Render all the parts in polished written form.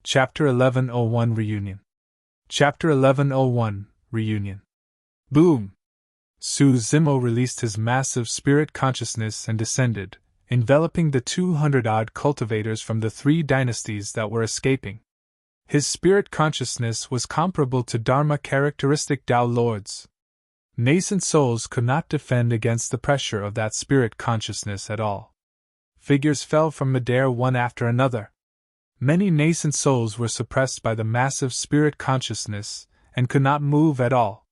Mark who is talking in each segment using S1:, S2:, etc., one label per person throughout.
S1: Chapter 1101 Reunion. Chapter 1101 Reunion. Boom! Su Zimo released his massive spirit consciousness and descended, enveloping the 200-odd cultivators from the 3 dynasties that were escaping. His spirit consciousness was comparable to Dharma characteristic Tao Lords. Nascent souls could not defend against the pressure of that spirit consciousness at all. Figures fell from midair one after another. Many nascent souls were suppressed by the massive spirit consciousness and could not move at all.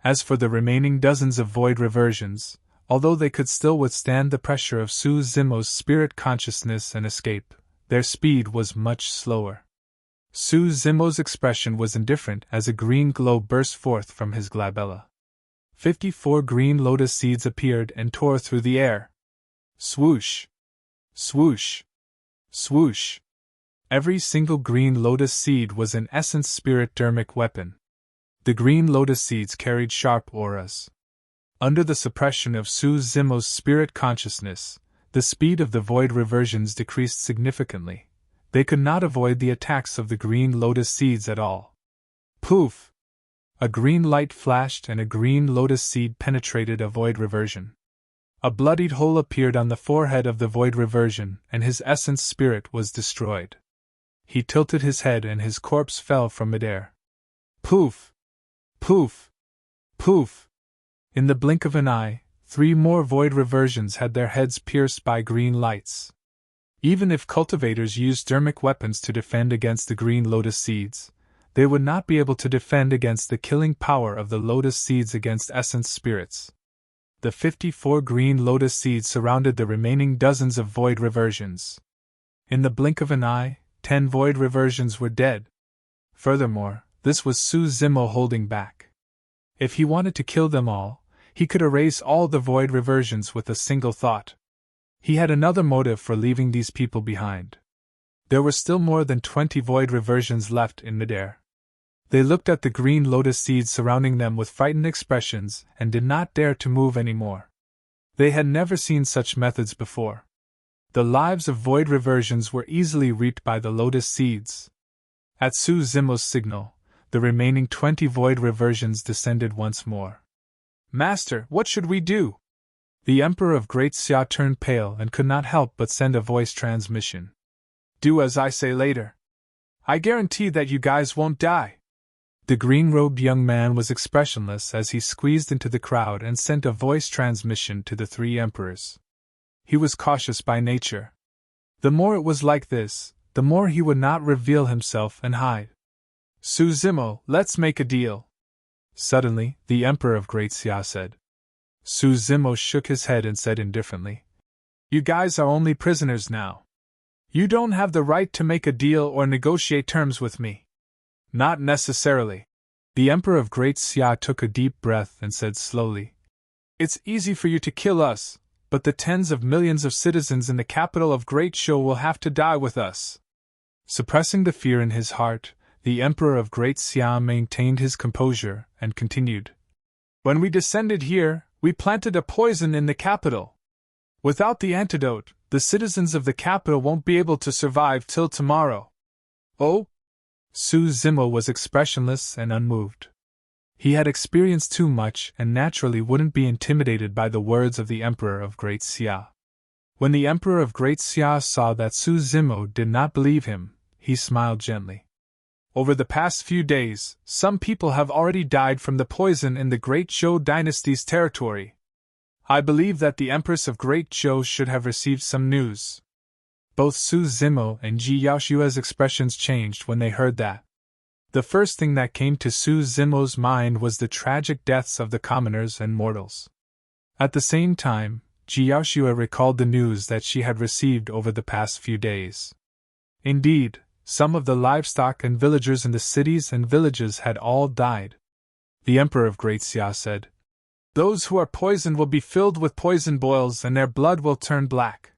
S1: As for the remaining dozens of void reversions, although they could still withstand the pressure of Su Zimo's spirit consciousness and escape, their speed was much slower. Su Zimo's expression was indifferent as a green glow burst forth from his glabella. 54 green lotus seeds appeared and tore through the air. Swoosh! Swoosh! Swoosh! Every single green lotus seed was in essence spirit dermic weapon. The green lotus seeds carried sharp auras. Under the suppression of Su Zimo's spirit consciousness, the speed of the void reversions decreased significantly. They could not avoid the attacks of the green lotus seeds at all. Poof! A green light flashed and a green lotus seed penetrated a void reversion. A bloodied hole appeared on the forehead of the void reversion, and his essence spirit was destroyed. He tilted his head and his corpse fell from midair. Poof! Poof! Poof! In the blink of an eye, 3 more void reversions had their heads pierced by green lights. Even if cultivators used dermic weapons to defend against the green lotus seeds, they would not be able to defend against the killing power of the lotus seeds against essence spirits. The 54 green lotus seeds surrounded the remaining dozens of void reversions. In the blink of an eye, 10 void reversions were dead. Furthermore, this was Su Zimo holding back. If he wanted to kill them all, he could erase all the void reversions with a single thought. He had another motive for leaving these people behind. There were still more than 20 void reversions left in midair. They looked at the green lotus seeds surrounding them with frightened expressions and did not dare to move any more. They had never seen such methods before. The lives of void reversions were easily reaped by the lotus seeds. At Su Zimo's signal, the remaining 20 void reversions descended once more. Master, what should we do? The Emperor of Great Xia turned pale and could not help but send a voice transmission. Do as I say later. I guarantee that you guys won't die. The green-robed young man was expressionless as he squeezed into the crowd and sent a voice transmission to the 3 emperors. He was cautious by nature. The more it was like this, the more he would not reveal himself and hide. Su Zimo, let's make a deal. Suddenly, the Emperor of Great Xia said. Su Zimo shook his head and said indifferently, You guys are only prisoners now. You don't have the right to make a deal or negotiate terms with me. Not necessarily. The Emperor of Great Xia took a deep breath and said slowly, It's easy for you to kill us, but the tens of millions of citizens in the capital of Great Sho will have to die with us. Suppressing the fear in his heart, the Emperor of Great Xia maintained his composure and continued. When we descended here, we planted a poison in the capital. Without the antidote, the citizens of the capital won't be able to survive till tomorrow. Oh? Su Zimo was expressionless and unmoved. He had experienced too much and naturally wouldn't be intimidated by the words of the Emperor of Great Xia. When the Emperor of Great Xia saw that Su Zimo did not believe him, he smiled gently. Over the past few days, some people have already died from the poison in the Great Zhou dynasty's territory. I believe that the Empress of Great Zhou should have received some news. Both Su Zimo and Ji Yaoshua's expressions changed when they heard that. The first thing that came to Su Zimo's mind was the tragic deaths of the commoners and mortals. At the same time, Ji Yaoshua recalled the news that she had received over the past few days. Indeed, some of the livestock and villagers in the cities and villages had all died. The Emperor of Great Xia said, Those who are poisoned will be filled with poison boils and their blood will turn black.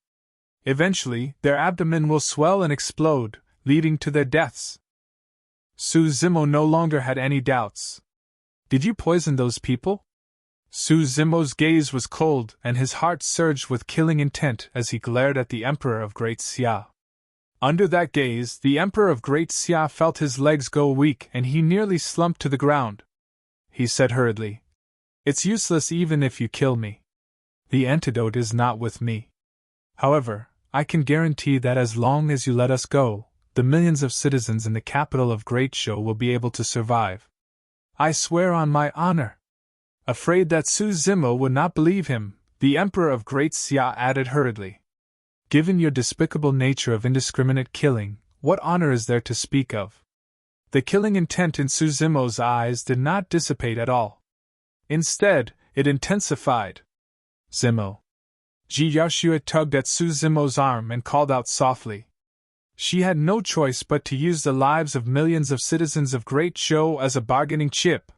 S1: Eventually, their abdomen will swell and explode, leading to their deaths. Su Zimo no longer had any doubts. Did you poison those people? Su Zimo's gaze was cold and his heart surged with killing intent as he glared at the Emperor of Great Xia. Under that gaze, the Emperor of Great Xia felt his legs go weak and he nearly slumped to the ground. He said hurriedly, "It's useless even if you kill me. The antidote is not with me. However, I can guarantee that as long as you let us go, the millions of citizens in the capital of Great Shou will be able to survive. I swear on my honor." Afraid that Su Zimo would not believe him, the Emperor of Great Xia added hurriedly, "Given your despicable nature of indiscriminate killing, what honor is there to speak of?" The killing intent in Su Zimo's eyes did not dissipate at all. Instead, it intensified. "Zimo." Ji Yaoxue tugged at Su Zimo's arm and called out softly. She had no choice but to use the lives of millions of citizens of Great Shou as a bargaining chip.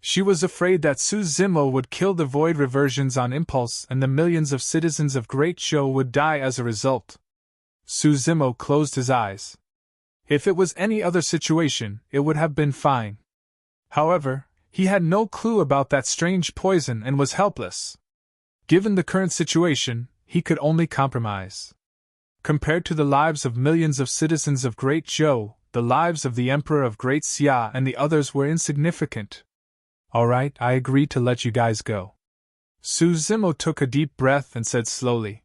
S1: She was afraid that Su Zimo would kill the void reversions on impulse and the millions of citizens of Great Shou would die as a result. Su Zimo closed his eyes. If it was any other situation, it would have been fine. However, he had no clue about that strange poison and was helpless. Given the current situation, he could only compromise. Compared to the lives of millions of citizens of Great Shou, the lives of the Emperor of Great Xia and the others were insignificant. "All right, I agree to let you guys go." Su Zimo took a deep breath and said slowly.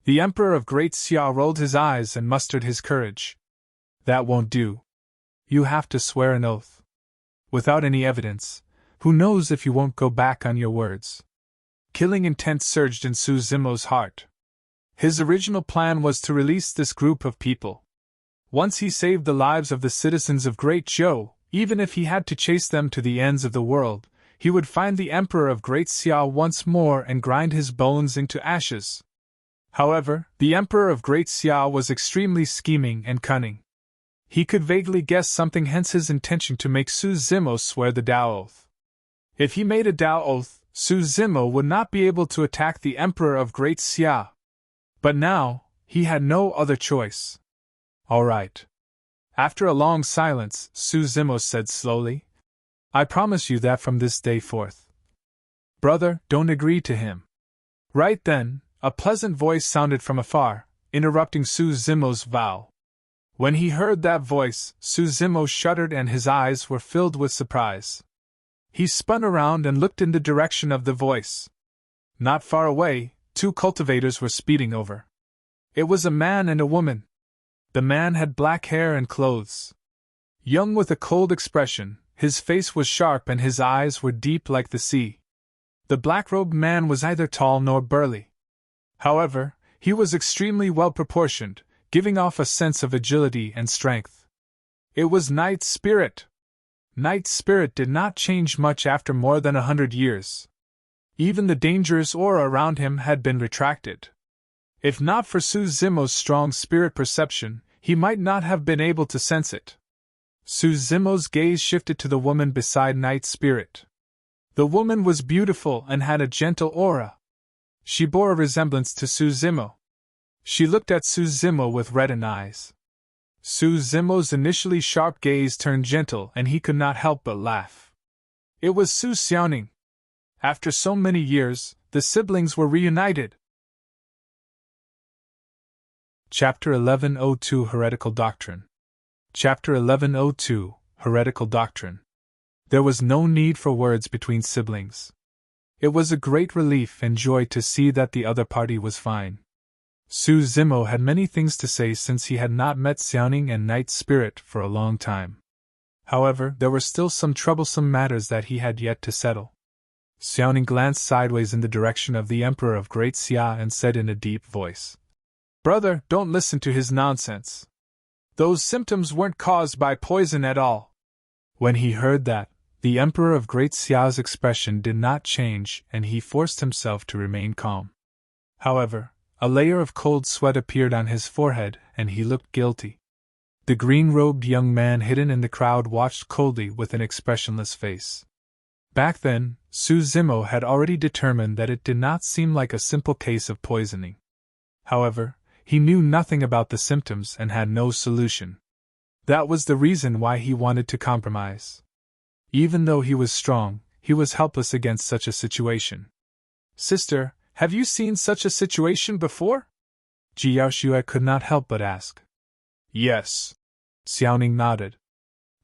S1: The Emperor of Great Xia rolled his eyes and mustered his courage. "That won't do. You have to swear an oath. Without any evidence, who knows if you won't go back on your words?" Killing intent surged in Su Zimo's heart. His original plan was to release this group of people. Once he saved the lives of the citizens of Great Shou, even if he had to chase them to the ends of the world, he would find the Emperor of Great Xia once more and grind his bones into ashes. However, the Emperor of Great Xia was extremely scheming and cunning. He could vaguely guess something, hence his intention to make Su Zimo swear the Tao Oath. If he made a Tao Oath, Su Zimo would not be able to attack the Emperor of Great Xia. But now, he had no other choice. "All right." After a long silence, Su Zimo said slowly, "I promise you that from this day forth. Brother, don't agree to him." Right then, a pleasant voice sounded from afar, interrupting Su Zimo's vow. When he heard that voice, Su Zimo shuddered and his eyes were filled with surprise. He spun around and looked in the direction of the voice. Not far away, two cultivators were speeding over. It was a man and a woman. The man had black hair and clothes. Young with a cold expression, his face was sharp and his eyes were deep like the sea. The black-robed man was neither tall nor burly. However, he was extremely well-proportioned, giving off a sense of agility and strength. It was Night Spirit. Night Spirit did not change much after more than 100 years. Even the dangerous aura around him had been retracted. If not for Su Zimo's strong spirit perception, he might not have been able to sense it. Su Zimo's gaze shifted to the woman beside Night Spirit. The woman was beautiful and had a gentle aura. She bore a resemblance to Su Zimo. She looked at Su Zimo with reddened eyes. Su Zimo's initially sharp gaze turned gentle and he could not help but laugh. It was Su Xiaoning. After so many years, the siblings were reunited. Chapter 1102 Heretical Doctrine. Chapter 1102 Heretical Doctrine. There was no need for words between siblings. It was a great relief and joy to see that the other party was fine. Su Zimo had many things to say since he had not met Xiaoning and Night Spirit for a long time. However, there were still some troublesome matters that he had yet to settle. Xiaoning glanced sideways in the direction of the Emperor of Great Xia and said in a deep voice, "Brother, don't listen to his nonsense. Those symptoms weren't caused by poison at all." When he heard that, the Emperor of Great Xia's expression did not change and he forced himself to remain calm. However, a layer of cold sweat appeared on his forehead and he looked guilty. The green-robed young man hidden in the crowd watched coldly with an expressionless face. Back then, Su Zimo had already determined that it did not seem like a simple case of poisoning. However, he knew nothing about the symptoms and had no solution. That was the reason why he wanted to compromise. Even though he was strong, he was helpless against such a situation. "Sister, have you seen such a situation before?" Ji Yaoxue could not help but ask. Yes. Xiaoning nodded.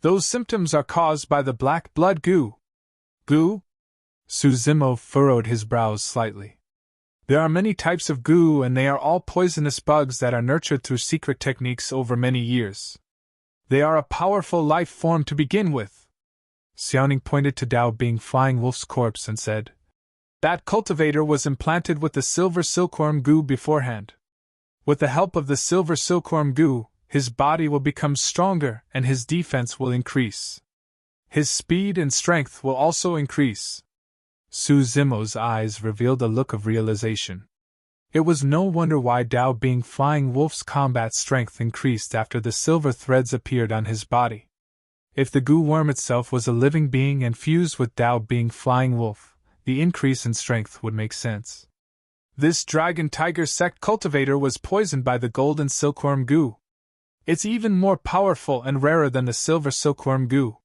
S1: Those symptoms are caused by the black blood goo. Goo? Su Zimo furrowed his brows slightly. There are many types of goo, and they are all poisonous bugs that are nurtured through secret techniques over many years. They are a powerful life form to begin with. Xiaoning pointed to Dao Bing Flying Wolf's corpse and said, That cultivator was implanted with the silver silkworm goo beforehand. With the help of the silver silkworm goo, his body will become stronger and his defense will increase. His speed and strength will also increase. Su Zimo's eyes revealed a look of realization. It was no wonder why Dao Bing Flying Wolf's combat strength increased after the silver threads appeared on his body. If the goo worm itself was a living being and fused with Dao Bing Flying Wolf, the increase in strength would make sense. This Dragon Tiger Sect cultivator was poisoned by the golden silkworm goo. It's even more powerful and rarer than the silver silkworm goo.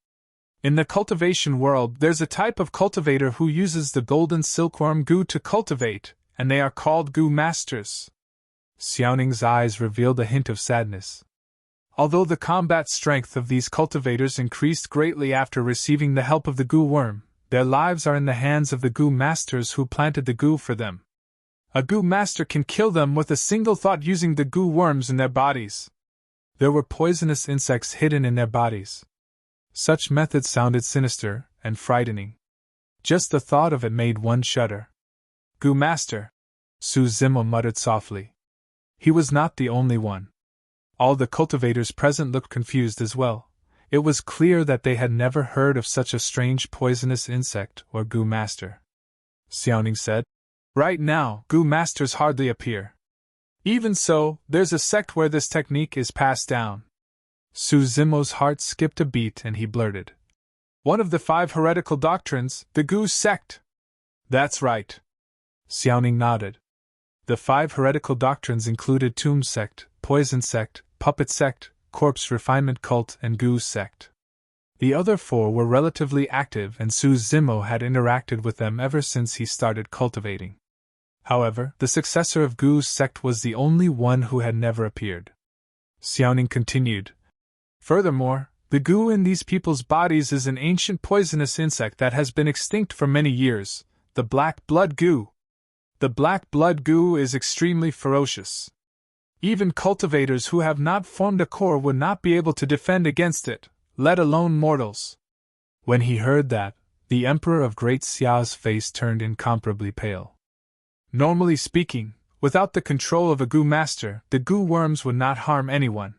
S1: In the cultivation world, there's a type of cultivator who uses the golden silkworm goo to cultivate, and they are called goo masters. Xiaoning's eyes revealed a hint of sadness. Although the combat strength of these cultivators increased greatly after receiving the help of the goo worm, their lives are in the hands of the goo masters who planted the goo for them. A goo master can kill them with a single thought using the goo worms in their bodies. There were poisonous insects hidden in their bodies. Such methods sounded sinister and frightening. Just the thought of it made one shudder. Goo Master, Su Zimo muttered softly. He was not the only one. All the cultivators present looked confused as well. It was clear that they had never heard of such a strange poisonous insect or Goo Master. Xiaoning said, Right now, Goo Masters hardly appear. Even so, there's a sect where this technique is passed down. Su Zimo's heart skipped a beat and he blurted. One of the 5 heretical doctrines, the Goo sect. That's right. Xiaoning nodded. The 5 heretical doctrines included Tomb sect, Poison sect, Puppet sect, Corpse refinement cult, and Goo sect. The other 4 were relatively active and Su Zimo had interacted with them ever since he started cultivating. However, the successor of Goo's sect was the only one who had never appeared. Xiaoning continued. Furthermore, the goo in these people's bodies is an ancient poisonous insect that has been extinct for many years, the black blood goo. The black blood goo is extremely ferocious. Even cultivators who have not formed a core would not be able to defend against it, let alone mortals. When he heard that, the Emperor of Great Xia's face turned incomparably pale. Normally speaking, without the control of a goo master, the goo worms would not harm anyone.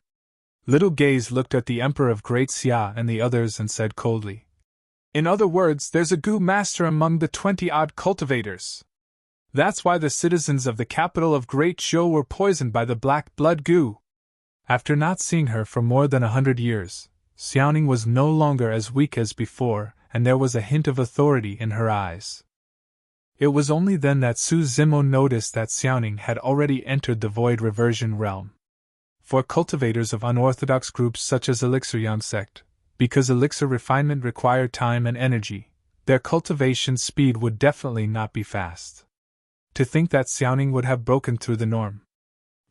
S1: Little Gaze looked at the Emperor of Great Xia and the others and said coldly. In other words, there's a goo master among the 20-odd cultivators. That's why the citizens of the capital of Great Zhou were poisoned by the black blood goo. After not seeing her for more than 100 years, Xiaoning was no longer as weak as before, and there was a hint of authority in her eyes. It was only then that Su Zimo noticed that Xiaoning had already entered the void reversion realm. For cultivators of unorthodox groups such as Elixir Yang sect, because elixir refinement required time and energy, their cultivation speed would definitely not be fast. To think that Xiaoning would have broken through the norm.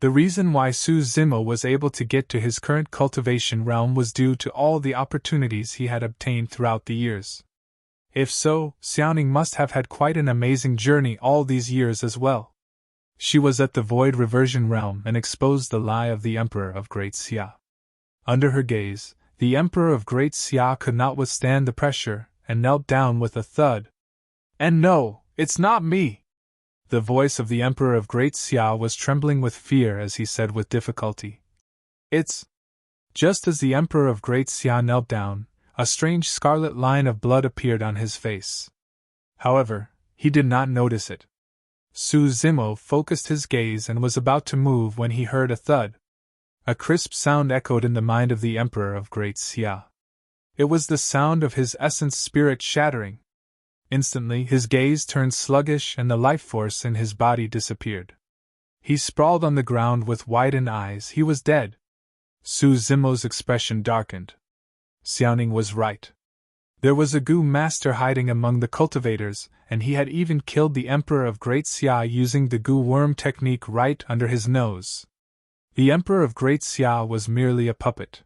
S1: The reason why Su Zimo was able to get to his current cultivation realm was due to all the opportunities he had obtained throughout the years. If so, Xiaoning must have had quite an amazing journey all these years as well. She was at the void reversion realm and exposed the lie of the Emperor of Great Xia. Under her gaze, the Emperor of Great Xia could not withstand the pressure and knelt down with a thud. And no, it's not me! The voice of the Emperor of Great Xia was trembling with fear as he said with difficulty. It's... Just as the Emperor of Great Xia knelt down, a strange scarlet line of blood appeared on his face. However, he did not notice it. Su Zimo focused his gaze and was about to move when he heard a thud. A crisp sound echoed in the mind of the Emperor of Great Xia. It was the sound of his essence spirit shattering. Instantly his gaze turned sluggish and the life force in his body disappeared. He sprawled on the ground with widened eyes. He was dead. Su Zimo's expression darkened. Xiaoning was right. There was a goo master hiding among the cultivators, and he had even killed the Emperor of Great Xia using the goo worm technique right under his nose. The Emperor of Great Xia was merely a puppet.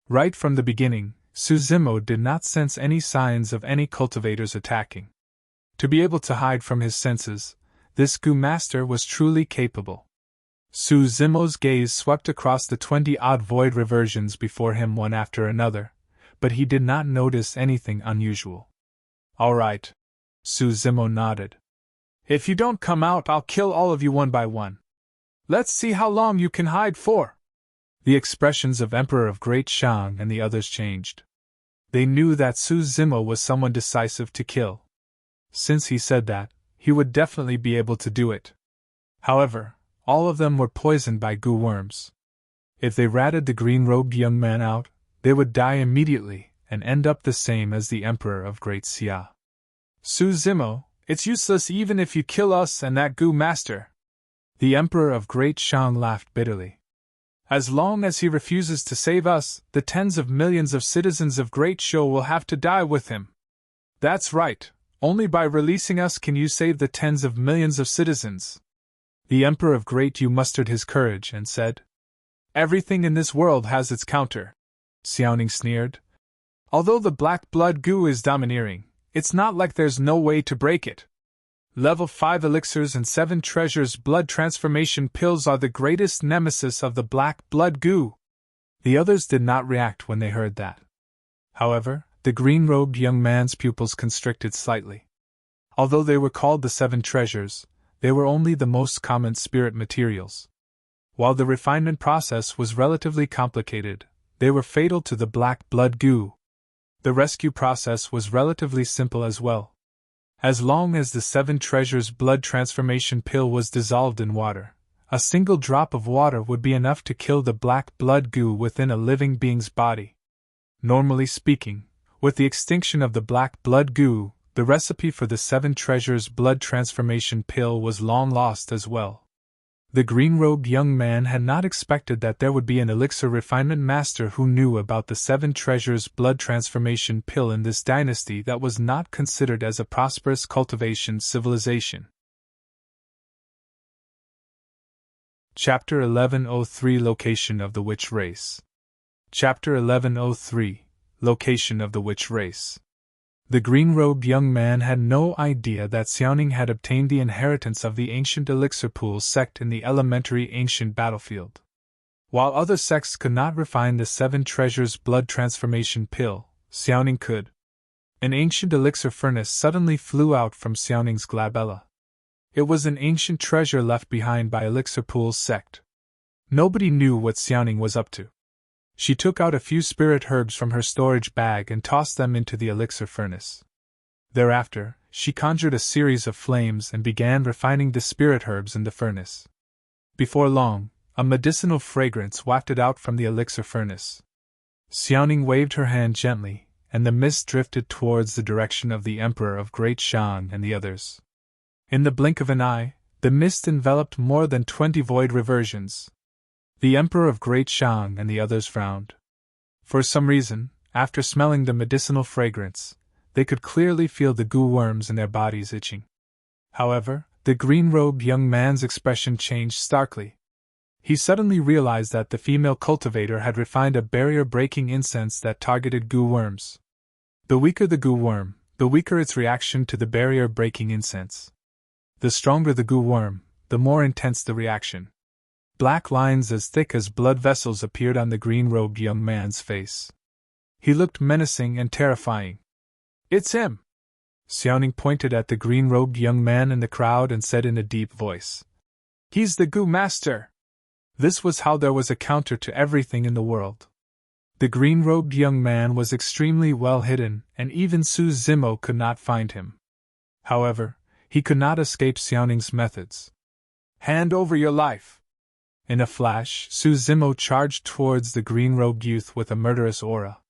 S1: Right from the beginning, Su Zimo did not sense any signs of any cultivators attacking. To be able to hide from his senses, this Gu Master was truly capable. Su Zimo's gaze swept across the 20-odd void reversions before him one after another, but he did not notice anything unusual. "All right." Su Zimo nodded. "If you don't come out, I'll kill all of you one by one. Let's see how long you can hide for." The expressions of Emperor of Great Shang and the others changed. They knew that Su Zimo was someone decisive to kill. Since he said that, he would definitely be able to do it. However, all of them were poisoned by goo worms. If they ratted the green-robed young man out, they would die immediately and end up the same as the Emperor of Great Xia. "Su Zimo, it's useless even if you kill us and that Gu Master." The Emperor of Great Shang laughed bitterly. "As long as he refuses to save us, the tens of millions of citizens of Great Shou will have to die with him." "That's right, only by releasing us can you save the tens of millions of citizens." The Emperor of Great Yu mustered his courage and said, "Everything in this world has its counter." Xiaoning sneered. "Although the black blood goo is domineering, it's not like there's no way to break it. Level 5 elixirs and 7 treasures blood transformation pills are the greatest nemesis of the black blood goo." The others did not react when they heard that. However, the green-robed young man's pupils constricted slightly. Although they were called the 7 treasures, they were only the most common spirit materials. While the refinement process was relatively complicated, they were fatal to the black blood goo. The rescue process was relatively simple as well. As long as the 7 treasures blood transformation pill was dissolved in water, a single drop of water would be enough to kill the black blood goo within a living being's body. Normally speaking, with the extinction of the black blood goo, the recipe for the 7 treasures blood transformation pill was long lost as well. The green-robed young man had not expected that there would be an elixir refinement master who knew about the 7 treasures blood transformation pill in this dynasty that was not considered as a prosperous cultivation civilization. Chapter 1103 Location of the Witch Race. Chapter 1103 Location of the Witch Race. The green-robed young man had no idea that Xiaoning had obtained the inheritance of the ancient elixir pool sect in the elementary ancient battlefield. While other sects could not refine the 7 treasures blood transformation pill, Xiaoning could. An ancient elixir furnace suddenly flew out from Xiaoning's glabella. It was an ancient treasure left behind by elixir pool's sect. Nobody knew what Xiaoning was up to. She took out a few spirit herbs from her storage bag and tossed them into the elixir furnace. Thereafter, she conjured a series of flames and began refining the spirit herbs in the furnace. Before long, a medicinal fragrance wafted out from the elixir furnace. Xiaoning waved her hand gently, and the mist drifted towards the direction of the Emperor of Great Shang and the others. In the blink of an eye, the mist enveloped more than 20 void reversions. The Emperor of Great Shang and the others frowned. For some reason, after smelling the medicinal fragrance, they could clearly feel the goo worms in their bodies itching. However, the green-robed young man's expression changed starkly. He suddenly realized that the female cultivator had refined a barrier-breaking incense that targeted goo worms. The weaker the goo worm, the weaker its reaction to the barrier-breaking incense. The stronger the goo worm, the more intense the reaction. Black lines as thick as blood vessels appeared on the green-robed young man's face. He looked menacing and terrifying. "It's him!" Xiaoning pointed at the green-robed young man in the crowd and said in a deep voice. "He's the Gu Master!" This was how there was a counter to everything in the world. The green-robed young man was extremely well hidden, and even Su Zimo could not find him. However, he could not escape Xiaoning's methods. "Hand over your life!" In a flash, Su Zimo charged towards the green-robed youth with a murderous aura.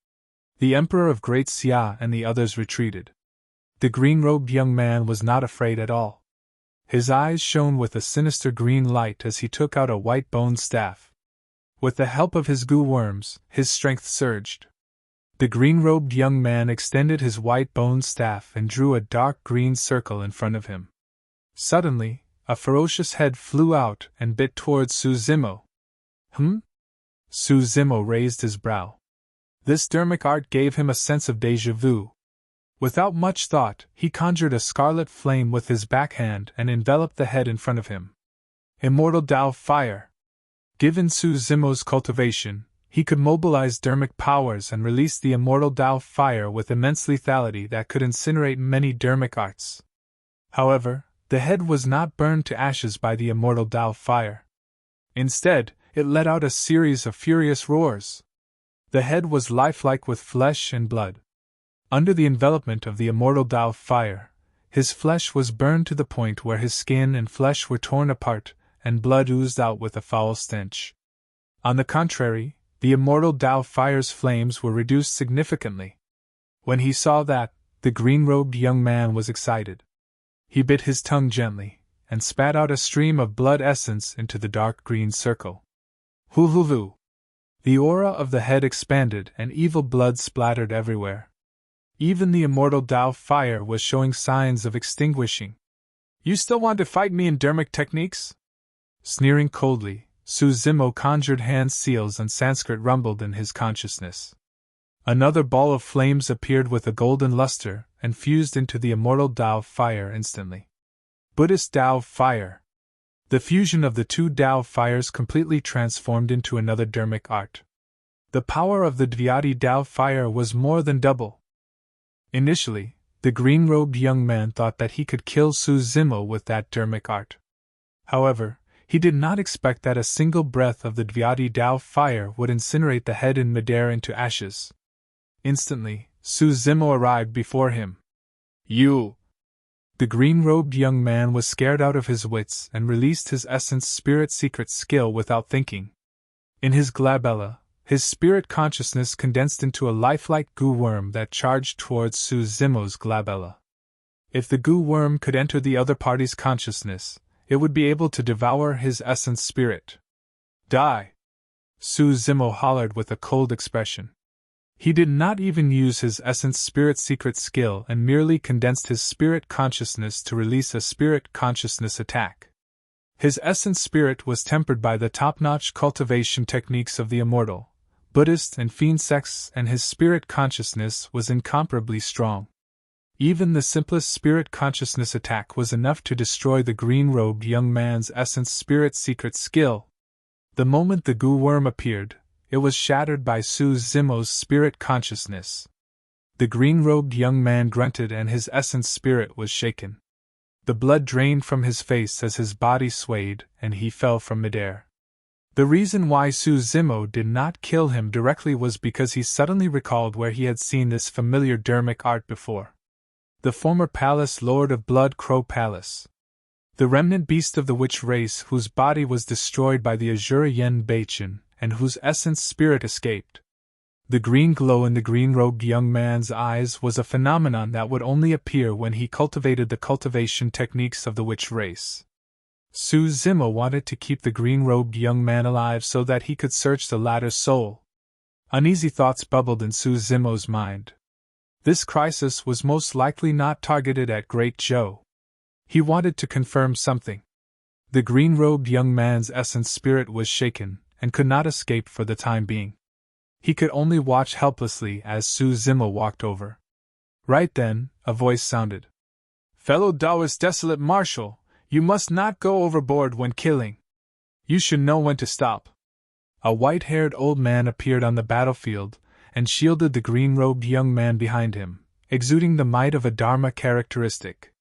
S1: The Emperor of Great Xia and the others retreated. The green-robed young man was not afraid at all. His eyes shone with a sinister green light as he took out a white bone staff. With the help of his goo worms, his strength surged. The green-robed young man extended his white bone staff and drew a dark green circle in front of him. Suddenly, a ferocious head flew out and bit towards Su Zimo. Su Zimo raised his brow. This dermic art gave him a sense of déjà vu. Without much thought, he conjured a scarlet flame with his backhand and enveloped the head in front of him. Immortal Tao Fire. Given Su Zimo's cultivation, he could mobilize dermic powers and release the immortal Tao Fire with immense lethality that could incinerate many dermic arts. However, the head was not burned to ashes by the immortal Tao Fire. Instead, it let out a series of furious roars. The head was lifelike with flesh and blood. Under the envelopment of the immortal Tao Fire, his flesh was burned to the point where his skin and flesh were torn apart, and blood oozed out with a foul stench. On the contrary, the immortal Tao Fire's flames were reduced significantly. When he saw that, the green-robed young man was excited. He bit his tongue gently, and spat out a stream of blood essence into the dark green circle. Hoo-hoo-hoo! The aura of the head expanded and evil blood splattered everywhere. Even the immortal Tao Fire was showing signs of extinguishing. You still want to fight me in dermic techniques? Sneering coldly, Su Zimo conjured hand seals and Sanskrit rumbled in his consciousness. Another ball of flames appeared with a golden luster and fused into the immortal Tao Fire instantly. Buddhist Tao Fire. The fusion of the two Tao Fires completely transformed into another dermic art. The power of the Dvyadi Tao Fire was more than double. Initially, the green-robed young man thought that he could kill Su Zimo with that dermic art. However, he did not expect that a single breath of the Dvyadi Tao Fire would incinerate the head in midair into ashes. Instantly, Su Zimo arrived before him. You! The green-robed young man was scared out of his wits and released his essence spirit secret skill without thinking. In his glabella, his spirit consciousness condensed into a lifelike goo worm that charged towards Su Zimo's glabella. If the goo worm could enter the other party's consciousness, it would be able to devour his essence spirit. Die! Su Zimo hollered with a cold expression. He did not even use his essence spirit secret skill and merely condensed his spirit consciousness to release a spirit consciousness attack. His essence spirit was tempered by the top-notch cultivation techniques of the immortal, Buddhist and fiend sects, and his spirit consciousness was incomparably strong. Even the simplest spirit consciousness attack was enough to destroy the green-robed young man's essence spirit secret skill. The moment the goo worm appeared, it was shattered by Su Zimo's spirit consciousness. The green-robed young man grunted and his essence spirit was shaken. The blood drained from his face as his body swayed and he fell from midair. The reason why Su Zimo did not kill him directly was because he suddenly recalled where he had seen this familiar dermic art before. The former palace lord of Blood Crow Palace. The remnant beast of the witch race whose body was destroyed by the Azura Yen Bachin, and whose essence spirit escaped. The green glow in the green-robed young man's eyes was a phenomenon that would only appear when he cultivated the cultivation techniques of the witch race. Su Zimo wanted to keep the green-robed young man alive so that he could search the latter's soul. Uneasy thoughts bubbled in Su Zimo's mind. This crisis was most likely not targeted at Great Joe. He wanted to confirm something. The green-robed young man's essence spirit was shaken, and could not escape for the time being. He could only watch helplessly as Su Zimo walked over. Right then, a voice sounded. Fellow Taoist Desolate Marshal, you must not go overboard when killing. You should know when to stop. A white-haired old man appeared on the battlefield, and shielded the green-robed young man behind him, exuding the might of a Dharma characteristic.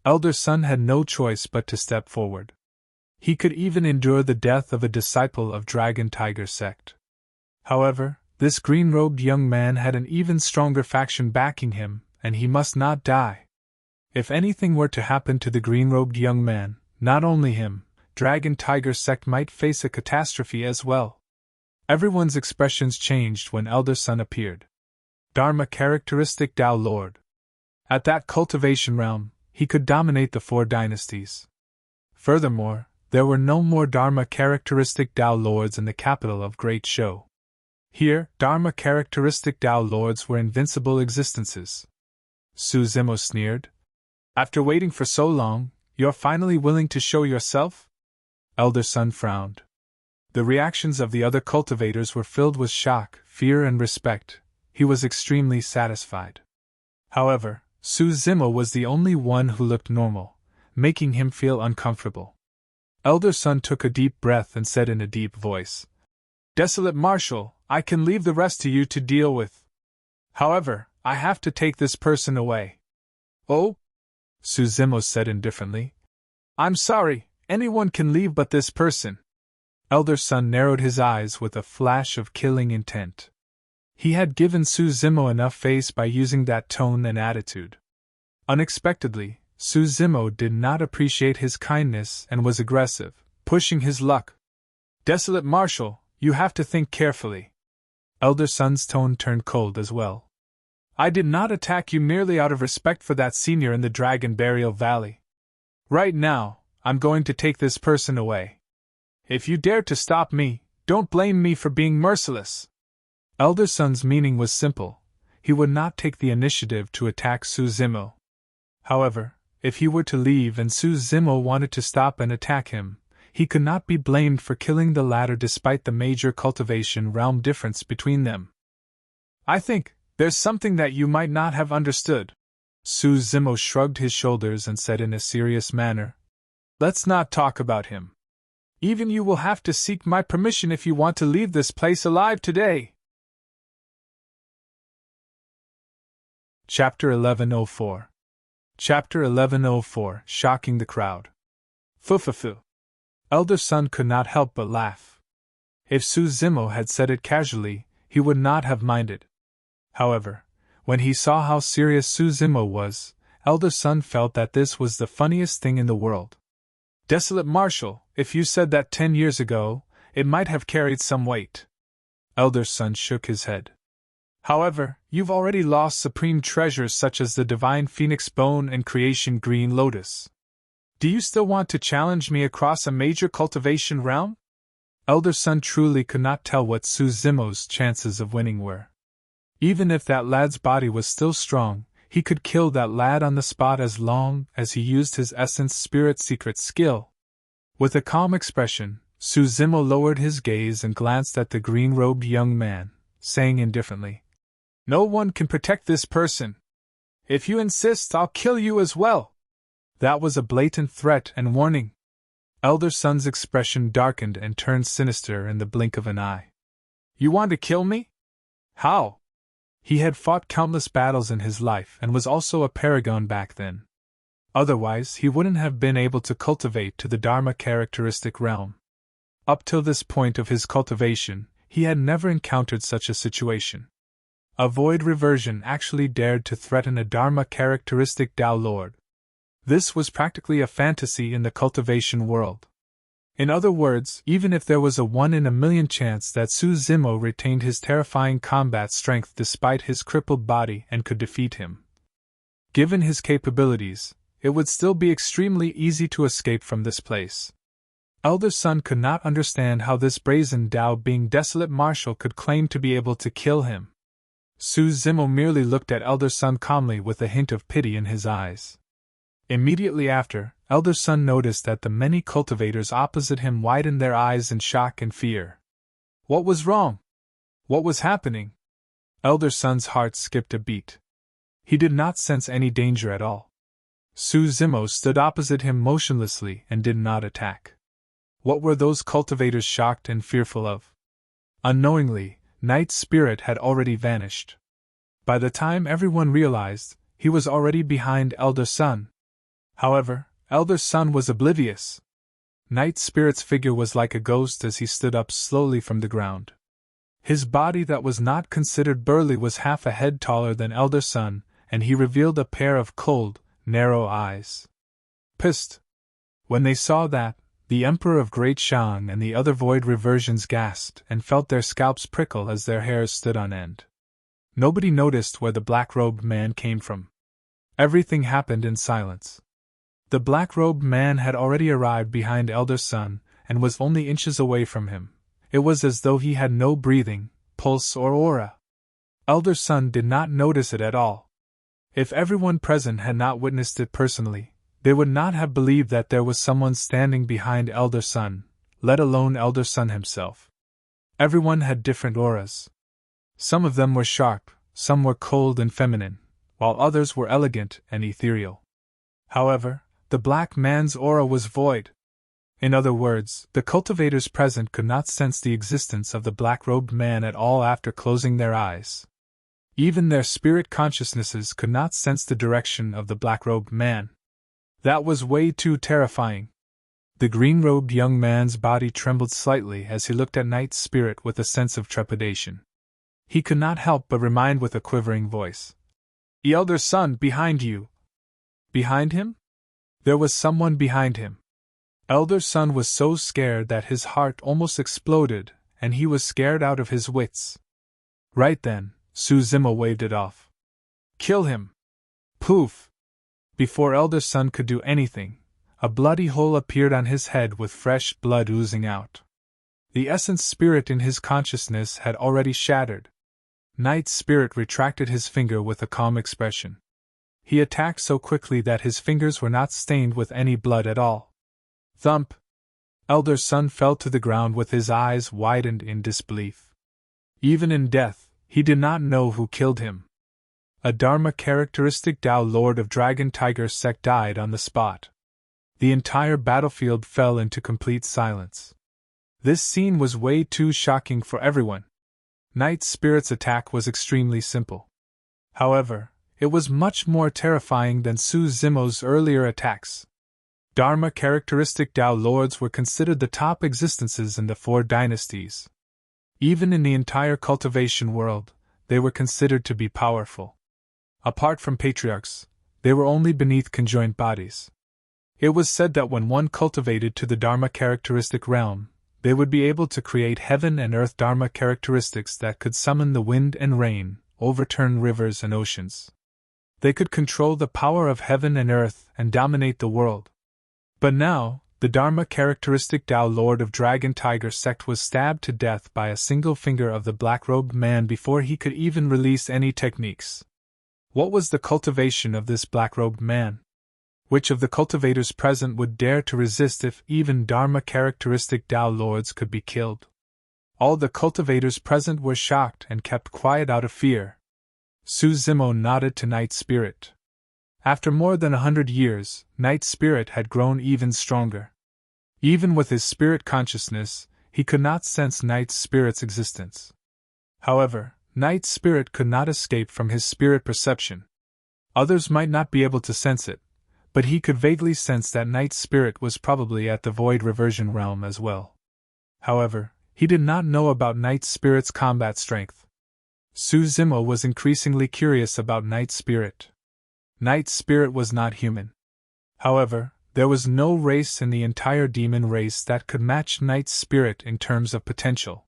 S1: Elder Sun had no choice but to step forward. He could even endure the death of a disciple of Dragon Tiger sect. However, this green-robed young man had an even stronger faction backing him, and he must not die. If anything were to happen to the green-robed young man, not only him, Dragon Tiger sect might face a catastrophe as well. Everyone's expressions changed when Elder Sun appeared. Dharma characteristic Tao Lord. At that cultivation realm, he could dominate the 4 dynasties. Furthermore, there were no more Dharma characteristic Tao Lords in the capital of Great Show. Here, Dharma characteristic Tao Lords were invincible existences. Su Zimo sneered. After waiting for so long, you're finally willing to show yourself? Elder Sun frowned. The reactions of the other cultivators were filled with shock, fear, and respect. He was extremely satisfied. However, Su Zimo was the only one who looked normal, making him feel uncomfortable. Elder Sun took a deep breath and said in a deep voice, "Desolate Marshal, I can leave the rest to you to deal with. However, I have to take this person away." "Oh?" Su Zimo said indifferently. "I'm sorry, anyone can leave but this person." Elder Sun narrowed his eyes with a flash of killing intent. He had given Su Zimo enough face by using that tone and attitude. Unexpectedly, Su Zimo did not appreciate his kindness and was aggressive, pushing his luck. "Desolate Marshal, you have to think carefully." Elder Sun's tone turned cold as well. "I did not attack you merely out of respect for that senior in the Dragon Burial Valley. Right now, I'm going to take this person away. If you dare to stop me, don't blame me for being merciless." Elder Sun's meaning was simple. He would not take the initiative to attack Su Zimo. However, if he were to leave and Su Zimo wanted to stop and attack him, he could not be blamed for killing the latter despite the major cultivation realm difference between them. "I think there's something that you might not have understood." Su Zimo shrugged his shoulders and said in a serious manner, "Let's not talk about him. Even you will have to seek my permission if you want to leave this place alive today." Chapter 1104. Chapter 1104, Shocking the Crowd. Fufufu. Elder Sun could not help but laugh. If Su Zimo had said it casually, he would not have minded. However, when he saw how serious Su Zimo was, Elder Sun felt that this was the funniest thing in the world. "Desolate Marshal, if you said that 10 years ago, it might have carried some weight." Elder Sun shook his head. "However, you've already lost supreme treasures such as the Divine Phoenix Bone and Creation Green Lotus. Do you still want to challenge me across a major cultivation realm?" Elder Sun truly could not tell what Su Zimo's chances of winning were. Even if that lad's body was still strong, he could kill that lad on the spot as long as he used his Essence Spirit secret skill. With a calm expression, Su Zimo lowered his gaze and glanced at the green-robed young man, saying indifferently, "No one can protect this person. If you insist, I'll kill you as well." That was a blatant threat and warning. Elder Sun's expression darkened and turned sinister in the blink of an eye. "You want to kill me? How?" He had fought countless battles in his life and was also a paragon back then. Otherwise, he wouldn't have been able to cultivate to the Dharma characteristic realm. Up till this point of his cultivation, he had never encountered such a situation. A void reversion actually dared to threaten a Dharma characteristic Tao Lord. This was practically a fantasy in the cultivation world. In other words, even if there was a 1 in a million chance that Su Zimo retained his terrifying combat strength despite his crippled body and could defeat him, given his capabilities, it would still be extremely easy to escape from this place. Elder Sun could not understand how this brazen Tao being Desolate Marshal could claim to be able to kill him. Su Zimo merely looked at Elder Sun calmly with a hint of pity in his eyes. Immediately after, Elder Sun noticed that the many cultivators opposite him widened their eyes in shock and fear. What was wrong? What was happening? Elder Sun's heart skipped a beat. He did not sense any danger at all. Su Zimo stood opposite him motionlessly and did not attack. What were those cultivators shocked and fearful of? Unknowingly, Night's spirit had already vanished. By the time everyone realized, he was already behind Elder Sun. However, Elder Sun was oblivious. Night's spirit's figure was like a ghost as he stood up slowly from the ground. His body that was not considered burly was half a head taller than Elder Sun, and he revealed a pair of cold, narrow eyes. Pissed. When they saw that, the Emperor of Great Shang and the other void reversions gasped and felt their scalps prickle as their hairs stood on end. Nobody noticed where the black-robed man came from. Everything happened in silence. The black-robed man had already arrived behind Elder Sun and was only inches away from him. It was as though he had no breathing, pulse or aura. Elder Sun did not notice it at all. If everyone present had not witnessed it personally, they would not have believed that there was someone standing behind Elder Sun, let alone Elder Sun himself. Everyone had different auras. Some of them were sharp, some were cold and feminine, while others were elegant and ethereal. However, the black man's aura was void. In other words, the cultivators present could not sense the existence of the black-robed man at all after closing their eyes. Even their spirit consciousnesses could not sense the direction of the black-robed man. That was way too terrifying. The green-robed young man's body trembled slightly as he looked at Night's spirit with a sense of trepidation. He could not help but remind with a quivering voice. "Elder Sun, behind you!" Behind him? There was someone behind him. Elder Sun was so scared that his heart almost exploded, and he was scared out of his wits. Right then, Suzima waved it off. "Kill him!" Poof! Before Elder Sun could do anything, a bloody hole appeared on his head with fresh blood oozing out. The essence spirit in his consciousness had already shattered. Night's spirit retracted his finger with a calm expression. He attacked so quickly that his fingers were not stained with any blood at all. Thump! Elder Sun fell to the ground with his eyes widened in disbelief. Even in death, he did not know who killed him. A Dharma characteristic Tao Lord of Dragon Tiger Sect died on the spot. The entire battlefield fell into complete silence. This scene was way too shocking for everyone. Night's spirit's attack was extremely simple. However, it was much more terrifying than Suzimo's earlier attacks. Dharma characteristic Tao Lords were considered the top existences in the 4 dynasties. Even in the entire cultivation world, they were considered to be powerful. Apart from patriarchs, they were only beneath conjoined bodies. It was said that when one cultivated to the Dharma characteristic realm, they would be able to create heaven and earth Dharma characteristics that could summon the wind and rain, overturn rivers and oceans. They could control the power of heaven and earth and dominate the world. But now, the Dharma characteristic Tao Lord of Dragon Tiger Sect was stabbed to death by a single finger of the black-robed man before he could even release any techniques. What was the cultivation of this black-robed man? Which of the cultivators present would dare to resist if even Dharma characteristic Tao Lords could be killed? All the cultivators present were shocked and kept quiet out of fear. Suzimo nodded to Night Spirit. After more than 100 years, Night Spirit had grown even stronger. Even with his spirit consciousness, he could not sense Night Spirit's existence. However, Night Spirit could not escape from his spirit perception. Others might not be able to sense it, but he could vaguely sense that Night Spirit was probably at the Void Reversion realm as well. However, he did not know about Night Spirit's combat strength. Suzimo was increasingly curious about Night Spirit. Night Spirit was not human. However, there was no race in the entire demon race that could match Night Spirit in terms of potential.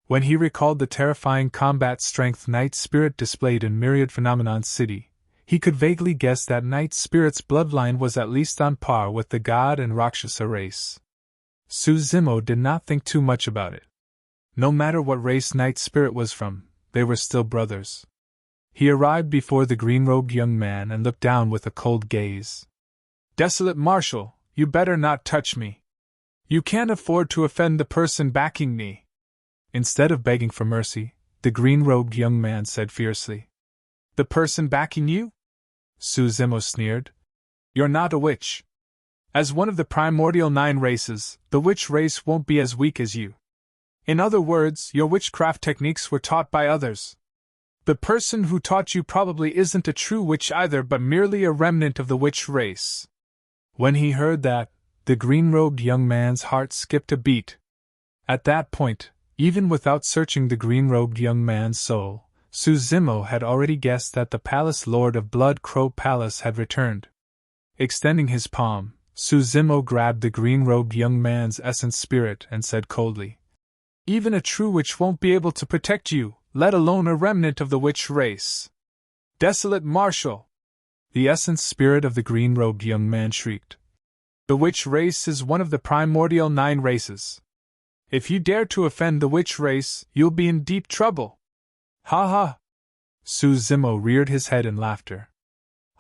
S1: When he recalled the terrifying combat strength Night Spirit displayed in Myriad Phenomenon City, he could vaguely guess that Night Spirit's bloodline was at least on par with the God and Rakshasa race. Suzimo did not think too much about it. No matter what race Night Spirit was from, they were still brothers. He arrived before the green-robed young man and looked down with a cold gaze. "Desolate Marshal, you better not touch me. You can't afford to offend the person backing me." Instead of begging for mercy, the green-robed young man said fiercely. "The person backing you?" Suzimo sneered. "You're not a witch. As one of the primordial 9 races, the witch race won't be as weak as you. In other words, your witchcraft techniques were taught by others. The person who taught you probably isn't a true witch either, but merely a remnant of the witch race." When he heard that, the green-robed young man's heart skipped a beat. At that point, even without searching the green-robed young man's soul, Suzimo had already guessed that the Palace Lord of Blood Crow Palace had returned. Extending his palm, Suzimo grabbed the green-robed young man's essence spirit and said coldly, "Even a true witch won't be able to protect you, let alone a remnant of the witch race. Desolate Marshal!" The essence spirit of the green-robed young man shrieked. "The witch race is one of the primordial 9 races. If you dare to offend the witch race, you'll be in deep trouble." "Ha ha!" Suzimo reared his head in laughter.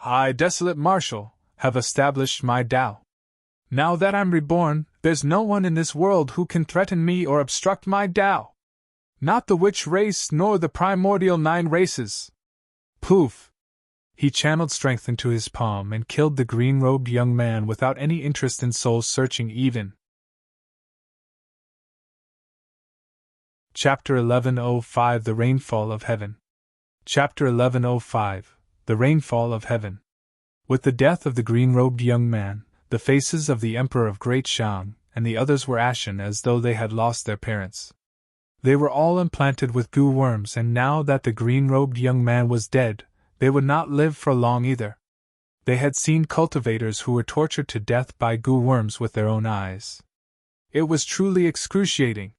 S1: "I, Desolate Marshal, have established my Tao. Now that I'm reborn, There's no one in this world who can threaten me or obstruct my Tao. Not the witch race nor the primordial 9 races. Poof! He channeled strength into his palm and killed the green-robed young man without any interest in soul-searching even. Chapter 1105 The Rainfall of Heaven. Chapter 1105 The Rainfall of Heaven. With the death of the green-robed young man, the faces of the Emperor of Great Cang and the others were ashen as though they had lost their parents. They were all implanted with goo worms, and now that the green-robed young man was dead, they would not live for long either. They had seen cultivators who were tortured to death by goo worms with their own eyes. It was truly excruciating.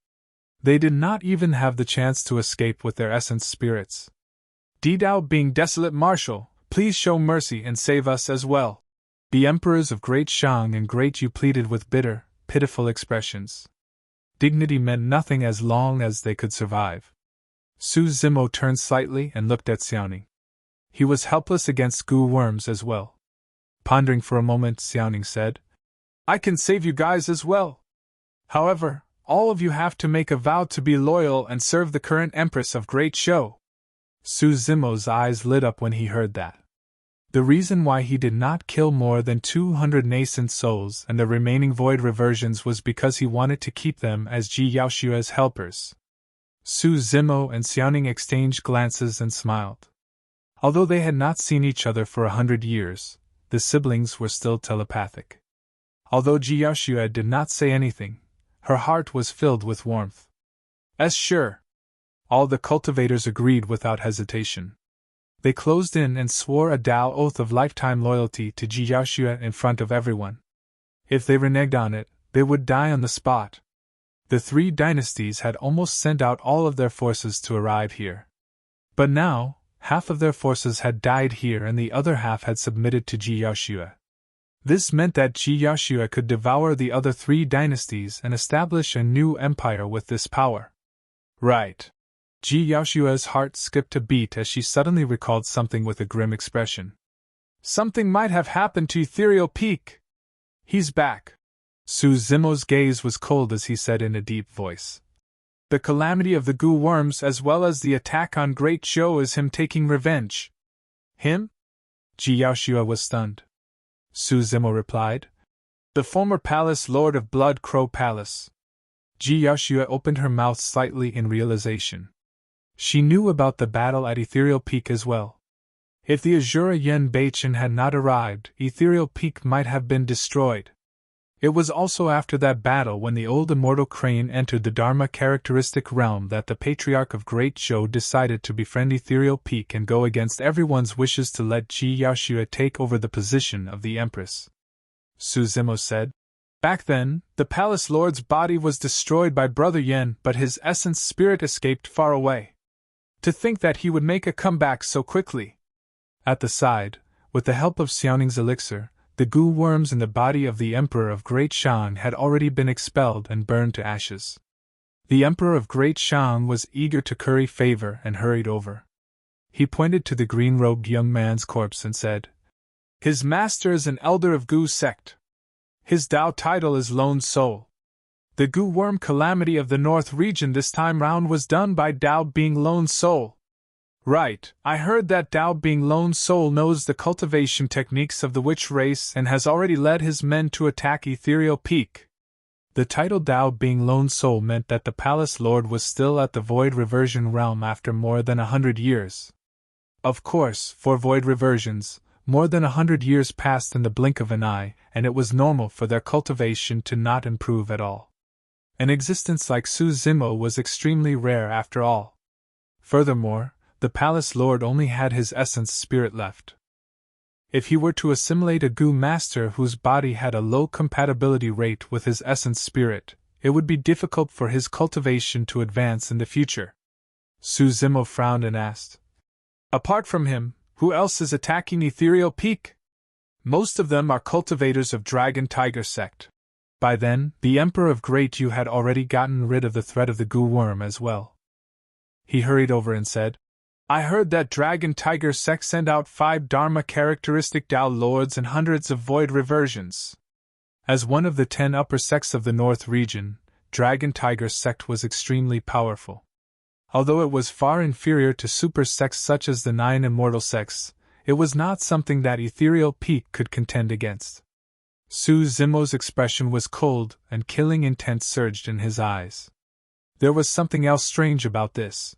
S1: They did not even have the chance to escape with their essence spirits. Dao being desolate marshal, please show mercy and save us as well. The emperors of Great Cang and Great Yu pleaded with bitter, pitiful expressions. Dignity meant nothing as long as they could survive. Su Zimo turned slightly and looked at Xiaoning. He was helpless against goo worms as well. Pondering for a moment, Xiaoning said, I can save you guys as well. However, all of you have to make a vow to be loyal and serve the current Empress of Great Shou. Su Zimo's eyes lit up when he heard that. The reason why he did not kill more than 200 nascent souls and the remaining void reversions was because he wanted to keep them as Ji Yaoshua's helpers. Su Zimo and Xiaoning exchanged glances and smiled. Although they had not seen each other for 100 years, the siblings were still telepathic. Although Ji Yaoshua did not say anything, her heart was filled with warmth. As sure. All the cultivators agreed without hesitation. They closed in and swore a Tao oath of lifetime loyalty to Ji Yaoshua in front of everyone. If they reneged on it, they would die on the spot. The 3 dynasties had almost sent out all of their forces to arrive here. But now, half of their forces had died here and the other half had submitted to Ji Yaoshua. This meant that Ji Yaoshua could devour the other 3 dynasties and establish a new empire with this power. Right. Ji Yaoshua's heart skipped a beat as she suddenly recalled something with a grim expression. Something might have happened to Ethereal Peak. He's back. Su Zimo's gaze was cold as he said in a deep voice. The calamity of the goo worms as well as the attack on Great Shou is him taking revenge. Him? Ji Yaoshua was stunned. Su Zimo replied. The former palace lord of Blood Crow Palace. Ji Yaoshua opened her mouth slightly in realization. She knew about the battle at Ethereal Peak as well. If the Azura Yen Baichen had not arrived, Ethereal Peak might have been destroyed. It was also after that battle when the old immortal crane entered the Dharma characteristic realm that the Patriarch of Great Shou decided to befriend Ethereal Peak and go against everyone's wishes to let Ji Yaoshua take over the position of the Empress. Su Zimo said. Back then, the Palace Lord's body was destroyed by Brother Yen, but his essence spirit escaped far away. To think that he would make a comeback so quickly. At the side, with the help of Xiaoning's elixir, the goo worms in the body of the Emperor of Great Cang had already been expelled and burned to ashes. The Emperor of Great Cang was eager to curry favor and hurried over. He pointed to the green-robed young man's corpse and said, His master is an elder of Goo sect. His Tao title is Lone Soul. The goo worm calamity of the North region this time round was done by Tao being Lone Soul. Right, I heard that Tao being Lone Soul knows the cultivation techniques of the witch race and has already led his men to attack Ethereal Peak. The title Tao being Lone Soul meant that the Palace Lord was still at the Void Reversion realm after more than 100 years. Of course, for Void Reversions, more than 100 years passed in the blink of an eye, and it was normal for their cultivation to not improve at all. An existence like Su Zimo was extremely rare after all. Furthermore, the Palace Lord only had his essence spirit left. If he were to assimilate a goo master whose body had a low compatibility rate with his essence spirit, it would be difficult for his cultivation to advance in the future. Su Zimo frowned and asked, Apart from him, who else is attacking Ethereal Peak? Most of them are cultivators of Dragon Tiger sect. By then, the Emperor of Great Yu had already gotten rid of the threat of the goo worm as well. He hurried over and said, I heard that Dragon Tiger sect sent out 5 Dharma characteristic Tao lords and hundreds of void reversions. As one of the 10 upper sects of the North region, Dragon Tiger sect was extremely powerful. Although it was far inferior to super sects such as the 9 immortal sects, it was not something that Ethereal Peak could contend against. Su Zimo's expression was cold, and killing intent surged in his eyes. There was something else strange about this.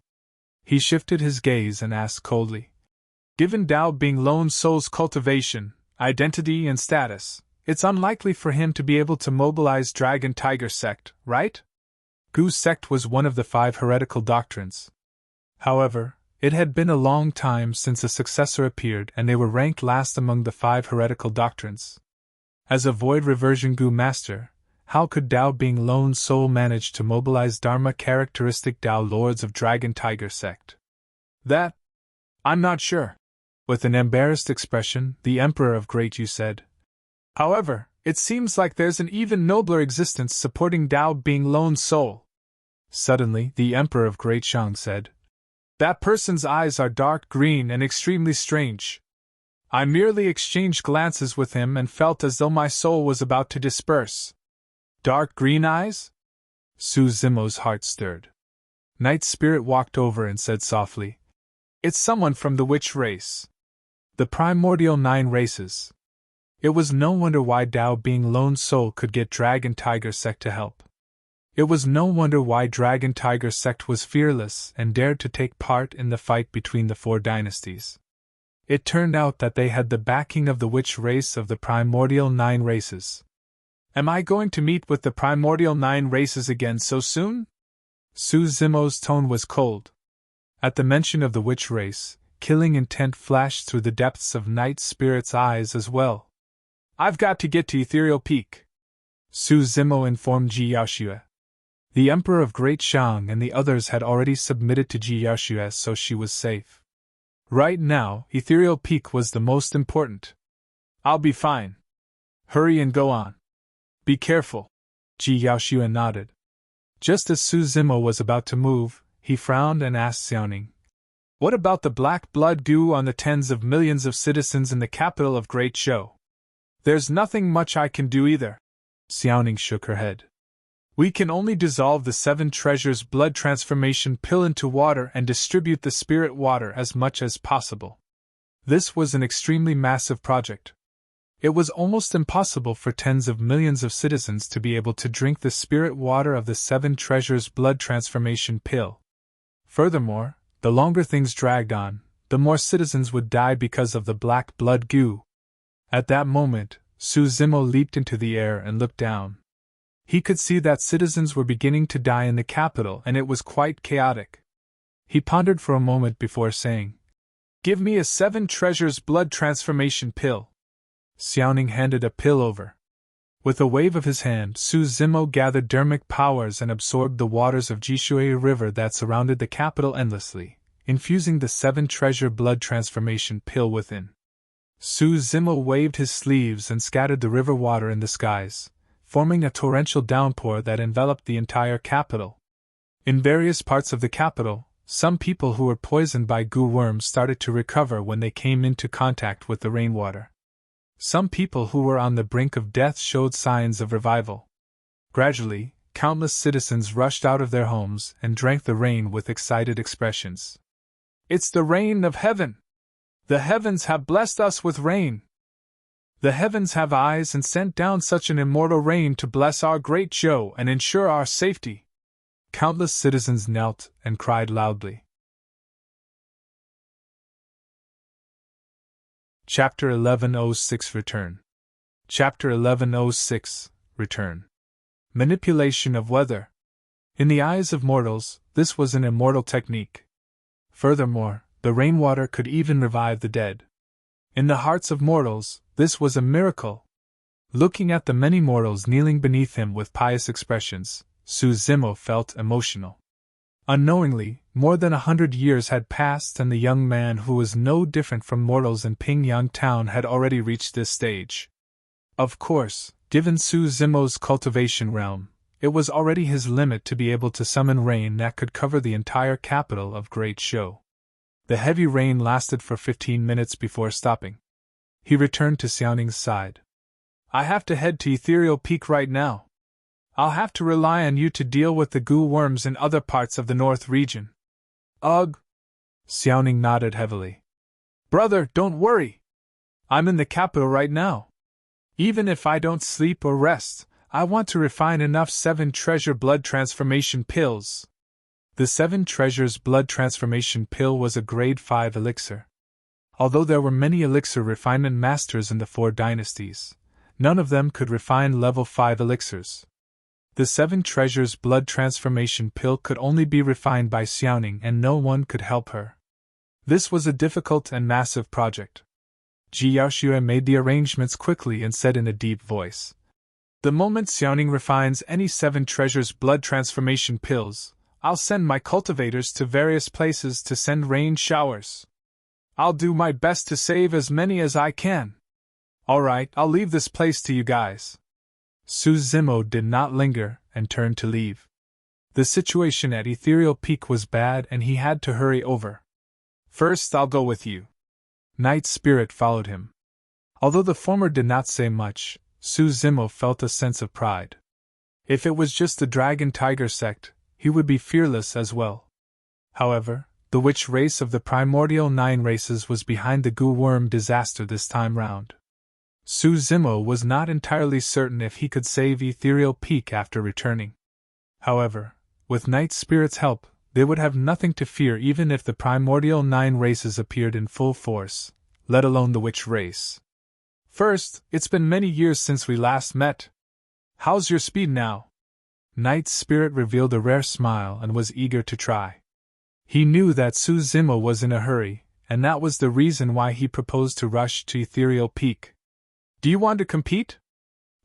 S1: He shifted his gaze and asked coldly, "Given Tao being Lone Soul's cultivation, identity, and status, it's unlikely for him to be able to mobilize Dragon Tiger sect, right?" Gu's sect was one of the 5 heretical doctrines. However, it had been a long time since a successor appeared, and they were ranked last among the 5 heretical doctrines. As a void reversion Gu master, how could Tao being Lone Soul manage to mobilize Dharma characteristic Tao lords of Dragon Tiger sect? That? I'm not sure. With an embarrassed expression, the Emperor of Great Yu said. However, it seems like there's an even nobler existence supporting Tao being Lone Soul. Suddenly, the Emperor of Great Shang said, "That person's eyes are dark green and extremely strange. I merely exchanged glances with him and felt as though my soul was about to disperse." Dark green eyes? Su Zimo's heart stirred. Night Spirit walked over and said softly, "It's someone from the witch race. The primordial 9 races." It was no wonder why Tao being Lone Soul could get Dragon Tiger sect to help. It was no wonder why Dragon Tiger sect was fearless and dared to take part in the fight between the 4 dynasties. It turned out that they had the backing of the witch race of the primordial 9 races. "Am I going to meet with the primordial 9 races again so soon?" Su Zimo's tone was cold. At the mention of the witch race, killing intent flashed through the depths of Night Spirit's eyes as well. "I've got to get to Ethereal Peak," Su Zimo informed Ji Yaoxue. The Emperor of Great Shang and the others had already submitted to Ji Yaoxue, so she was safe. Right now, Ethereal Peak was the most important. "I'll be fine. Hurry and go on. Be careful." Ji Yaoxue nodded. Just as Su Zimo was about to move, he frowned and asked Xiaoning, "What about the black blood goo on the tens of millions of citizens in the capital of Great Zhou?" "There's nothing much I can do either." Xiaoning shook her head. "We can only dissolve the 7 treasures blood transformation pill into water and distribute the spirit water as much as possible." This was an extremely massive project. It was almost impossible for tens of millions of citizens to be able to drink the spirit water of the 7 treasures blood transformation pill. Furthermore, the longer things dragged on, the more citizens would die because of the black blood goo. At that moment, Su Zimo leaped into the air and looked down. He could see that citizens were beginning to die in the capital, and it was quite chaotic. He pondered for a moment before saying, "Give me a 7 treasures blood transformation pill." Xiaoning handed a pill over. With a wave of his hand, Su Zimo gathered dermic powers and absorbed the waters of Jishui River that surrounded the capital endlessly, infusing the 7 treasure blood transformation pill within. Su Zimo waved his sleeves and scattered the river water in the skies, forming a torrential downpour that enveloped the entire capital. In various parts of the capital, some people who were poisoned by goo worms started to recover when they came into contact with the rainwater. Some people who were on the brink of death showed signs of revival. Gradually, countless citizens rushed out of their homes and drank the rain with excited expressions. "It's the rain of heaven! The heavens have blessed us with rain! The heavens have eyes and sent down such an immortal rain to bless our great Zhou and ensure our safety." Countless citizens knelt and cried loudly. Chapter 1106 Return. Chapter 1106 Return. Manipulation of weather. In the eyes of mortals, this was an immortal technique. Furthermore, the rainwater could even revive the dead. In the hearts of mortals, this was a miracle. Looking at the many mortals kneeling beneath him with pious expressions, Su Zimo felt emotional. Unknowingly, more than 100 years had passed, and the young man who was no different from mortals in Pingyang town had already reached this stage. Of course, given Su Zimo's cultivation realm, it was already his limit to be able to summon rain that could cover the entire capital of Great Zhou. The heavy rain lasted for 15 minutes before stopping. He returned to Xiaoning's side. I have to head to Ethereal Peak right now. I'll have to rely on you to deal with the goo worms in other parts of the North region. Ugh. Xiaoning nodded heavily. Brother, don't worry. I'm in the capital right now. Even if I don't sleep or rest, I want to refine enough 7 treasure blood transformation pills. The 7 treasures blood transformation pill was a grade 5 elixir. Although there were many elixir refinement masters in the 4 dynasties, none of them could refine level 5 elixirs. The 7 treasures blood transformation pill could only be refined by Xiaoning, and no one could help her. This was a difficult and massive project. Ji Yaoxue made the arrangements quickly and said in a deep voice, "The moment Xiaoning refines any 7 treasures blood transformation pills, I'll send my cultivators to various places to send rain showers. I'll do my best to save as many as I can. Alright, I'll leave this place to you guys." Su Zimo did not linger and turned to leave. The situation at Ethereal Peak was bad and he had to hurry over. "First, I'll go with you." Night Spirit followed him. Although the former did not say much, Su Zimo felt a sense of pride. If it was just the Dragon Tiger sect, he would be fearless as well. However, the witch race of the primordial 9 races was behind the goo worm disaster this time round. Su Zimo was not entirely certain if he could save Ethereal Peak after returning. However, with Night Spirit's help, they would have nothing to fear even if the primordial 9 races appeared in full force, let alone the witch race. "First, it's been many years since we last met. How's your speed now?" Night Spirit revealed a rare smile and was eager to try. He knew that Su Zimo was in a hurry, and that was the reason why he proposed to rush to Ethereal Peak. "Do you want to compete?"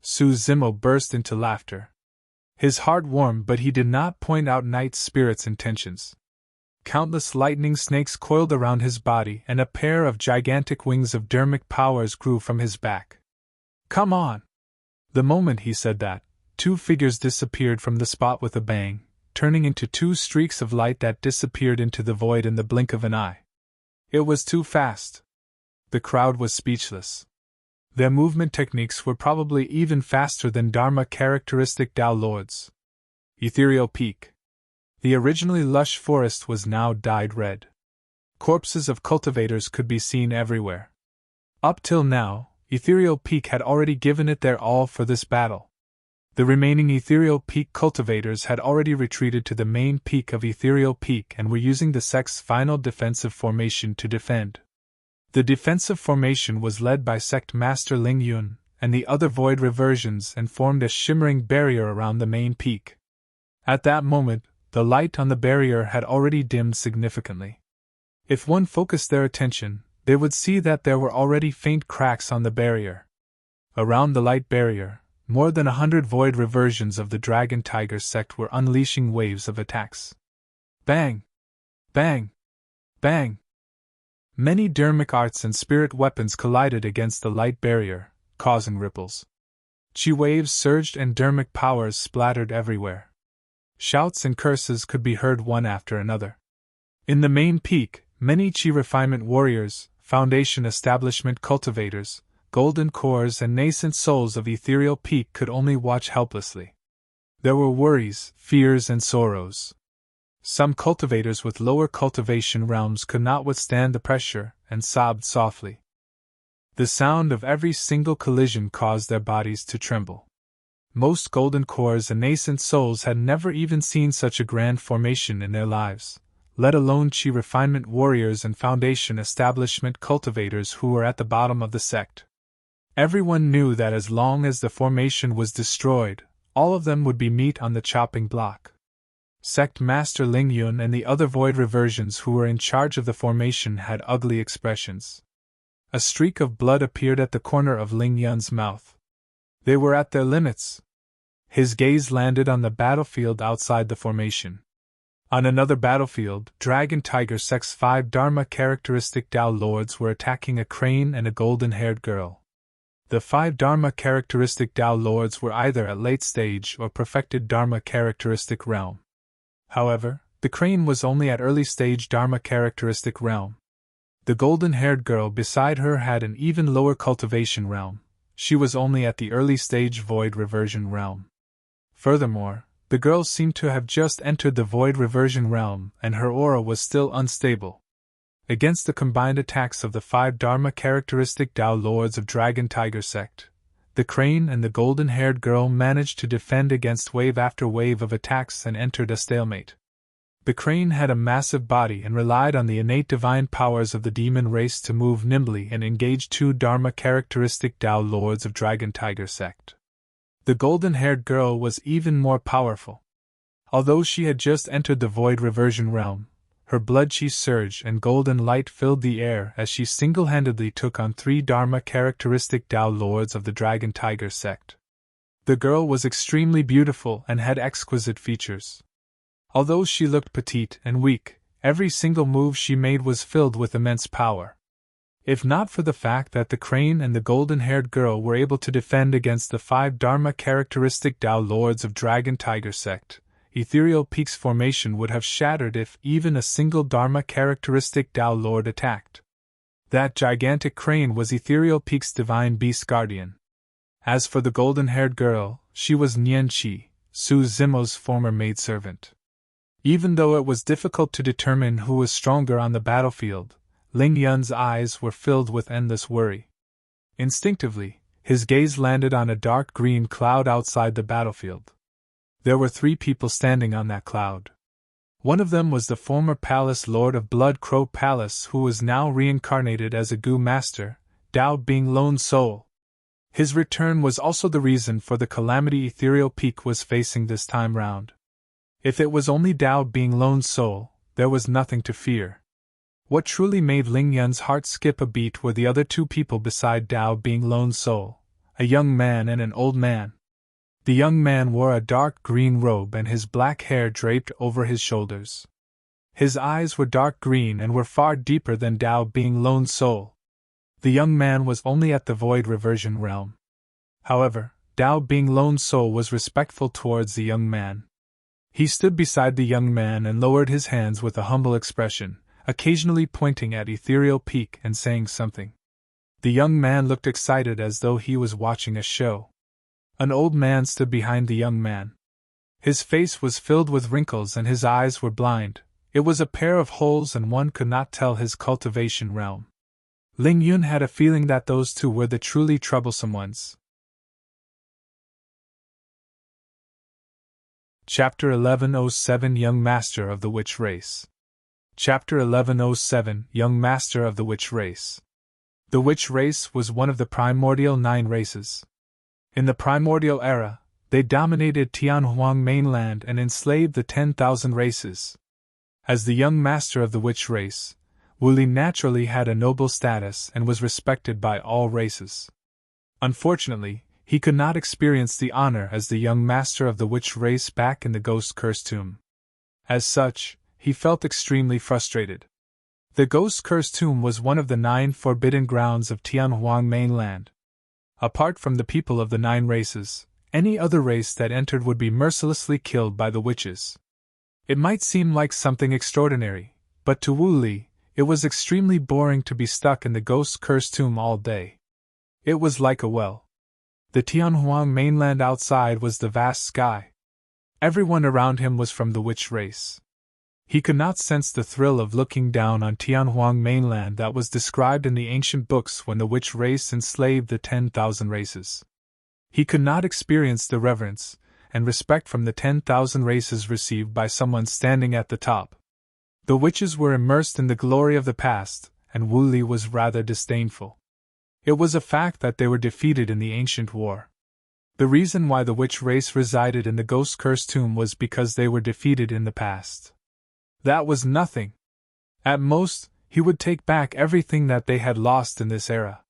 S1: Su Zimo burst into laughter. His heart warmed, but he did not point out Night Spirit's intentions. Countless lightning snakes coiled around his body, and a pair of gigantic wings of dermic powers grew from his back. "Come on!" The moment he said that, 2 figures disappeared from the spot with a bang, turning into 2 streaks of light that disappeared into the void in the blink of an eye. It was too fast. The crowd was speechless. Their movement techniques were probably even faster than Dharma characteristic Tao Lords. Ethereal Peak. The originally lush forest was now dyed red. Corpses of cultivators could be seen everywhere. Up till now, Ethereal Peak had already given it their all for this battle. The remaining Ethereal Peak cultivators had already retreated to the main peak of Ethereal Peak and were using the sect's final defensive formation to defend. The defensive formation was led by Sect Master Ling Yun and the other void reversions and formed a shimmering barrier around the main peak. At that moment, the light on the barrier had already dimmed significantly. If one focused their attention, they would see that there were already faint cracks on the barrier. Around the light barrier, more than 100 void reversions of the Dragon Tiger sect were unleashing waves of attacks. Bang! Bang! Bang! Many dermic arts and spirit weapons collided against the light barrier, causing ripples. Chi waves surged and dermic powers splattered everywhere. Shouts and curses could be heard one after another. In the main peak, many Chi refinement warriors, foundation establishment cultivators, golden cores and nascent souls of Ethereal Peak could only watch helplessly. There were worries, fears and sorrows. Some cultivators with lower cultivation realms could not withstand the pressure, and sobbed softly. The sound of every single collision caused their bodies to tremble. Most golden cores and nascent souls had never even seen such a grand formation in their lives, let alone Chi refinement warriors and foundation establishment cultivators who were at the bottom of the sect. Everyone knew that as long as the formation was destroyed, all of them would be meat on the chopping block. Sect Master Ling Yun and the other void reversions who were in charge of the formation had ugly expressions. A streak of blood appeared at the corner of Ling Yun's mouth. They were at their limits. His gaze landed on the battlefield outside the formation. On another battlefield, Dragon Tiger Sect's 5 Dharma characteristic Tao Lords were attacking a crane and a golden-haired girl. The 5 Dharma characteristic Tao Lords were either at late stage or perfected Dharma characteristic realm. However, the crane was only at early stage Dharma characteristic realm. The golden-haired girl beside her had an even lower cultivation realm, she was only at the early stage void reversion realm. Furthermore, the girl seemed to have just entered the void reversion realm and her aura was still unstable. Against the combined attacks of the 5 Dharma characteristic Tao Lords of Dragon Tiger Sect, the crane and the golden-haired girl managed to defend against wave after wave of attacks and entered a stalemate. The crane had a massive body and relied on the innate divine powers of the demon race to move nimbly and engage 2 Dharma characteristic Tao Lords of Dragon Tiger Sect. The golden-haired girl was even more powerful. Although she had just entered the void reversion realm, her blood chi surged and golden light filled the air as she single-handedly took on 3 Dharma characteristic Tao Lords of the Dragon Tiger Sect. The girl was extremely beautiful and had exquisite features. Although she looked petite and weak, every single move she made was filled with immense power. If not for the fact that the crane and the golden-haired girl were able to defend against the 5 Dharma characteristic Tao Lords of Dragon Tiger Sect, Ethereal Peak's formation would have shattered if even a single Dharma characteristic Tao Lord attacked. That gigantic crane was Ethereal Peak's divine beast guardian. As for the golden-haired girl, she was Nian Qi, Su Zimo's former maidservant. Even though it was difficult to determine who was stronger on the battlefield, Ling Yun's eyes were filled with endless worry. Instinctively, his gaze landed on a dark green cloud outside the battlefield. There were 3 people standing on that cloud. One of them was the former Palace Lord of Blood Crow Palace who was now reincarnated as a Gu Master, Dao being Lone Soul. His return was also the reason for the calamity Ethereal Peak was facing this time round. If it was only Dao being Lone Soul, there was nothing to fear. What truly made Ling Yun's heart skip a beat were the other 2 people beside Dao being Lone Soul, a young man and an old man. The young man wore a dark green robe and his black hair draped over his shoulders. His eyes were dark green and were far deeper than Dao being Lone Soul. The young man was only at the void reversion realm. However, Dao being Lone Soul was respectful towards the young man. He stood beside the young man and lowered his hands with a humble expression, occasionally pointing at Ethereal Peak and saying something. The young man looked excited as though he was watching a show. An old man stood behind the young man. His face was filled with wrinkles and his eyes were blind. It was a pair of holes and one could not tell his cultivation realm. Ling Yun had a feeling that those 2 were the truly troublesome ones. Chapter 1107 Young Master of the Witch Race. Chapter 1107 Young Master of the Witch Race. The Witch Race was one of the primordial 9 races. In the primordial era, they dominated Tianhuang mainland and enslaved the 10,000 races. As the young master of the Witch Race, Wu Li naturally had a noble status and was respected by all races. Unfortunately, he could not experience the honor as the young master of the Witch Race back in the Ghost Curse Tomb. As such, he felt extremely frustrated. The Ghost Curse Tomb was one of the 9 forbidden grounds of Tianhuang mainland. Apart from the people of the 9 races, any other race that entered would be mercilessly killed by the witches. It might seem like something extraordinary, but to Wu Li, it was extremely boring to be stuck in the Ghost Curse Tomb all day. It was like a well. The Tianhuang mainland outside was the vast sky. Everyone around him was from the witch race. He could not sense the thrill of looking down on Tianhuang mainland that was described in the ancient books when the witch race enslaved the 10,000 races. He could not experience the reverence and respect from the 10,000 races received by someone standing at the top. The witches were immersed in the glory of the past, and Wu Li was rather disdainful. It was a fact that they were defeated in the ancient war. The reason why the witch race resided in the Ghost Curse Tomb was because they were defeated in the past. That was nothing. At most, he would take back everything that they had lost in this era.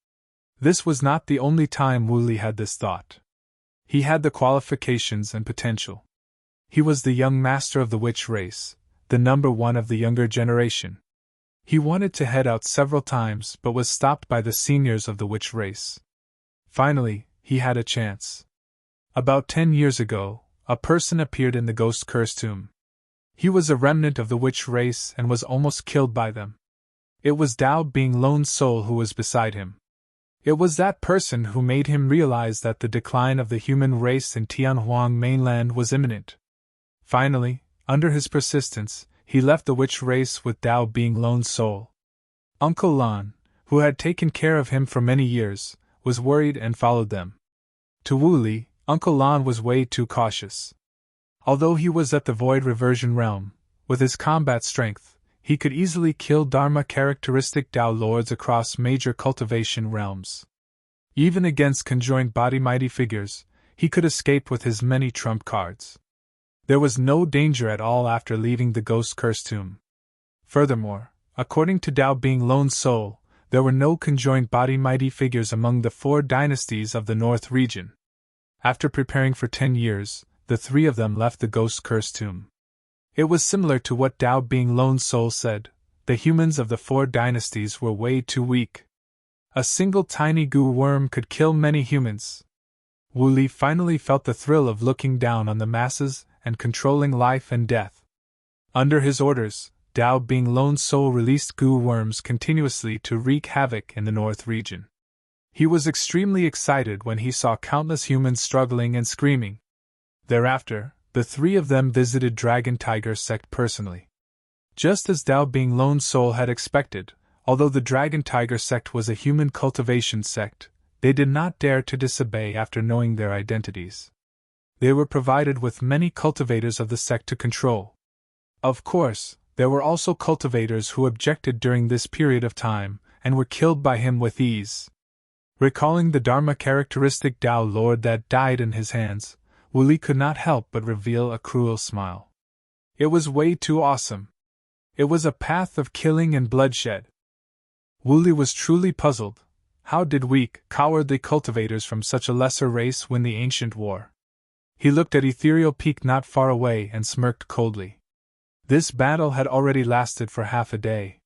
S1: This was not the only time Wu Li had this thought. He had the qualifications and potential. He was the young master of the witch race, the number 1 of the younger generation. He wanted to head out several times but was stopped by the seniors of the witch race. Finally, he had a chance. About 10 years ago, a person appeared in the Ghost Curse Tomb. He was a remnant of the witch race and was almost killed by them. It was Dao being Lone Soul who was beside him. It was that person who made him realize that the decline of the human race in Tianhuang mainland was imminent. Finally, under his persistence, he left the witch race with Dao being lone soul. Uncle Lan, who had taken care of him for many years, was worried and followed them. To Wu Li, Uncle Lan was way too cautious. Although he was at the Void Reversion realm, with his combat strength, he could easily kill Dharma-characteristic Dao lords across major cultivation realms. Even against conjoined body mighty figures, he could escape with his many trump cards. There was no danger at all after leaving the ghost-cursed tomb. Furthermore, according to Dao being lone soul, there were no conjoined body mighty figures among the 4 dynasties of the North region. After preparing for 10 years, the 3 of them left the ghost-cursed tomb. It was similar to what Dao being lone soul said: the humans of the 4 dynasties were way too weak. A single tiny goo worm could kill many humans. Wu Li finally felt the thrill of looking down on the masses and controlling life and death. Under his orders, Dao being lone soul released goo worms continuously to wreak havoc in the North region. He was extremely excited when he saw countless humans struggling and screaming. Thereafter, the 3 of them visited Dragon Tiger sect personally. Just as Dao being lone soul had expected, although the Dragon Tiger sect was a human cultivation sect, they did not dare to disobey after knowing their identities. They were provided with many cultivators of the sect to control. Of course, there were also cultivators who objected during this period of time, and were killed by him with ease. Recalling the Dharma characteristic Dao Lord that died in his hands, Wu Li could not help but reveal a cruel smile. It was way too awesome. It was a path of killing and bloodshed. Wu Li was truly puzzled. How did weak, cowardly cultivators from such a lesser race win the ancient war? He looked at Ethereal Peak not far away and smirked coldly. This battle had already lasted for half a day.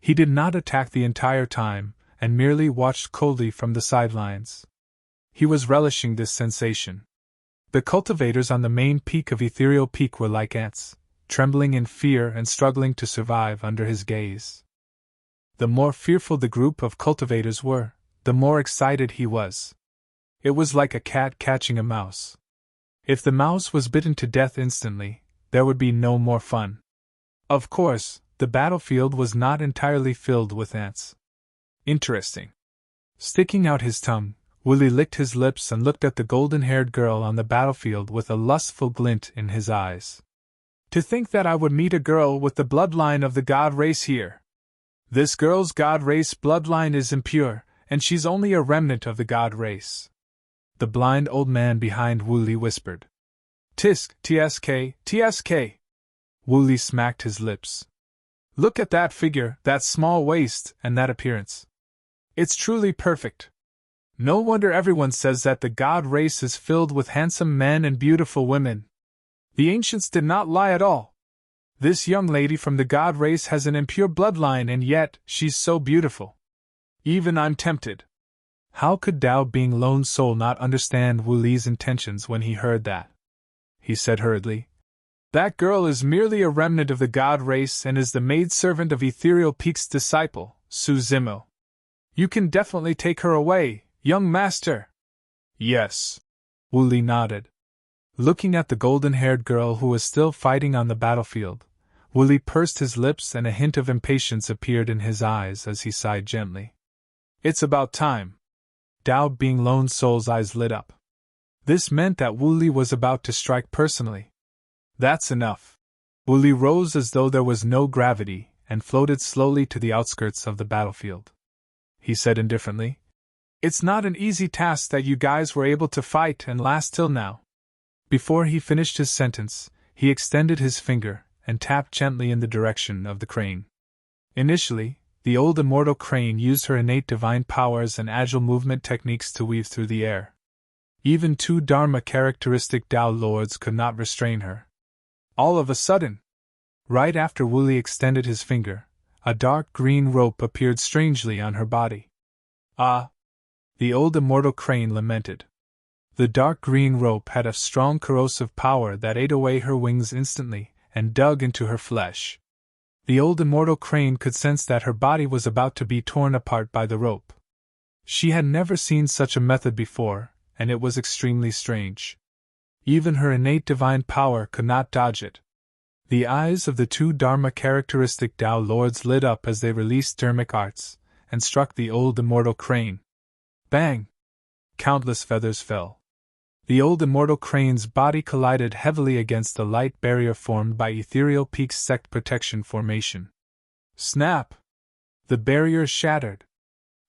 S1: He did not attack the entire time, and merely watched coldly from the sidelines. He was relishing this sensation. The cultivators on the main peak of Ethereal Peak were like ants, trembling in fear and struggling to survive under his gaze. The more fearful the group of cultivators were, the more excited he was. It was like a cat catching a mouse. If the mouse was bitten to death instantly, there would be no more fun. Of course, the battlefield was not entirely filled with ants. Interesting. Sticking out his tongue, Wu Li licked his lips and looked at the golden-haired girl on the battlefield with a lustful glint in his eyes. To think that I would meet a girl with the bloodline of the god race here. This girl's god race bloodline is impure, and she's only a remnant of the god race. The blind old man behind Wu Li whispered. Tisk, TSK, TSK. Wu Li smacked his lips. Look at that figure, that small waist, and that appearance. It's truly perfect. No wonder everyone says that the god race is filled with handsome men and beautiful women. The ancients did not lie at all. This young lady from the god race has an impure bloodline, and yet she's so beautiful. Even I'm tempted. How could Dao being lone soul not understand Wu Li's intentions when he heard that? He said hurriedly. That girl is merely a remnant of the god race and is the maidservant of Ethereal Peak's disciple, Su Zimo. You can definitely take her away, young master. Yes. Wu Li nodded. Looking at the golden-haired girl who was still fighting on the battlefield, Wu Li pursed his lips and a hint of impatience appeared in his eyes as he sighed gently. It's about time. Dao being lone soul's eyes lit up. This meant that Wu Li was about to strike personally. That's enough. Wu Li rose as though there was no gravity and floated slowly to the outskirts of the battlefield. He said indifferently, It's not an easy task that you guys were able to fight and last till now. Before he finished his sentence, he extended his finger and tapped gently in the direction of the crane. Initially, the old immortal crane used her innate divine powers and agile movement techniques to weave through the air. Even 2 Dharma-characteristic Dao lords could not restrain her. All of a sudden, right after Wu Li extended his finger, a dark green rope appeared strangely on her body. Ah! The old immortal crane lamented. The dark green rope had a strong corrosive power that ate away her wings instantly and dug into her flesh. The old immortal crane could sense that her body was about to be torn apart by the rope. She had never seen such a method before, and it was extremely strange. Even her innate divine power could not dodge it. The eyes of the two Dharma characteristic Tao Lords lit up as they released dermic arts, and struck the old immortal crane. Bang! Countless feathers fell. The old immortal crane's body collided heavily against the light barrier formed by Ethereal Peak's sect protection formation. Snap! The barrier shattered.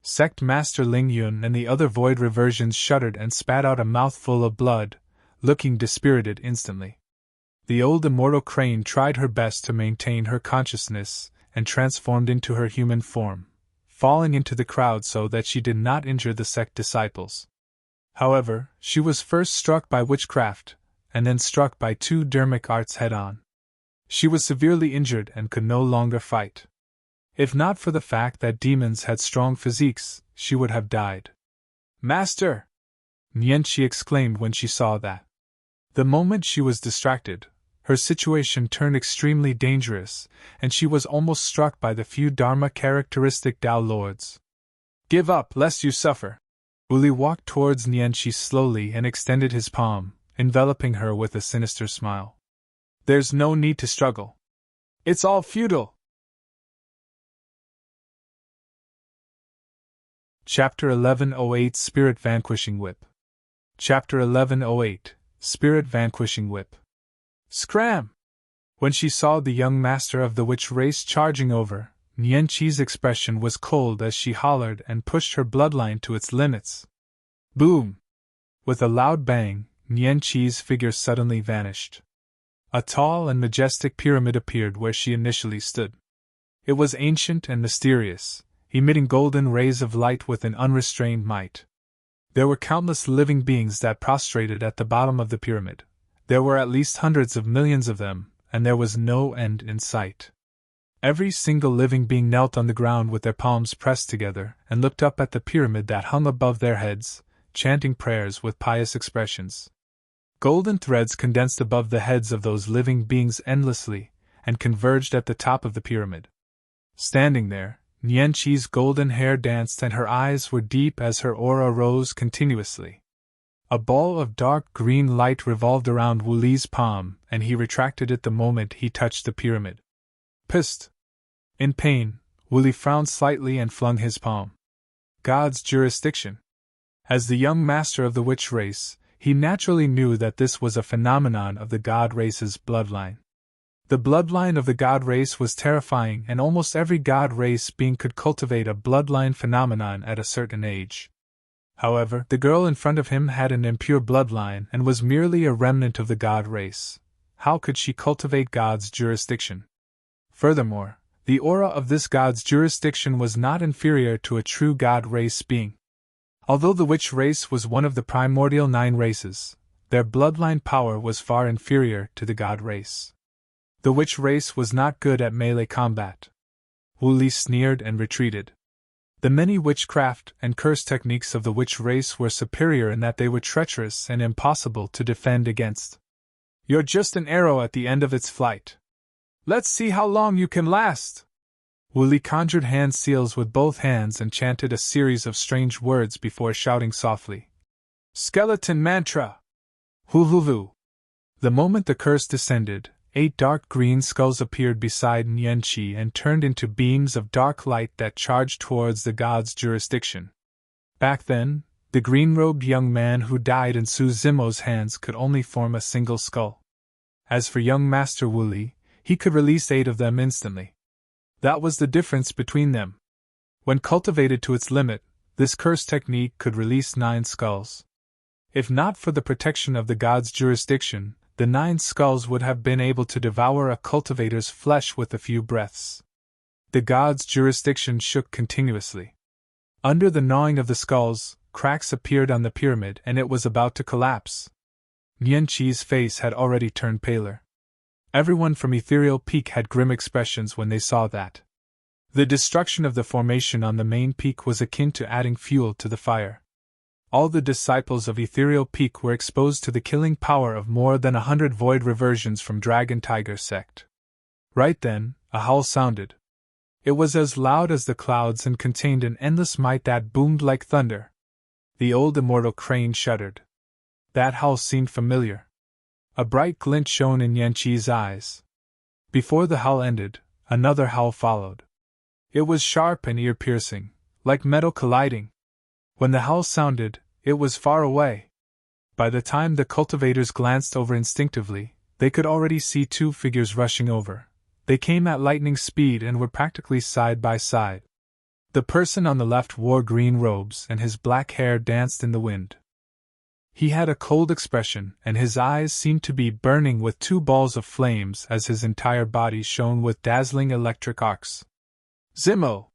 S1: Sect Master Ling Yun and the other void reversions shuddered and spat out a mouthful of blood, looking dispirited instantly. The old immortal crane tried her best to maintain her consciousness, and transformed into her human form, falling into the crowd so that she did not injure the sect disciples. However, she was first struck by witchcraft, and then struck by two dermic arts head-on. She was severely injured and could no longer fight. If not for the fact that demons had strong physiques, she would have died. "Master!" Nianqi exclaimed when she saw that. The moment she was distracted, her situation turned extremely dangerous, and she was almost struck by the few Dharma characteristic Tao Lords. "Give up, lest you suffer." Wuli walked towards Nianqi slowly and extended his palm, enveloping her with a sinister smile. "There's no need to struggle. It's all futile." Chapter 1108 Spirit Vanquishing Whip. Chapter 1108 Spirit Vanquishing Whip. Scram! When she saw the young master of the witch race charging over, Nianqi's expression was cold as she hollered and pushed her bloodline to its limits. Boom! With a loud bang, Nianqi's figure suddenly vanished. A tall and majestic pyramid appeared where she initially stood. It was ancient and mysterious, emitting golden rays of light with an unrestrained might. There were countless living beings that prostrated at the bottom of the pyramid. There were at least hundreds of millions of them, and there was no end in sight. Every single living being knelt on the ground with their palms pressed together and looked up at the pyramid that hung above their heads, chanting prayers with pious expressions. Golden threads condensed above the heads of those living beings endlessly, and converged at the top of the pyramid. Standing there, Nianqi's golden hair danced and her eyes were deep as her aura rose continuously. A ball of dark green light revolved around Wuli's palm, and he retracted it the moment he touched the pyramid. Psst! In pain, Wuli frowned slightly and flung his palm. God's jurisdiction. As the young master of the witch race, he naturally knew that this was a phenomenon of the god race's bloodline. The bloodline of the god race was terrifying, and almost every god race being could cultivate a bloodline phenomenon at a certain age. However, the girl in front of him had an impure bloodline and was merely a remnant of the god race. How could she cultivate God's jurisdiction? Furthermore, the aura of this God's jurisdiction was not inferior to a true God race being. Although the witch race was one of the primordial 9 races, their bloodline power was far inferior to the God race. The witch race was not good at melee combat. Wuli sneered and retreated. The many witchcraft and curse techniques of the witch race were superior in that they were treacherous and impossible to defend against. You're just an arrow at the end of its flight. Let's see how long you can last! Wuli conjured hand seals with both hands and chanted a series of strange words before shouting softly. Skeleton mantra! Huluvu! The moment the curse descended, 8 dark green skulls appeared beside Nianqi and turned into beams of dark light that charged towards the god's jurisdiction. Back then, the green-robed young man who died in Su Zimo's hands could only form a single skull. As for young Master Wuli, he could release 8 of them instantly. That was the difference between them. When cultivated to its limit, this curse technique could release 9 skulls. If not for the protection of the god's jurisdiction, the 9 skulls would have been able to devour a cultivator's flesh with a few breaths. The god's jurisdiction shook continuously. Under the gnawing of the skulls, cracks appeared on the pyramid and it was about to collapse. Nianqi's face had already turned paler. Everyone from Ethereal Peak had grim expressions when they saw that. The destruction of the formation on the main peak was akin to adding fuel to the fire. All the disciples of Ethereal Peak were exposed to the killing power of more than 100 void reversions from Dragon Tiger sect. Right then, a howl sounded. It was as loud as the clouds and contained an endless might that boomed like thunder. The old immortal Crane shuddered. That howl seemed familiar. A bright glint shone in Yanqi's eyes. Before the howl ended, another howl followed. It was sharp and ear-piercing, like metal colliding. When the howl sounded, it was far away. By the time the cultivators glanced over instinctively, they could already see two figures rushing over. They came at lightning speed and were practically side by side. The person on the left wore green robes and his black hair danced in the wind. He had a cold expression, and his eyes seemed to be burning with two balls of flames as his entire body shone with dazzling electric arcs. Zimmo!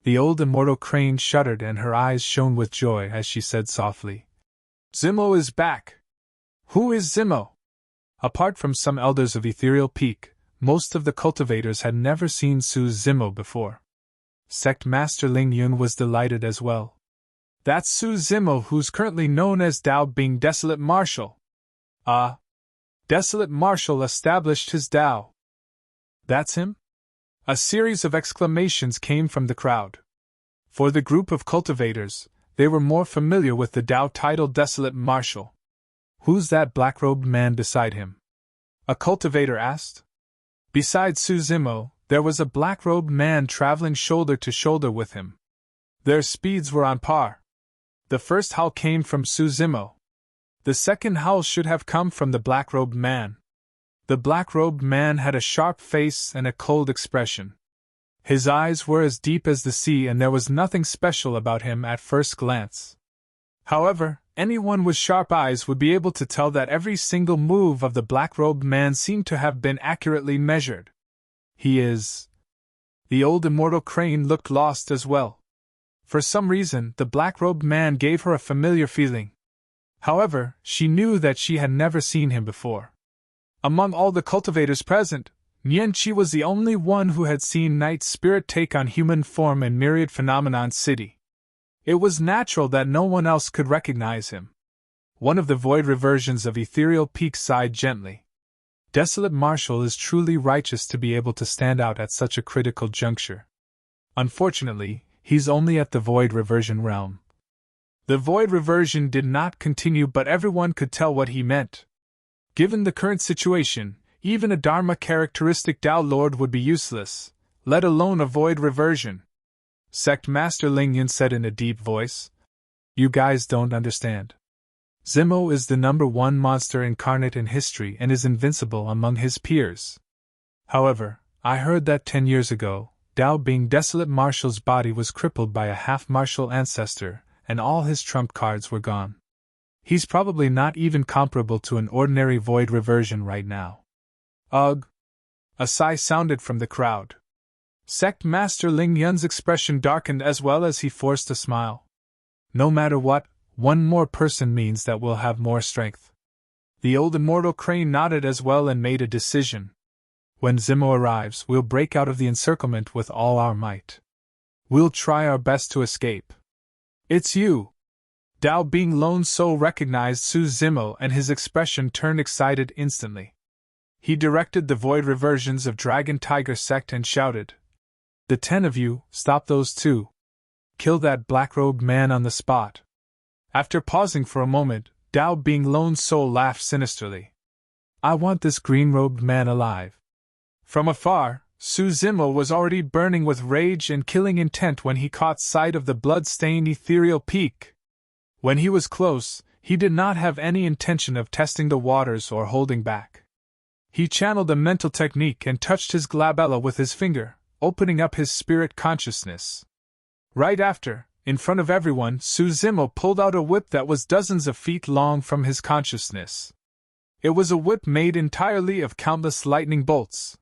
S1: The old immortal Crane shuddered and her eyes shone with joy as she said softly, Zimmo is back! Who is Zimmo? Apart from some elders of Ethereal Peak, most of the cultivators had never seen Su Zimmo before. Sect Master Ling Yun was delighted as well. That's Su Zimmo, who's currently known as Dao Bing Desolate Marshal. Desolate Marshal established his Dao. That's him? A series of exclamations came from the crowd. For the group of cultivators, they were more familiar with the Dao titled Desolate Marshal. Who's that black-robed man beside him? A cultivator asked. Besides Su Zimmo, there was a black-robed man traveling shoulder to shoulder with him. Their speeds were on par. The first howl came from Su Zimmo. The second howl should have come from the black-robed man. The black-robed man had a sharp face and a cold expression. His eyes were as deep as the sea and there was nothing special about him at first glance. However, anyone with sharp eyes would be able to tell that every single move of the black-robed man seemed to have been accurately measured. He is... The old immortal Crane looked lost as well. For some reason, the black-robed man gave her a familiar feeling. However, she knew that she had never seen him before. Among all the cultivators present, Nianqi was the only one who had seen Night Spirit take on human form in Myriad Phenomenon City. It was natural that no one else could recognize him. One of the void reversions of Ethereal Peak sighed gently. Desolate Marshal is truly righteous to be able to stand out at such a critical juncture. Unfortunately, he's only at the void reversion realm. The void reversion did not continue, but everyone could tell what he meant. Given the current situation, even a Dharma characteristic Dao Lord would be useless, let alone a void reversion. Sect Master Ling Yun said in a deep voice. You guys don't understand. Zimmo is the #1 monster incarnate in history and is invincible among his peers. However, I heard that 10 years ago, Dao Bing Desolate Marshal's body was crippled by a half-martial ancestor, and all his trump cards were gone. He's probably not even comparable to an ordinary void reversion right now. Ugh! A sigh sounded from the crowd. Sect Master Ling Yun's expression darkened as well as he forced a smile. No matter what, one more person means that we'll have more strength. The old immortal Crane nodded as well and made a decision. When Zimmo arrives, we'll break out of the encirclement with all our might. We'll try our best to escape. It's you! Dao Bing Lone Soul recognized Su Zimmo and his expression turned excited instantly. He directed the void reversions of Dragon Tiger Sect and shouted, The 10 of you, stop those two. Kill that black-robed man on the spot. After pausing for a moment, Dao Bing Lone Soul laughed sinisterly. I want this green-robed man alive. From afar, Su Zimmo was already burning with rage and killing intent when he caught sight of the blood-stained ethereal peak. When he was close, he did not have any intention of testing the waters or holding back. He channeled a mental technique and touched his glabella with his finger, opening up his spirit consciousness. Right after, in front of everyone, Su Zimmo pulled out a whip that was dozens of feet long from his consciousness. It was a whip made entirely of countless lightning bolts.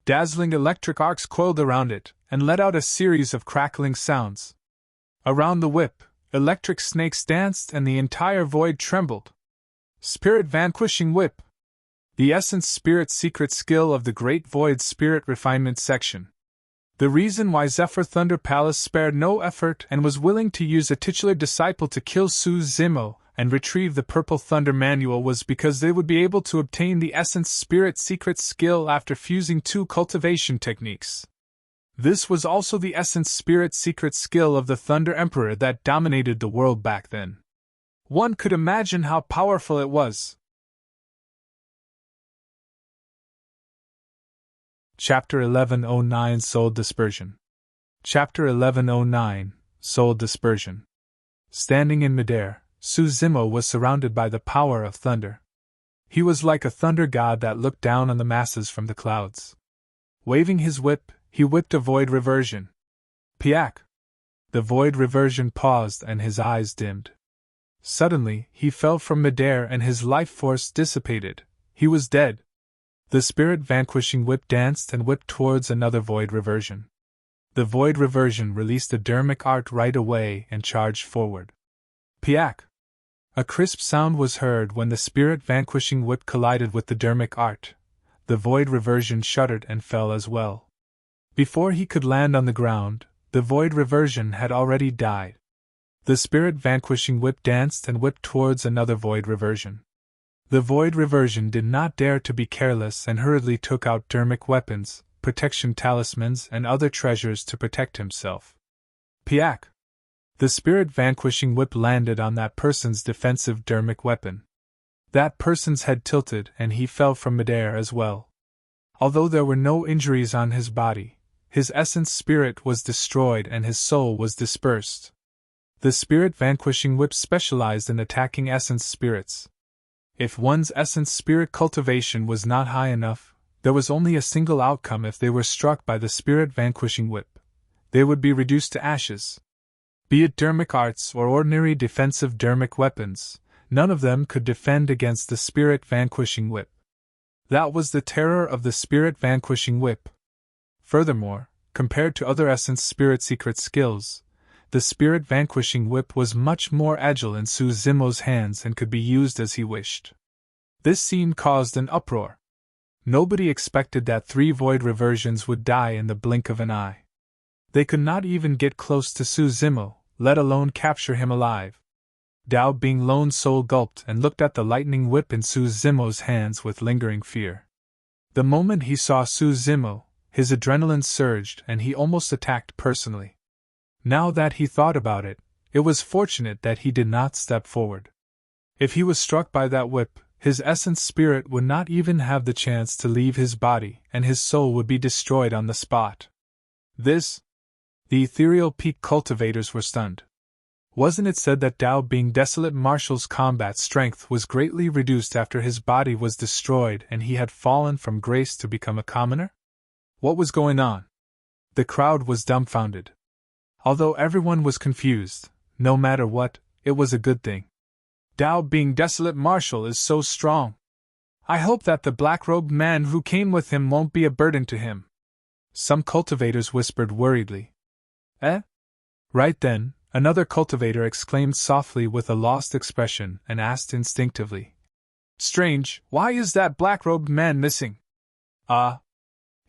S1: Dazzling electric arcs coiled around it, and let out a series of crackling sounds. Around the whip, electric snakes danced and the entire void trembled. Spirit Vanquishing Whip. The Essence Spirit secret skill of the Great Void Spirit Refinement section. The reason why Zephyr Thunder Palace spared no effort and was willing to use a titular disciple to kill Su Zimmo and retrieve the Purple Thunder Manual was because they would be able to obtain the Essence Spirit secret skill after fusing two cultivation techniques. This was also the essence spirit secret skill of the Thunder Emperor that dominated the world back then. One could imagine how powerful it was. Chapter 1109 Soul Dispersion. Chapter 1109 Soul Dispersion. Standing in midair, Suzimo was surrounded by the power of thunder. He was like a thunder god that looked down on the masses from the clouds. Waving his whip, he whipped a void reversion. Piak! The void reversion paused and his eyes dimmed. Suddenly, he fell from midair and his life force dissipated. He was dead. The spirit vanquishing whip danced and whipped towards another void reversion. The void reversion released a dermic art right away and charged forward. Piak! A crisp sound was heard when the spirit vanquishing whip collided with the dermic art. The void reversion shuddered and fell as well. Before he could land on the ground, the void reversion had already died. The spirit vanquishing whip danced and whipped towards another void reversion. The void reversion did not dare to be careless and hurriedly took out dermic weapons, protection talismans, and other treasures to protect himself. Piak! The spirit vanquishing whip landed on that person's defensive dermic weapon. That person's head tilted and he fell from midair as well. Although there were no injuries on his body, his essence spirit was destroyed and his soul was dispersed. The spirit vanquishing whip specialized in attacking essence spirits. If one's essence spirit cultivation was not high enough, there was only a single outcome if they were struck by the spirit vanquishing whip. They would be reduced to ashes. Be it dermic arts or ordinary defensive dermic weapons, none of them could defend against the spirit vanquishing whip. That was the terror of the spirit vanquishing whip. Furthermore, compared to other essence spirit secret skills, the spirit vanquishing whip was much more agile in Suzimo's hands and could be used as he wished. This scene caused an uproar. Nobody expected that 3 void reversions would die in the blink of an eye. They could not even get close to Suzimo, let alone capture him alive. Dao Bing Lone Soul gulped and looked at the lightning whip in Suzimo's hands with lingering fear. The moment he saw Suzimo, his adrenaline surged and he almost attacked personally. Now that he thought about it, it was fortunate that he did not step forward. If he was struck by that whip, his essence spirit would not even have the chance to leave his body and his soul would be destroyed on the spot. The ethereal peak cultivators were stunned. Wasn't it said that Dao Bing Desolate Marshal's combat strength was greatly reduced after his body was destroyed and he had fallen from grace to become a commoner? What was going on? The crowd was dumbfounded. Although everyone was confused, no matter what, it was a good thing. Dao Bing Desolate Marshal is so strong. I hope that the black-robed man who came with him won't be a burden to him. Some cultivators whispered worriedly. Eh? Right then, another cultivator exclaimed softly with a lost expression and asked instinctively. Strange, why is that black-robed man missing?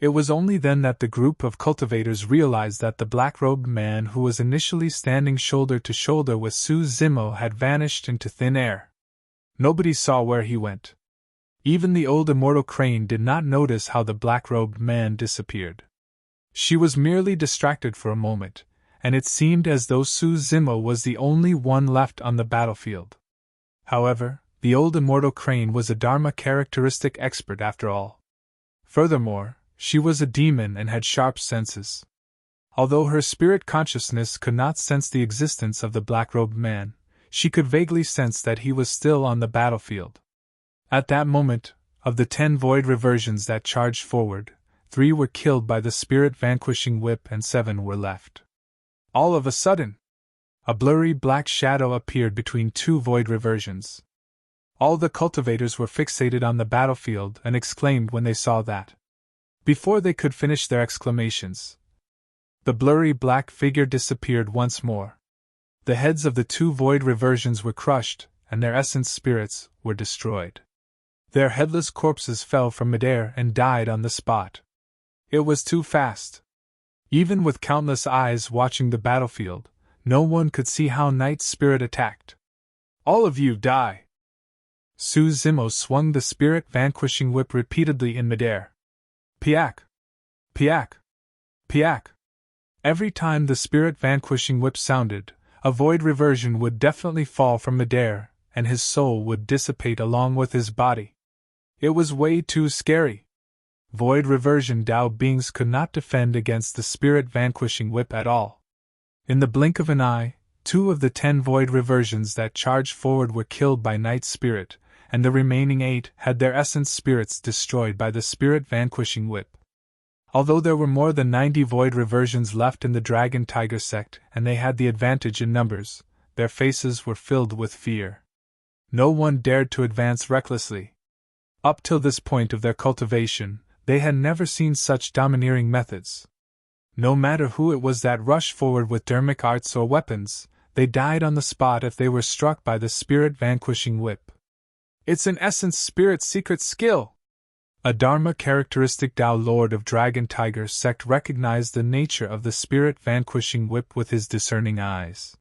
S1: It was only then that the group of cultivators realized that the black-robed man who was initially standing shoulder to shoulder with Suzimo had vanished into thin air. Nobody saw where he went. Even the old immortal crane did not notice how the black-robed man disappeared. She was merely distracted for a moment, and it seemed as though Suzimo was the only one left on the battlefield. However, the old immortal crane was a Dharma characteristic expert after all. Furthermore, she was a demon and had sharp senses. Although her spirit consciousness could not sense the existence of the black-robed man, she could vaguely sense that he was still on the battlefield. At that moment, of the 10 void reversions that charged forward, 3 were killed by the spirit vanquishing whip and 7 were left. All of a sudden, a blurry black shadow appeared between 2 void reversions. All the cultivators were fixated on the battlefield and exclaimed when they saw that. Before they could finish their exclamations, the blurry black figure disappeared once more. The heads of the 2 void reversions were crushed, and their essence spirits were destroyed. Their headless corpses fell from midair and died on the spot. It was too fast. Even with countless eyes watching the battlefield, no one could see how Night's spirit attacked. All of you die! Suzimo swung the spirit vanquishing whip repeatedly in midair. Piak! Piak! Piak! Every time the spirit vanquishing whip sounded, a void reversion would definitely fall from midair, and his soul would dissipate along with his body. It was way too scary. Void reversion Tao beings could not defend against the spirit vanquishing whip at all. In the blink of an eye, 2 of the 10 void reversions that charged forward were killed by Night Spirit, and the remaining 8 had their essence spirits destroyed by the spirit vanquishing whip. Although there were more than 90 void reversions left in the Dragon Tiger sect and they had the advantage in numbers, their faces were filled with fear. No one dared to advance recklessly. Up till this point of their cultivation, they had never seen such domineering methods. No matter who it was that rushed forward with dermic arts or weapons, they died on the spot if they were struck by the spirit vanquishing whip. It's an essence spirit secret skill! A Dharma characteristic Tao Lord of Dragon Tiger sect recognized the nature of the spirit vanquishing whip with his discerning eyes.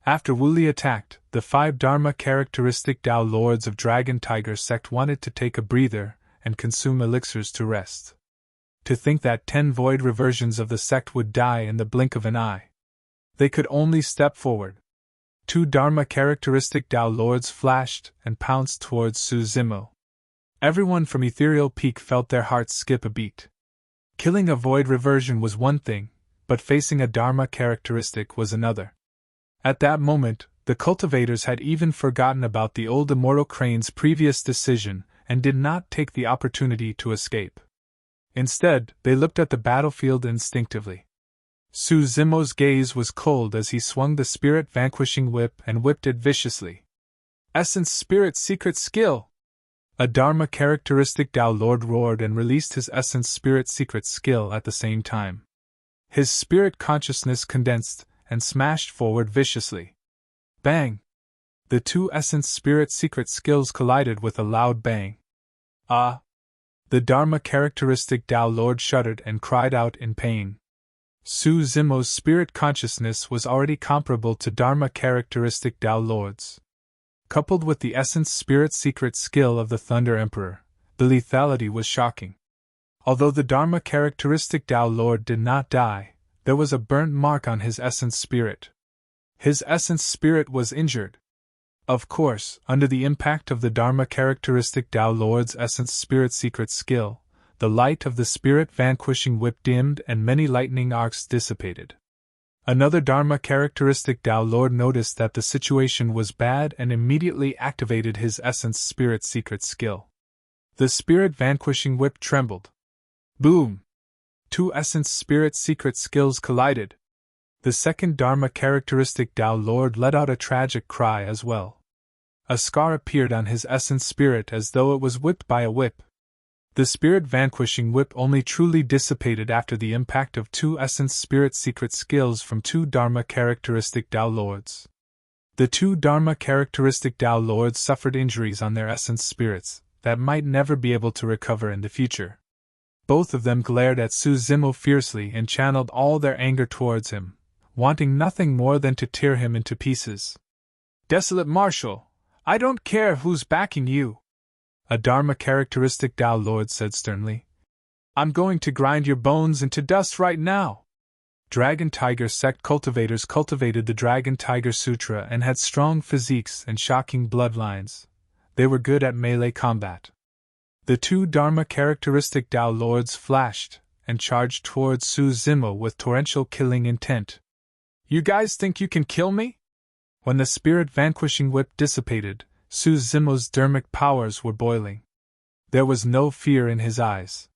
S1: After Wuli attacked, the 5 Dharma characteristic Tao Lords of Dragon Tiger sect wanted to take a breather and consume elixirs to rest. To think that 10 void reversions of the sect would die in the blink of an eye. They could only step forward. 2 Dharma characteristic Tao Lords flashed and pounced towards Suzimo. Everyone from Ethereal Peak felt their hearts skip a beat. Killing a void reversion was one thing, but facing a Dharma characteristic was another. At that moment, the cultivators had even forgotten about the old immortal crane's previous decision and did not take the opportunity to escape. Instead, they looked at the battlefield instinctively. Suzimo's gaze was cold as he swung the spirit vanquishing whip and whipped it viciously. Essence spirit secret skill! A Dharma characteristic Tao Lord roared and released his essence spirit secret skill at the same time. His spirit consciousness condensed and smashed forward viciously. Bang! The 2 essence spirit secret skills collided with a loud bang. Ah! The Dharma characteristic Tao Lord shuddered and cried out in pain. Suzimo's spirit consciousness was already comparable to Dharma characteristic Tao Lords. Coupled with the essence spirit secret skill of the Thunder Emperor, the lethality was shocking. Although the Dharma characteristic Tao Lord did not die, there was a burnt mark on his essence spirit. His essence spirit was injured. Of course, under the impact of the Dharma characteristic Tao Lord's essence spirit secret skill, the light of the spirit vanquishing whip dimmed and many lightning arcs dissipated. Another Dharma characteristic Tao Lord noticed that the situation was bad and immediately activated his essence spirit secret skill. The spirit vanquishing whip trembled. Boom! 2 essence spirit secret skills collided. The second Dharma characteristic Tao Lord let out a tragic cry as well. A scar appeared on his essence spirit as though it was whipped by a whip. The spirit vanquishing whip only truly dissipated after the impact of 2 essence spirit secret skills from 2 Dharma characteristic Tao Lords. The 2 Dharma characteristic Tao Lords suffered injuries on their essence spirits that might never be able to recover in the future. Both of them glared at Suzimo fiercely and channeled all their anger towards him, wanting nothing more than to tear him into pieces. Desolate Marshal, I don't care who's backing you, a Dharma characteristic Tao Lord said sternly. I'm going to grind your bones into dust right now. Dragon Tiger sect cultivators cultivated the Dragon Tiger Sutra and had strong physiques and shocking bloodlines. They were good at melee combat. The 2 Dharma characteristic Tao Lords flashed and charged towards Suzimo with torrential killing intent. You guys think you can kill me? When the spirit vanquishing whip dissipated, Suzimo's dermic powers were boiling. There was no fear in his eyes.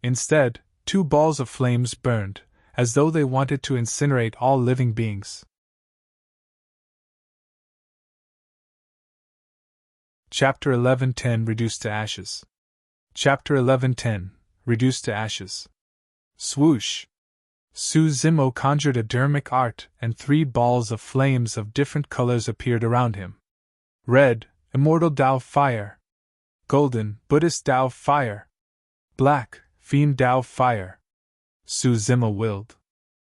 S1: Instead, 2 balls of flames burned, as though they wanted to incinerate all living beings. Chapter 11:10 Reduced to Ashes. Chapter 11:10 Reduced to Ashes. Swoosh! Suzimo conjured a dermic art, and 3 balls of flames of different colors appeared around him. Red, Immortal Tao Fire. Golden, Buddhist Tao Fire. Black, Fiend Tao Fire. Suzimo willed.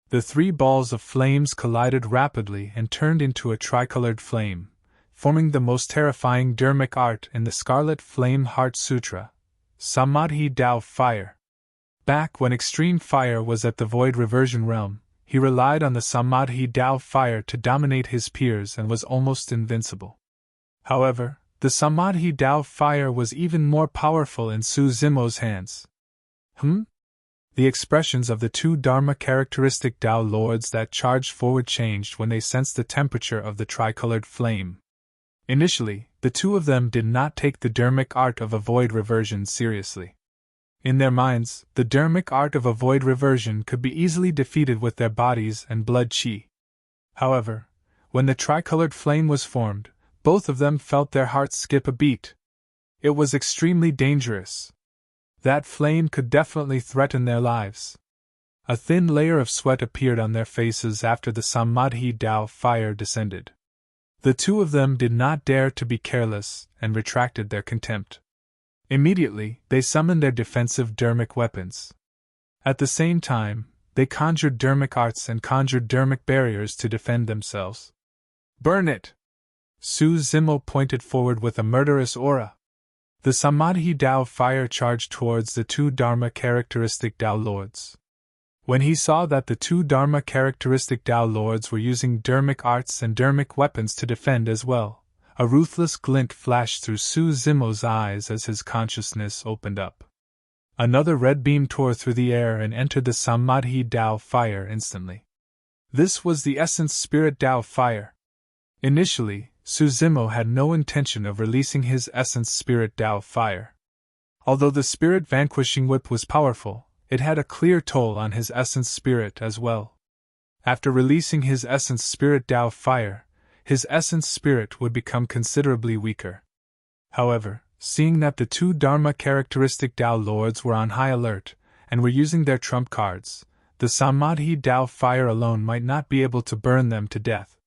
S1: The 3 balls of flames collided rapidly and turned into a tricolored flame, forming the most terrifying dermic art in the Scarlet Flame Heart Sutra, Samadhi Tao Fire. Back when extreme fire was at the Void Reversion realm, he relied on the Samadhi Dao fire to dominate his peers and was almost invincible. However, the Samadhi Dao fire was even more powerful in Su Zimo's hands. The expressions of the two Dharma characteristic Tao lords that charged forward changed when they sensed the temperature of the tricolored flame. Initially, the two of them did not take the dermic art of avoid reversion seriously. In their minds, the dermic art of avoid reversion could be easily defeated with their bodies and blood chi. However, when the tricolored flame was formed, both of them felt their hearts skip a beat. It was extremely dangerous. That flame could definitely threaten their lives. A thin layer of sweat appeared on their faces after the Samadhi Dao fire descended. The two of them did not dare to be careless and retracted their contempt. Immediately, they summoned their defensive dermic weapons. At the same time, they conjured dermic arts and conjured dermic barriers to defend themselves. "Burn it!" Su Zimo pointed forward with a murderous aura. The Samadhi Dao fire charged towards the two Dharma characteristic Dao lords. When he saw that the two Dharma characteristic Dao lords were using dermic arts and dermic weapons to defend as well, a ruthless glint flashed through Su Zimo's eyes as his consciousness opened up. Another red beam tore through the air and entered the Samadhi Dao fire instantly. This was the Essence Spirit Dao fire. Initially, Su Zimo had no intention of releasing his Essence Spirit Dao fire. Although the Spirit Vanquishing Whip was powerful, it had a clear toll on his Essence Spirit as well. After releasing his Essence Spirit Dao fire, his Essence Spirit would become considerably weaker. However, seeing that the two Dharma characteristic Dao lords were on high alert, and were using their trump cards, the Samadhi Dao fire alone might not be able to burn them to death.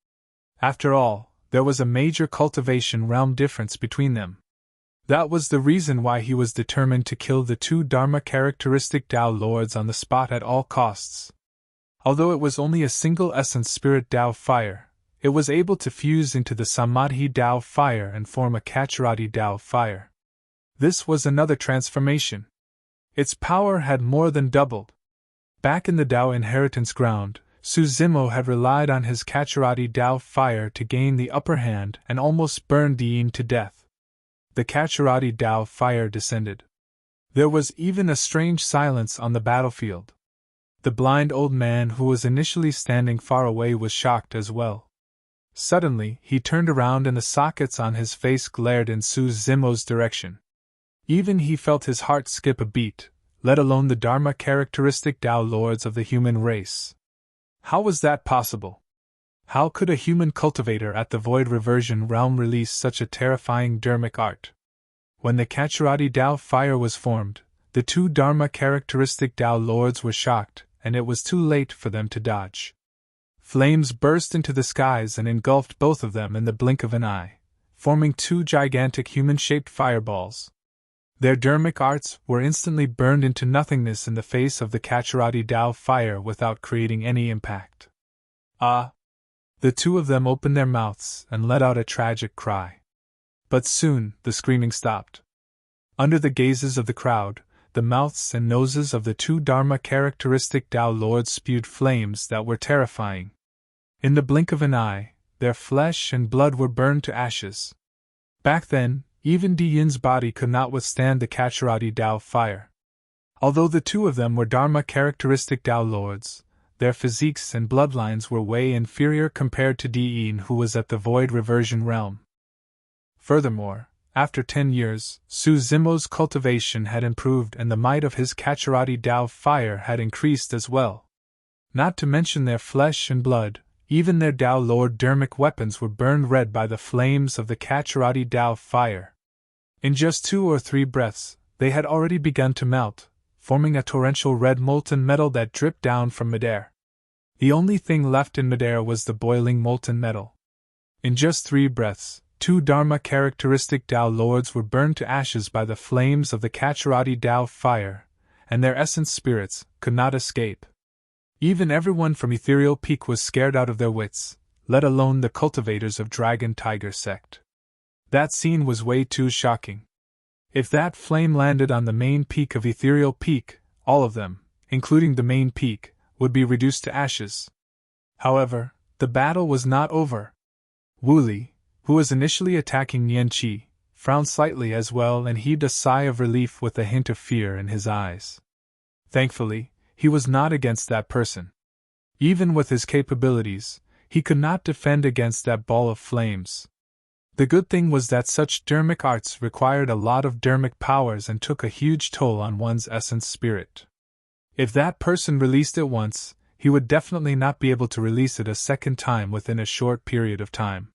S1: After all, there was a major cultivation realm difference between them. That was the reason why he was determined to kill the two Dharma characteristic Dao lords on the spot at all costs. Although it was only a single Essence Spirit Dao fire, it was able to fuse into the Samadhi Dao fire and form a Kacharati Dao fire. This was another transformation. Its power had more than doubled. Back in the Dao inheritance ground, Su Zimo had relied on his Kacharati Dao fire to gain the upper hand and almost burned Yin to death. The Kacharati Dao fire descended. There was even a strange silence on the battlefield. The blind old man who was initially standing far away was shocked as well. Suddenly, he turned around and the sockets on his face glared in Su Zimo's direction. Even he felt his heart skip a beat, let alone the Dharma characteristic Dao lords of the human race. How was that possible? How could a human cultivator at the Void Reversion realm release such a terrifying dermic art? When the Kacharati Dao fire was formed, the two Dharma characteristic Dao lords were shocked, and it was too late for them to dodge. Flames burst into the skies and engulfed both of them in the blink of an eye, forming two gigantic human-shaped fireballs. Their dermic arts were instantly burned into nothingness in the face of the Kacharati Dao fire without creating any impact. Ah! The two of them opened their mouths and let out a tragic cry. But soon, the screaming stopped. Under the gazes of the crowd, the mouths and noses of the two Dharma characteristic Dao lords spewed flames that were terrifying. In the blink of an eye, their flesh and blood were burned to ashes. Back then, even Di Yin's body could not withstand the Kacharati Dao fire. Although the two of them were Dharma characteristic Dao lords, their physiques and bloodlines were way inferior compared to Di Yin, who was at the Void Reversion realm. Furthermore, after 10 years, Su Zimo's cultivation had improved and the might of his Kacharati Dao fire had increased as well. Not to mention their flesh and blood, even their Dao Lord dermic weapons were burned red by the flames of the Kacharati Dao fire. In just 2 or 3 breaths, they had already begun to melt, forming a torrential red molten metal that dripped down from midair. The only thing left in midair was the boiling molten metal. In just 3 breaths, 2 Dharma characteristic Dao lords were burned to ashes by the flames of the Kacharati Dao fire, and their essence spirits could not escape. Even everyone from Ethereal Peak was scared out of their wits, let alone the cultivators of Dragon Tiger sect. That scene was way too shocking. If that flame landed on the main peak of Ethereal Peak, all of them, including the main peak, would be reduced to ashes. However, the battle was not over. Wu Li, who was initially attacking Yan Qi, frowned slightly as well and heaved a sigh of relief with a hint of fear in his eyes. Thankfully, he was not against that person. Even with his capabilities, he could not defend against that ball of flames. The good thing was that such dermic arts required a lot of dermic powers and took a huge toll on one's essence spirit. If that person released it once, he would definitely not be able to release it a second time within a short period of time.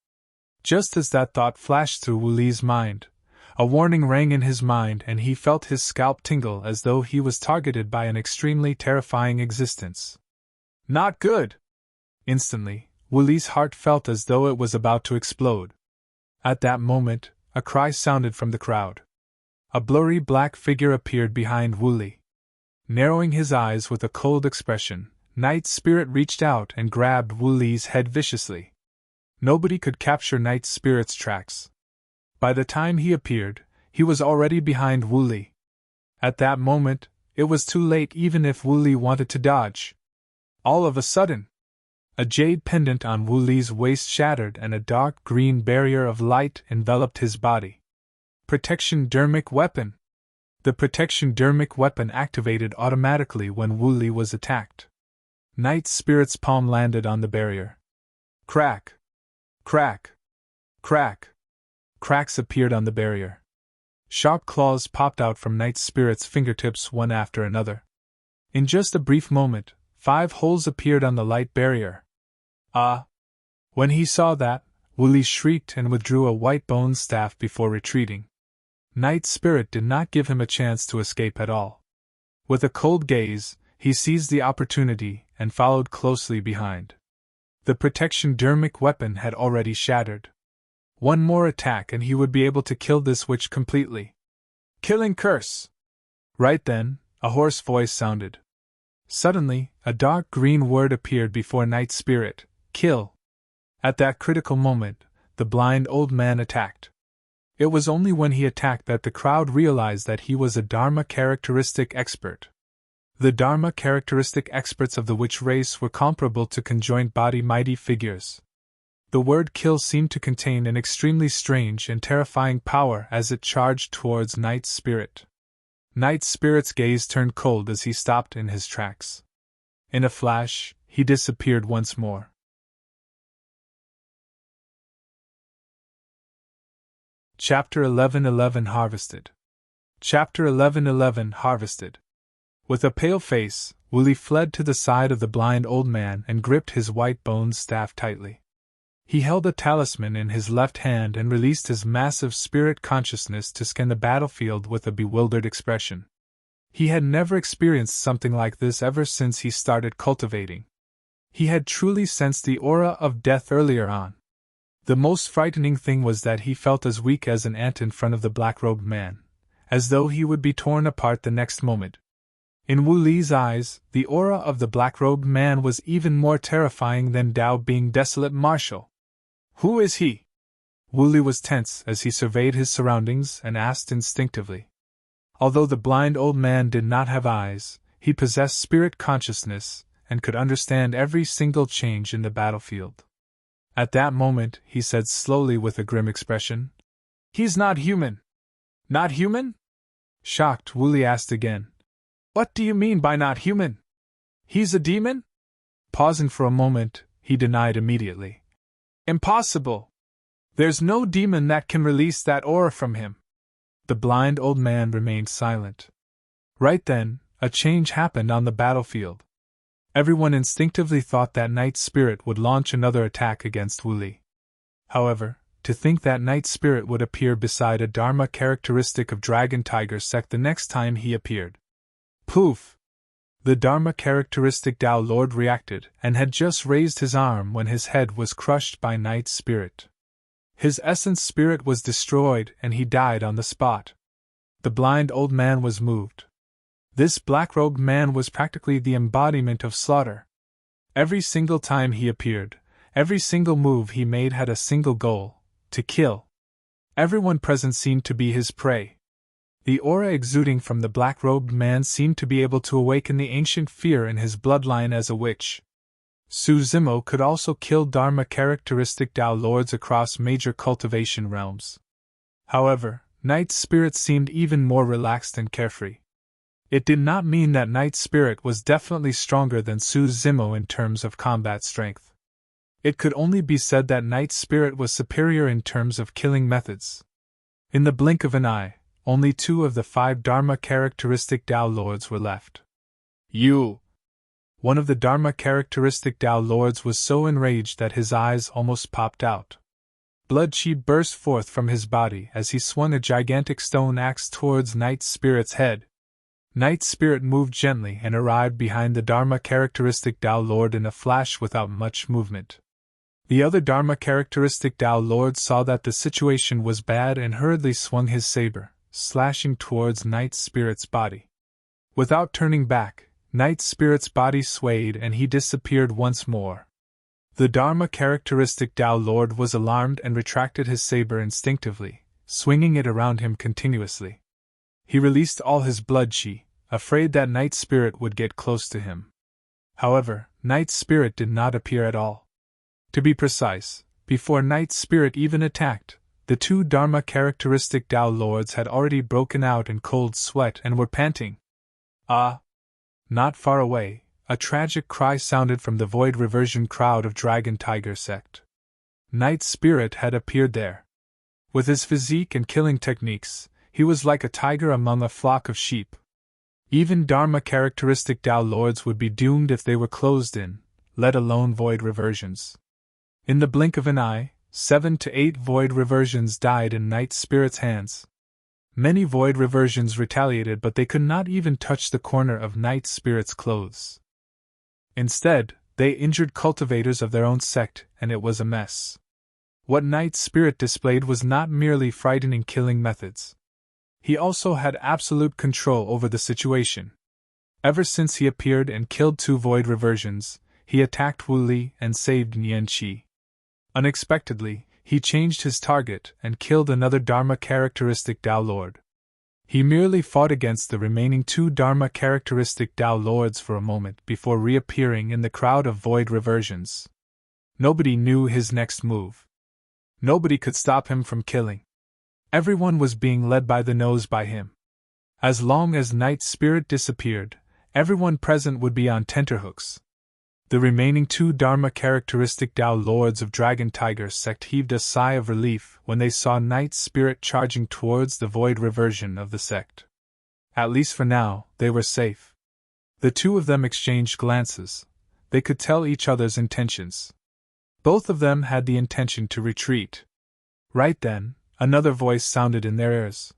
S1: Just as that thought flashed through Wu Li's mind, a warning rang in his mind and he felt his scalp tingle as though he was targeted by an extremely terrifying existence. Not good! Instantly, Wu Li's heart felt as though it was about to explode. At that moment, a cry sounded from the crowd. A blurry black figure appeared behind Wu Li. Narrowing his eyes with a cold expression, Night Spirit reached out and grabbed Wu Li's head viciously. Nobody could capture Night Spirit's tracks. By the time he appeared, he was already behind Wu Li. At that moment, it was too late even if Wu Li wanted to dodge. All of a sudden, a jade pendant on Wu Li's waist shattered and a dark green barrier of light enveloped his body. Protection Dermic Weapon. The Protection Dermic Weapon activated automatically when Wu Li was attacked. Night Spirit's palm landed on the barrier. Crack! Crack! Crack! Cracks appeared on the barrier. Sharp claws popped out from Night Spirit's fingertips one after another. In just a brief moment, 5 holes appeared on the light barrier. Ah! When he saw that, Wu Li shrieked and withdrew a white bone staff before retreating. Night Spirit did not give him a chance to escape at all. With a cold gaze, he seized the opportunity and followed closely behind. The Protection Dermic Weapon had already shattered. One more attack and he would be able to kill this witch completely. Killing Curse! Right then, a hoarse voice sounded. Suddenly, a dark green word appeared before Night Spirit, Kill. At that critical moment, the blind old man attacked. It was only when he attacked that the crowd realized that he was a Dharma characteristic expert. The Dharma characteristic experts of the witch race were comparable to conjoined body mighty figures. The word kill seemed to contain an extremely strange and terrifying power as it charged towards Night Spirit. Night Spirit's gaze turned cold as he stopped in his tracks. In a flash, he disappeared once more. Chapter 11:11 Harvested. Chapter 11:11 Harvested. With a pale face, Wu Li fled to the side of the blind old man and gripped his white bone staff tightly. He held a talisman in his left hand and released his massive spirit consciousness to scan the battlefield with a bewildered expression. He had never experienced something like this ever since he started cultivating. He had truly sensed the aura of death earlier on. The most frightening thing was that he felt as weak as an ant in front of the black-robed man, as though he would be torn apart the next moment. In Wu Li's eyes, the aura of the black-robed man was even more terrifying than Dao being desolate martial. Who is he? Wu Li was tense as he surveyed his surroundings and asked instinctively. Although the blind old man did not have eyes, he possessed spirit consciousness and could understand every single change in the battlefield. At that moment, he said slowly with a grim expression, "He's not human." Not human? Shocked, Wu Li asked again. What do you mean by not human? He's a demon? Pausing for a moment, he denied immediately. Impossible! There's no demon that can release that aura from him. The blind old man remained silent. Right then, a change happened on the battlefield. Everyone instinctively thought that Night Spirit would launch another attack against Wu Li. However, to think that Night Spirit would appear beside a Dharma characteristic of Dragon Tiger sect the next time he appeared. Poof! The Dharma characteristic Dao Lord reacted and had just raised his arm when his head was crushed by Night Spirit. His essence spirit was destroyed and he died on the spot. The blind old man was moved. This black-robed man was practically the embodiment of slaughter. Every single time he appeared, every single move he made had a single goal: to kill. Everyone present seemed to be his prey. The aura exuding from the black-robed man seemed to be able to awaken the ancient fear in his bloodline as a witch. Suzimo could also kill Dharma-characteristic Tao Lords across major cultivation realms. However, Night Spirit seemed even more relaxed and carefree. It did not mean that Night Spirit was definitely stronger than Suzimo in terms of combat strength. It could only be said that Night Spirit was superior in terms of killing methods. In the blink of an eye, only 2 of the 5 Dharma-characteristic Tao Lords were left. You! One of the Dharma-characteristic Tao Lords was so enraged that his eyes almost popped out. Blood chi burst forth from his body as he swung a gigantic stone axe towards Night Spirit's head. Night Spirit moved gently and arrived behind the Dharma-characteristic Tao Lord in a flash without much movement. The other Dharma-characteristic Tao Lord saw that the situation was bad and hurriedly swung his saber, slashing towards Night Spirit's body. Without turning back, Night Spirit's body swayed and he disappeared once more. The Dharma-characteristic Tao Lord was alarmed and retracted his saber instinctively, swinging it around him continuously. He released all his blood chi, afraid that Night Spirit would get close to him. However, Night Spirit did not appear at all. To be precise, before Night Spirit even attacked, the 2 Dharma-characteristic Tao Lords had already broken out in cold sweat and were panting. Ah! Not far away, a tragic cry sounded from the Void Reversion crowd of Dragon Tiger sect. Night Spirit had appeared there. With his physique and killing techniques, he was like a tiger among a flock of sheep. Even Dharma-characteristic Tao Lords would be doomed if they were closed in, let alone Void Reversions. In the blink of an eye, 7 to 8 Void Reversions died in Night Spirit's hands. Many Void Reversions retaliated, but they could not even touch the corner of Night Spirit's clothes. Instead, they injured cultivators of their own sect, and it was a mess. What Night Spirit displayed was not merely frightening killing methods. He also had absolute control over the situation. Ever since he appeared and killed 2 Void Reversions, he attacked Wu Li and saved Nian Qi. Unexpectedly, he changed his target and killed another Dharma-characteristic Tao Lord. He merely fought against the remaining 2 Dharma-characteristic Tao Lords for a moment before reappearing in the crowd of Void Reversions. Nobody knew his next move. Nobody could stop him from killing. Everyone was being led by the nose by him. As long as Night Spirit disappeared, everyone present would be on tenterhooks. The remaining 2 Dharma-characteristic Tao Lords of Dragon Tiger sect heaved a sigh of relief when they saw Night Spirit charging towards the Void Reversion of the sect. At least for now, they were safe. The 2 of them exchanged glances. They could tell each other's intentions. Both of them had the intention to retreat. Right then, another voice sounded in their ears.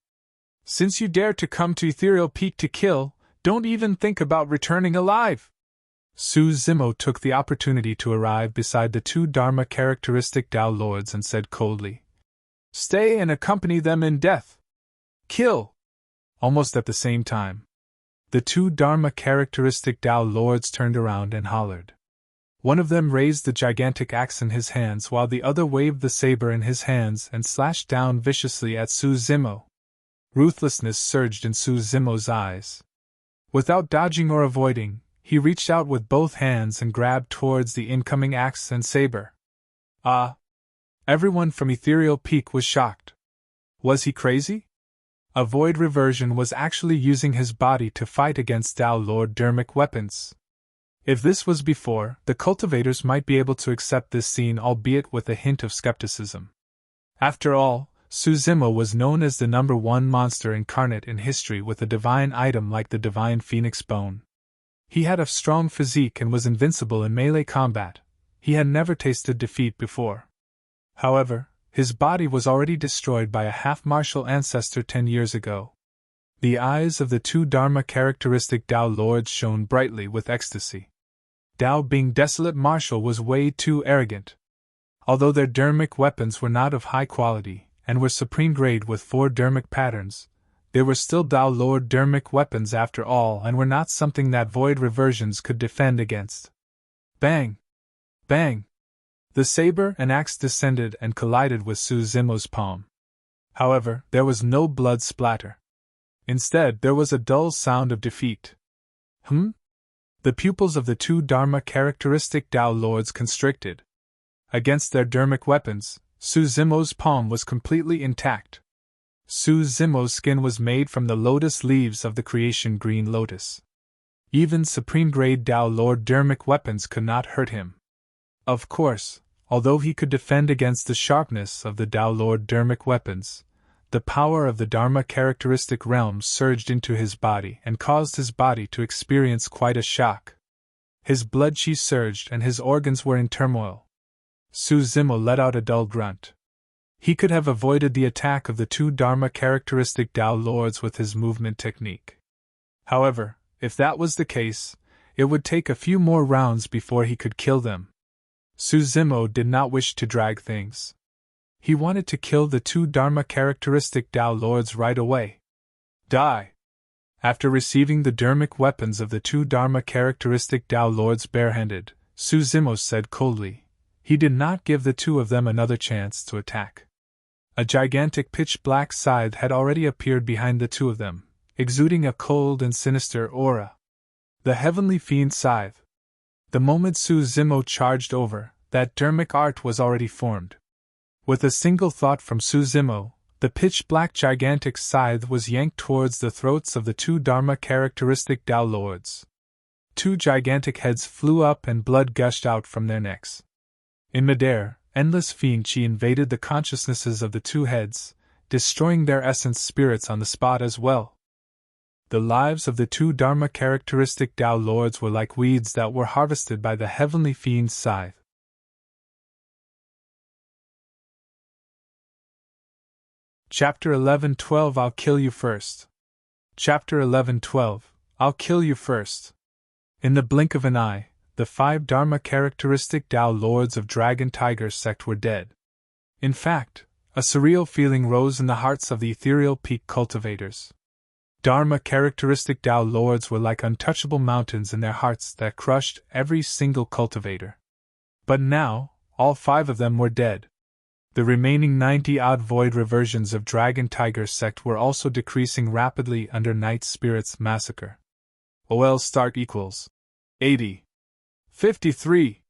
S1: "Since you dare to come to Ethereal Peak to kill, don't even think about returning alive!" Suzimo took the opportunity to arrive beside the 2 Dharma-characteristic Tao Lords and said coldly, "Stay and accompany them in death. Kill!" Almost at the same time, the 2 Dharma-characteristic Tao Lords turned around and hollered. One of them raised the gigantic axe in his hands while the other waved the saber in his hands and slashed down viciously at Suzimo. Ruthlessness surged in Suzimo's eyes. Without dodging or avoiding, he reached out with both hands and grabbed towards the incoming axe and saber. Ah! Everyone from Ethereal Peak was shocked. Was he crazy? A Void Reversion was actually using his body to fight against Tao Lord Dermic weapons. If this was before, the cultivators might be able to accept this scene, albeit with a hint of skepticism. After all, Suzimo was known as the #1 monster incarnate in history with a divine item like the Divine Phoenix Bone. He had a strong physique and was invincible in melee combat. He had never tasted defeat before. However, his body was already destroyed by a half-martial ancestor 10 years ago. The eyes of the 2 Dharma-characteristic Tao Lords shone brightly with ecstasy. Tao being desolate martial was way too arrogant. Although their dermic weapons were not of high quality, and were supreme grade with 4 dermic patterns, they were still Tao Lord dermic weapons after all and were not something that Void Reversions could defend against. Bang! Bang! The saber and axe descended and collided with Suzimo's palm. However, there was no blood splatter. Instead, there was a dull sound of defeat. The pupils of the two Dharma characteristic Tao Lords constricted. Against their dermic weapons, Su Zimo's palm was completely intact. Su Zimo's skin was made from the lotus leaves of the creation green lotus. Even supreme-grade Tao Lord dermic weapons could not hurt him. Of course, although he could defend against the sharpness of the Tao Lord dermic weapons, the power of the Dharma characteristic realm surged into his body and caused his body to experience quite a shock. His blood chi surged and his organs were in turmoil. Su Zimo let out a dull grunt. He could have avoided the attack of the two Dharma characteristic Tao Lords with his movement technique. However, if that was the case, it would take a few more rounds before he could kill them. Su Zimo did not wish to drag things. He wanted to kill the two Dharma characteristic Tao Lords right away. Die! After receiving the dermic weapons of the two Dharma characteristic Tao Lords barehanded, Su Zimo said coldly, he did not give the two of them another chance to attack. A gigantic pitch-black scythe had already appeared behind the two of them, exuding a cold and sinister aura. The Heavenly Fiend Scythe. The moment Su Zimo charged over, that dermic art was already formed. With a single thought from Su Zimo, the pitch-black gigantic scythe was yanked towards the throats of the two Dharma characteristic Tao Lords. Two gigantic heads flew up and blood gushed out from their necks. In midair, endless fiend chi invaded the consciousnesses of the two heads, destroying their essence spirits on the spot as well. The lives of the two Dharma characteristic Tao Lords were like weeds that were harvested by the Heavenly Fiend's scythe. Chapter 11:12 I'll kill you first. Chapter 11:12 I'll kill you first. In the blink of an eye, the 5 Dharma characteristic Tao Lords of Dragon Tiger sect were dead. In fact, a surreal feeling rose in the hearts of the ethereal peak cultivators. Dharma characteristic Tao Lords were like untouchable mountains in their hearts that crushed every single cultivator. But now, all 5 of them were dead. The remaining 90-odd void reversions of Dragon Tiger sect were also decreasing rapidly under Night Spirit's massacre. OL start equals 80. 53.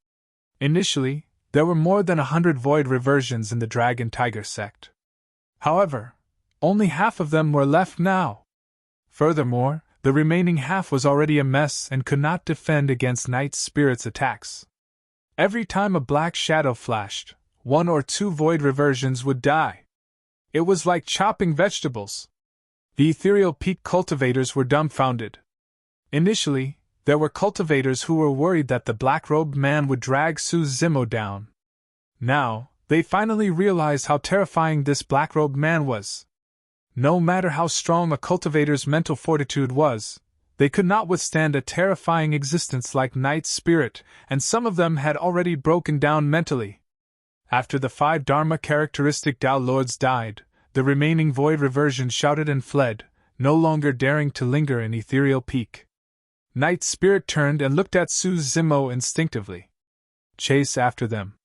S1: Initially, there were more than 100 void reversions in the Dragon Tiger sect. However, only half of them were left now. Furthermore, the remaining half was already a mess and could not defend against Night Spirit's attacks. Every time a black shadow flashed, 1 or 2 void reversions would die. It was like chopping vegetables. The ethereal peak cultivators were dumbfounded. Initially, there were cultivators who were worried that the black-robed man would drag Su Zimo down. Now, they finally realized how terrifying this black-robed man was. No matter how strong a cultivator's mental fortitude was, they could not withstand a terrifying existence like Night Spirit, and some of them had already broken down mentally. After the 5 Dharma characteristic Tao Lords died, the remaining void reversion shouted and fled, no longer daring to linger in ethereal peak. Night Spirit turned and looked at Su Zimo instinctively. Chase after them.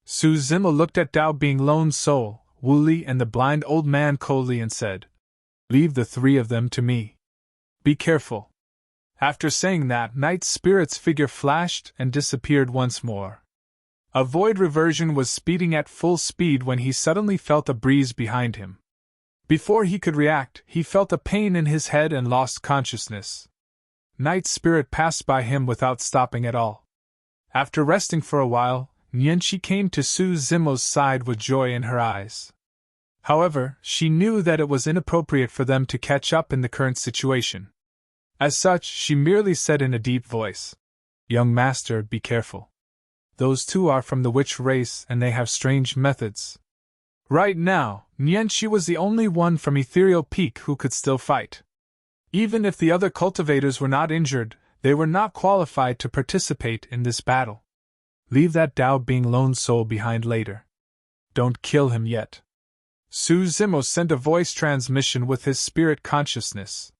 S1: Su Zimo looked at Tao Being Lone Soul, Wu Li and the blind old man coldly and said, "Leave the 3 of them to me. Be careful." After saying that, Night Spirit's figure flashed and disappeared once more. A void reversion was speeding at full speed when he suddenly felt a breeze behind him. Before he could react, he felt a pain in his head and lost consciousness. Night Spirit passed by him without stopping at all. After resting for a while, Nianqi came to Su Zimo's side with joy in her eyes. However, she knew that it was inappropriate for them to catch up in the current situation. As such, she merely said in a deep voice, "Young master, be careful. Those 2 are from the witch race and they have strange methods." Right now, Nianqi was the only one from Ethereal Peak who could still fight. Even if the other cultivators were not injured, they were not qualified to participate in this battle. Leave that Tao Being Lone Soul behind later. Don't kill him yet. Su Zimo sent a voice transmission with his spirit consciousness.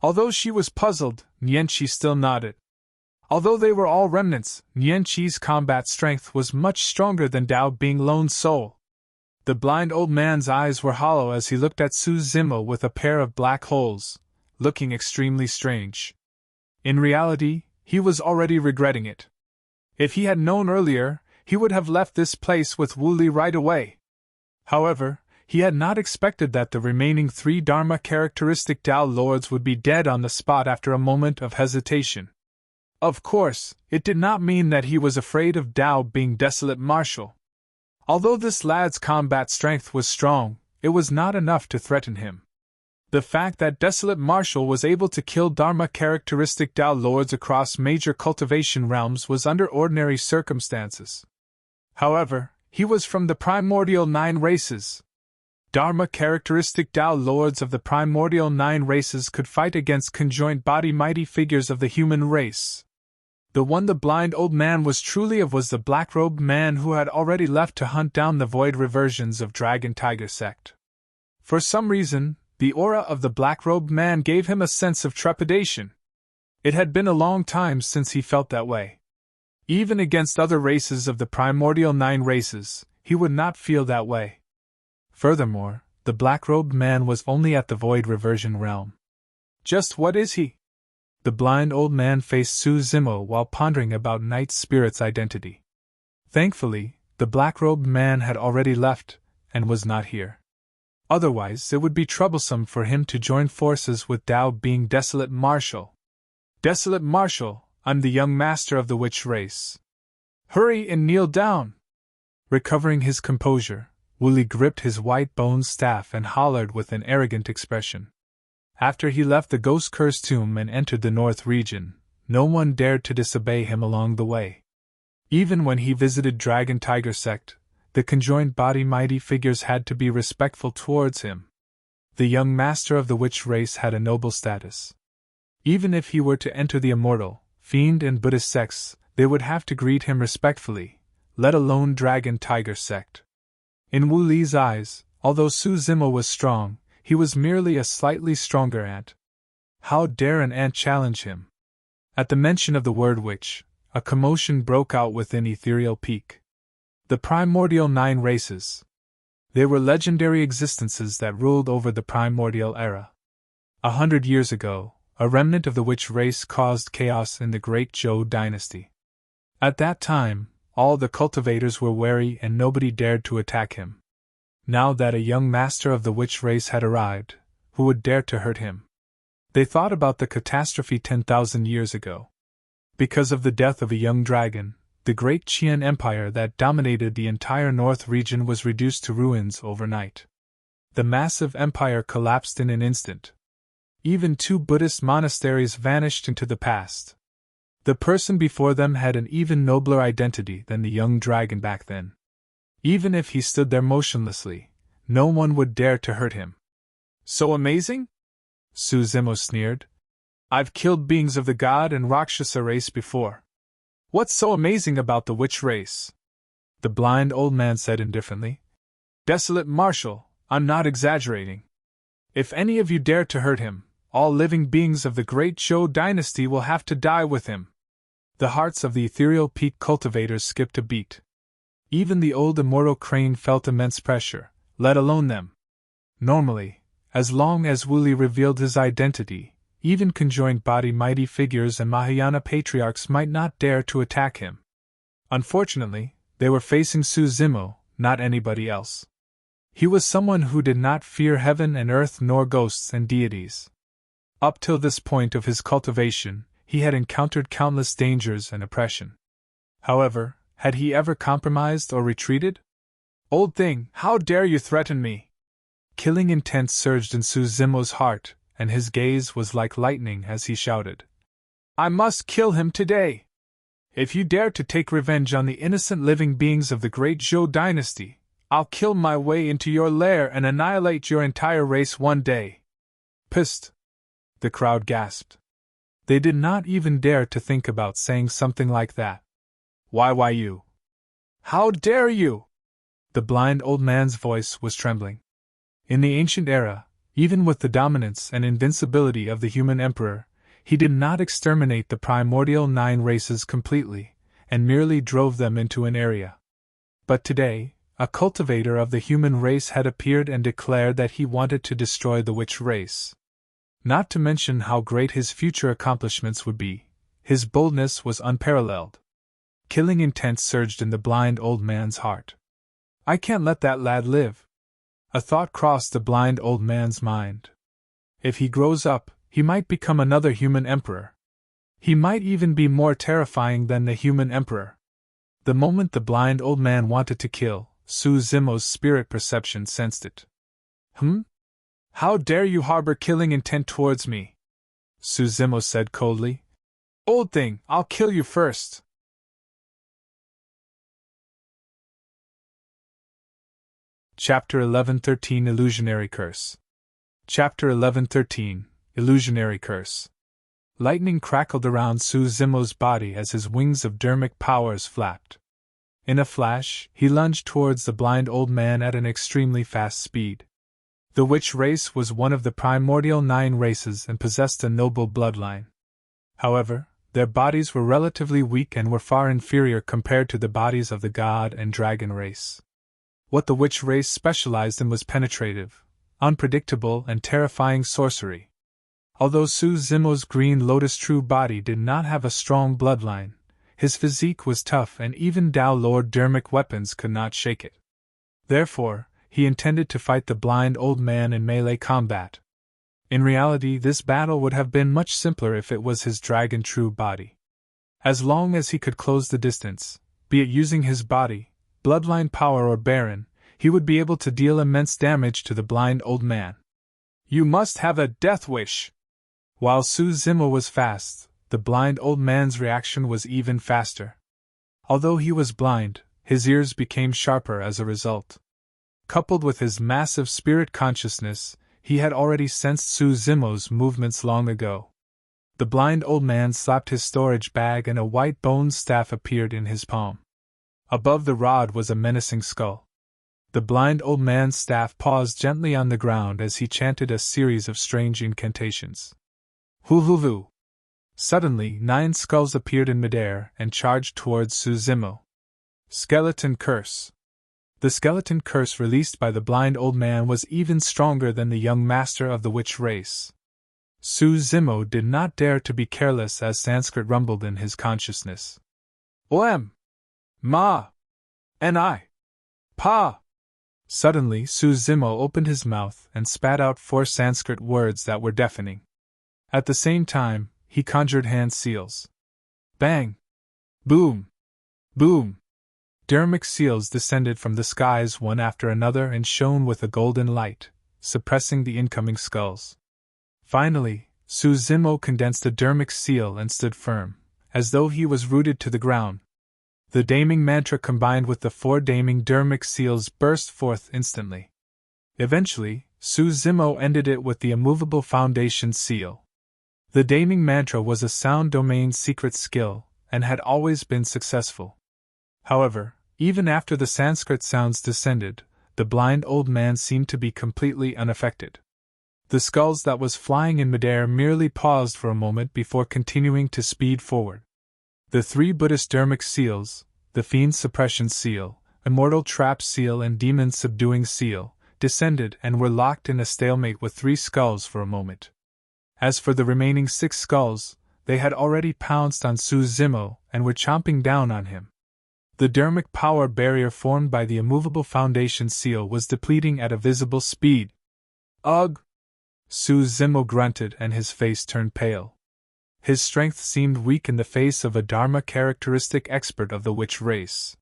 S1: Although she was puzzled, Nianqi still nodded. Although they were all remnants, Nianqi's combat strength was much stronger than Tao Being Lone Soul. The blind old man's eyes were hollow as he looked at Su Zimo with a pair of black holes, looking extremely strange. In reality, he was already regretting it. If he had known earlier, he would have left this place with Wu Li right away. However, he had not expected that the remaining 3 Dharma characteristic Tao Lords would be dead on the spot after a moment of hesitation. Of course, it did not mean that he was afraid of Tao being desolate martial. Although this lad's combat strength was strong, it was not enough to threaten him. The fact that Desolate Martial was able to kill Dharma characteristic Tao Lords across major cultivation realms was under ordinary circumstances. However, he was from the Primordial 9 races. Dharma characteristic Tao Lords of the Primordial 9 races could fight against conjoined body mighty figures of the human race. The one the blind old man was truly of was the black-robed man who had already left to hunt down the void reversions of Dragon Tiger sect. For some reason, the aura of the black-robed man gave him a sense of trepidation. It had been a long time since he felt that way. Even against other races of the Primordial 9 races, he would not feel that way. Furthermore, the black-robed man was only at the void reversion realm. Just what is he? The blind old man faced Su Zimo while pondering about Night Spirit's identity. Thankfully, the black-robed man had already left, and was not here. Otherwise, it would be troublesome for him to join forces with Tao being Desolate Martial. Desolate Martial, I'm the young master of the witch race. Hurry and kneel down! Recovering his composure, Wu Li gripped his white-boned staff and hollered with an arrogant expression. After he left the ghost-cursed tomb and entered the north region, no one dared to disobey him along the way. Even when he visited Dragon Tiger sect, the conjoined body mighty figures had to be respectful towards him. The young master of the witch race had a noble status. Even if he were to enter the immortal, fiend and Buddhist sects, they would have to greet him respectfully, let alone Dragon Tiger sect. In Wu Li's eyes, although Su Zimo was strong, he was merely a slightly stronger ant. How dare an ant challenge him? At the mention of the word witch, a commotion broke out within Ethereal Peak. The Primordial 9 races. They were legendary existences that ruled over the Primordial era. 100 years ago, a remnant of the witch race caused chaos in the Great Zhou dynasty. At that time, all the cultivators were wary and nobody dared to attack him. Now that a young master of the witch race had arrived, who would dare to hurt him? They thought about the catastrophe 10,000 years ago. Because of the death of a young dragon, the great Qian Empire that dominated the entire north region was reduced to ruins overnight. The massive empire collapsed in an instant. Even 2 Buddhist monasteries vanished into the past. The person before them had an even nobler identity than the young dragon back then. Even if he stood there motionlessly, no one would dare to hurt him. So amazing? Su Zimo sneered. I've killed beings of the god and Rakshasa race before. What's so amazing about the witch race? The blind old man said indifferently. Desolate Martial, I'm not exaggerating. If any of you dare to hurt him, all living beings of the great Zhou dynasty will have to die with him. The hearts of the Ethereal Peak cultivators skipped a beat. Even the old immortal crane felt immense pressure, let alone them. Normally, as long as Wu Li revealed his identity, even conjoined body mighty figures and Mahayana patriarchs might not dare to attack him. Unfortunately, they were facing Su Zimo, not anybody else. He was someone who did not fear heaven and earth nor ghosts and deities. Up till this point of his cultivation, he had encountered countless dangers and oppression. However, had he ever compromised or retreated? Old thing, how dare you threaten me? Killing intent surged in Su Zimo's heart, and his gaze was like lightning as he shouted. I must kill him today! If you dare to take revenge on the innocent living beings of the great Zhou dynasty, I'll kill my way into your lair and annihilate your entire race one day. Psst! The crowd gasped. They did not even dare to think about saying something like that. Why you? How dare you? The blind old man's voice was trembling. In the ancient era, even with the dominance and invincibility of the human emperor, he did not exterminate the Primordial 9 races completely, and merely drove them into an area. But today, a cultivator of the human race, had appeared and declared that he wanted to destroy the witch race. Not to mention how great his future accomplishments would be, his boldness was unparalleled. Killing intent surged in the blind old man's heart. I can't let that lad live. A thought crossed the blind old man's mind. If he grows up, he might become another human emperor. He might even be more terrifying than the human emperor. The moment the blind old man wanted to kill, Suzumo's spirit perception sensed it. How dare you harbor killing intent towards me? Suzumo said coldly. Old thing, I'll kill you first. Chapter 11:13 Illusionary Curse. Chapter 11:13 Illusionary Curse. Lightning crackled around Suzumo's body as his wings of dermic powers flapped. In a flash, he lunged towards the blind old man at an extremely fast speed. The witch race was one of the primordial 9 races and possessed a noble bloodline. However, their bodies were relatively weak and were far inferior compared to the bodies of the god and dragon race. What the witch race specialized in was penetrative, unpredictable, and terrifying sorcery. Although Suzumo's green lotus true body did not have a strong bloodline, his physique was tough and even Tao Lord dermic weapons could not shake it. Therefore, he intended to fight the blind old man in melee combat. In reality, this battle would have been much simpler if it was his dragon true body. As long as he could close the distance, be it using his body, bloodline power or Baron, he would be able to deal immense damage to the blind old man. You must have a death wish! While Suzumo was fast, the blind old man's reaction was even faster. Although he was blind, his ears became sharper as a result. Coupled with his massive spirit consciousness, he had already sensed Suzumo's movements long ago. The blind old man slapped his storage bag and a white bone staff appeared in his palm. Above the rod was a menacing skull. The blind old man's staff paused gently on the ground as he chanted a series of strange incantations. Hoo-hoo-hoo! Suddenly, 9 skulls appeared in midair and charged towards Suzumo. Skeleton Curse. The skeleton curse released by the blind old man was even stronger than the young master of the witch race. Suzumo did not dare to be careless as Sanskrit rumbled in his consciousness. Oem! Ma! Ni! Pa! Suddenly, Suzumo opened his mouth and spat out 4 Sanskrit words that were deafening. At the same time, he conjured hand seals. Bang! Boom! Boom! Dermic seals descended from the skies one after another and shone with a golden light, suppressing the incoming skulls. Finally, Suzumo condensed a dermic seal and stood firm, as though he was rooted to the ground. The damning mantra combined with the 4 damning dermic seals burst forth instantly. Eventually, Suzumo ended it with the immovable foundation seal. The damning mantra was a sound domain secret skill, and had always been successful. However, even after the Sanskrit sounds descended, the blind old man seemed to be completely unaffected. The skulls that was flying in midair merely paused for a moment before continuing to speed forward. The 3 Buddhist dermic seals, the Fiend Suppression Seal, Immortal Trap Seal and Demon Subduing Seal, descended and were locked in a stalemate with 3 skulls for a moment. As for the remaining 6 skulls, they had already pounced on Suzumo and were chomping down on him. The dermic power barrier formed by the immovable foundation seal was depleting at a visible speed. Ugh! Suzumo grunted and his face turned pale. His strength seemed weak in the face of a Dharma-characteristic expert of the witch race.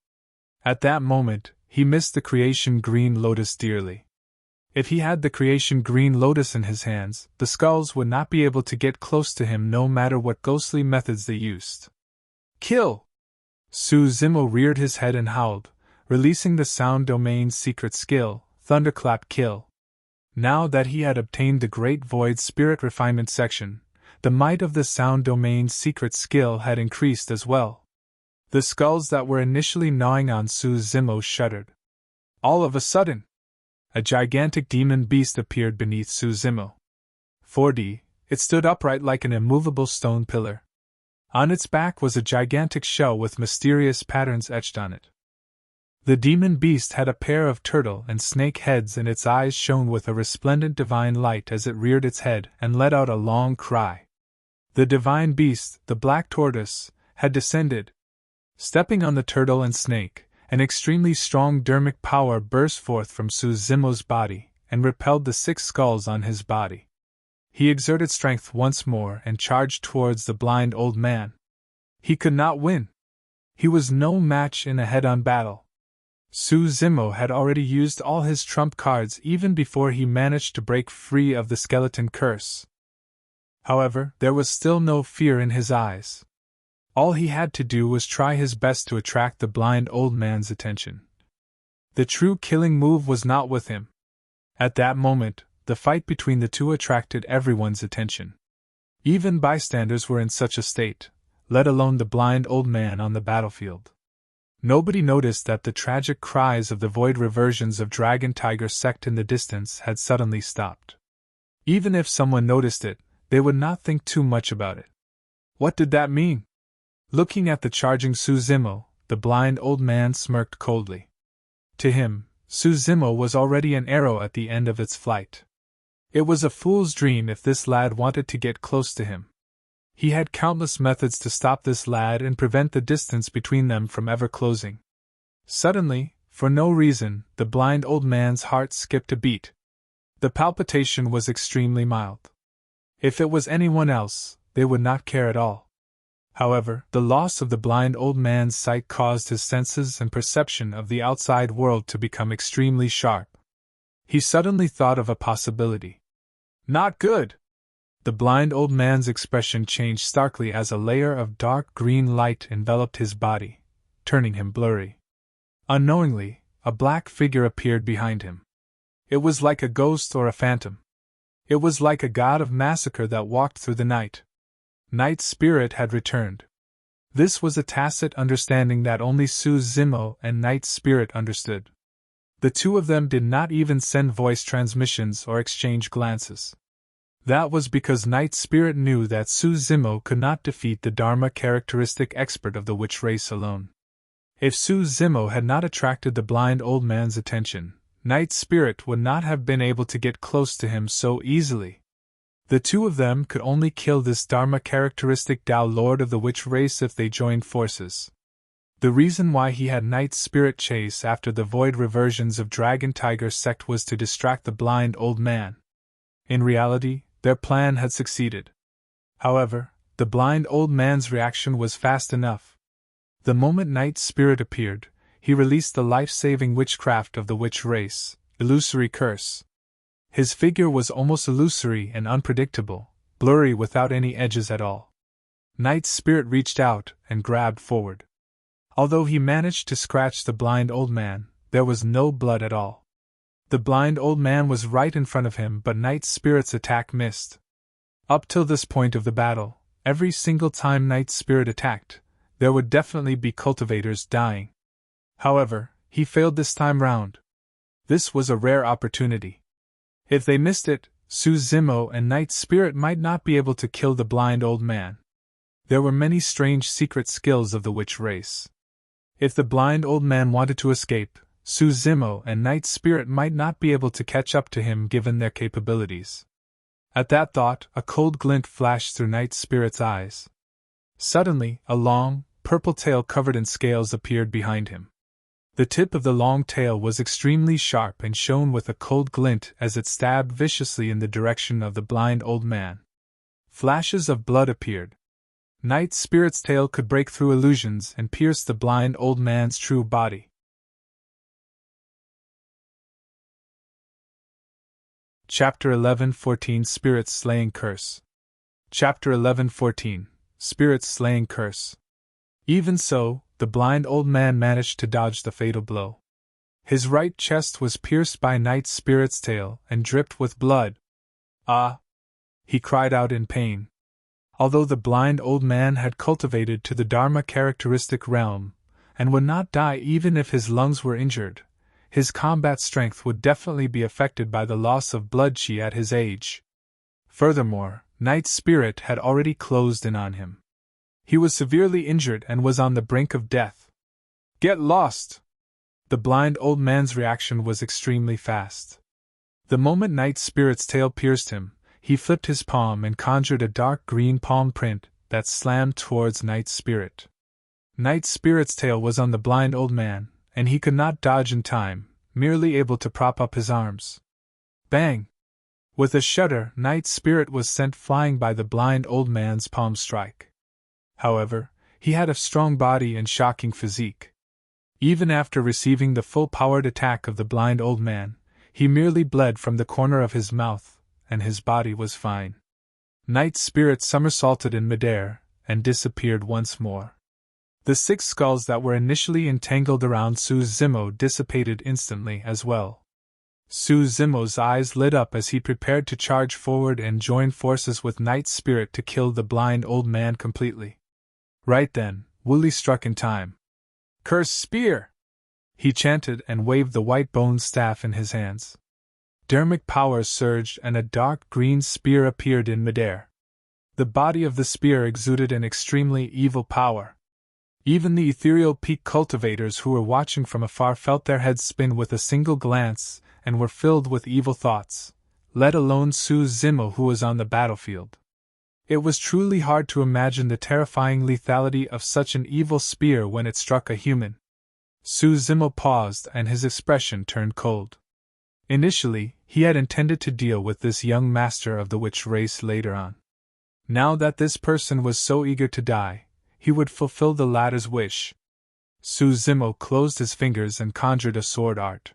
S1: At that moment, he missed the creation green lotus dearly. If he had the creation green lotus in his hands, the skulls would not be able to get close to him no matter what ghostly methods they used. Kill! Suzumo reared his head and howled, releasing the sound domain secret skill, Thunderclap Kill. Now that he had obtained the Great Void Spirit Refinement section, the might of the sound domain secret skill had increased as well. The skulls that were initially gnawing on Suzumo shuddered. All of a sudden, a gigantic demon beast appeared beneath Suzumo. 4D, it stood upright like an immovable stone pillar. On its back was a gigantic shell with mysterious patterns etched on it. The demon beast had a pair of turtle and snake heads, and its eyes shone with a resplendent divine light as it reared its head and let out a long cry. The divine beast, the black tortoise, had descended. Stepping on the turtle and snake, an extremely strong dermic power burst forth from Suzimo's body and repelled the 6 skulls on his body. He exerted strength once more and charged towards the blind old man. He could not win. He was no match in a head-on battle. Suzimo had already used all his trump cards even before he managed to break free of the skeleton curse. However, there was still no fear in his eyes. All he had to do was try his best to attract the blind old man's attention. The true killing move was not with him. At that moment, the fight between the two attracted everyone's attention. Even bystanders were in such a state, let alone the blind old man on the battlefield. Nobody noticed that the tragic cries of the void reversions of Dragon Tiger sect in the distance had suddenly stopped. Even if someone noticed it, they would not think too much about it. What did that mean? Looking at the charging Suzimo, the blind old man smirked coldly. To him, Suzimo was already an arrow at the end of its flight. It was a fool's dream if this lad wanted to get close to him. He had countless methods to stop this lad and prevent the distance between them from ever closing. Suddenly, for no reason, the blind old man's heart skipped a beat. The palpitation was extremely mild. If it was anyone else, they would not care at all. However, the loss of the blind old man's sight caused his senses and perception of the outside world to become extremely sharp. He suddenly thought of a possibility. Not good! The blind old man's expression changed starkly as a layer of dark green light enveloped his body, turning him blurry. Unknowingly, a black figure appeared behind him. It was like a ghost or a phantom. It was like a god of massacre that walked through the night. Night Spirit had returned. This was a tacit understanding that only Suzimo and Night Spirit understood. The two of them did not even send voice transmissions or exchange glances. That was because Night Spirit knew that Suzimo could not defeat the Dharma characteristic expert of the witch race alone. If Suzimo had not attracted the blind old man's attention, Night Spirit would not have been able to get close to him so easily. The two of them could only kill this Dharma characteristic Tao Lord of the witch race if they joined forces. The reason why he had Night Spirit chase after the void reversions of Dragon Tiger sect was to distract the blind old man. In reality, their plan had succeeded. However, the blind old man's reaction was fast enough. The moment Night Spirit appeared, he released the life-saving witchcraft of the witch race, Illusory Curse. His figure was almost illusory and unpredictable, blurry without any edges at all. Night Spirit reached out and grabbed forward. Although he managed to scratch the blind old man, there was no blood at all. The blind old man was right in front of him, but Night Spirit's attack missed. Up till this point of the battle, every single time Night Spirit attacked, there would definitely be cultivators dying. However, he failed this time round. This was a rare opportunity. If they missed it, Suzimo and Night Spirit might not be able to kill the blind old man. There were many strange secret skills of the witch race. If the blind old man wanted to escape, Suzimo and Night Spirit might not be able to catch up to him given their capabilities. At that thought, a cold glint flashed through Night Spirit's eyes. Suddenly, a long, purple tail covered in scales appeared behind him. The tip of the long tail was extremely sharp and shone with a cold glint as it stabbed viciously in the direction of the blind old man. Flashes of blood appeared. Night Spirit's tail could break through illusions and pierce the blind old man's true body. Chapter 11:14 Spirits Slaying Curse. Chapter 11:14 Spirits Slaying Curse. Even so, the blind old man managed to dodge the fatal blow. His right chest was pierced by Night Spirit's tail and dripped with blood. Ah! He cried out in pain. Although the blind old man had cultivated to the Dharma characteristic realm, and would not die even if his lungs were injured, his combat strength would definitely be affected by the loss of blood chi at his age. Furthermore, Night Spirit had already closed in on him. He was severely injured and was on the brink of death. Get lost! The blind old man's reaction was extremely fast. The moment Night Spirit's tail pierced him, he flipped his palm and conjured a dark green palm print that slammed towards Night Spirit. Night Spirit's tail was on the blind old man, and he could not dodge in time, merely able to prop up his arms. Bang! With a shudder, Night Spirit was sent flying by the blind old man's palm strike. However, he had a strong body and shocking physique. Even after receiving the full-powered attack of the blind old man, he merely bled from the corner of his mouth, and his body was fine. Night Spirit somersaulted in midair, and disappeared once more. The 6 skulls that were initially entangled around Su Zimo dissipated instantly as well. Su Zimo's eyes lit up as he prepared to charge forward and join forces with Night Spirit to kill the blind old man completely. Right then, Wooly struck in time. "Cursed spear!" he chanted and waved the white bone staff in his hands. Dermic powers surged and a dark green spear appeared in midair. The body of the spear exuded an extremely evil power. Even the ethereal peak cultivators who were watching from afar felt their heads spin with a single glance and were filled with evil thoughts, let alone Su Zimo who was on the battlefield. It was truly hard to imagine the terrifying lethality of such an evil spear when it struck a human. Su Zimo paused and his expression turned cold. Initially, he had intended to deal with this young master of the witch race later on. Now that this person was so eager to die, he would fulfill the latter's wish. Su Zimo closed his fingers and conjured a sword art.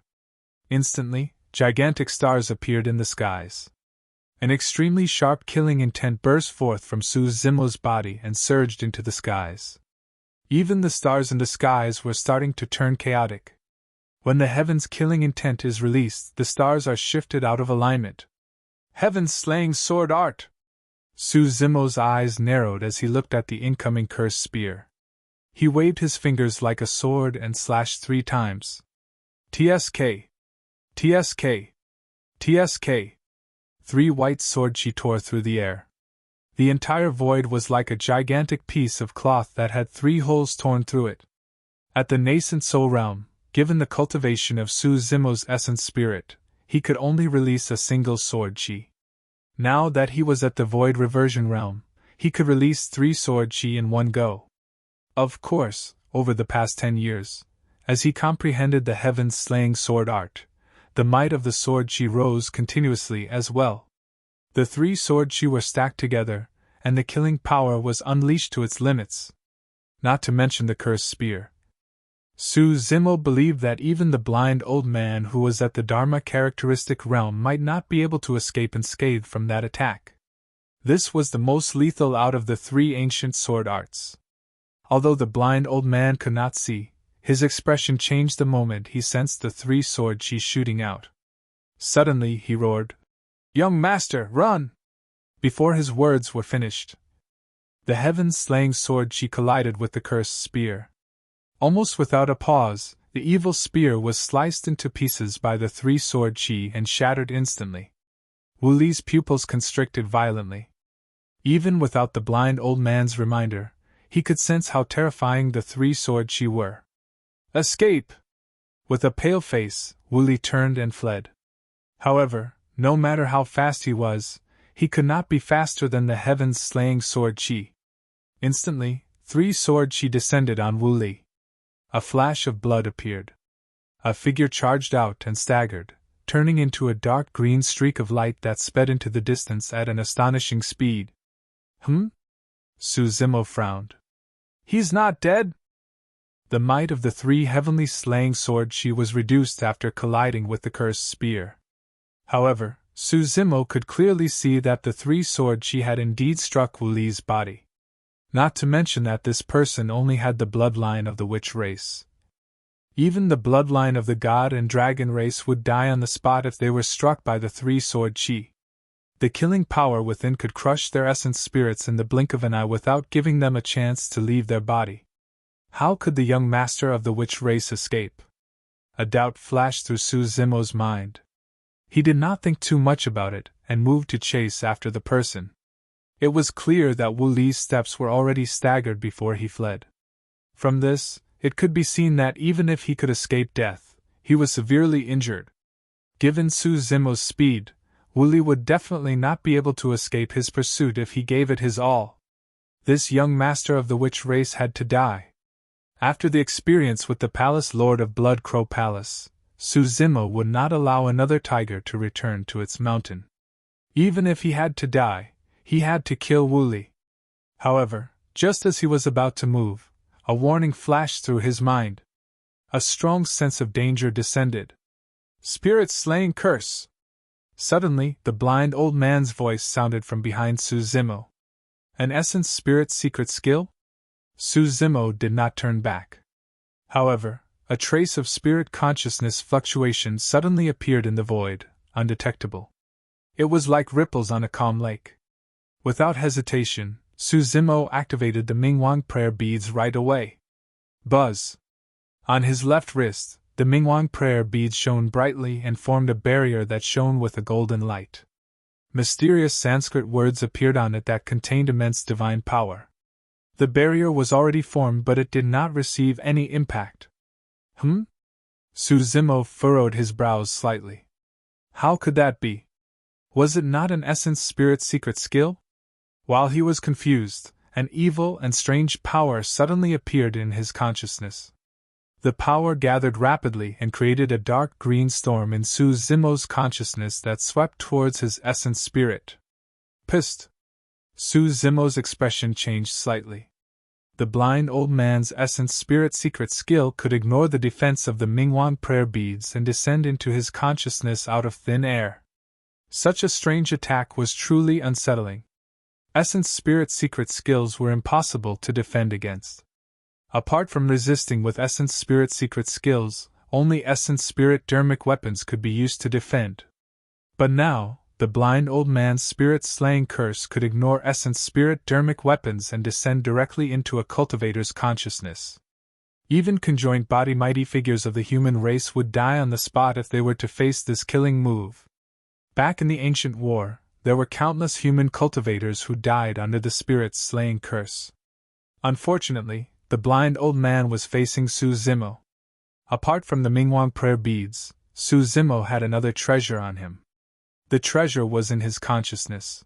S1: Instantly, gigantic stars appeared in the skies. An extremely sharp killing intent burst forth from Su Zimo's body and surged into the skies. Even the stars in the skies were starting to turn chaotic. When the heaven's killing intent is released, the stars are shifted out of alignment. Heaven's slaying sword art! Su Zimo's eyes narrowed as he looked at the incoming cursed spear. He waved his fingers like a sword and slashed 3 times. TSK! TSK! TSK! 3 white swords she tore through the air. The entire void was like a gigantic piece of cloth that had 3 holes torn through it. At the nascent soul realm, given the cultivation of Su Zimo's essence spirit, he could only release a single sword chi. Now that he was at the void reversion realm, he could release 3 sword chi in one go. Of course, over the past 10 years, as he comprehended the heaven's slaying sword art, the might of the sword chi rose continuously as well. The 3 sword chi were stacked together, and the killing power was unleashed to its limits. Not to mention the cursed spear. Su Zimo believed that even the blind old man who was at the Dharma characteristic realm might not be able to escape unscathed from that attack. This was the most lethal out of the 3 ancient sword arts. Although the blind old man could not see, his expression changed the moment he sensed the 3 sword chi shooting out. Suddenly he roared, "Young master, run!" Before his words were finished, the heaven's slaying sword chi collided with the cursed spear. Almost without a pause, the evil spear was sliced into pieces by the 3 sword chi and shattered instantly. Wu Li's pupils constricted violently. Even without the blind old man's reminder, he could sense how terrifying the 3 sword chi were. "Escape!" With a pale face, Wu Li turned and fled. However, no matter how fast he could not be faster than the heaven's slaying sword chi. Instantly, 3 sword chi descended on Wu Li. A flash of blood appeared. A figure charged out and staggered, turning into a dark green streak of light that sped into the distance at an astonishing speed. Su Zimo frowned. "He's not dead?" The might of the 3 heavenly slaying sword chi was reduced after colliding with the cursed spear. However, Su Zimo could clearly see that the 3 sword chi had indeed struck Wu Li's body. Not to mention that this person only had the bloodline of the witch race. Even the bloodline of the god and dragon race would die on the spot if they were struck by the 3 sword chi. The killing power within could crush their essence spirits in the blink of an eye without giving them a chance to leave their body. How could the young master of the witch race escape? A doubt flashed through Su Zimo's mind. He did not think too much about it and moved to chase after the person. It was clear that Wu Li's steps were already staggered before he fled. From this, it could be seen that even if he could escape death, he was severely injured. Given Su Zimo's speed, Wooly would definitely not be able to escape his pursuit if he gave it his all. This young master of the witch race had to die. After the experience with the Palace Lord of Blood Crow Palace, Su Zimo would not allow another tiger to return to its mountain. Even if he had to die, he had to kill Wooly. However, just as he was about to move, a warning flashed through his mind. A strong sense of danger descended. Spirit-slaying curse! Suddenly, the blind old man's voice sounded from behind Su Zimo. An essence spirit secret skill? Su Zimo did not turn back. However, a trace of spirit consciousness fluctuation suddenly appeared in the void, undetectable. It was like ripples on a calm lake. Without hesitation, Su Zimo activated the Mingwang prayer beads right away. Buzz! On his left wrist, the Mingwang prayer beads shone brightly and formed a barrier that shone with a golden light. Mysterious Sanskrit words appeared on it that contained immense divine power. The barrier was already formed, but it did not receive any impact. Su Zimo furrowed his brows slightly. How could that be? Was it not an essence spirit secret skill? While he was confused, an evil and strange power suddenly appeared in his consciousness. The power gathered rapidly and created a dark green storm in Su Zimo's consciousness that swept towards his essence spirit. Pissed! Su Zimo's expression changed slightly. The blind old man's essence spirit secret skill could ignore the defense of the Mingwang prayer beads and descend into his consciousness out of thin air. Such a strange attack was truly unsettling. Essence spirit secret skills were impossible to defend against. Apart from resisting with essence spirit secret skills, only essence spirit dermic weapons could be used to defend. But now, the blind old man's spirit-slaying curse could ignore essence spirit dermic weapons and descend directly into a cultivator's consciousness. Even conjoined body mighty figures of the human race would die on the spot if they were to face this killing move. Back in the ancient war, there were countless human cultivators who died under the spirit-slaying curse. Unfortunately, the blind old man was facing Su Zimo. Apart from the Mingwang prayer beads, Su Zimo had another treasure on him. The treasure was in his consciousness.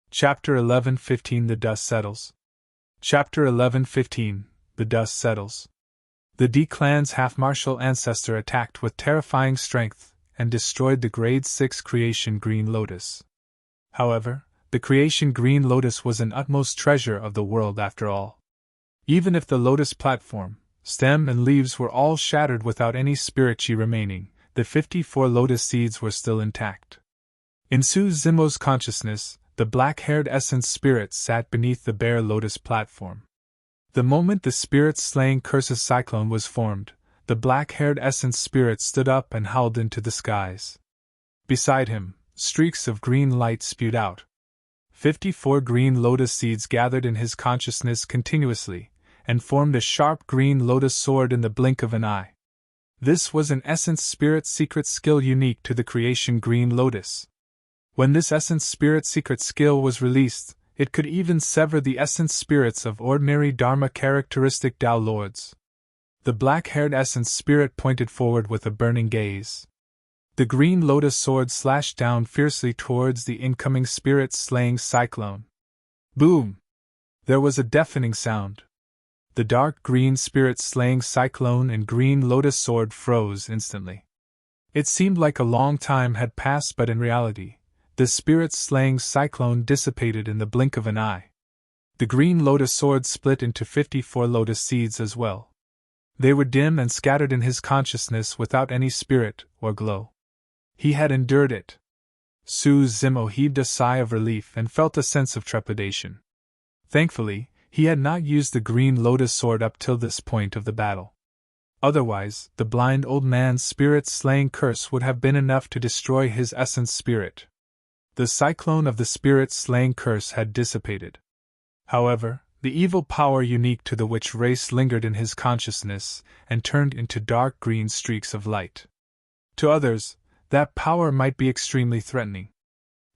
S1: Chapter 11:15 The Dust Settles. Chapter 11:15 The Dust Settles. The D clan's half-martial ancestor attacked with terrifying strength and destroyed the Grade 6 Creation Green Lotus. However, the Creation Green Lotus was an utmost treasure of the world after all. Even if the lotus platform, stem and leaves were all shattered without any spirit chi remaining, the 54 lotus seeds were still intact. In Su Zimo's consciousness, the black-haired essence spirit sat beneath the bare lotus platform. The moment the spirit-slaying curse's cyclone was formed, the black-haired essence spirit stood up and howled into the skies. Beside him, streaks of green light spewed out. 54 green lotus seeds gathered in his consciousness continuously, and formed a sharp green lotus sword in the blink of an eye. This was an essence spirit secret skill unique to the Creation Green Lotus. When this essence spirit secret skill was released, it could even sever the essence spirits of ordinary Dharma characteristic Tao Lords. The black-haired essence spirit pointed forward with a burning gaze. The green lotus sword slashed down fiercely towards the incoming spirit-slaying cyclone. Boom! There was a deafening sound. The dark green spirit-slaying cyclone and green lotus sword froze instantly. It seemed like a long time had passed, but in reality, the spirit-slaying cyclone dissipated in the blink of an eye. The green lotus sword split into 54 lotus seeds as well. They were dim and scattered in his consciousness without any spirit or glow. He had endured it. Su Zimo heaved a sigh of relief and felt a sense of trepidation. Thankfully, he had not used the green lotus sword up till this point of the battle. Otherwise, the blind old man's spirit-slaying curse would have been enough to destroy his essence spirit. The cyclone of the spirit-slaying curse had dissipated. However, the evil power unique to the witch race lingered in his consciousness and turned into dark green streaks of light. To others, that power might be extremely threatening.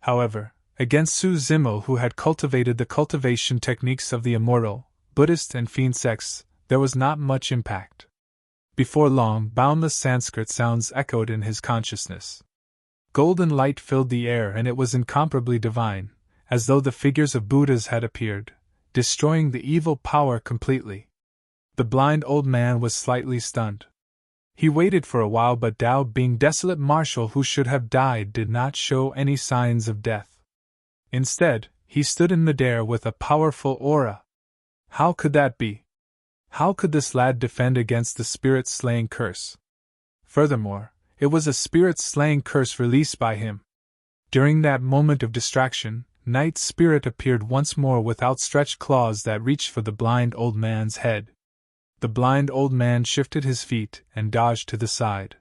S1: However, Against Su Zimo, who had cultivated the cultivation techniques of the immortal, Buddhist and fiend sects, there was not much impact. Before long, boundless Sanskrit sounds echoed in his consciousness. Golden light filled the air, and it was incomparably divine, as though the figures of Buddhas had appeared, destroying the evil power completely. The blind old man was slightly stunned. He waited for a while, but Tao, being desolate marshal who should have died, did not show any signs of death. Instead, he stood in midair with a powerful aura. How could that be? How could this lad defend against the spirit-slaying curse? Furthermore, it was a spirit-slaying curse released by him. During that moment of distraction, Night Spirit appeared once more with outstretched claws that reached for the blind old man's head. The blind old man shifted his feet and dodged to the side.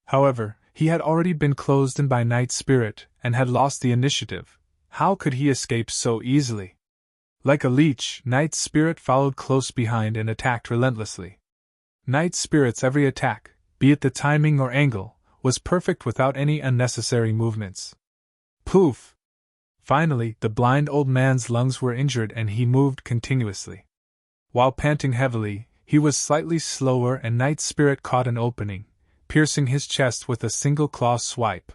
S1: However, he had already been closed in by Night Spirit and had lost the initiative. How could he escape so easily? Like a leech, Night Spirit followed close behind and attacked relentlessly. Night Spirit's every attack, be it the timing or angle, was perfect without any unnecessary movements. Poof! Finally, the blind old man's lungs were injured and he moved continuously. While panting heavily, he was slightly slower, and Night Spirit caught an opening, piercing his chest with a single claw swipe.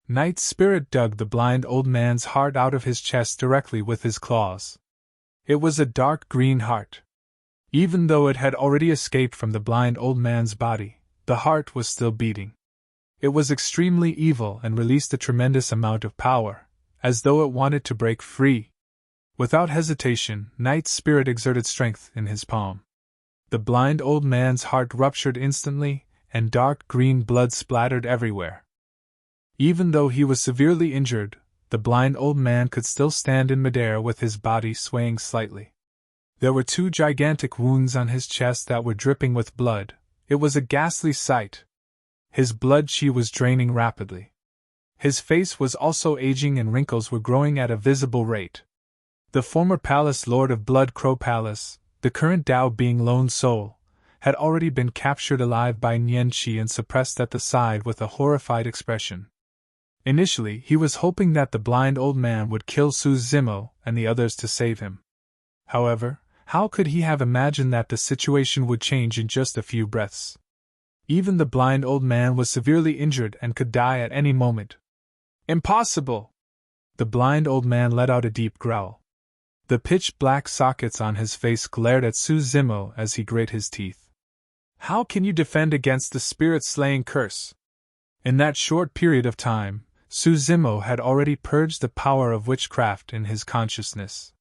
S1: Night Spirit dug the blind old man's heart out of his chest directly with his claws. It was a dark green heart. Even though it had already escaped from the blind old man's body, the heart was still beating. It was extremely evil and released a tremendous amount of power, as though it wanted to break free. Without hesitation, Night Spirit exerted strength in his palm. The blind old man's heart ruptured instantly, and dark green blood splattered everywhere. Even though he was severely injured, the blind old man could still stand in midair with his body swaying slightly. There were 2 gigantic wounds on his chest that were dripping with blood. It was a ghastly sight. His blood chi was draining rapidly. His face was also aging and wrinkles were growing at a visible rate. The former palace lord of Blood Crow Palace, the current Tao being Lone Soul, had already been captured alive by Nian Qi and suppressed at the side with a horrified expression. Initially, he was hoping that the blind old man would kill Su Zimo and the others to save him. However, how could he have imagined that the situation would change in just a few breaths? Even the blind old man was severely injured and could die at any moment. Impossible! The blind old man let out a deep growl. The pitch-black sockets on his face glared at Su Zimo as he grit his teeth. How can you defend against the spirit-slaying curse? In that short period of time, Su Zimo had already purged the power of witchcraft in his consciousness.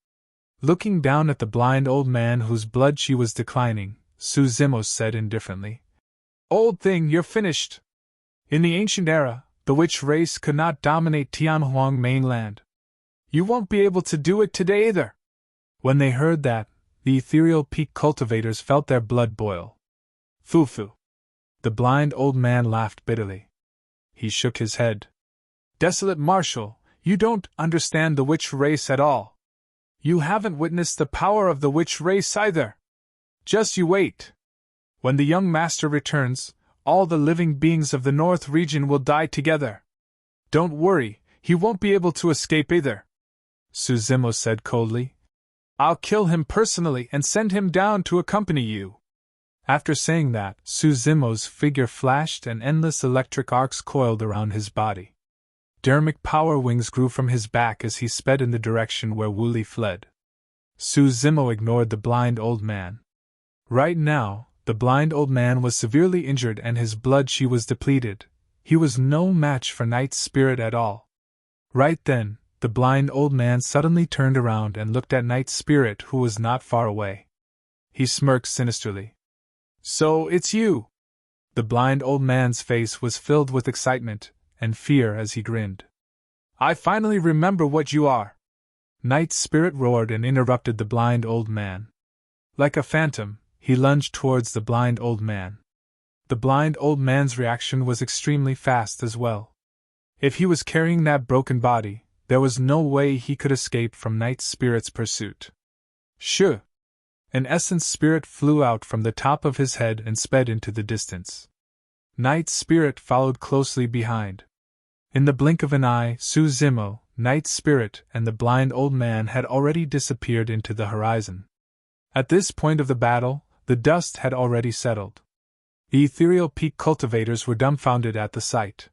S1: Looking down at the blind old man whose blood chi was declining, Su Zimo said indifferently, "Old thing, you're finished. In the ancient era, the witch race could not dominate Tianhuang mainland. You won't be able to do it today either." When they heard that, the ethereal peak cultivators felt their blood boil. Foo-foo. The blind old man laughed bitterly. He shook his head. "Desolate Marshal, you don't understand the witch race at all. You haven't witnessed the power of the witch race either. Just you wait. When the young master returns, all the living beings of the North region will die together. Don't worry, he won't be able to escape either," Su Zimo said coldly. "I'll kill him personally and send him down to accompany you." After saying that, Su Zimo's figure flashed and endless electric arcs coiled around his body. Dermic power wings grew from his back as he sped in the direction where Wooly fled. Su Zimo ignored the blind old man. Right now, the blind old man was severely injured and his blood chi was depleted. He was no match for Night Spirit at all. Right then, the blind old man suddenly turned around and looked at Night Spirit, who was not far away. He smirked sinisterly. "So it's you!" The blind old man's face was filled with excitement and fear as he grinned. "I finally remember what you are!" Night Spirit roared and interrupted the blind old man. Like a phantom, he lunged towards the blind old man. The blind old man's reaction was extremely fast as well. If he was carrying that broken body, there was no way he could escape from Night Spirit's pursuit. Shoo! An essence spirit flew out from the top of his head and sped into the distance. Night Spirit followed closely behind. In the blink of an eye, Su Zimo, Night Spirit and the blind old man had already disappeared into the horizon. At this point of the battle, the dust had already settled. The ethereal peak cultivators were dumbfounded at the sight.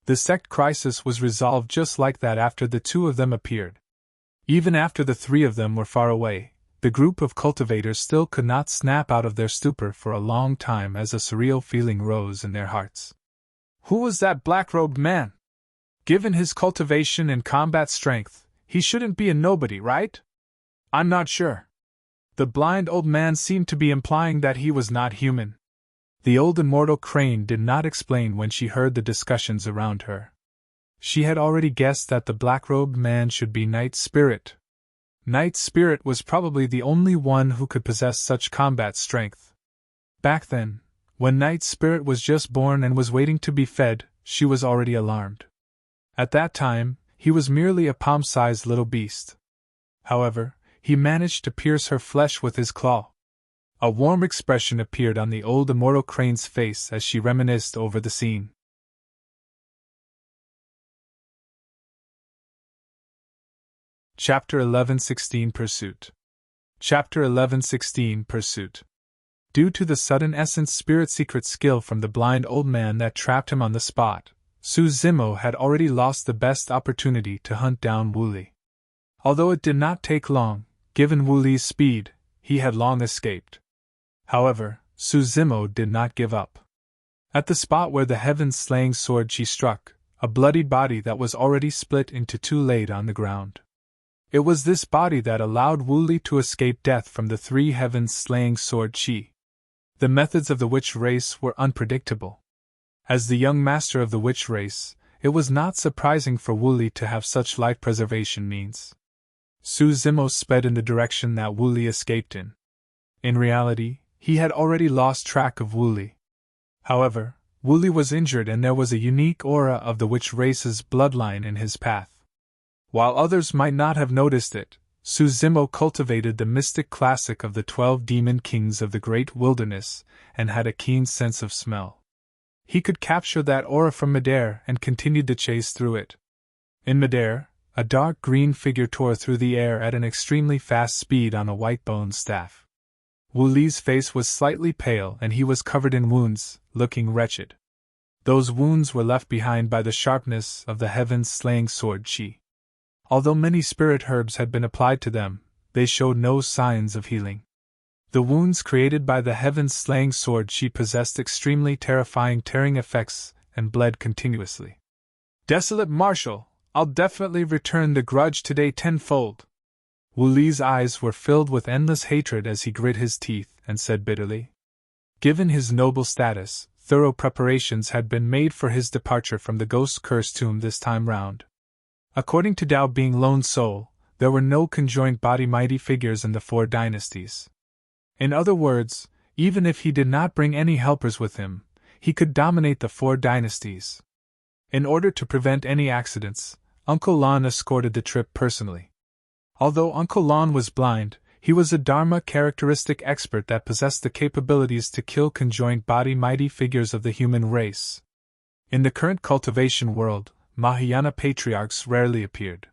S1: The sect crisis was resolved just like that after the two of them appeared. Even after the three of them were far away, the group of cultivators still could not snap out of their stupor for a long time as a surreal feeling rose in their hearts. Who was that black-robed man? Given his cultivation and combat strength, he shouldn't be a nobody, right? I'm not sure. The blind old man seemed to be implying that he was not human. The old immortal crane did not explain when she heard the discussions around her. She had already guessed that the black-robed man should be Night Spirit. Night Spirit was probably the only one who could possess such combat strength. Back then, when Night Spirit was just born and was waiting to be fed, she was already alarmed. At that time, he was merely a palm-sized little beast. However, he managed to pierce her flesh with his claw. A warm expression appeared on the old immortal crane's face as she reminisced over the scene. Chapter 11:16 Pursuit. Chapter 11:16 Pursuit. Due to the sudden essence spirit secret skill from the blind old man that trapped him on the spot, Su Zimo had already lost the best opportunity to hunt down Wu Li. Although it did not take long, given Wu Li's speed, he had long escaped. However, Su Zimo did not give up. At the spot where the heaven-slaying sword she struck, a bloody body that was already split into two laid on the ground. It was this body that allowed Wu Li to escape death from the three heaven-slaying sword chi. The methods of the witch race were unpredictable. As the young master of the witch race, it was not surprising for Wu Li to have such life preservation means. Su Zimo sped in the direction that Wu Li escaped in. In reality, he had already lost track of Wu Li. However, Wu Li was injured and there was a unique aura of the witch race's bloodline in his path. While others might not have noticed it, Su Zimo cultivated the mystic classic of the 12 demon kings of the great wilderness and had a keen sense of smell. He could capture that aura from midair and continued the chase through it. In midair, a dark green figure tore through the air at an extremely fast speed on a white bone staff. Wu Li's face was slightly pale and he was covered in wounds, looking wretched. Those wounds were left behind by the sharpness of the heaven-slaying sword chi. Although many spirit herbs had been applied to them, they showed no signs of healing. The wounds created by the heaven-slaying sword chi possessed extremely terrifying tearing effects and bled continuously. Desolate Marshal, I'll definitely return the grudge today tenfold. Wu Li's eyes were filled with endless hatred as he grit his teeth and said bitterly. Given his noble status, thorough preparations had been made for his departure from the ghost-cursed tomb this time round. According to Dao Bing Lone Soul, there were no conjoined body mighty figures in the 4 dynasties. In other words, even if he did not bring any helpers with him, he could dominate the 4 dynasties. In order to prevent any accidents, Uncle Lon escorted the trip personally. Although Uncle Lon was blind, he was a Dharma characteristic expert that possessed the capabilities to kill conjoined body mighty figures of the human race. In the current cultivation world, Mahayana patriarchs rarely appeared.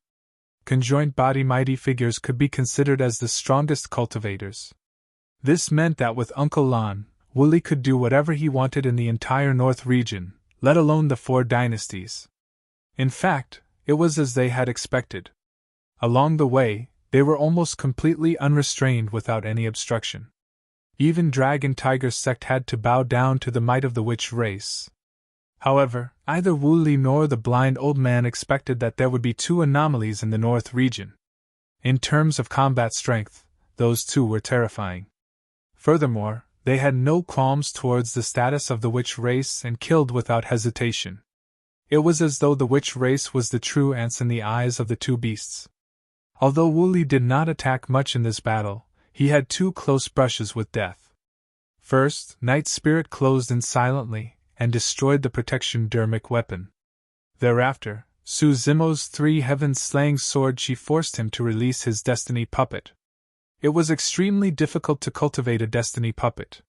S1: Conjoined body mighty figures could be considered as the strongest cultivators. This meant that with Uncle Lon, Wu Li could do whatever he wanted in the entire North region, let alone the 4 dynasties. In fact, it was as they had expected. Along the way, they were almost completely unrestrained without any obstruction. Even Dragon Tiger sect had to bow down to the might of the witch race. However, neither Wu Li nor the blind old man expected that there would be 2 anomalies in the North region. In terms of combat strength, those 2 were terrifying. Furthermore, they had no qualms towards the status of the witch race and killed without hesitation. It was as though the witch race was the true ants in the eyes of the 2 beasts. Although Wu Li did not attack much in this battle, he had 2 close brushes with death. First, Night Spirit closed in silently and destroyed the protection dermic weapon. Thereafter, Su Zimo's 3 heaven-slaying sword chi forced him to release his destiny puppet. It was extremely difficult to cultivate a destiny puppet.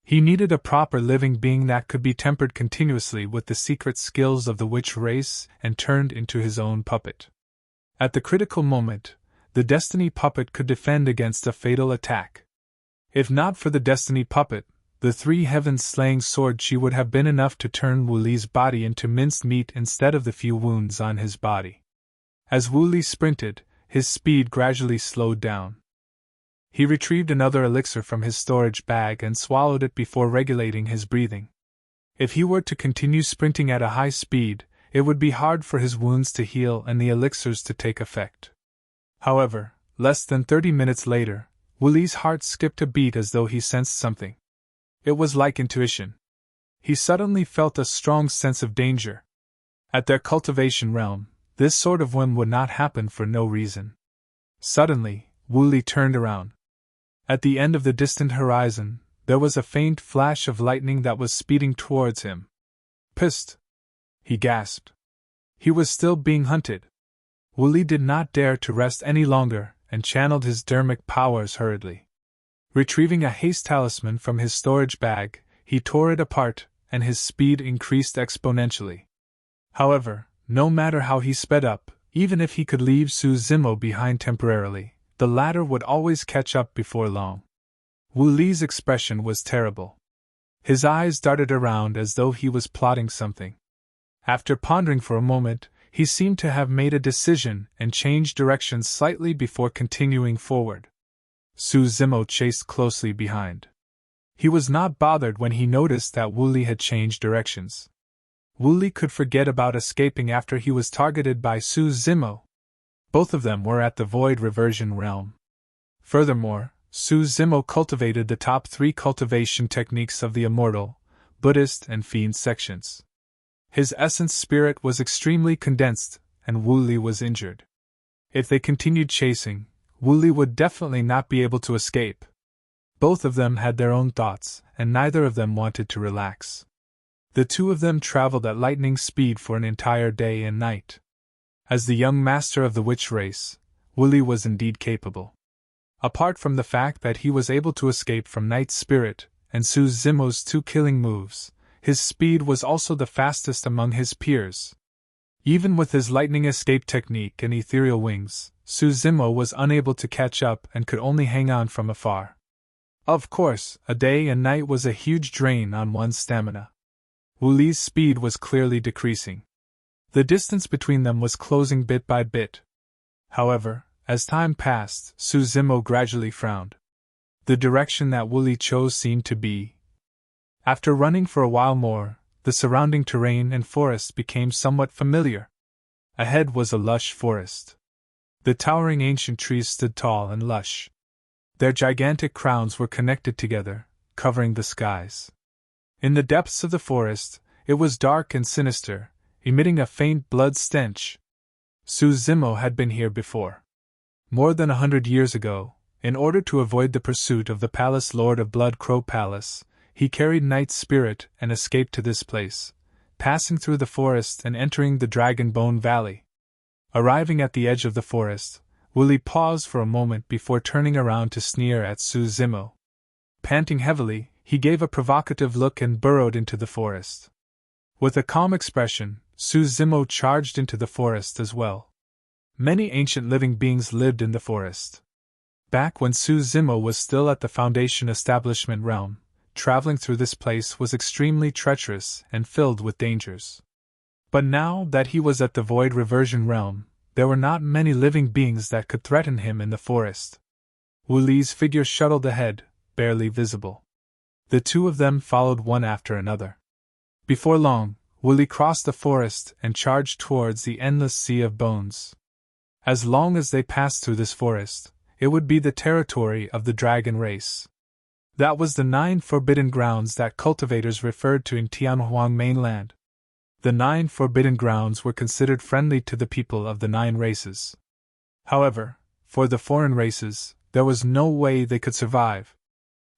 S1: He needed a proper living being that could be tempered continuously with the secret skills of the witch race and turned into his own puppet. At the critical moment, the Destiny Puppet could defend against a fatal attack. If not for the Destiny Puppet, the 3 heaven-slaying sword chi would have been enough to turn Wu Li's body into minced meat instead of the few wounds on his body. As Wu Li sprinted, his speed gradually slowed down. He retrieved another elixir from his storage bag and swallowed it before regulating his breathing. If he were to continue sprinting at a high speed, it would be hard for his wounds to heal and the elixirs to take effect. However, less than 30 minutes later, Wu Li's heart skipped a beat as though he sensed something. It was like intuition. He suddenly felt a strong sense of danger. At their cultivation realm, this sort of whim would not happen for no reason. Suddenly, Wu Li turned around. At the end of the distant horizon, there was a faint flash of lightning that was speeding towards him. Psst! He gasped. He was still being hunted. Wu Li did not dare to rest any longer and channeled his dermic powers hurriedly. Retrieving a haste talisman from his storage bag, he tore it apart, and his speed increased exponentially. However, no matter how he sped up, even if he could leave Su Zimo behind temporarily, the latter would always catch up before long. Wu Li's expression was terrible. His eyes darted around as though he was plotting something. After pondering for a moment, he seemed to have made a decision and changed direction slightly before continuing forward. Su Zimo chased closely behind. He was not bothered when he noticed that Wu Li had changed directions. Wu Li could forget about escaping after he was targeted by Su Zimo. Both of them were at the Void Reversion realm. Furthermore, Su Zimo cultivated the top 3 cultivation techniques of the Immortal, Buddhist, and Fiend sections. His essence spirit was extremely condensed, and Wu Li was injured. If they continued chasing, Wu Li would definitely not be able to escape. Both of them had their own thoughts, and neither of them wanted to relax. The 2 of them traveled at lightning speed for an entire day and night. As the young master of the witch race, Wu Li was indeed capable. Apart from the fact that he was able to escape from Night Spirit and Su Zimo's 2 killing moves, his speed was also the fastest among his peers. Even with his lightning escape technique and ethereal wings, Su Zimo was unable to catch up and could only hang on from afar. Of course, a day and night was a huge drain on one's stamina. Wu Li's speed was clearly decreasing. The distance between them was closing bit by bit. However, as time passed, Su Zimo gradually frowned. The direction that Wu Li chose seemed to be. After running for a while more, the surrounding terrain and forest became somewhat familiar. Ahead was a lush forest. The towering ancient trees stood tall and lush. Their gigantic crowns were connected together, covering the skies. In the depths of the forest, it was dark and sinister, emitting a faint blood stench. Su Zimo had been here before. More than 100 years ago, in order to avoid the pursuit of the Palace Lord of Blood Crow Palace, he carried Night Spirit and escaped to this place, passing through the forest and entering the Dragon Bone Valley. Arriving at the edge of the forest, Wu Li paused for a moment before turning around to sneer at Su Zimo. Panting heavily, he gave a provocative look and burrowed into the forest. With a calm expression, Su Zimo charged into the forest as well. Many ancient living beings lived in the forest. Back when Su Zimo was still at the Foundation Establishment realm, traveling through this place was extremely treacherous and filled with dangers. But now that he was at the Void Reversion realm, there were not many living beings that could threaten him in the forest. Wu Li's figure shuttled ahead, barely visible. The 2 of them followed one after another. Before long, Wu Li crossed the forest and charged towards the endless sea of bones. As long as they passed through this forest, it would be the territory of the dragon race. That was the 9 forbidden grounds that cultivators referred to in Tianhuang mainland. The 9 forbidden grounds were considered friendly to the people of the 9 races. However, for the foreign races, there was no way they could survive.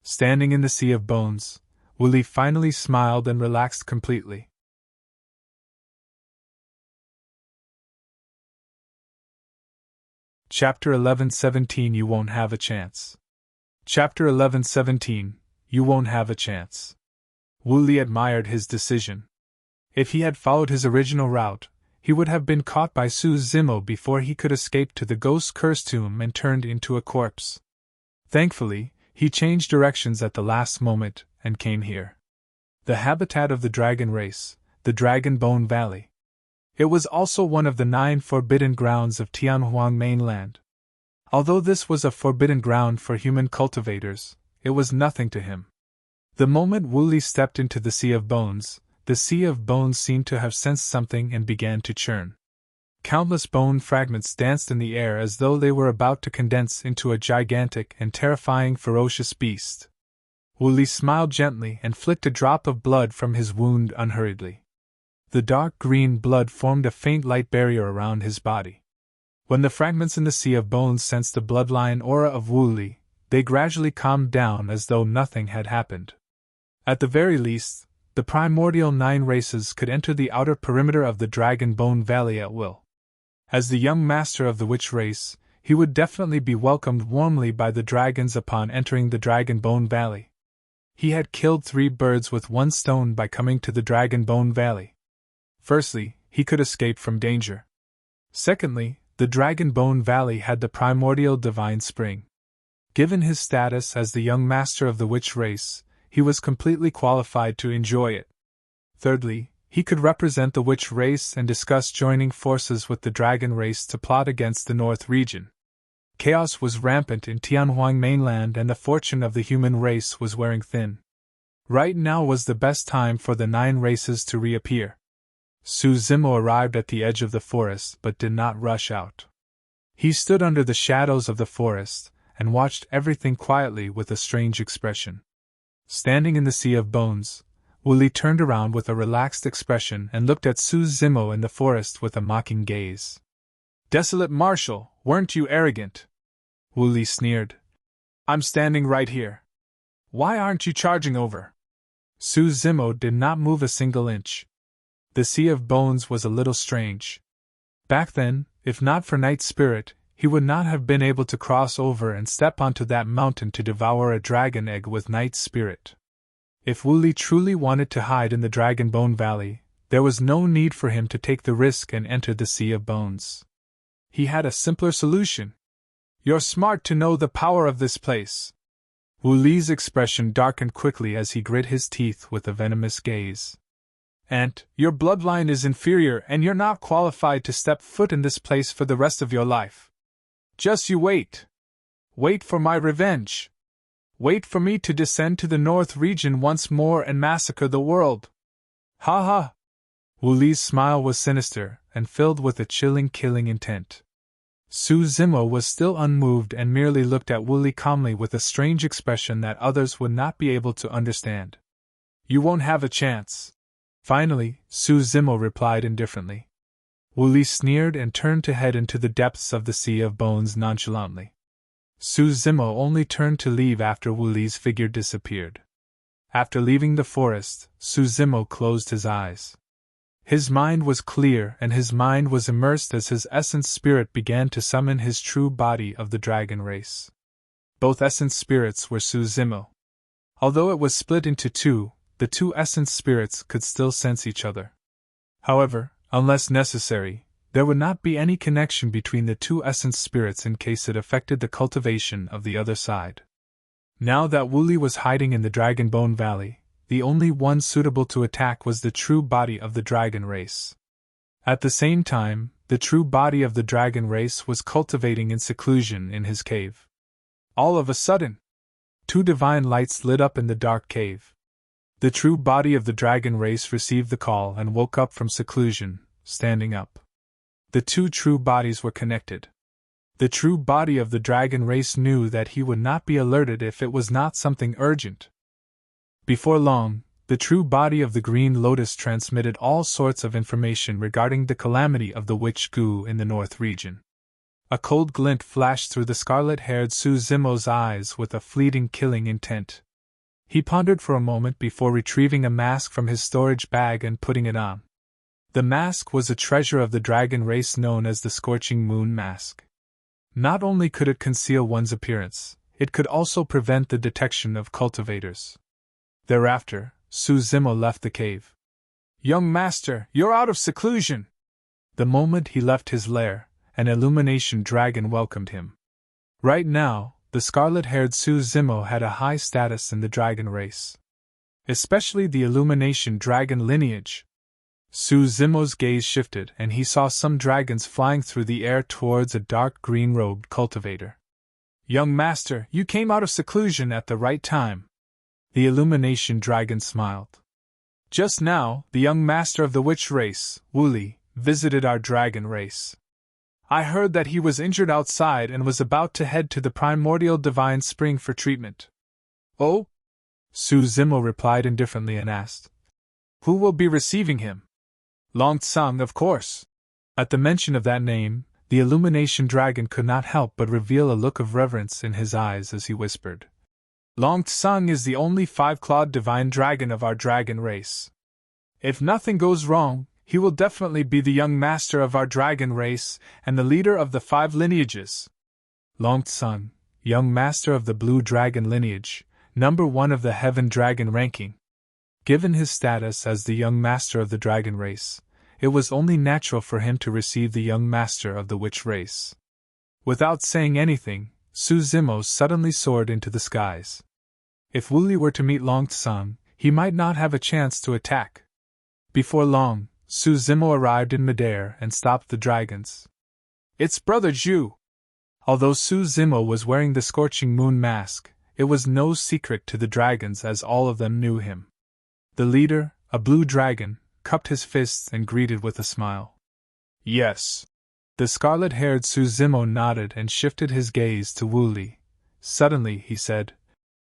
S1: Standing in the sea of bones, Wu Li finally smiled and relaxed completely. Chapter 11:17 You Won't Have a Chance. Chapter 11:17 You Won't Have a Chance. Wu Li admired his decision. If he had followed his original route, he would have been caught by Su Zimo before he could escape to the ghost curse tomb and turned into a corpse. Thankfully, he changed directions at the last moment and came here. The habitat of the dragon race, the Dragon Bone Valley. It was also one of the 9 forbidden grounds of Tianhuang mainland. Although this was a forbidden ground for human cultivators, it was nothing to him. The moment Wu Li stepped into the Sea of Bones, the Sea of Bones seemed to have sensed something and began to churn. Countless bone fragments danced in the air as though they were about to condense into a gigantic and terrifying ferocious beast. Wu Li smiled gently and flicked a drop of blood from his wound unhurriedly. The dark green blood formed a faint light barrier around his body. When the fragments in the Sea of Bones sensed the bloodline aura of Wu Li, they gradually calmed down as though nothing had happened. At the very least, the primordial 9 races could enter the outer perimeter of the Dragon Bone Valley at will. As the young master of the witch race, he would definitely be welcomed warmly by the dragons upon entering the Dragon Bone Valley. He had killed 3 birds with 1 stone by coming to the Dragon Bone Valley. Firstly, he could escape from danger. Secondly, the Dragon Bone Valley had the primordial divine spring. Given his status as the young master of the witch race, he was completely qualified to enjoy it. Thirdly, he could represent the witch race and discuss joining forces with the dragon race to plot against the North region. Chaos was rampant in Tianhuang mainland and the fortune of the human race was wearing thin. Right now was the best time for the 9 races to reappear. Su Zimo arrived at the edge of the forest but did not rush out. He stood under the shadows of the forest and watched everything quietly with a strange expression. Standing in the Sea of Bones, Wu Li turned around with a relaxed expression and looked at Su Zimo in the forest with a mocking gaze. "Desolate Marshal, weren't you arrogant?" Wu Li sneered. "I'm standing right here. Why aren't you charging over?" Su Zimo did not move a single inch. The Sea of Bones was a little strange. Back then, if not for Night Spirit, he would not have been able to cross over and step onto that mountain to devour a dragon egg with Night Spirit. If Wu Li truly wanted to hide in the Dragon Bone Valley, there was no need for him to take the risk and enter the Sea of Bones. He had a simpler solution. "You're smart to know the power of this place." Wu Li's expression darkened quickly as he grit his teeth with a venomous gaze. "And your bloodline is inferior and you're not qualified to step foot in this place for the rest of your life. Just you wait. Wait for my revenge. Wait for me to descend to the North region once more and massacre the world. Ha ha!" Wu Li's smile was sinister and filled with a chilling killing intent. Su Zimo was still unmoved and merely looked at Wu Li calmly with a strange expression that others would not be able to understand. "You won't have a chance." Finally, Su Zimo replied indifferently. Wu Li sneered and turned to head into the depths of the Sea of Bones nonchalantly. Su Zimo only turned to leave after Wu Li's figure disappeared. After leaving the forest, Su Zimo closed his eyes. His mind was clear and his mind was immersed as his essence spirit began to summon his true body of the dragon race. Both essence spirits were Su Zimo. Although it was split into 2, the 2 essence spirits could still sense each other. However, unless necessary, there would not be any connection between the 2 essence spirits in case it affected the cultivation of the other side. Now that Wu Li was hiding in the Dragon Bone Valley, the only one suitable to attack was the true body of the dragon race. At the same time, the true body of the dragon race was cultivating in seclusion in his cave. All of a sudden, 2 divine lights lit up in the dark cave. The true body of the dragon race received the call and woke up from seclusion, standing up. The 2 true bodies were connected. The true body of the dragon race knew that he would not be alerted if it was not something urgent. Before long, the true body of the Green Lotus transmitted all sorts of information regarding the calamity of the witch goo in the North region. A cold glint flashed through the scarlet-haired Su Zimo's eyes with a fleeting killing intent. He pondered for a moment before retrieving a mask from his storage bag and putting it on. The mask was a treasure of the dragon race known as the Scorching Moon Mask. Not only could it conceal one's appearance, it could also prevent the detection of cultivators. Thereafter, Su Zimo left the cave. "Young master, you're out of seclusion!" The moment he left his lair, an illumination dragon welcomed him. Right now, the scarlet-haired Su Zimo had a high status in the dragon race, especially the illumination dragon lineage. Su Zimo's gaze shifted and he saw some dragons flying through the air towards a dark green-robed cultivator. "Young master, you came out of seclusion at the right time." The illumination dragon smiled. "Just now, the young master of the witch race, Wuli, visited our dragon race. I heard that he was injured outside and was about to head to the Primordial Divine Spring for treatment." "Oh?" Su Zimo replied indifferently and asked, "Who will be receiving him?" "Long Tsang, of course." At the mention of that name, the illumination dragon could not help but reveal a look of reverence in his eyes as he whispered, "Long Tsang is the only five-clawed divine dragon of our dragon race. If nothing goes wrong, he will definitely be the young master of our dragon race and the leader of the 5 lineages." Long Tsang, young master of the blue dragon lineage, number 1 of the heaven dragon ranking. Given his status as the young master of the dragon race, it was only natural for him to receive the young master of the witch race. Without saying anything, Su Zimo suddenly soared into the skies. If Wuli were to meet Long Tsang, he might not have a chance to attack. Before long, Su Zimo arrived in midair and stopped the dragons. "It's Brother Zhu!" Although Su Zimo was wearing the scorching moon mask, it was no secret to the dragons as all of them knew him. The leader, a blue dragon, cupped his fists and greeted with a smile. "Yes." The scarlet-haired Su Zimo nodded and shifted his gaze to Wuli. Suddenly, he said,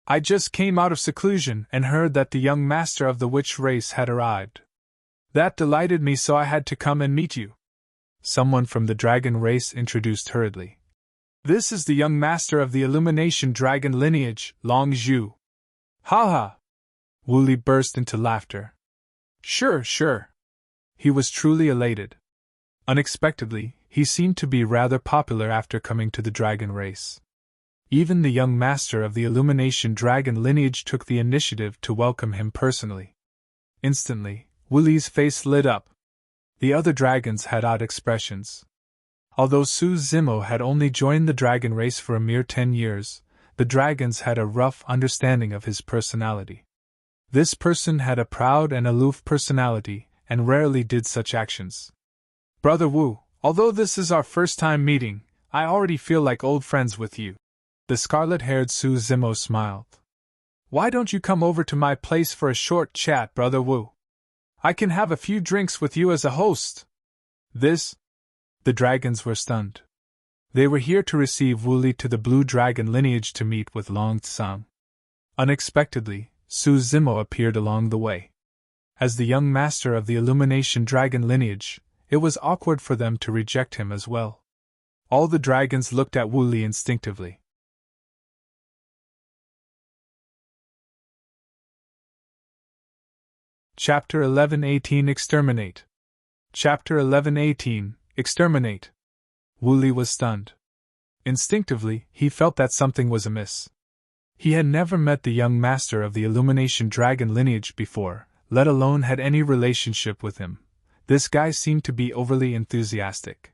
S1: "I just came out of seclusion and heard that the young master of the witch race had arrived. That delighted me, so I had to come and meet you." Someone from the dragon race introduced hurriedly. "This is the young master of the illumination dragon lineage, Long Zhu." "Ha ha!" Wuli burst into laughter. Sure. He was truly elated. Unexpectedly, he seemed to be rather popular after coming to the dragon race. Even the young master of the illumination dragon lineage took the initiative to welcome him personally. Instantly, Wuli's face lit up. The other dragons had odd expressions. Although Su Zimo had only joined the dragon race for a mere 10 years, the dragons had a rough understanding of his personality. This person had a proud and aloof personality, and rarely did such actions. "Brother Wu, although this is our first time meeting, I already feel like old friends with you." The scarlet-haired Su Zimo smiled. "Why don't you come over to my place for a short chat, Brother Wu? I can have a few drinks with you as a host." "This?" The dragons were stunned. They were here to receive Wuli to the blue dragon lineage to meet with Long Tsang. Unexpectedly, Su Zimo appeared along the way. As the young master of the illumination dragon lineage, it was awkward for them to reject him as well. All the dragons looked at Wuli instinctively. Chapter 11-18 Exterminate. Chapter 11-18 Exterminate. Wuli was stunned. Instinctively, he felt that something was amiss. He had never met the young master of the illumination dragon lineage before, let alone had any relationship with him. This guy seemed to be overly enthusiastic.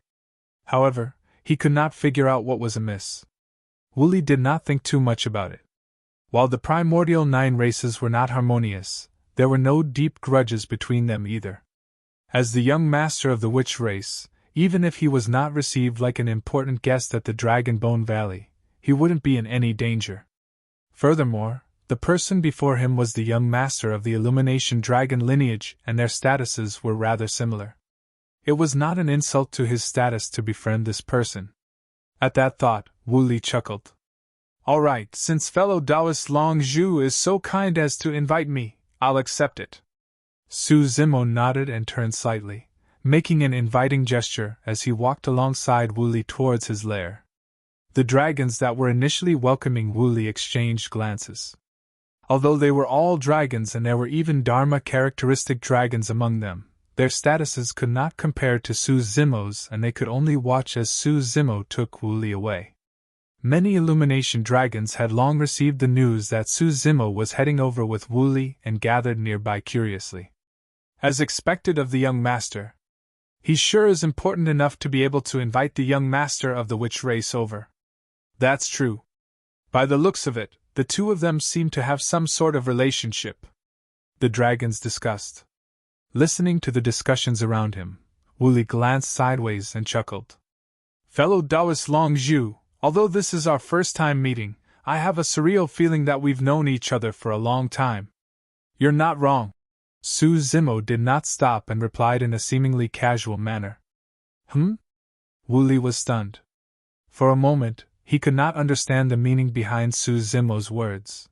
S1: However, he could not figure out what was amiss. Wuli did not think too much about it. While the primordial 9 races were not harmonious, there were no deep grudges between them either. As the young master of the witch race, even if he was not received like an important guest at the Dragon Bone Valley, he wouldn't be in any danger. Furthermore, the person before him was the young master of the illumination dragon lineage, and their statuses were rather similar. It was not an insult to his status to befriend this person. At that thought, Wuli chuckled. "All right, since fellow Taoist Long Zhu is so kind as to invite me, I'll accept it." Su Zimo nodded and turned slightly, making an inviting gesture as he walked alongside Wuli towards his lair. The dragons that were initially welcoming Wuli exchanged glances. Although they were all dragons and there were even Dharma-characteristic dragons among them, their statuses could not compare to Su Zimo's, and they could only watch as Su Zimo took Wuli away. Many illumination dragons had long received the news that Su Zimo was heading over with Wuli and gathered nearby curiously. As expected of the young master, He sure is important enough to be able to invite the young master of the witch race over. That's true. By the looks of it, the two of them seem to have some sort of relationship. The dragons discussed. Listening to the discussions around him, Wooly glanced sideways and chuckled. Fellow Taoist Long Zhu, although this is our first time meeting, I have a surreal feeling that we've known each other for a long time. You're not wrong. Su Zimo did not stop and replied in a seemingly casual manner. Wooly was stunned. For a moment, he could not understand the meaning behind Su Zimo's words.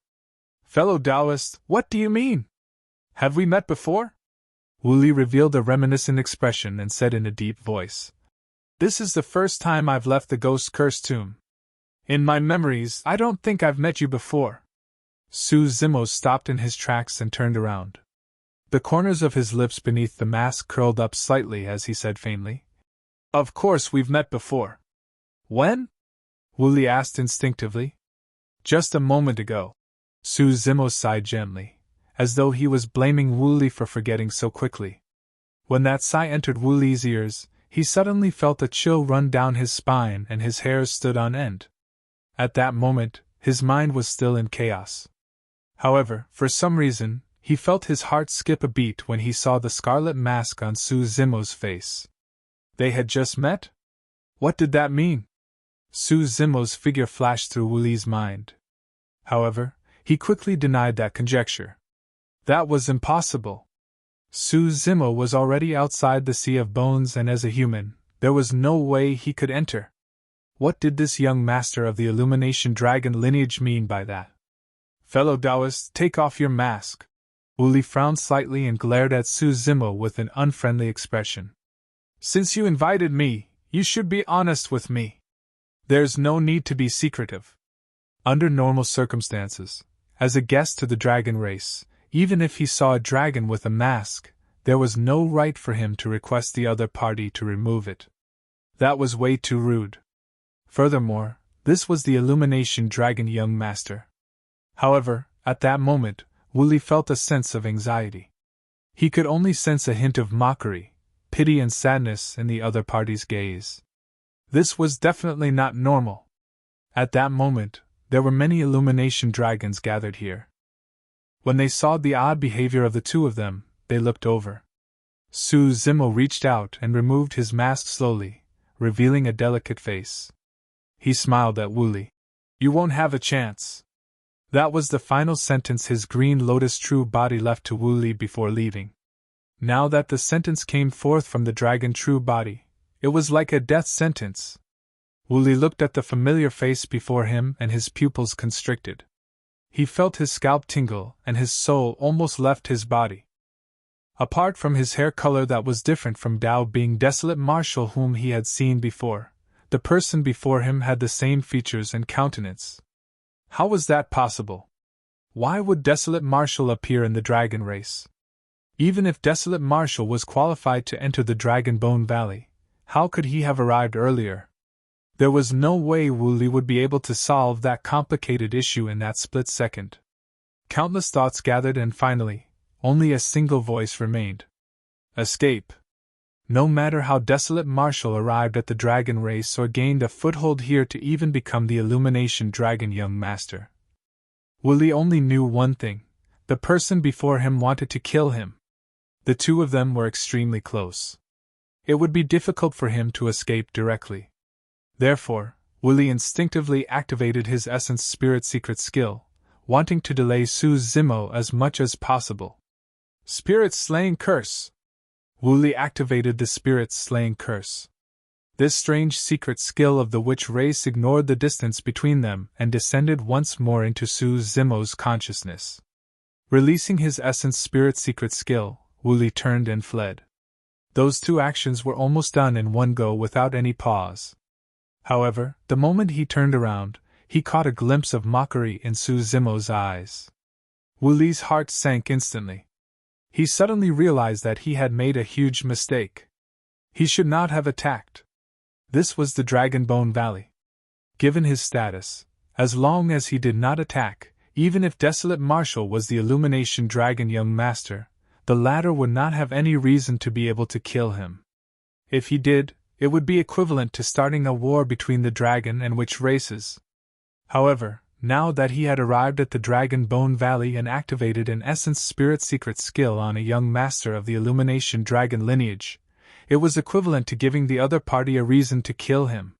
S1: Fellow Taoist, what do you mean? Have we met before? Wooly revealed a reminiscent expression and said in a deep voice. This is the first time I've left the ghost-cursed tomb. In my memories, I don't think I've met you before. Su Zimo stopped in his tracks and turned around. The corners of his lips beneath the mask curled up slightly as he said faintly. Of course we've met before. When? Wooly asked instinctively. Just a moment ago. Su Zimo sighed gently, as though he was blaming Wooly for forgetting so quickly. When that sigh entered Wooly's ears, he suddenly felt a chill run down his spine and his hairs stood on end. At that moment, his mind was still in chaos. However, for some reason, he felt his heart skip a beat when he saw the scarlet mask on Su Zimo's face. They had just met? What did that mean? Su Zimo's figure flashed through Wooly's mind. However, he quickly denied that conjecture. That was impossible. Su Zimo was already outside the Sea of Bones, and as a human, there was no way he could enter. What did this young master of the Illumination Dragon lineage mean by that? Fellow Taoist, take off your mask. Wooly frowned slightly and glared at Su Zimo with an unfriendly expression. Since you invited me, you should be honest with me. There's no need to be secretive. Under normal circumstances, as a guest to the dragon race, even if he saw a dragon with a mask, there was no right for him to request the other party to remove it. That was way too rude. Furthermore, this was the Illumination Dragon young master. However, at that moment, Wooly felt a sense of anxiety. He could only sense a hint of mockery, pity and sadness in the other party's gaze. This was definitely not normal. At that moment, there were many Illumination dragons gathered here. When they saw the odd behavior of the two of them, they looked over. Su Zimo reached out and removed his mask slowly, revealing a delicate face. He smiled at Wooly. You won't have a chance. That was the final sentence his green lotus true body left to Wooly before leaving. Now that the sentence came forth from the dragon true body, it was like a death sentence. Wooly looked at the familiar face before him and his pupils constricted. He felt his scalp tingle and his soul almost left his body. Apart from his hair color that was different from Dao being Desolate Marshal whom he had seen before, the person before him had the same features and countenance. How was that possible? Why would Desolate Marshal appear in the dragon race? Even if Desolate Marshal was qualified to enter the Dragon Bone Valley, how could he have arrived earlier? There was no way Wooly would be able to solve that complicated issue in that split second. Countless thoughts gathered and finally, only a single voice remained. Escape. No matter how Desolate Marshal arrived at the dragon race or gained a foothold here to even become the Illumination Dragon young master. Wooly only knew one thing: the person before him wanted to kill him. The two of them were extremely close. It would be difficult for him to escape directly. Therefore, Wooly instinctively activated his Essence Spirit Secret skill, wanting to delay Su Zimo as much as possible. Spirit Slaying Curse. Wooly activated the Spirit Slaying Curse. This strange secret skill of the witch race ignored the distance between them and descended once more into Su Zimo's consciousness. Releasing his Essence Spirit Secret skill, Wooly turned and fled. Those two actions were almost done in one go without any pause. However, the moment he turned around, he caught a glimpse of mockery in Su Zimo's eyes. Wooly's heart sank instantly. He suddenly realized that he had made a huge mistake. He should not have attacked. This was the Dragon Bone Valley. Given his status, as long as he did not attack, even if Desolate Marshal was the Illumination Dragon young master, the latter would not have any reason to be able to kill him. If he did, it would be equivalent to starting a war between the dragon and witch races. However, now that he had arrived at the Dragon Bone Valley and activated an Essence Spirit secret skill on a young master of the Illumination dragon lineage, it was equivalent to giving the other party a reason to kill him.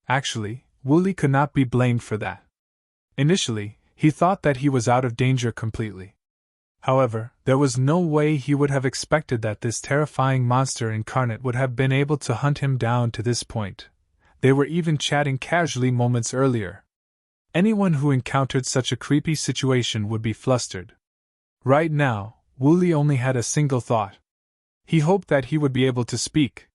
S1: Actually, Wooly could not be blamed for that. Initially, he thought that he was out of danger completely. However, there was no way he would have expected that this terrifying monster incarnate would have been able to hunt him down to this point. They were even chatting casually moments earlier. Anyone who encountered such a creepy situation would be flustered. Right now, Wooly only had a single thought. He hoped that he would be able to speak.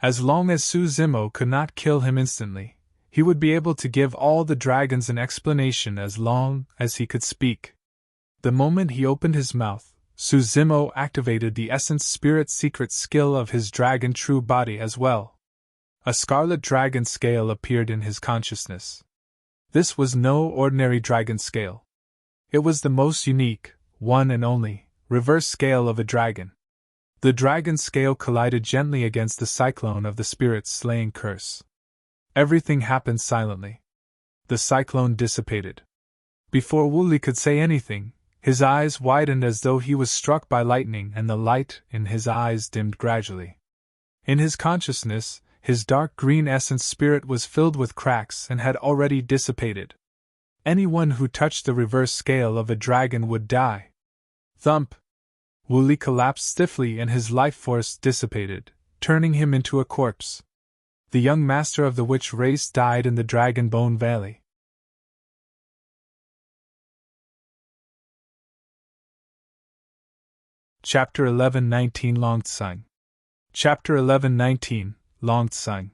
S1: As long as Su Zimo could not kill him instantly, he would be able to give all the dragons an explanation as long as he could speak. The moment he opened his mouth, Su Zimo activated the Essence Spirit secret skill of his dragon true body as well. A scarlet dragon scale appeared in his consciousness. This was no ordinary dragon scale. It was the most unique, one and only, reverse scale of a dragon. The dragon scale collided gently against the cyclone of the spirit's slaying curse. Everything happened silently. The cyclone dissipated. Before Wooly could say anything, his eyes widened as though he was struck by lightning, and the light in his eyes dimmed gradually. In his consciousness, his dark green essence spirit was filled with cracks and had already dissipated. Anyone who touched the reverse scale of a dragon would die. Thump! Wooly collapsed stiffly and his life force dissipated, turning him into a corpse. The young master of the witch race died in the Dragon Bone Valley. Chapter 11:19 Longsang. Chapter 11:19 Longsang.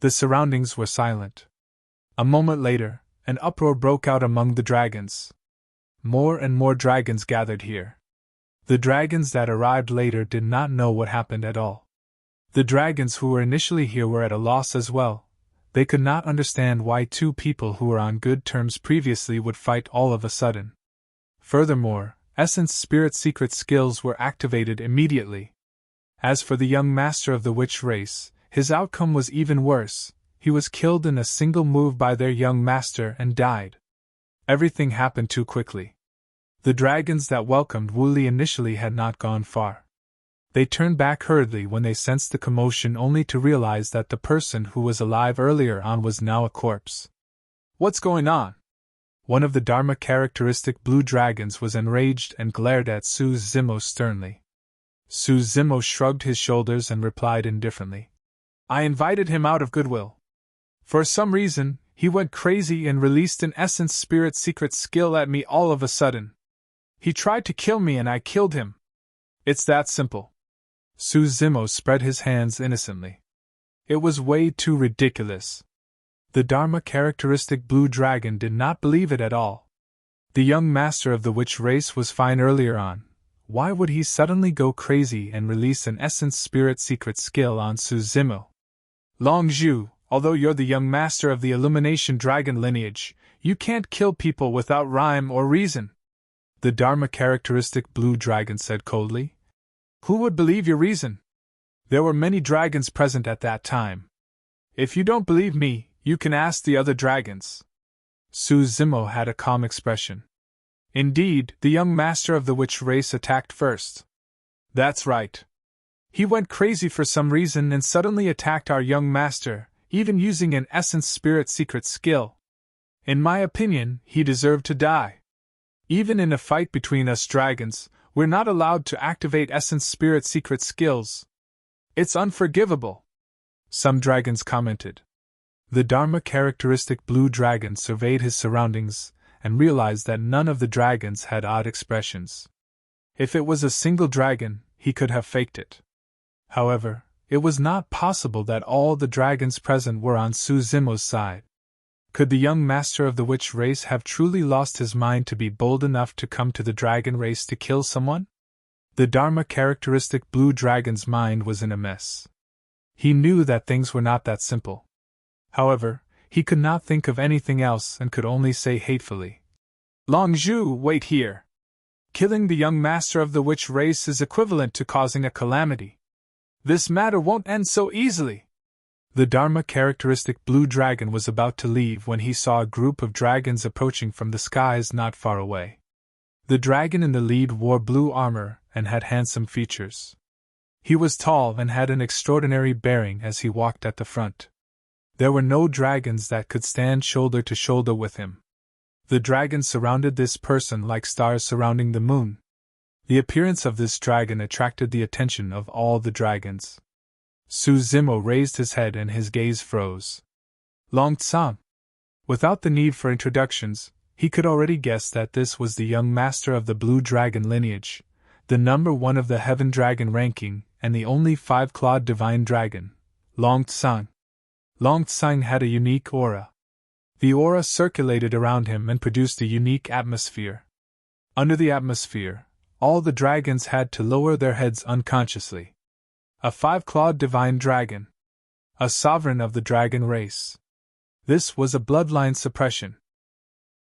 S1: The surroundings were silent. A moment later, an uproar broke out among the dragons. More and more dragons gathered here. The dragons that arrived later did not know what happened at all. The dragons who were initially here were at a loss as well. They could not understand why two people who were on good terms previously would fight all of a sudden. Furthermore, Essence Spirit secret skills were activated immediately. As for the young master of the witch race, his outcome was even worse. He was killed in a single move by their young master and died. Everything happened too quickly. The dragons that welcomed Wooly initially had not gone far. They turned back hurriedly when they sensed the commotion, only to realize that the person who was alive earlier on was now a corpse. "What's going on?" One of the Dharma characteristic blue dragons was enraged and glared at Su Zimo sternly. Su Zimo shrugged his shoulders and replied indifferently. "I invited him out of goodwill. For some reason, he went crazy and released an Essence Spirit secret skill at me all of a sudden. He tried to kill me and I killed him. It's that simple." Su Zimo spread his hands innocently. It was way too ridiculous. The Dharma characteristic blue dragon did not believe it at all. The young master of the witch race was fine earlier on. Why would he suddenly go crazy and release an Essence Spirit secret skill on Su Zimo? "Long Zhu, although you're the young master of the Illumination dragon lineage, you can't kill people without rhyme or reason," the Dharma characteristic blue dragon said coldly. "Who would believe your reason? There were many dragons present at that time. If you don't believe me, you can ask the other dragons." Su Zimo had a calm expression. "Indeed, the young master of the witch race attacked first." "That's right. He went crazy for some reason and suddenly attacked our young master, even using an Essence Spirit secret skill. In my opinion, he deserved to die. Even in a fight between us dragons, we're not allowed to activate Essence Spirit secret skills. It's unforgivable," some dragons commented. The Dharma characteristic blue dragon surveyed his surroundings and realized that none of the dragons had odd expressions. If it was a single dragon, he could have faked it. However, it was not possible that all the dragons present were on Su Zimo's side. Could the young master of the witch race have truly lost his mind to be bold enough to come to the dragon race to kill someone? The Dharma characteristic blue dragon's mind was in a mess. He knew that things were not that simple. However, he could not think of anything else and could only say hatefully, "Long Zhu, wait here. Killing the young master of the witch race is equivalent to causing a calamity. This matter won't end so easily. The Dharma characteristic blue dragon was about to leave when he saw a group of dragons approaching from the skies not far away. The dragon in the lead wore blue armor and had handsome features. He was tall and had an extraordinary bearing as he walked at the front. There were no dragons that could stand shoulder to shoulder with him. The dragons surrounded this person like stars surrounding the moon. The appearance of this dragon attracted the attention of all the dragons. Su Zimo raised his head and his gaze froze. Long Tsang. Without the need for introductions, he could already guess that this was the young master of the blue dragon lineage, the number 1 of the heaven dragon ranking, and the only 5-clawed divine dragon, Long Tsang. Long Tsang had a unique aura. The aura circulated around him and produced a unique atmosphere. Under the atmosphere, all the dragons had to lower their heads unconsciously. A 5-clawed divine dragon. A sovereign of the dragon race. This was a bloodline suppression.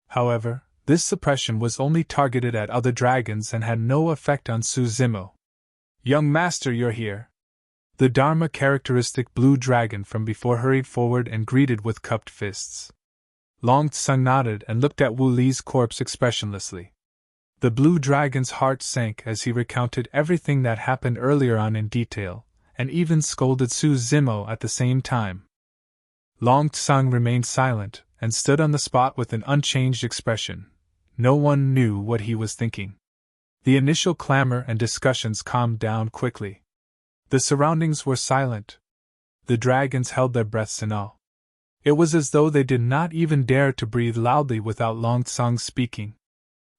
S1: However, this suppression was only targeted at other dragons and had no effect on Su Zimo. Young master, you're here. The Dharma characteristic blue dragon from before hurried forward and greeted with cupped fists. Long Tsang nodded and looked at Wu Li's corpse expressionlessly. The blue dragon's heart sank as he recounted everything that happened earlier on in detail, and even scolded Su Zimo at the same time. Long Tsang remained silent and stood on the spot with an unchanged expression. No one knew what he was thinking. The initial clamor and discussions calmed down quickly. The surroundings were silent. The dragons held their breaths in awe. It was as though they did not even dare to breathe loudly without Long Tsang speaking.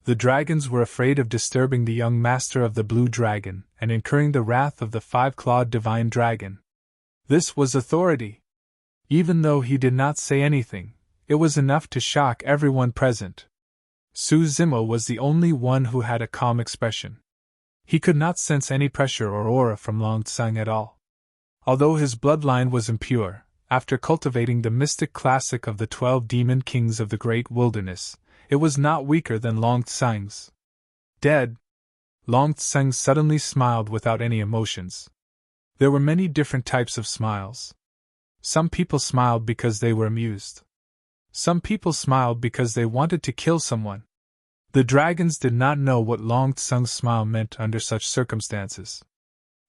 S1: The dragons were afraid of disturbing the young master of the blue dragon and incurring the wrath of the 5-clawed divine dragon. This was authority. Even though he did not say anything, it was enough to shock everyone present. Su Zimo was the only one who had a calm expression. He could not sense any pressure or aura from Long Tsang at all. Although his bloodline was impure, after cultivating the mystic classic of the 12 demon kings of the great wilderness, it was not weaker than Long Tsang's. Dead? Long Tsang suddenly smiled without any emotions. There were many different types of smiles. Some people smiled because they were amused. Some people smiled because they wanted to kill someone. The dragons did not know what Long Tsang's smile meant under such circumstances.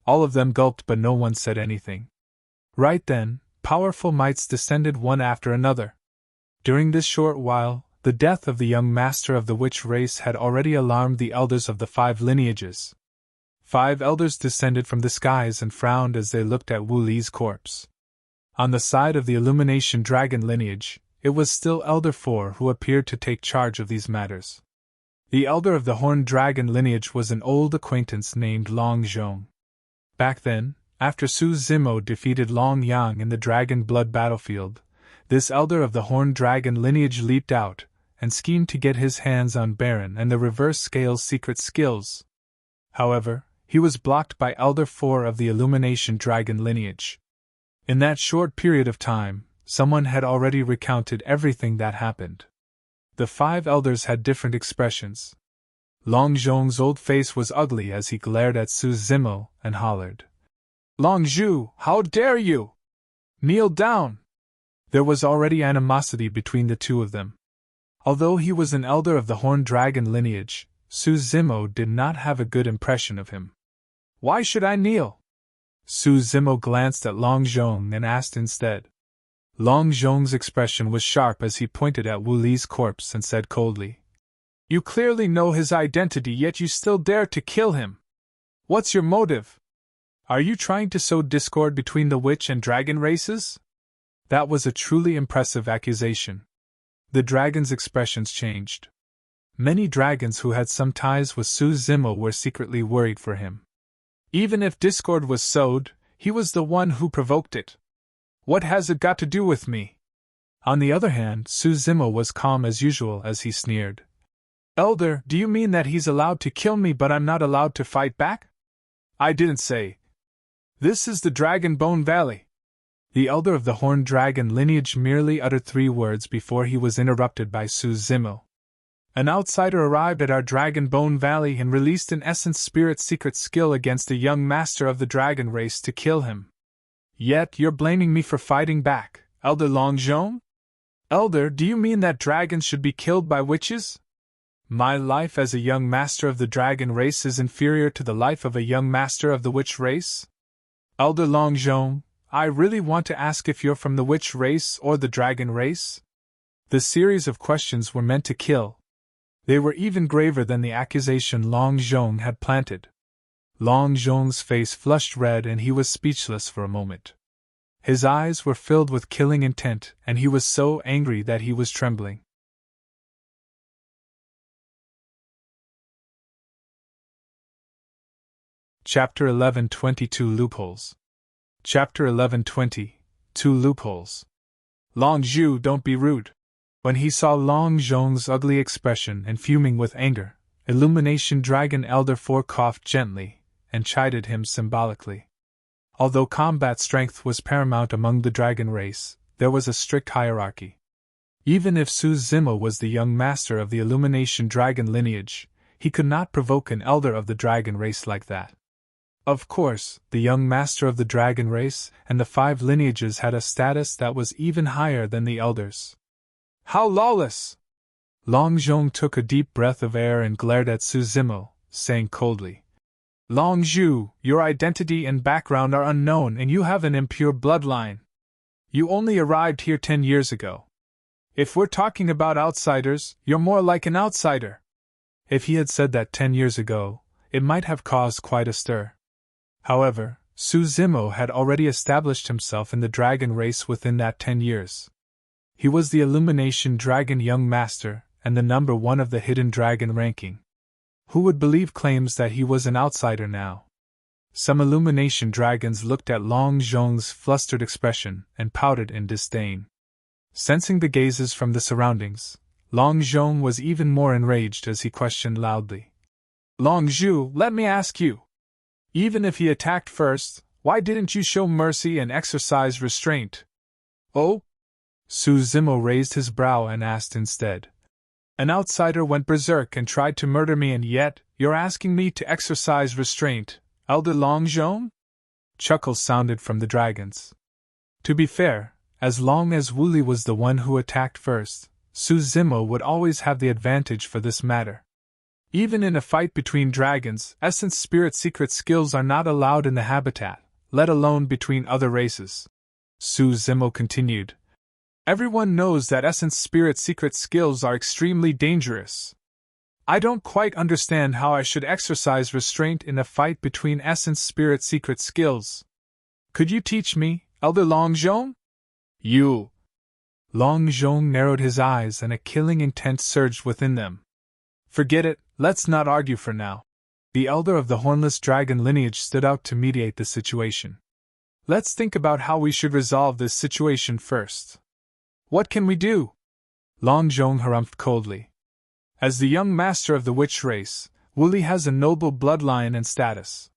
S1: All of them gulped, but no one said anything. Right then, powerful mites descended one after another. During this short while, the death of the young master of the witch race had already alarmed the elders of the 5 lineages. 5 elders descended from the skies and frowned as they looked at Wu Li's corpse. On the side of the Illumination dragon lineage, it was still Elder 4 who appeared to take charge of these matters. The elder of the horned dragon lineage was an old acquaintance named Long Zhong. Back then, after Su Zimo defeated Long Yang in the dragon blood battlefield, this elder of the horned dragon lineage leaped out and schemed to get his hands on Baron and the reverse scale's secret skills. However, he was blocked by Elder 4 of the Illumination dragon lineage. In that short period of time, someone had already recounted everything that happened. The 5 elders had different expressions. Long Zhong's old face was ugly as he glared at Su Zimo and hollered, "Long Zhu, how dare you! Kneel down!" There was already animosity between the two of them. Although he was an elder of the horned dragon lineage, Su Zimo did not have a good impression of him. "Why should I kneel?" Su Zimo glanced at Long Zhong and asked instead. Long Zhong's expression was sharp as he pointed at Wu Li's corpse and said coldly, "You clearly know his identity, yet you still dare to kill him. What's your motive? Are you trying to sow discord between the witch and dragon races?" That was a truly impressive accusation. The dragon's expressions changed. Many dragons who had some ties with Su Zimo were secretly worried for him. Even if discord was sowed, he was the one who provoked it. What has it got to do with me? On the other hand, Su Zimo was calm as usual as he sneered. "Elder, do you mean that he's allowed to kill me but I'm not allowed to fight back?" "I didn't say. This is the Dragon Bone Valley." The elder of the horned dragon lineage merely uttered 3 words before he was interrupted by Su Zimo. An outsider arrived at our Dragon Bone Valley and released an Essence Spirit secret skill against a young master of the dragon race to kill him. Yet you're blaming me for fighting back, Elder Longzhong? Elder, do you mean that dragons should be killed by witches? My life as a young master of the dragon race is inferior to the life of a young master of the witch race? Elder Longzhong, I really want to ask if you're from the witch race or the dragon race? The series of questions were meant to kill. They were even graver than the accusation Longzhong had planted. Longzhong's face flushed red and he was speechless for a moment. His eyes were filled with killing intent, and he was so angry that he was trembling. Chapter 11:22 Loopholes. Chapter 11:22 Loopholes. Longzhu, don't be rude. When he saw Longzhong's ugly expression and fuming with anger, Illumination Dragon Elder 4 coughed gently and chided him symbolically. Although combat strength was paramount among the dragon race, there was a strict hierarchy. Even if Su Zimo was the young master of the Illumination Dragon lineage, he could not provoke an elder of the dragon race like that. Of course, the young master of the dragon race and the 5 lineages had a status that was even higher than the elders. How lawless! Longzhong took a deep breath of air and glared at Su Zimo, saying coldly, Longzhu, your identity and background are unknown and you have an impure bloodline. You only arrived here 10 years ago. If we're talking about outsiders, you're more like an outsider. If he had said that 10 years ago, it might have caused quite a stir. However, Su Zimo had already established himself in the dragon race within that 10 years. He was the Illumination Dragon Young Master and the number 1 of the Hidden Dragon ranking. Who would believe claims that he was an outsider now? Some Illumination Dragons looked at Longzhong's flustered expression and pouted in disdain. Sensing the gazes from the surroundings, Longzhong was even more enraged as he questioned loudly. Longzhu, let me ask you. Even if he attacked first, why didn't you show mercy and exercise restraint? Oh? Su Zimo raised his brow and asked instead. An outsider went berserk and tried to murder me, and yet, you're asking me to exercise restraint, Elder Longzhong? Chuckles sounded from the dragons. To be fair, as long as Wuli was the one who attacked first, Su Zimo would always have the advantage for this matter. Even in a fight between dragons, Essence Spirit secret skills are not allowed in the habitat, let alone between other races. Su Zimo continued. Everyone knows that Essence Spirit secret skills are extremely dangerous. I don't quite understand how I should exercise restraint in a fight between Essence Spirit secret skills. Could you teach me, Elder Longzhong? You. Longzhong narrowed his eyes and a killing intent surged within them. Forget it, let's not argue for now. The elder of the Hornless Dragon lineage stood out to mediate the situation. Let's think about how we should resolve this situation first. What can we do? Longzhong harumphed coldly. As the young master of the witch race, Wuli has a noble bloodline and status.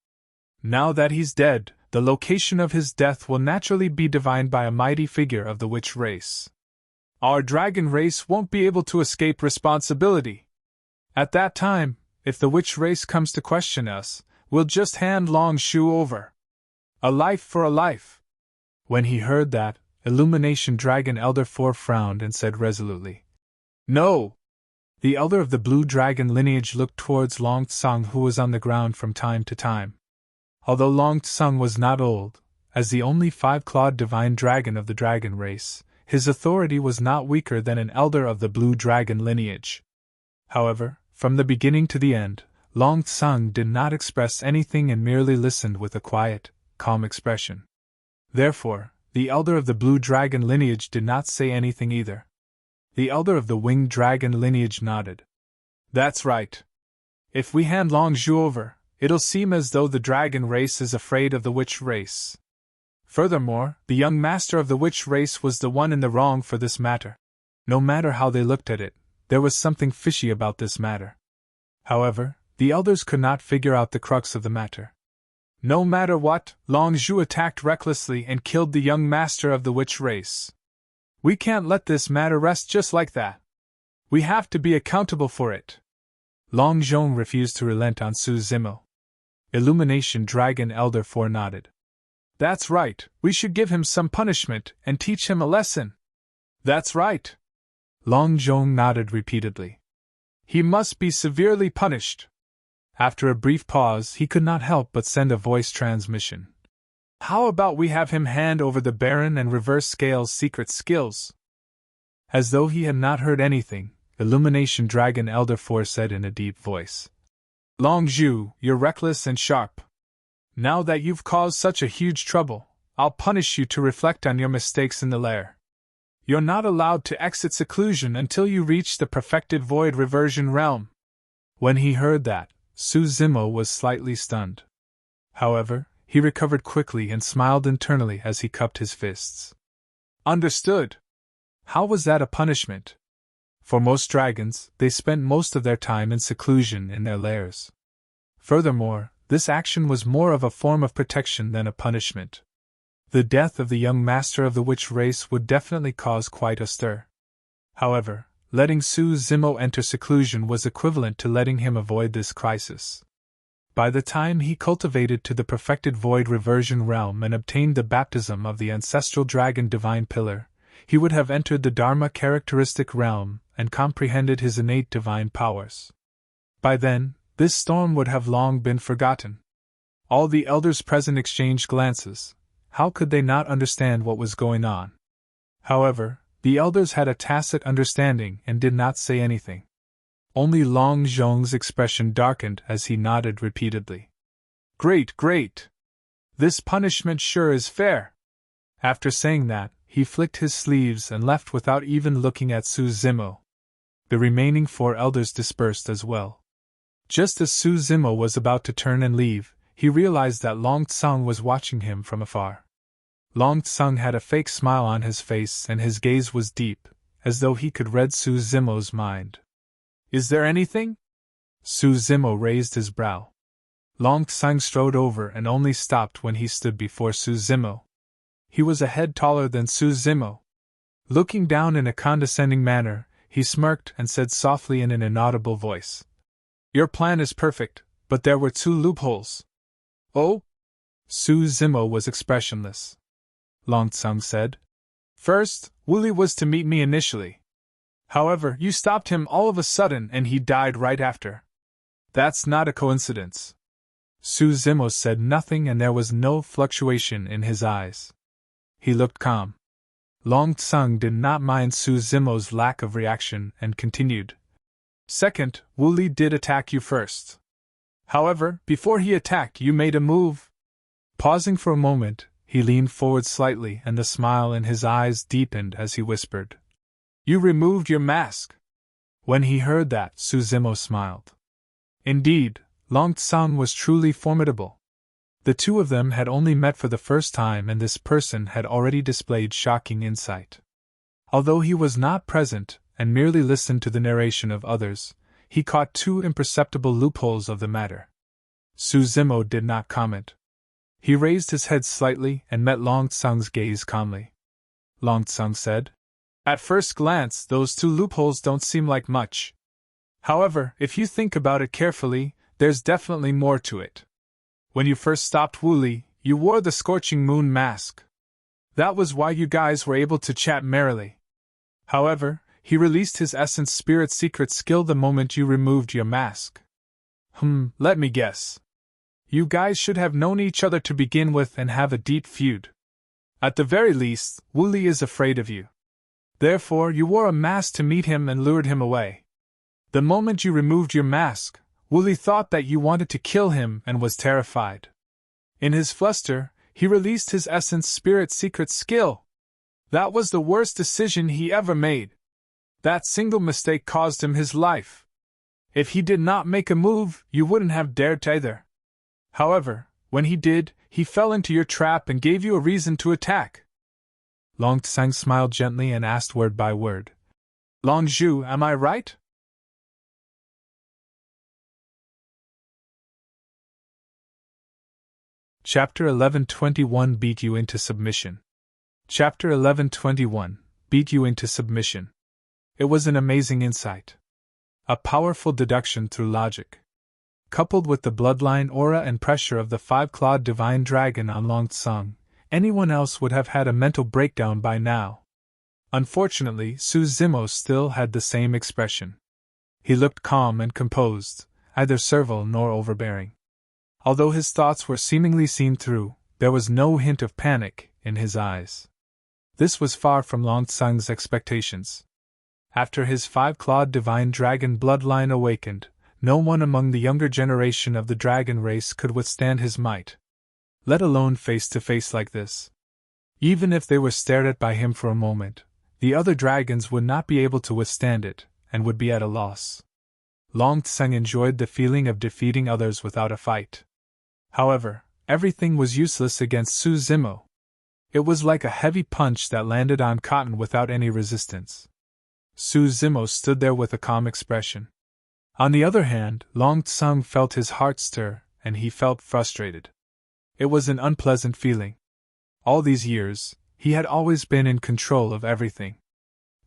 S1: Now that he's dead, the location of his death will naturally be divined by a mighty figure of the witch race. Our dragon race won't be able to escape responsibility. At that time, if the witch race comes to question us, we'll just hand Longzhu over. A life for a life. When he heard that, Illumination Dragon Elder 4 frowned and said resolutely, No! The elder of the Blue Dragon lineage looked towards Long Tsung, who was on the ground from time to time. Although Long Tsung was not old, as the only 5-clawed divine dragon of the dragon race, his authority was not weaker than an elder of the Blue Dragon lineage. However, from the beginning to the end, Long Tsung did not express anything and merely listened with a quiet, calm expression. Therefore, the elder of the Blue Dragon lineage did not say anything either. The elder of the Winged Dragon lineage nodded. That's right. If we hand Longzhu over, it'll seem as though the dragon race is afraid of the witch race. Furthermore, the young master of the witch race was the one in the wrong for this matter. No matter how they looked at it, there was something fishy about this matter. However, the elders could not figure out the crux of the matter. No matter what, Longzhu attacked recklessly and killed the young master of the witch race. We can't let this matter rest just like that. We have to be accountable for it. Long Zhong refused to relent on Su Zimo. Illumination Dragon Elder 4 nodded. That's right, we should give him some punishment and teach him a lesson. That's right. Long Zhong nodded repeatedly. He must be severely punished. After a brief pause, he could not help but send a voice transmission. How about we have him hand over the Baron and reverse Scale's secret skills? As though he had not heard anything, Illumination Dragon Elder 4 said in a deep voice. Long Zhu, you're reckless and sharp. Now that you've caused such a huge trouble, I'll punish you to reflect on your mistakes in the lair. You're not allowed to exit seclusion until you reach the perfected void reversion realm. When he heard that, Su Zimo was slightly stunned. However, he recovered quickly and smiled internally as he cupped his fists. Understood. How was that a punishment? For most dragons, they spent most of their time in seclusion in their lairs. Furthermore, this action was more of a form of protection than a punishment. The death of the young master of the witch race would definitely cause quite a stir. However, letting Su Zimo enter seclusion was equivalent to letting him avoid this crisis. By the time he cultivated to the perfected void reversion realm and obtained the baptism of the ancestral dragon divine pillar, he would have entered the Dharma characteristic realm and comprehended his innate divine powers. By then, this storm would have long been forgotten. All the elders present exchanged glances. How could they not understand what was going on? However, the elders had a tacit understanding and did not say anything. Only Long Zhong's expression darkened as he nodded repeatedly. Great, great! This punishment sure is fair! After saying that, he flicked his sleeves and left without even looking at Su Zimo. The remaining 4 elders dispersed as well. Just as Su Zimo was about to turn and leave, he realized that Long Tsung was watching him from afar. Long Tsung had a fake smile on his face and his gaze was deep, as though he could read Su Zimo's mind. Is there anything? Su Zimo raised his brow. Long Tsung strode over and only stopped when he stood before Su Zimo. He was a head taller than Su Zimo. Looking down in a condescending manner, he smirked and said softly in an inaudible voice. Your plan is perfect, but there were 2 loopholes. Oh? Su Zimo was expressionless. Long Tsung said. First, Wooly was to meet me initially. However, you stopped him all of a sudden and he died right after. That's not a coincidence. Su Zimo said nothing and there was no fluctuation in his eyes. He looked calm. Long Tsung did not mind Su Zimo's lack of reaction and continued. Second, Wooly did attack you first. However, before he attacked, you made a move. Pausing for a moment, he leaned forward slightly and the smile in his eyes deepened as he whispered. You removed your mask. When he heard that, Su Zimo smiled. Indeed, Long Tsung was truly formidable. The 2 of them had only met for the first time and this person had already displayed shocking insight. Although he was not present and merely listened to the narration of others, he caught 2 imperceptible loopholes of the matter. Su Zimo did not comment. He raised his head slightly and met Long Tsung's gaze calmly. Long Tsung said, At first glance, those 2 loopholes don't seem like much. However, if you think about it carefully, there's definitely more to it. When you first stopped Wooly, you wore the Scorching Moon mask. That was why you guys were able to chat merrily. However, he released his Essence Spirit secret skill the moment you removed your mask. Let me guess. You guys should have known each other to begin with and have a deep feud. At the very least, Wooly is afraid of you. Therefore, you wore a mask to meet him and lured him away. The moment you removed your mask, Wooly thought that you wanted to kill him and was terrified. In his fluster, he released his Essence Spirit secret skill. That was the worst decision he ever made. That single mistake caused him his life. If he did not make a move, you wouldn't have dared to either. However, when he did, he fell into your trap and gave you a reason to attack. Long Tsang smiled gently and asked word by word. Long Zhu, am I right? Chapter 1121 Beat You into Submission. Chapter 1121 Beat You into Submission. It was an amazing insight. A powerful deduction through logic. Coupled with the bloodline aura and pressure of the five-clawed divine dragon on Long Tsung, anyone else would have had a mental breakdown by now. Unfortunately, Su Zimo still had the same expression. He looked calm and composed, neither servile nor overbearing. Although his thoughts were seemingly seen through, there was no hint of panic in his eyes. This was far from Long Tsung's expectations. After his five-clawed divine dragon bloodline awakened, no one among the younger generation of the dragon race could withstand his might. Let alone face to face like this. Even if they were stared at by him for a moment, the other dragons would not be able to withstand it, and would be at a loss. Long Tsung enjoyed the feeling of defeating others without a fight. However, everything was useless against Su Zimo. It was like a heavy punch that landed on cotton without any resistance. Su Zimo stood there with a calm expression. On the other hand, Long Tsung felt his heart stir, and he felt frustrated. It was an unpleasant feeling. All these years, he had always been in control of everything.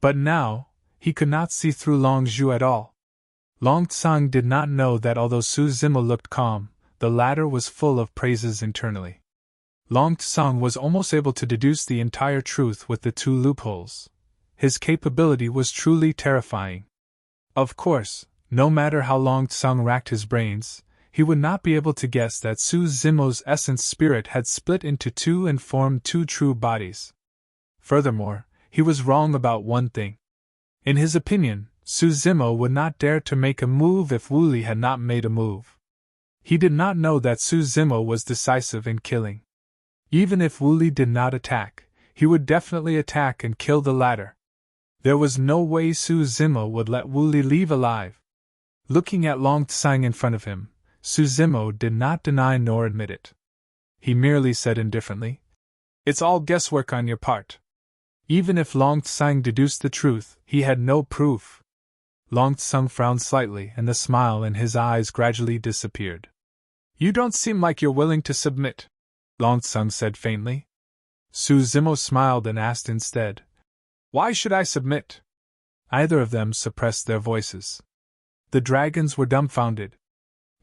S1: But now, he could not see through Long Zhu at all. Long Tsung did not know that although Su Zimo looked calm, the latter was full of praises internally. Long Tsung was almost able to deduce the entire truth with the two loopholes. His capability was truly terrifying. Of course, no matter how Long Tsung racked his brains, he would not be able to guess that Su Zimo's essence spirit had split into two and formed two true bodies. Furthermore, he was wrong about one thing. In his opinion, Su Zimo would not dare to make a move if Wu Li had not made a move. He did not know that Su Zimo was decisive in killing. Even if Wu Li did not attack, he would definitely attack and kill the latter. There was no way Su Zimo would let Wu Li leave alive. Looking at Long Tsung in front of him, Su Zimo did not deny nor admit it. He merely said indifferently, "It's all guesswork on your part." Even if Long Tsung deduced the truth, he had no proof. Long Tsung frowned slightly and the smile in his eyes gradually disappeared. "You don't seem like you're willing to submit," Long Tsung said faintly. Su Zimo smiled and asked instead, "Why should I submit?" Either of them suppressed their voices. The dragons were dumbfounded.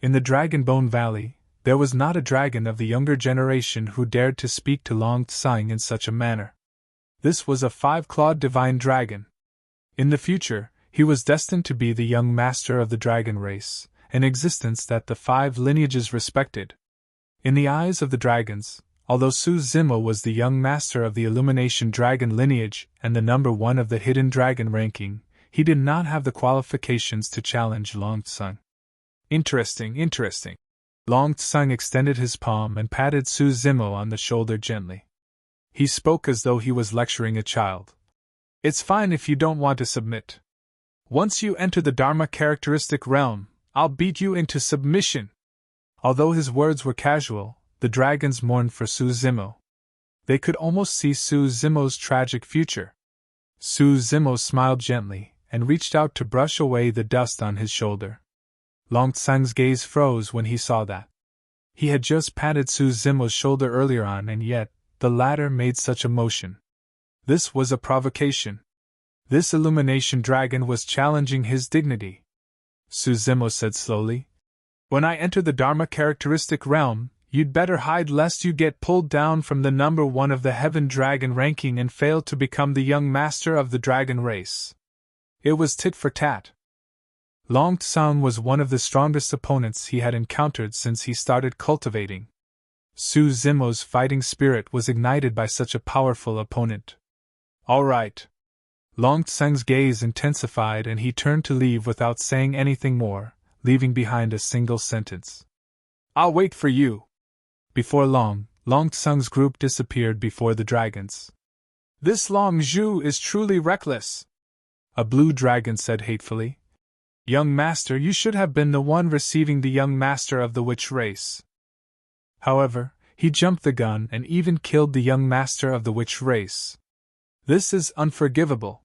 S1: In the Dragonbone Valley, there was not a dragon of the younger generation who dared to speak to Long Tsung in such a manner. This was a five-clawed divine dragon. In the future, he was destined to be the young master of the dragon race, an existence that the five lineages respected. In the eyes of the dragons, although Su Zimo was the young master of the Illumination dragon lineage and the number one of the hidden dragon ranking, he did not have the qualifications to challenge Long Tsung. Interesting. Long Tsung extended his palm and patted Su Zimo on the shoulder gently. He spoke as though he was lecturing a child. "It's fine if you don't want to submit. Once you enter the Dharma characteristic realm, I'll beat you into submission." Although his words were casual, the dragons mourned for Su Zimo. They could almost see Su Zimo's tragic future. Su Zimo smiled gently and reached out to brush away the dust on his shoulder. Long Tsung's gaze froze when he saw that. He had just patted Su Zimo's shoulder earlier on, and yet the latter made such a motion. This was a provocation. This Illumination dragon was challenging his dignity. Su Zimo said slowly, "When I enter the Dharma characteristic realm, you'd better hide lest you get pulled down from the number one of the Heaven Dragon ranking and fail to become the young master of the dragon race." It was tit for tat. Long Tsung was one of the strongest opponents he had encountered since he started cultivating. Su Zimo's fighting spirit was ignited by such a powerful opponent. "All right." Long Tsung's gaze intensified and he turned to leave without saying anything more, leaving behind a single sentence. "I'll wait for you." Before long, Long Tsung's group disappeared before the dragons. "This Long Zhu is truly reckless," a blue dragon said hatefully. "Young master, you should have been the one receiving the young master of the witch race." However, he jumped the gun and even killed the young master of the witch race. This is unforgivable.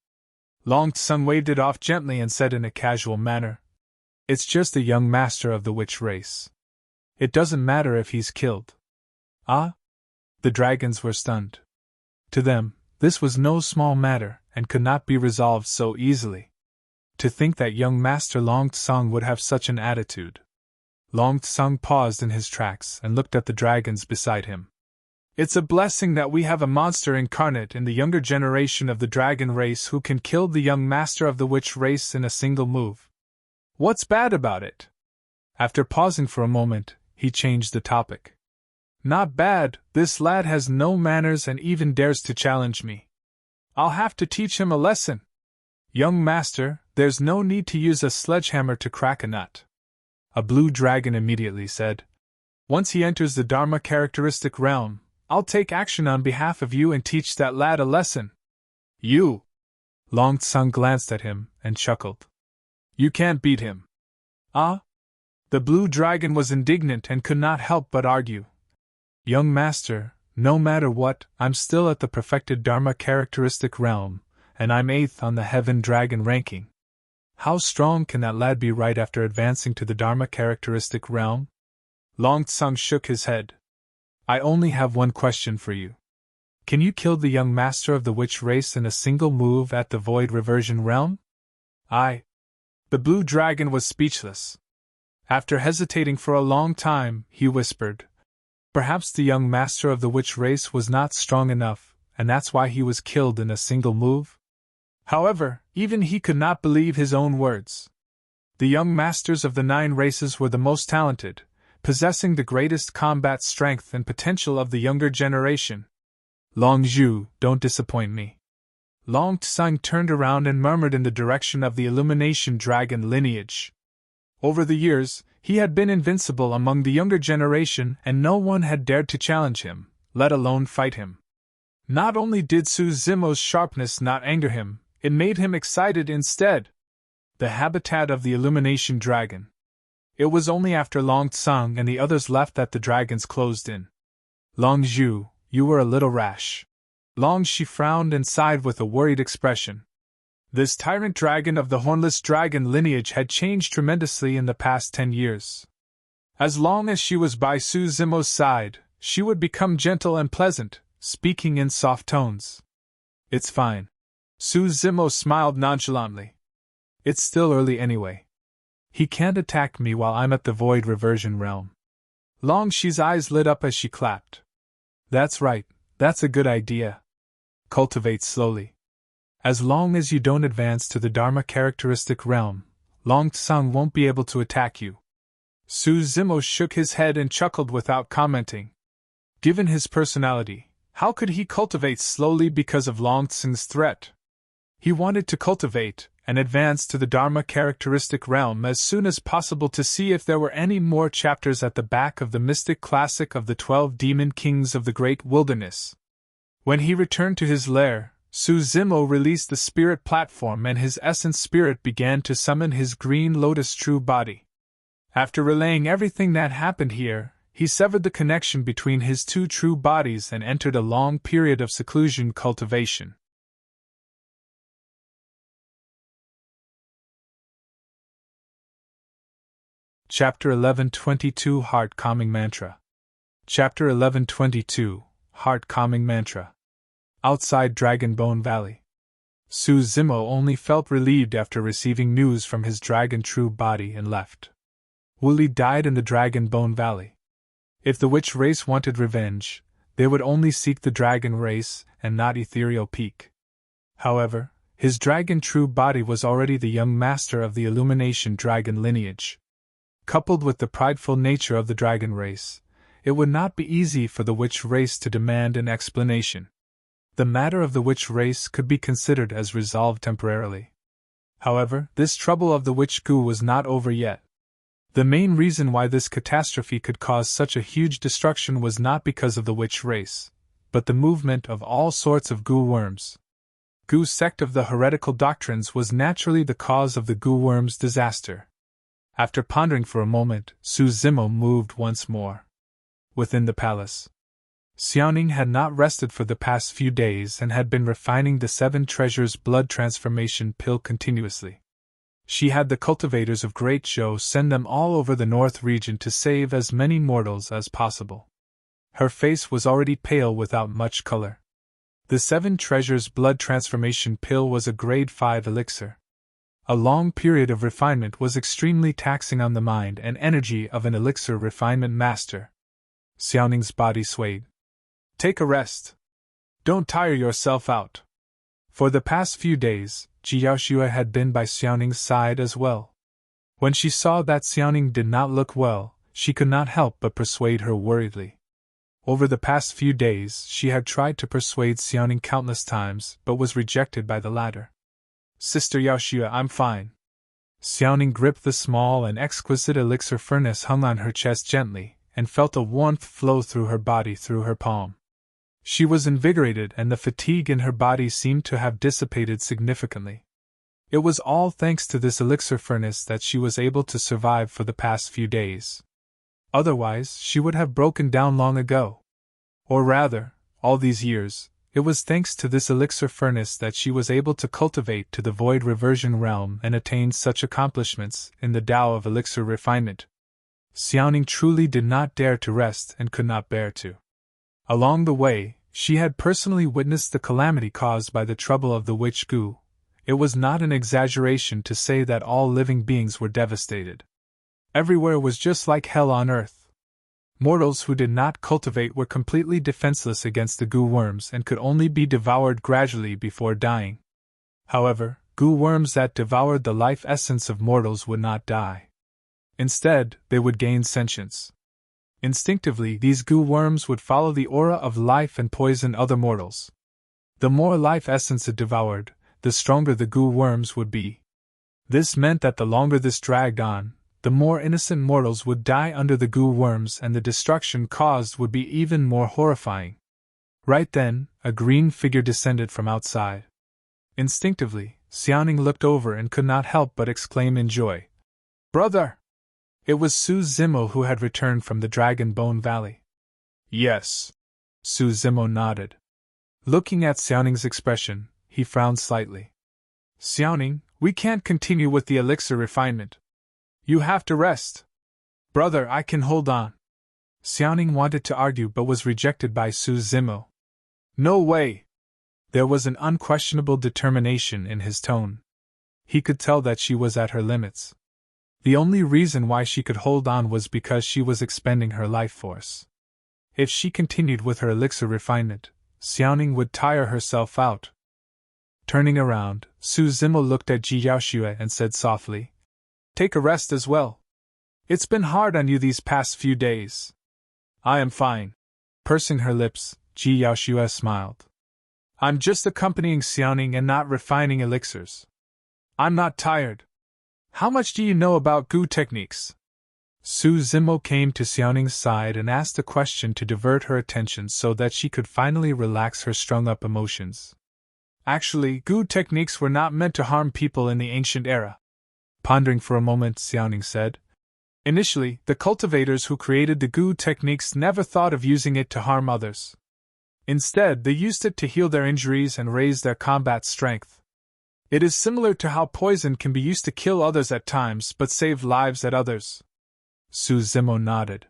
S1: Long Tsung waved it off gently and said in a casual manner, "It's just the young master of the witch race. It doesn't matter if he's killed." Ah? The dragons were stunned. To them, this was no small matter and could not be resolved so easily. To think that young Master Long Tsung would have such an attitude. Long Tsung paused in his tracks and looked at the dragons beside him. It's a blessing that we have a monster incarnate in the younger generation of the dragon race who can kill the young master of the witch race in a single move. What's bad about it? After pausing for a moment, he changed the topic. Not bad, this lad has no manners and even dares to challenge me. I'll have to teach him a lesson. Young master, there's no need to use a sledgehammer to crack a nut. A blue dragon immediately said, Once he enters the Dharma characteristic realm, I'll take action on behalf of you and teach that lad a lesson. You! Long Tsung glanced at him and chuckled. You can't beat him. Ah? The blue dragon was indignant and could not help but argue. Young master, no matter what, I'm still at the perfected Dharma characteristic realm, and I'm 8th on the Heaven Dragon ranking. How strong can that lad be right after advancing to the Dharma characteristic realm? Long Tsung shook his head. I only have one question for you. Can you kill the young master of the witch race in a single move at the Void Reversion realm? The blue dragon was speechless. After hesitating for a long time, he whispered, Perhaps the young master of the witch race was not strong enough, and that's why he was killed in a single move? However, even he could not believe his own words. The young masters of the 9 races were the most talented, possessing the greatest combat strength and potential of the younger generation. Long Zhu, don't disappoint me. Long Tsung turned around and murmured in the direction of the Illumination Dragon lineage. Over the years, he had been invincible among the younger generation and no one had dared to challenge him, let alone fight him. Not only did Su Zimo's sharpness not anger him, it made him excited instead. The habitat of the Illumination Dragon. It was only after Long Tsung and the others left that the dragons closed in. Long Zhu, you were a little rash. Long Shi frowned and sighed with a worried expression. This tyrant dragon of the hornless dragon lineage had changed tremendously in the past 10 years. As long as she was by Su Zimo's side, she would become gentle and pleasant, speaking in soft tones. It's fine. Su Zimo smiled nonchalantly. It's still early anyway. He can't attack me while I'm at the Void Reversion realm. Long Shi's eyes lit up as she clapped. That's right, that's a good idea. Cultivate slowly. As long as you don't advance to the Dharma characteristic realm, Long Tsung won't be able to attack you. Su Zimo shook his head and chuckled without commenting. Given his personality, how could he cultivate slowly because of Long Tsung's threat? He wanted to cultivate and advance to the Dharma characteristic realm as soon as possible to see if there were any more chapters at the back of the mystic classic of the 12 demon kings of the great wilderness. When he returned to his lair, Su Zimo released the spirit platform and his essence spirit began to summon his green lotus true body. After relaying everything that happened here, he severed the connection between his 2 true bodies and entered a long period of seclusion cultivation. Chapter 1122 Heart Calming Mantra. Chapter 1122 Heart Calming Mantra. Outside Dragonbone Valley. Su Zimo only felt relieved after receiving news from his dragon true body and left. Wooly died in the Dragonbone Valley. If the witch race wanted revenge, they would only seek the dragon race and not Ethereal Peak. However, his dragon true body was already the young master of the Illumination Dragon lineage. Coupled with the prideful nature of the dragon race, it would not be easy for the witch race to demand an explanation. The matter of the witch race could be considered as resolved temporarily. However, this trouble of the witch goo was not over yet. The main reason why this catastrophe could cause such a huge destruction was not because of the witch race, but the movement of all sorts of goo worms. Goo sect of the heretical doctrines was naturally the cause of the goo worms' disaster. After pondering for a moment, Su Zimo moved once more. Within the palace, Xiaoning had not rested for the past few days and had been refining the 7 treasures blood transformation pill continuously. She had the cultivators of Great Zhou send them all over the north region to save as many mortals as possible. Her face was already pale without much color. The 7 treasures blood transformation pill was a grade 5 elixir. A long period of refinement was extremely taxing on the mind and energy of an elixir refinement master. Xiaoning's body swayed. Take a rest. Don't tire yourself out. For the past few days, Jiaoxue had been by Xiaoning's side as well. When she saw that Xiaoning did not look well, she could not help but persuade her worriedly. Over the past few days, she had tried to persuade Xiaoning countless times, but was rejected by the latter. Sister Yaoxue, I'm fine. Xiaoning gripped the small and exquisite elixir furnace hung on her chest gently, and felt a warmth flow through her body through her palm. She was invigorated and the fatigue in her body seemed to have dissipated significantly. It was all thanks to this elixir furnace that she was able to survive for the past few days. Otherwise, she would have broken down long ago. Or rather, all these years, it was thanks to this elixir furnace that she was able to cultivate to the void reversion realm and attain such accomplishments in the Tao of elixir refinement. Xiaoning truly did not dare to rest and could not bear to. Along the way, she had personally witnessed the calamity caused by the trouble of the witch Gu. It was not an exaggeration to say that all living beings were devastated. Everywhere was just like hell on earth. Mortals who did not cultivate were completely defenseless against the Gu worms and could only be devoured gradually before dying. However, Gu worms that devoured the life essence of mortals would not die. Instead, they would gain sentience. Instinctively, these Gu worms would follow the aura of life and poison other mortals. The more life essence it devoured, the stronger the Gu worms would be. This meant that the longer this dragged on, the more innocent mortals would die under the Gu worms and the destruction caused would be even more horrifying. Right then, a green figure descended from outside. Instinctively, Xiaoning looked over and could not help but exclaim in joy. Brother! It was Su Zimo who had returned from the Dragon Bone Valley. Yes. Su Zimo nodded. Looking at Xiaoning's expression, he frowned slightly. Xiaoning, we can't continue with the elixir refinement. You have to rest. Brother, I can hold on. Xiaoning wanted to argue but was rejected by Su Zimo. No way! There was an unquestionable determination in his tone. He could tell that she was at her limits. The only reason why she could hold on was because she was expending her life force. If she continued with her elixir refinement, Xiaoning would tire herself out. Turning around, Su Zimo looked at Ji Yaoxue and said softly, Take a rest as well. It's been hard on you these past few days. I am fine. Pursing her lips, Ji Yaoxue smiled. I'm just accompanying Xiaoning and not refining elixirs. I'm not tired. How much do you know about Gu techniques? Su Zimo came to Xiaoning's side and asked a question to divert her attention so that she could finally relax her strung-up emotions. Actually, Gu techniques were not meant to harm people in the ancient era. Pondering for a moment, Xiaoning said. Initially, the cultivators who created the Gu techniques never thought of using it to harm others. Instead, they used it to heal their injuries and raise their combat strength. It is similar to how poison can be used to kill others at times but save lives at others. Su Zimo nodded.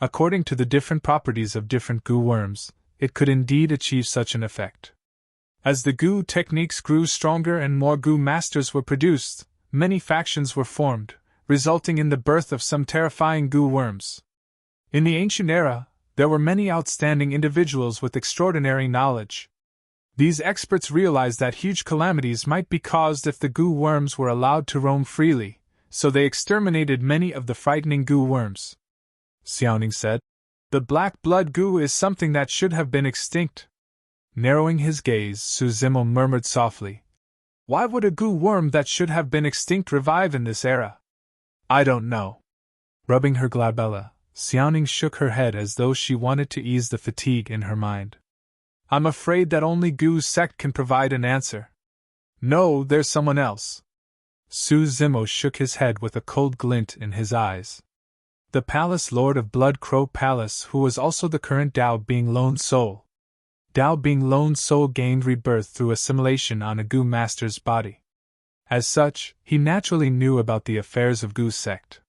S1: According to the different properties of different Gu worms, it could indeed achieve such an effect. As the Gu techniques grew stronger and more Gu masters were produced, many factions were formed, resulting in the birth of some terrifying Gu worms. In the ancient era, there were many outstanding individuals with extraordinary knowledge. These experts realized that huge calamities might be caused if the Gu worms were allowed to roam freely, so they exterminated many of the frightening Gu worms. Xiaoning said, The black blood Gu is something that should have been extinct. Narrowing his gaze, Su Zimo murmured softly, Why would a Gu worm that should have been extinct revive in this era? I don't know. Rubbing her glabella, Xiaoning shook her head as though she wanted to ease the fatigue in her mind. I'm afraid that only Gu's sect can provide an answer. No, there's someone else. Su Zimo shook his head with a cold glint in his eyes. The Palace Lord of Blood Crow Palace, who was also the current Dao Being Lone Soul. Dao Being Lone Soul gained rebirth through assimilation on a Gu master's body. As such, he naturally knew about the affairs of Gu's sect.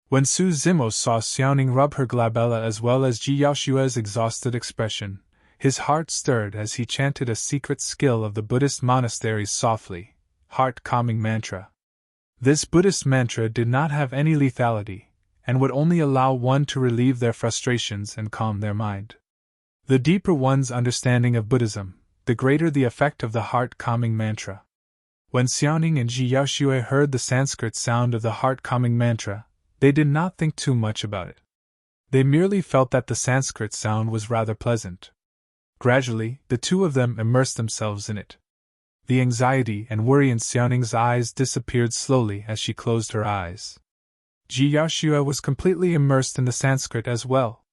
S1: When Su Zimo saw Xiaoning rub her glabella as well as Ji Yaoxue's exhausted expression, his heart stirred as he chanted a secret skill of the Buddhist monastery's softly, heart-calming mantra. This Buddhist mantra did not have any lethality, and would only allow one to relieve their frustrations and calm their mind. The deeper one's understanding of Buddhism, the greater the effect of the heart-calming mantra. When Xiaoning and Ji Yaoxue heard the Sanskrit sound of the heart-calming mantra, they did not think too much about it. They merely felt that the Sanskrit sound was rather pleasant. Gradually, the two of them immersed themselves in it. The anxiety and worry in Xiaoning's eyes disappeared slowly as she closed her eyes. Ji Yaoxue was completely immersed in the Sanskrit as well.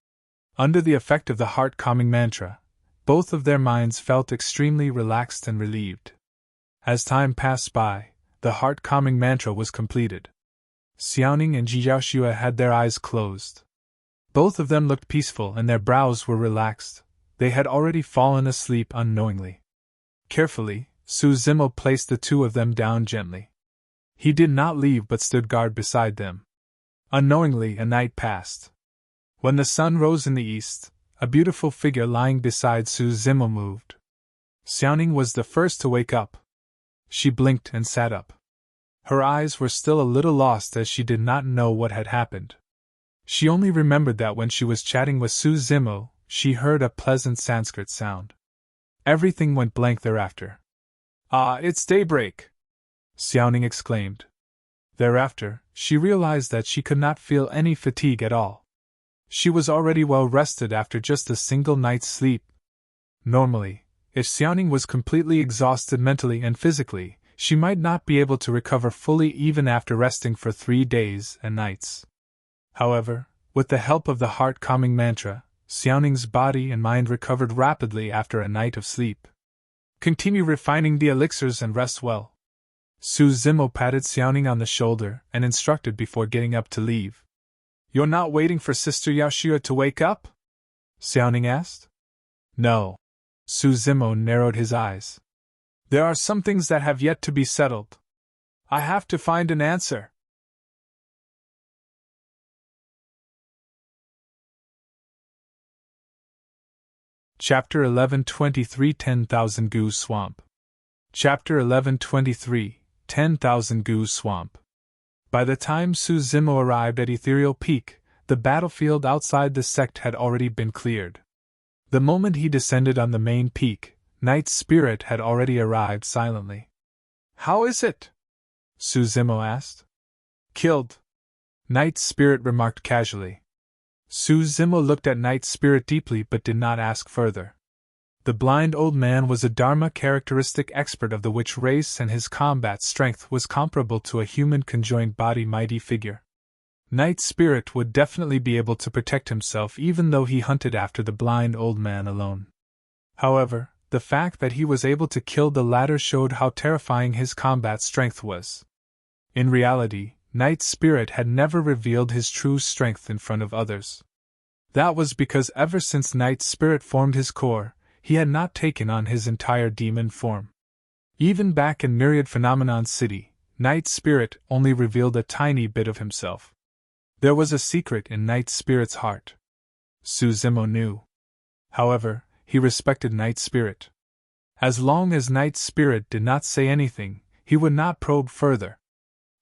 S1: Under the effect of the heart-calming mantra, both of their minds felt extremely relaxed and relieved. As time passed by, the heart-calming mantra was completed. Xiaoning and Ji Yaoxue had their eyes closed. Both of them looked peaceful and their brows were relaxed. They had already fallen asleep unknowingly. Carefully, Su Zimo placed the two of them down gently. He did not leave but stood guard beside them. Unknowingly, a night passed. When the sun rose in the east, a beautiful figure lying beside Su Zimo moved. Xiaoning was the first to wake up. She blinked and sat up. Her eyes were still a little lost as she did not know what had happened. She only remembered that when she was chatting with Su Zimo, she heard a pleasant Sanskrit sound. Everything went blank thereafter. "Ah, it's daybreak!" Xiaoning exclaimed. Thereafter, she realized that she could not feel any fatigue at all. She was already well rested after just a single night's sleep. Normally, if Xiaoning was completely exhausted mentally and physically, she might not be able to recover fully even after resting for 3 days and nights. However, with the help of the heart-calming mantra, Xiaoning's body and mind recovered rapidly after a night of sleep. "Continue refining the elixirs and rest well." Su Zimo patted Xiaoning on the shoulder and instructed before getting up to leave. "You're not waiting for Sister Yaoxue to wake up?" Xiaoning asked. "No." Su Zimo narrowed his eyes. "There are some things that have yet to be settled. I have to find an answer." Chapter 1123 10,000 Gu Swamp. Chapter 1123 10,000 Gu Swamp. By the time Su Zimo arrived at Ethereal Peak, the battlefield outside the sect had already been cleared. The moment he descended on the main peak, Night Spirit had already arrived silently. "How is it?" Su Zimo asked. "Killed," Night Spirit remarked casually. Su Zimo looked at Night Spirit deeply but did not ask further. The blind old man was a Dharma characteristic expert of the witch race and his combat strength was comparable to a human conjoined body mighty figure. Night Spirit would definitely be able to protect himself even though he hunted after the blind old man alone. However, the fact that he was able to kill the latter showed how terrifying his combat strength was. In reality, Night Spirit had never revealed his true strength in front of others. That was because ever since Night Spirit formed his core, he had not taken on his entire demon form. Even back in Myriad Phenomenon City, Night Spirit only revealed a tiny bit of himself. There was a secret in Night Spirit's heart. Su Zimo knew. However, he respected Night Spirit. As long as Night Spirit did not say anything, he would not probe further.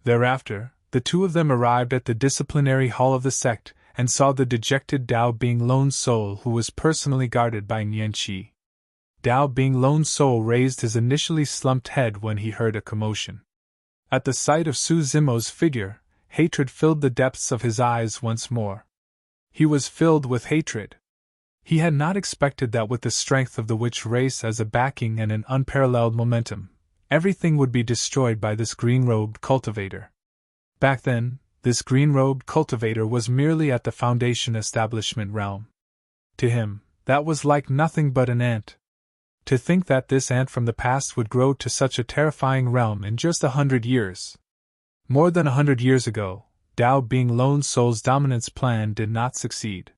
S1: Thereafter, the two of them arrived at the disciplinary hall of the sect and saw the dejected Dao Bing Lone Soul who was personally guarded by Nian Qi. Dao Bing Lone Soul raised his initially slumped head when he heard a commotion. At the sight of Su Zimo's figure, hatred filled the depths of his eyes once more. He was filled with hatred. He had not expected that with the strength of the witch race as a backing and an unparalleled momentum, everything would be destroyed by this green-robed cultivator. Back then, this green-robed cultivator was merely at the Foundation establishment realm. To him, that was like nothing but an ant. To think that this ant from the past would grow to such a terrifying realm in just 100 years. More than 100 years ago, Dao Bing Lone Soul's dominance plan did not succeed.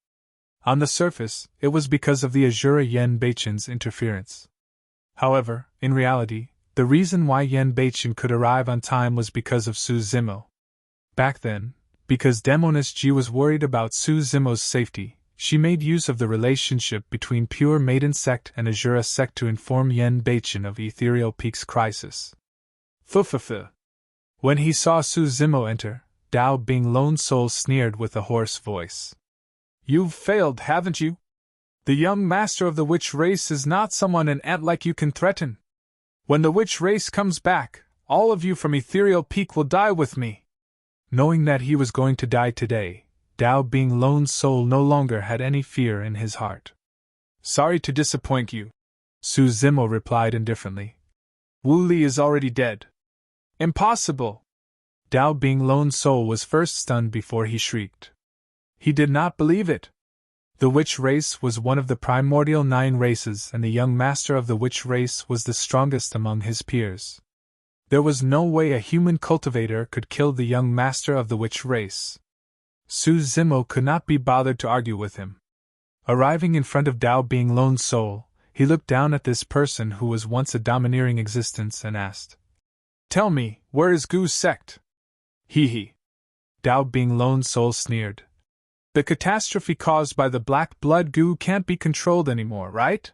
S1: On the surface, it was because of the Azura Yen Beichen's interference. However, in reality, the reason why Yen Beichen could arrive on time was because of Su Zimo. Back then, because Demoness Ji was worried about Su Zimo's safety, she made use of the relationship between Pure Maiden Sect and Azura Sect to inform Yen Beichen of Ethereal Peak's crisis. Fufufu. When he saw Su Zimo enter, Dao Bing Lone Soul sneered with a hoarse voice. You've failed, haven't you? The young master of the witch race is not someone an ant like you can threaten. When the witch race comes back, all of you from Ethereal Peak will die with me. Knowing that he was going to die today, Dao Bing Lone Soul no longer had any fear in his heart. Sorry to disappoint you, Su Zimo replied indifferently. Wu Li is already dead. Impossible! Dao Bing Lone Soul was first stunned before he shrieked. He did not believe it. The witch race was one of the primordial 9 races, and the young master of the witch race was the strongest among his peers. There was no way a human cultivator could kill the young master of the witch race. Su Zimo could not be bothered to argue with him. Arriving in front of Dao Bing Lone Soul, he looked down at this person who was once a domineering existence and asked, Tell me, where is Gu's sect? Hee hee. Dao Bing Lone Soul sneered. The catastrophe caused by the black blood Gu can't be controlled anymore, right?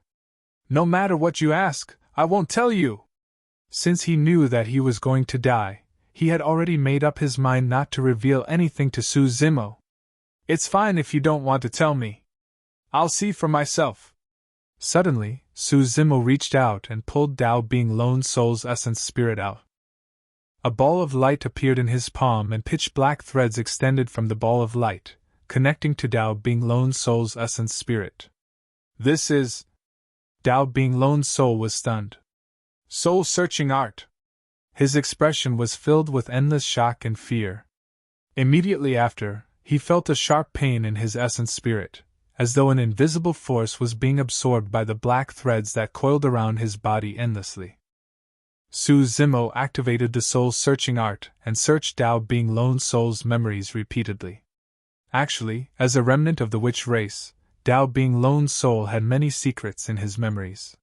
S1: No matter what you ask, I won't tell you. Since he knew that he was going to die, he had already made up his mind not to reveal anything to Su Zimo. It's fine if you don't want to tell me. I'll see for myself. Suddenly, Su Zimo reached out and pulled Dao Bing Lone Soul's essence spirit out. A ball of light appeared in his palm and pitch-black threads extended from the ball of light, connecting to Dao Bing Lone Soul's essence spirit. This is... Dao Bing Lone Soul was stunned. Soul-searching art. His expression was filled with endless shock and fear. Immediately after, he felt a sharp pain in his essence spirit, as though an invisible force was being absorbed by the black threads that coiled around his body endlessly. Su Zimo activated the soul-searching art and searched Dao Bing Lone Soul's memories repeatedly. Actually, as a remnant of the witch race, Dao Bing Lone Soul had many secrets in his memories.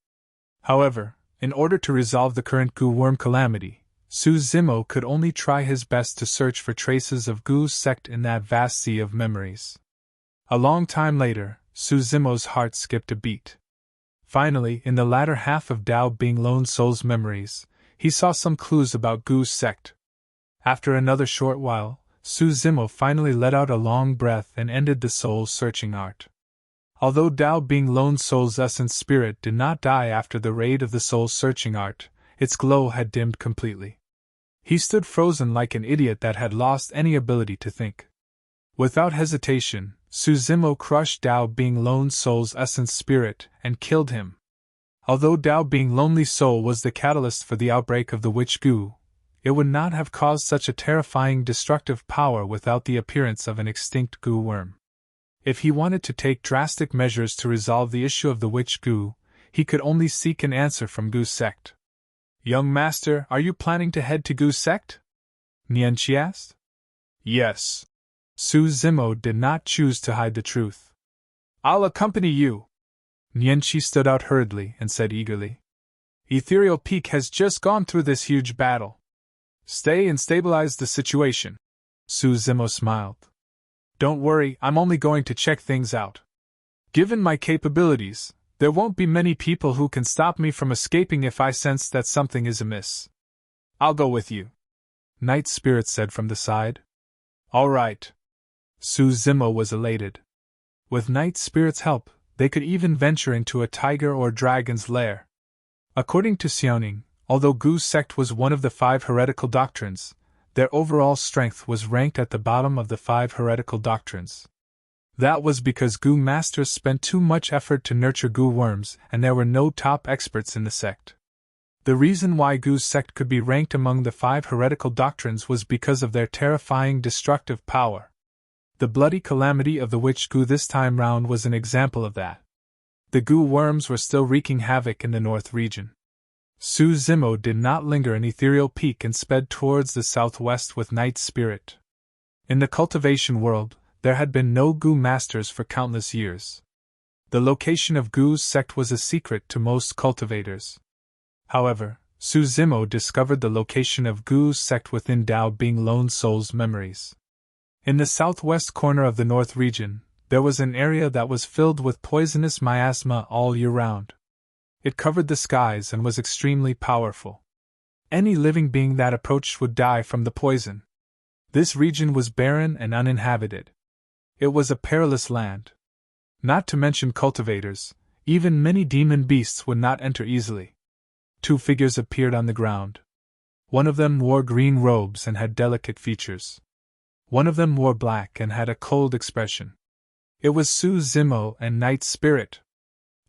S1: However, in order to resolve the current Gu worm calamity, Su Zimo could only try his best to search for traces of Gu's sect in that vast sea of memories. A long time later, Su Zimo's heart skipped a beat. Finally, in the latter half of Dao Bing Lone Soul's memories, he saw some clues about Gu's sect. After another short while, Su Zimo finally let out a long breath and ended the soul-searching art. Although Dao Bing Lone Soul's essence spirit did not die after the raid of the soul-searching art, its glow had dimmed completely. He stood frozen like an idiot that had lost any ability to think. Without hesitation, Su Zimo crushed Dao Bing Lone Soul's essence spirit and killed him. Although Dao Bing Lonely Soul was the catalyst for the outbreak of the witch Gu, it would not have caused such a terrifying destructive power without the appearance of an extinct Gu worm. If he wanted to take drastic measures to resolve the issue of the witch Gu, he could only seek an answer from Gu's sect. Young master, are you planning to head to Gu's sect? Nianqi asked. Yes. Su Zimo did not choose to hide the truth. I'll accompany you. Nianqi stood out hurriedly and said eagerly. Ethereal Peak has just gone through this huge battle. Stay and stabilize the situation. Su Zimo smiled. Don't worry, I'm only going to check things out. Given my capabilities, there won't be many people who can stop me from escaping if I sense that something is amiss. I'll go with you. Night Spirit said from the side. All right. Su Zimo was elated. With Night Spirit's help, they could even venture into a tiger or dragon's lair. According to Xiaoning, although Gu's sect was one of the 5 heretical doctrines, their overall strength was ranked at the bottom of the 5 heretical doctrines. That was because Gu masters spent too much effort to nurture Gu worms, and there were no top experts in the sect. The reason why Gu's sect could be ranked among the 5 heretical doctrines was because of their terrifying destructive power. The bloody calamity of the witch Gu this time round was an example of that. The Gu worms were still wreaking havoc in the north region. Su Zimo did not linger in Ethereal Peak and sped towards the southwest with Night Spirit. In the cultivation world, there had been no Gu masters for countless years. The location of Gu's sect was a secret to most cultivators. However, Su Zimo discovered the location of Gu's sect within Dao Bing Lone Soul's memories. In the southwest corner of the north region, there was an area that was filled with poisonous miasma all year round. It covered the skies and was extremely powerful. Any living being that approached would die from the poison. This region was barren and uninhabited. It was a perilous land. Not to mention cultivators, even many demon beasts would not enter easily. Two figures appeared on the ground. One of them wore green robes and had delicate features. One of them wore black and had a cold expression. It was Su Zimo and Night Spirit.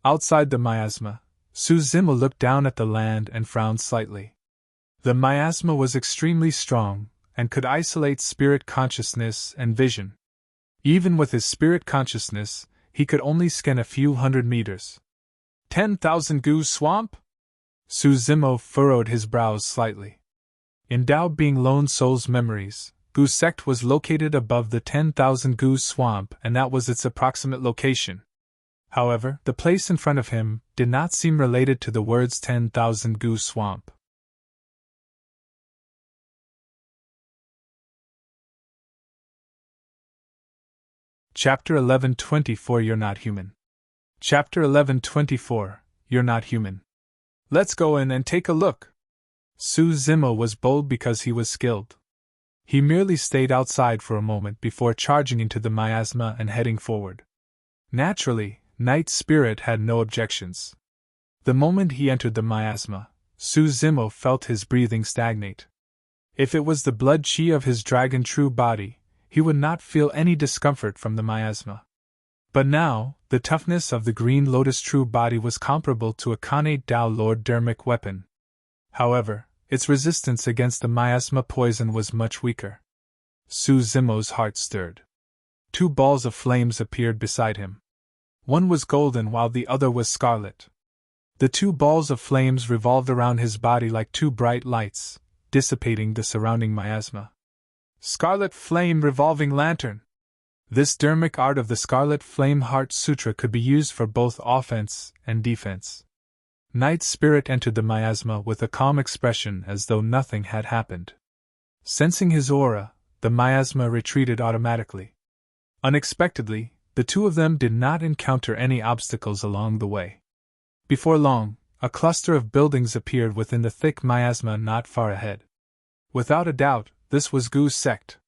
S1: Outside the miasma, Su Zimo looked down at the land and frowned slightly. The miasma was extremely strong, and could isolate spirit consciousness and vision. Even with his spirit consciousness, he could only scan a few hundred meters. 10,000 Gu Swamp? Su Zimo furrowed his brows slightly. In Dao Being Lone Soul's memories, Gu Sect was located above the 10,000 Gu Swamp, and that was its approximate location. However, the place in front of him did not seem related to the words 10,000 Gu Swamp. Chapter 11:24 You're Not Human. Chapter 11:24 You're Not Human. Let's go in and take a look. Su Zimo was bold because he was skilled. He merely stayed outside for a moment before charging into the miasma and heading forward. Naturally, Night Spirit had no objections. The moment he entered the miasma, Su Zimo felt his breathing stagnate. If it was the blood chi of his dragon true body, he would not feel any discomfort from the miasma. But now, the toughness of the Green Lotus true body was comparable to a Khanate Dao Lord Dermic weapon. However, its resistance against the miasma poison was much weaker. Su Zimo's heart stirred. Two balls of flames appeared beside him. One was golden while the other was scarlet. The two balls of flames revolved around his body like two bright lights, dissipating the surrounding miasma. Scarlet Flame Revolving Lantern. This dermic art of the Scarlet Flame Heart Sutra could be used for both offense and defense. Night Spirit entered the miasma with a calm expression as though nothing had happened. Sensing his aura, the miasma retreated automatically. Unexpectedly, the two of them did not encounter any obstacles along the way. Before long, a cluster of buildings appeared within the thick miasma not far ahead. Without a doubt, this was Gu's sect.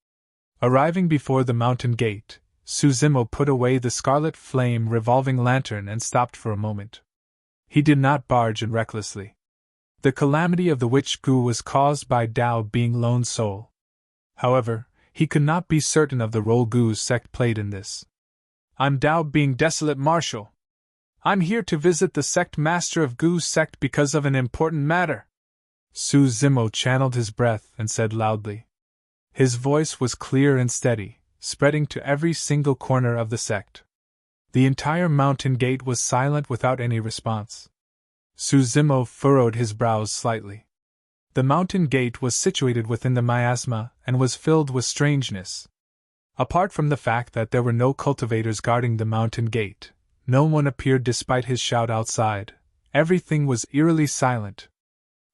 S1: Arriving before the mountain gate, Su Zimo put away the Scarlet Flame Revolving Lantern and stopped for a moment. He did not barge in recklessly. The calamity of the witch Gu was caused by Dao Being Lone Soul. However, he could not be certain of the role Gu's sect played in this. I'm Dao Being Desolate Marshal. I'm here to visit the sect master of Gu's sect because of an important matter. Su Zimo channeled his breath and said loudly. His voice was clear and steady, spreading to every single corner of the sect. The entire mountain gate was silent without any response. Su Zimo furrowed his brows slightly. The mountain gate was situated within the miasma and was filled with strangeness. Apart from the fact that there were no cultivators guarding the mountain gate, no one appeared despite his shout outside. Everything was eerily silent.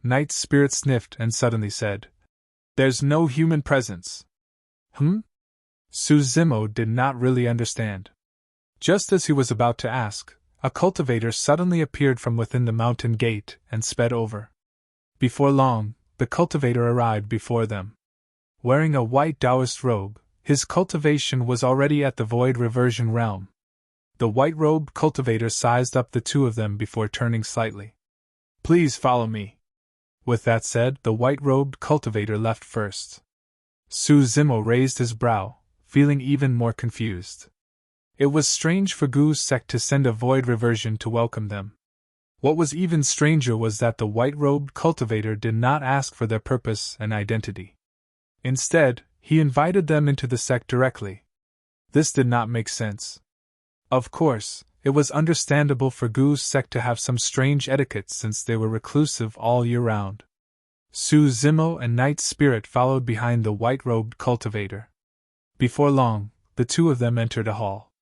S1: Night Spirit sniffed and suddenly said, There's no human presence. Su Zimo did not really understand. Just as he was about to ask, a cultivator suddenly appeared from within the mountain gate and sped over. Before long, the cultivator arrived before them. Wearing a white Taoist robe, his cultivation was already at the void reversion realm. The white-robed cultivator sized up the two of them before turning slightly. Please follow me. With that said, the white-robed cultivator left first. Su Zimo raised his brow, feeling even more confused. It was strange for Gu's sect to send a void reversion to welcome them. What was even stranger was that the white-robed cultivator did not ask for their purpose and identity. Instead, he invited them into the sect directly. This did not make sense. Of course, it was understandable for Gu's sect to have some strange etiquette since they were reclusive all year round. Su Zimo and Night Spirit followed behind the white-robed cultivator. Before long, the two of them entered a hall.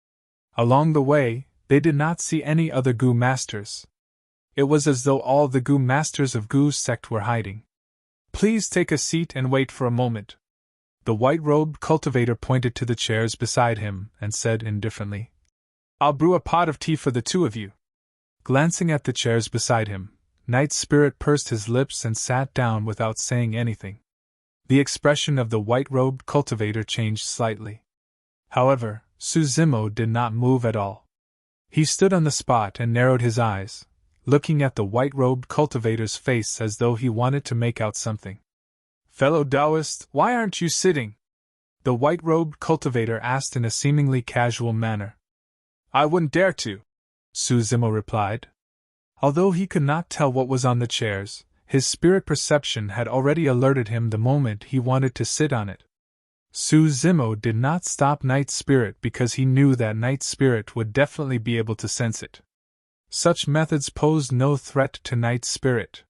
S1: Along the way, they did not see any other Gu masters. It was as though all the Gu masters of Gu's sect were hiding. Please take a seat and wait for a moment. The white-robed cultivator pointed to the chairs beside him and said indifferently, I'll brew a pot of tea for the two of you. Glancing at the chairs beside him, Night Spirit pursed his lips and sat down without saying anything. The expression of the white-robed cultivator changed slightly. However, Suzimo did not move at all. He stood on the spot and narrowed his eyes, looking at the white-robed cultivator's face as though he wanted to make out something. "Fellow Taoist, why aren't you sitting?" the white-robed cultivator asked in a seemingly casual manner. "I wouldn't dare to," Suzimo replied. Although he could not tell what was on the chairs, his spirit perception had already alerted him the moment he wanted to sit on it. Suzimo did not stop Night Spirit because he knew that Night Spirit would definitely be able to sense it. Such methods posed no threat to Night Spirit.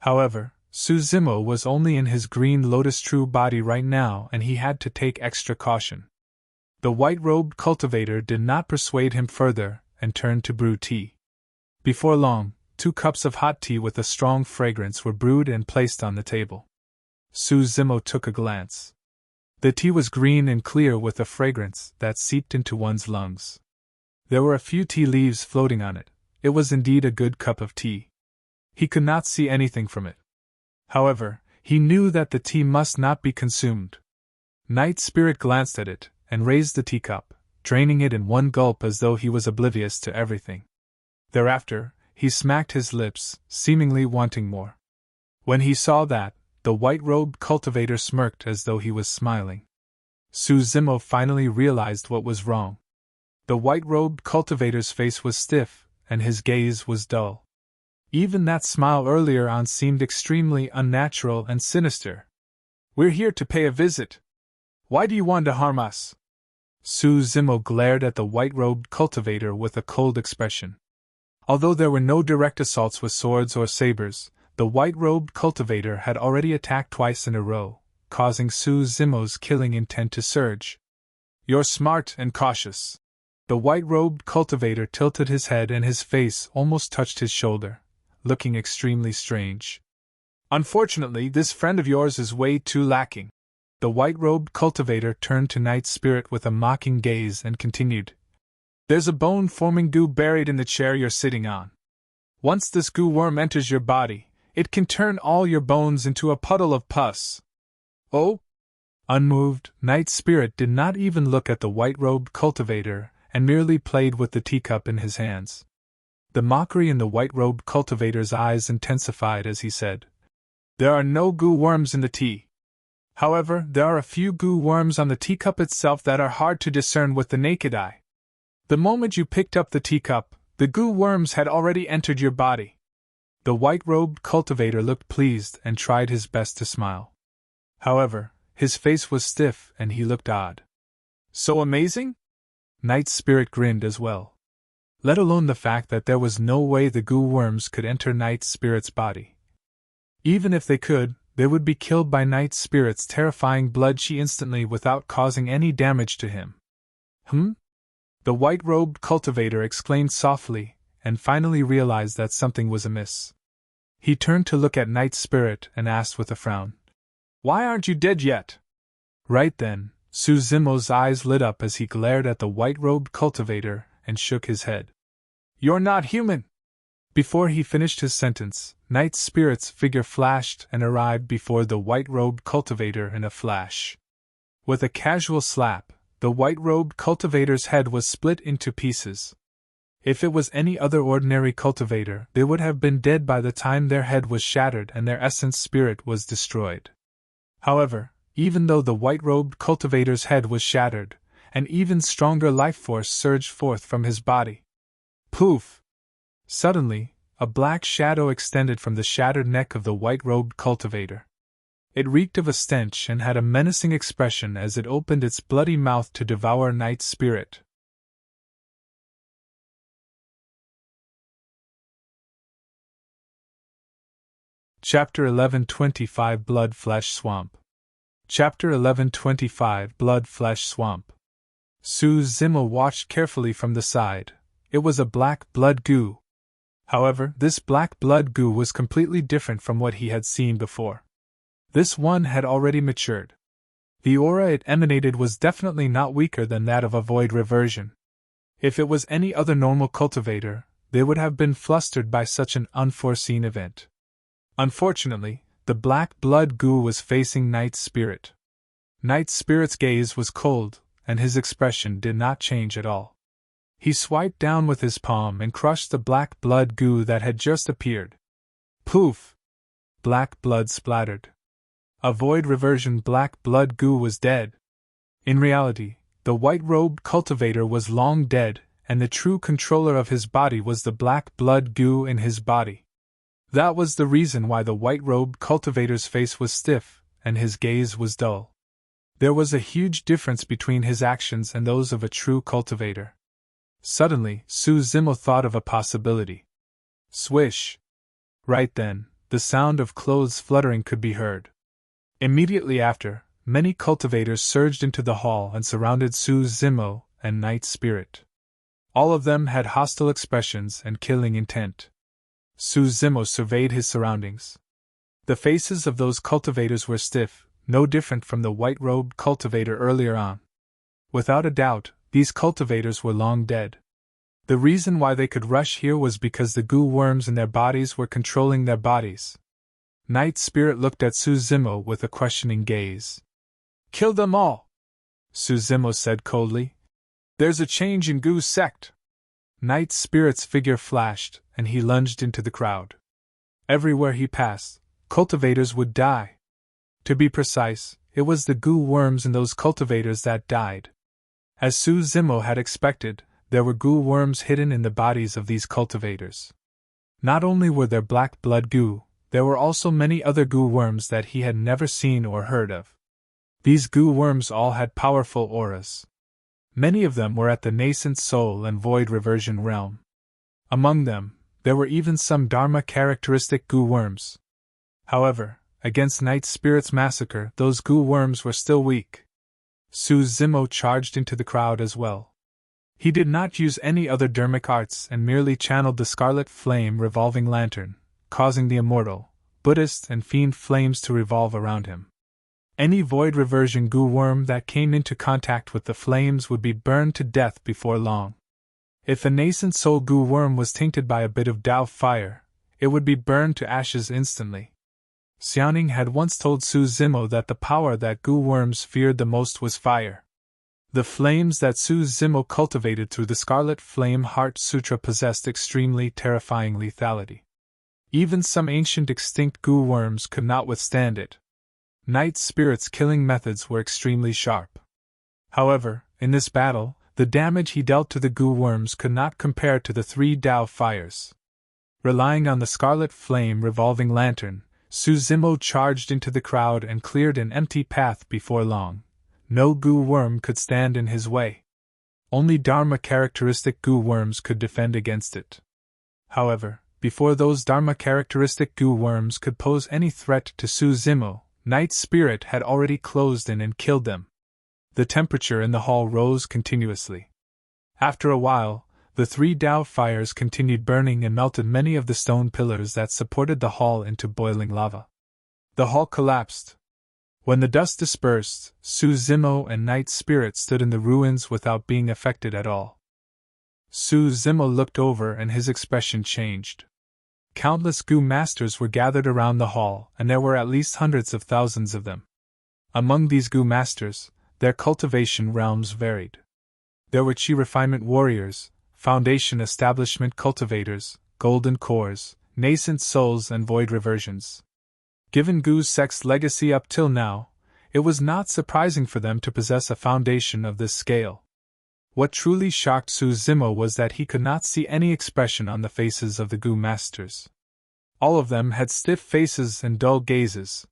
S1: However, Suzimo was only in his green lotus true body right now and he had to take extra caution. The white-robed cultivator did not persuade him further and turned to brew tea. Before long, 2 cups of hot tea with a strong fragrance were brewed and placed on the table. Suzimo took a glance. The tea was green and clear with a fragrance that seeped into one's lungs. There were a few tea leaves floating on it. It was indeed a good cup of tea. He could not see anything from it. However, he knew that the tea must not be consumed. Night Spirit glanced at it and raised the teacup, draining it in one gulp as though he was oblivious to everything. Thereafter, he smacked his lips, seemingly wanting more. When he saw that, the white-robed cultivator smirked as though he was smiling. Suzimo finally realized what was wrong. The white-robed cultivator's face was stiff, and his gaze was dull. Even that smile earlier on seemed extremely unnatural and sinister. "We're here to pay a visit. Why do you want to harm us?" Suzimo glared at the white-robed cultivator with a cold expression. Although there were no direct assaults with swords or sabers, the white-robed cultivator had already attacked twice in a row, causing Suzimo's killing intent to surge. "You're smart and cautious." The white-robed cultivator tilted his head and his face almost touched his shoulder, looking extremely strange. "Unfortunately, this friend of yours is way too lacking." The white-robed cultivator turned to Night Spirit with a mocking gaze and continued. "There's a bone-forming goo buried in the chair you're sitting on. Once this goo worm enters your body, it can turn all your bones into a puddle of pus." "Oh?" Unmoved, Night Spirit did not even look at the white-robed cultivator and merely played with the teacup in his hands. The mockery in the white-robed cultivator's eyes intensified as he said, "There are no goo worms in the tea. However, there are a few goo worms on the teacup itself that are hard to discern with the naked eye. The moment you picked up the teacup, the goo worms had already entered your body." The white-robed cultivator looked pleased and tried his best to smile. However, his face was stiff and he looked odd. "So amazing?" Night Spirit grinned as well. Let alone the fact that there was no way the goo worms could enter Night Spirit's body. Even if they could, they would be killed by Night Spirit's terrifying blood-chi instantly without causing any damage to him. The white-robed cultivator exclaimed softly, and finally realized that something was amiss. He turned to look at Night Spirit and asked with a frown, "Why aren't you dead yet?" Right then, Suzimo's eyes lit up as he glared at the white-robed cultivator and shook his head. "You're not human!" Before he finished his sentence, Night Spirit's figure flashed and arrived before the white-robed cultivator in a flash. With a casual slap, the white-robed cultivator's head was split into pieces. If it was any other ordinary cultivator, they would have been dead by the time their head was shattered and their essence spirit was destroyed. However, even though the white-robed cultivator's head was shattered, an even stronger life force surged forth from his body. Poof! Suddenly, a black shadow extended from the shattered neck of the white-robed cultivator. It reeked of a stench and had a menacing expression as it opened its bloody mouth to devour Night Spirit. Chapter 1125 Blood Flesh Swamp. Chapter 1125 Blood Flesh Swamp. Suzimo watched carefully from the side. It was a black blood goo. However, this black blood goo was completely different from what he had seen before. This one had already matured. The aura it emanated was definitely not weaker than that of a void reversion. If it was any other normal cultivator, they would have been flustered by such an unforeseen event. Unfortunately, the black blood goo was facing Knight's spirit. Knight's spirit's gaze was cold, and his expression did not change at all. He swiped down with his palm and crushed the black blood goo that had just appeared. Poof! Black blood splattered. A void reversion black blood goo was dead. In reality, the white-robed cultivator was long dead, and the true controller of his body was the black blood goo in his body. That was the reason why the white-robed cultivator's face was stiff, and his gaze was dull. There was a huge difference between his actions and those of a true cultivator. Suddenly, Su Zimo thought of a possibility. Swish! Right then, the sound of clothes fluttering could be heard. Immediately after, many cultivators surged into the hall and surrounded Su Zimo and Knight's spirit. All of them had hostile expressions and killing intent. Su Zimo surveyed his surroundings. The faces of those cultivators were stiff, no different from the white-robed cultivator earlier on. Without a doubt, these cultivators were long dead. The reason why they could rush here was because the goo worms in their bodies were controlling their bodies. Knight's spirit looked at Su Zimo with a questioning gaze. "Kill them all," Su Zimo said coldly. "There's a change in Goo's sect." Knight's spirit's figure flashed, and he lunged into the crowd. Everywhere he passed, cultivators would die. To be precise, it was the goo worms in those cultivators that died. As Su Zimo had expected, there were goo worms hidden in the bodies of these cultivators. Not only were there black blood goo, there were also many other goo worms that he had never seen or heard of. These goo worms all had powerful auras. Many of them were at the nascent soul and void reversion realm. Among them, there were even some Dharma characteristic goo worms. However, against Knight's spirit's massacre, those goo worms were still weak. Su Zimo charged into the crowd as well. He did not use any other dharmic arts and merely channeled the scarlet flame revolving lantern, causing the immortal, Buddhist, and fiend flames to revolve around him. Any void reversion goo worm that came into contact with the flames would be burned to death before long. If a nascent soul goo worm was tainted by a bit of Tao fire, it would be burned to ashes instantly. Xiaoning had once told Su Zimo that the power that goo worms feared the most was fire. The flames that Su Zimo cultivated through the Scarlet Flame Heart Sutra possessed extremely terrifying lethality. Even some ancient extinct goo worms could not withstand it. Knight's spirit's killing methods were extremely sharp. However, in this battle, the damage he dealt to the goo worms could not compare to the 3 Tao fires. Relying on the Scarlet Flame revolving lantern, Su Zimo charged into the crowd and cleared an empty path before long. No goo worm could stand in his way. Only Dharma characteristic goo worms could defend against it. However, before those Dharma characteristic goo worms could pose any threat to Su Zimo, Knight's spirit had already closed in and killed them. The temperature in the hall rose continuously. After a while, the 3 Tao fires continued burning and melted many of the stone pillars that supported the hall into boiling lava. The hall collapsed. When the dust dispersed, Su Zimo and Knight's spirit stood in the ruins without being affected at all. Su Zimo looked over and his expression changed. Countless goo masters were gathered around the hall, and there were at least hundreds of thousands of them. Among these goo masters, their cultivation realms varied. There were Chi refinement warriors, Foundation establishment cultivators, golden cores, nascent souls, and void reversions. Given Goo's sect's legacy up till now, it was not surprising for them to possess a foundation of this scale. What truly shocked Su Zimo was that he could not see any expression on the faces of the goo masters. All of them had stiff faces and dull gazes.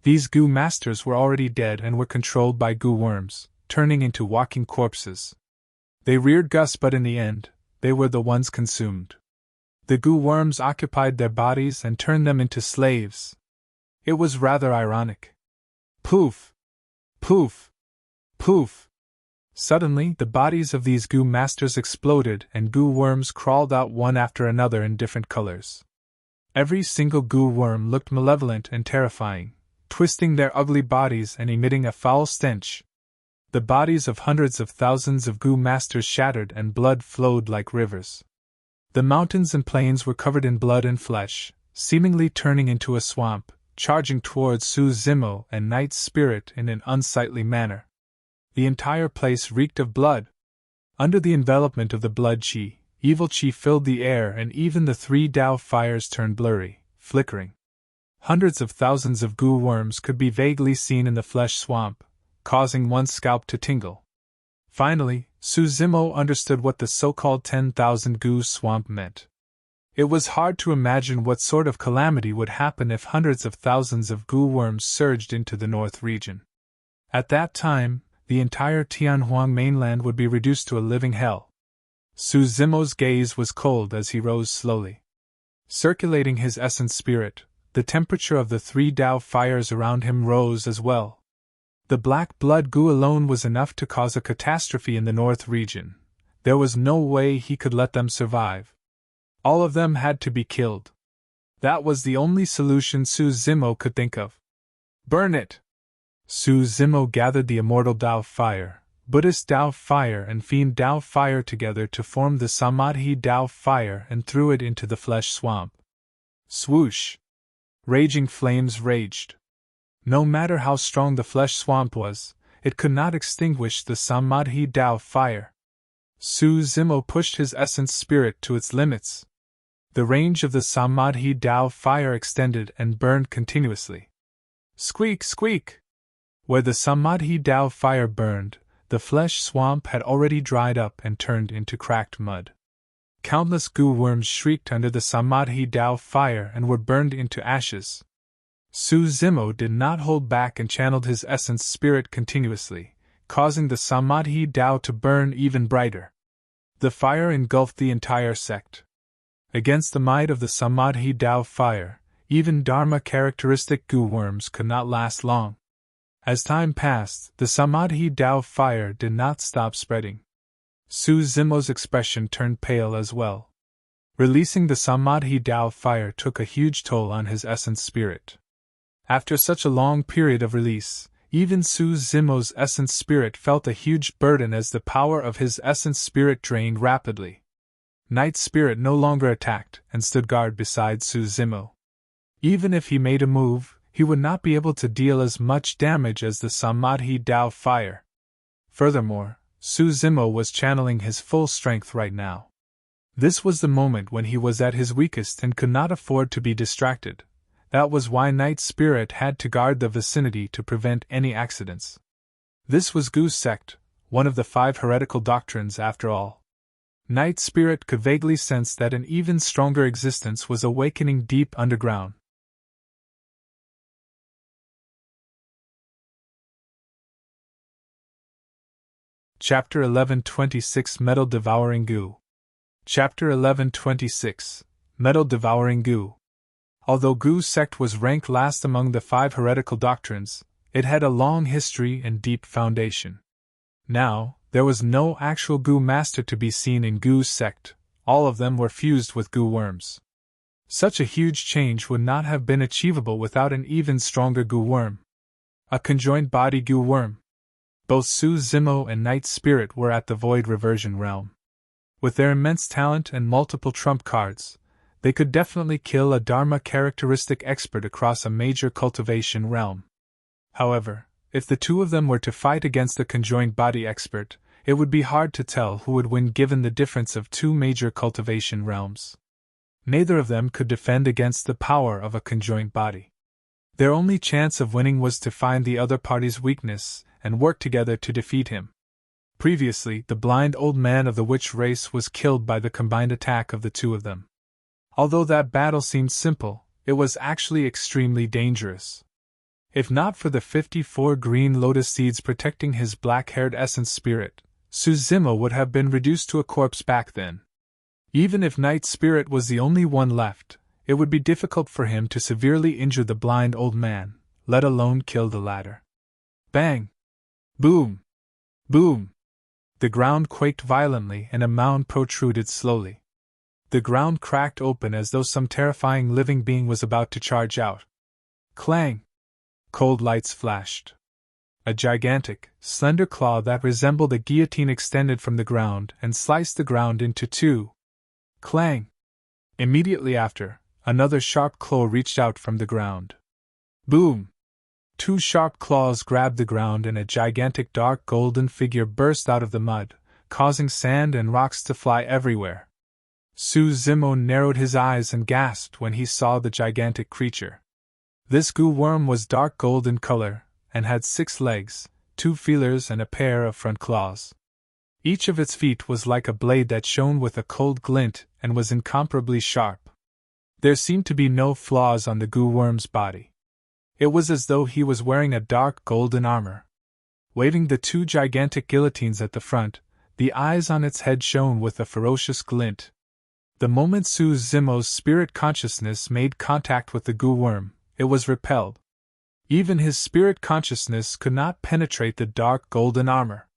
S1: These goo masters were already dead and were controlled by goo worms, turning into walking corpses. They reared Gus, but in the end, they were the ones consumed. The goo worms occupied their bodies and turned them into slaves. It was rather ironic. Poof! Poof! Poof! Suddenly, the bodies of these goo masters exploded and goo worms crawled out one after another in different colors. Every single goo worm looked malevolent and terrifying, twisting their ugly bodies and emitting a foul stench. The bodies of hundreds of thousands of goo masters shattered and blood flowed like rivers. The mountains and plains were covered in blood and flesh, seemingly turning into a swamp, charging towards Su Zimo and Night's spirit in an unsightly manner. The entire place reeked of blood. Under the envelopment of the blood chi, evil chi filled the air, and even the 3 Tao fires turned blurry, flickering. Hundreds of thousands of goo worms could be vaguely seen in the flesh swamp, causing one's scalp to tingle. Finally, Su Zimo understood what the so-called 10,000 goo swamp meant. It was hard to imagine what sort of calamity would happen if hundreds of thousands of goo worms surged into the north region. At that time, the entire Tianhuang mainland would be reduced to a living hell. Su Zimo's gaze was cold as he rose slowly. Circulating his essence spirit, the temperature of the 3 Tao fires around him rose as well. The black blood goo alone was enough to cause a catastrophe in the north region. There was no way he could let them survive. All of them had to be killed. That was the only solution Su Zimo could think of. Burn it! Su Zimo gathered the immortal Tao fire, Buddhist Tao fire and Fiend Tao fire together to form the Samadhi Tao fire and threw it into the flesh swamp. Swoosh! Raging flames raged. No matter how strong the flesh swamp was, it could not extinguish the Samadhi Tao fire. Su Zimo pushed his essence spirit to its limits. The range of the Samadhi Tao fire extended and burned continuously. Squeak, squeak! Where the Samadhi Tao fire burned, the flesh swamp had already dried up and turned into cracked mud. Countless goo worms shrieked under the Samadhi Tao fire and were burned into ashes. Su Zimo did not hold back and channeled his essence spirit continuously, causing the Samadhi Tao to burn even brighter. The fire engulfed the entire sect. Against the might of the Samadhi Tao fire, even Dharma characteristic goo worms could not last long. As time passed, the Samadhi Tao fire did not stop spreading. Su Zimo's expression turned pale as well. Releasing the Samadhi Tao fire took a huge toll on his essence spirit. After such a long period of release, even Su Zimo's essence spirit felt a huge burden as the power of his essence spirit drained rapidly. Night's spirit no longer attacked and stood guard beside Su Zimo. Even if he made a move, he would not be able to deal as much damage as the Samadhi Tao fire. Furthermore, Su Zimo was channeling his full strength right now. This was the moment when he was at his weakest and could not afford to be distracted. That was why Night's spirit had to guard the vicinity to prevent any accidents. This was Gu's sect, one of the 5 heretical doctrines after all. Night's spirit could vaguely sense that an even stronger existence was awakening deep underground. Chapter 1126 Metal Devouring Gu. Chapter 1126 Metal Devouring Gu. Although Gu's sect was ranked last among the 5 heretical doctrines, it had a long history and deep foundation. Now, there was no actual Gu master to be seen in Gu's sect, all of them were fused with Gu worms. Such a huge change would not have been achievable without an even stronger Gu worm. A conjoined body Gu worm. Both Su Zimo and Night's spirit were at the Void Reversion realm. With their immense talent and multiple trump cards, they could definitely kill a Dharma characteristic expert across a major cultivation realm. However, if the two of them were to fight against a conjoined body expert, it would be hard to tell who would win given the difference of 2 major cultivation realms. Neither of them could defend against the power of a conjoined body. Their only chance of winning was to find the other party's weakness and work together to defeat him. Previously, the blind old man of the witch race was killed by the combined attack of the two of them. Although that battle seemed simple, it was actually extremely dangerous. If not for the 54 green lotus seeds protecting his black-haired essence spirit, Su Zimo would have been reduced to a corpse back then. Even if Night's spirit was the only one left, it would be difficult for him to severely injure the blind old man, let alone kill the latter. Bang! Boom! Boom! The ground quaked violently and a mound protruded slowly. The ground cracked open as though some terrifying living being was about to charge out. Clang! Cold lights flashed. A gigantic, slender claw that resembled a guillotine extended from the ground and sliced the ground into 2. Clang! Immediately after, another sharp claw reached out from the ground. Boom! Two sharp claws grabbed the ground and a gigantic dark golden figure burst out of the mud, causing sand and rocks to fly everywhere. Su Zimo narrowed his eyes and gasped when he saw the gigantic creature. This goo worm was dark gold in color, and had 6 legs, 2 feelers and a pair of front claws. Each of its feet was like a blade that shone with a cold glint and was incomparably sharp. There seemed to be no flaws on the goo worm's body. It was as though he was wearing a dark golden armor. Waving the 2 gigantic guillotines at the front, the eyes on its head shone with a ferocious glint. The moment Su Zimo's spirit consciousness made contact with the goo worm, it was repelled. Even his spirit consciousness could not penetrate the dark golden armor.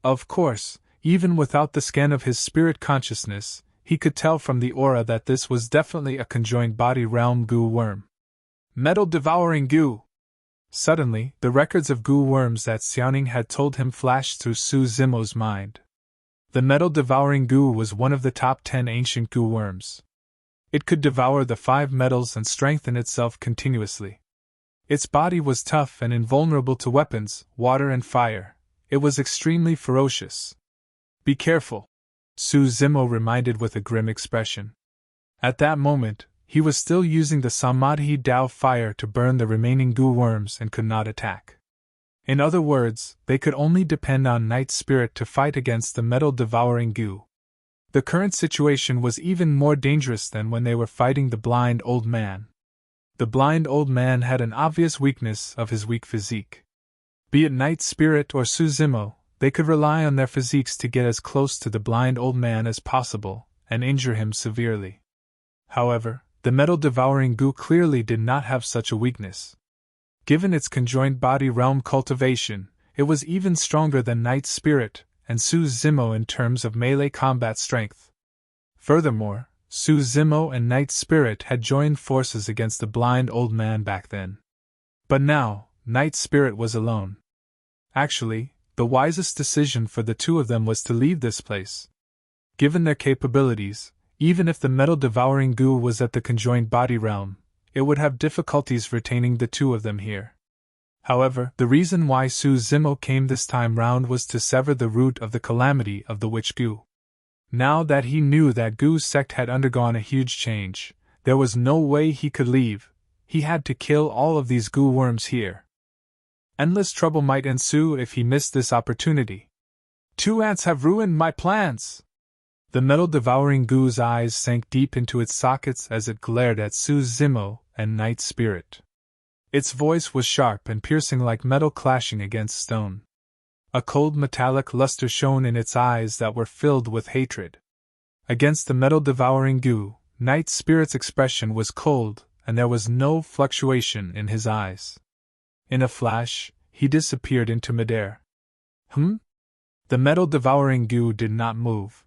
S1: Of course, even without the scan of his spirit consciousness, he could tell from the aura that this was definitely a conjoined body realm goo worm. Metal devouring goo! Suddenly, the records of goo worms that Xiaoning had told him flashed through Su Zimo's mind. The metal devouring goo was one of the top 10 ancient goo worms. It could devour the 5 metals and strengthen itself continuously. Its body was tough and invulnerable to weapons, water and fire. It was extremely ferocious. Be careful, Su Zimo reminded with a grim expression. At that moment, he was still using the Samadhi Dao fire to burn the remaining goo worms and could not attack. In other words, they could only depend on Night Spirit to fight against the metal-devouring goo. The current situation was even more dangerous than when they were fighting the blind old man. The blind old man had an obvious weakness of his weak physique. Be it Night Spirit or Su Zimo, they could rely on their physiques to get as close to the blind old man as possible and injure him severely. However, the metal-devouring goo clearly did not have such a weakness. Given its conjoined body realm cultivation, it was even stronger than Night Spirit and Su Zimo in terms of melee combat strength. Furthermore, Su Zimo and Night Spirit had joined forces against the blind old man back then. But now, Night Spirit was alone. Actually, the wisest decision for the 2 of them was to leave this place. Given their capabilities, even if the metal-devouring goo was at the conjoined body realm, it would have difficulties retaining the 2 of them here. However, the reason why Su Zimo came this time round was to sever the root of the calamity of the witch goo. Now that he knew that Goo's sect had undergone a huge change, there was no way he could leave. He had to kill all of these goo worms here. Endless trouble might ensue if he missed this opportunity. 2 ants have ruined my plans! The metal-devouring goo's eyes sank deep into its sockets as it glared at Su Zimo and Night Spirit. Its voice was sharp and piercing like metal clashing against stone. A cold metallic luster shone in its eyes that were filled with hatred. Against the metal-devouring goo, Night Spirit's expression was cold, and there was no fluctuation in his eyes. In a flash, he disappeared into midair. The metal-devouring goo did not move.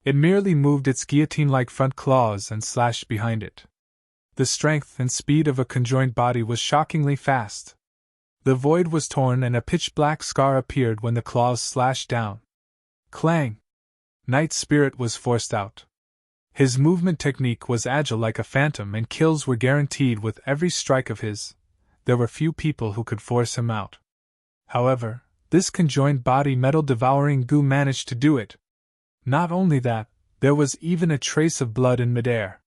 S1: It merely moved its guillotine-like front claws and slashed behind it. The strength and speed of a conjoined body was shockingly fast. The void was torn and a pitch-black scar appeared when the claws slashed down. Clang! Night Spirit was forced out. His movement technique was agile like a phantom and kills were guaranteed with every strike of his. There were few people who could force him out. However, this conjoined body metal-devouring goo managed to do it. Not only that, there was even a trace of blood in midair.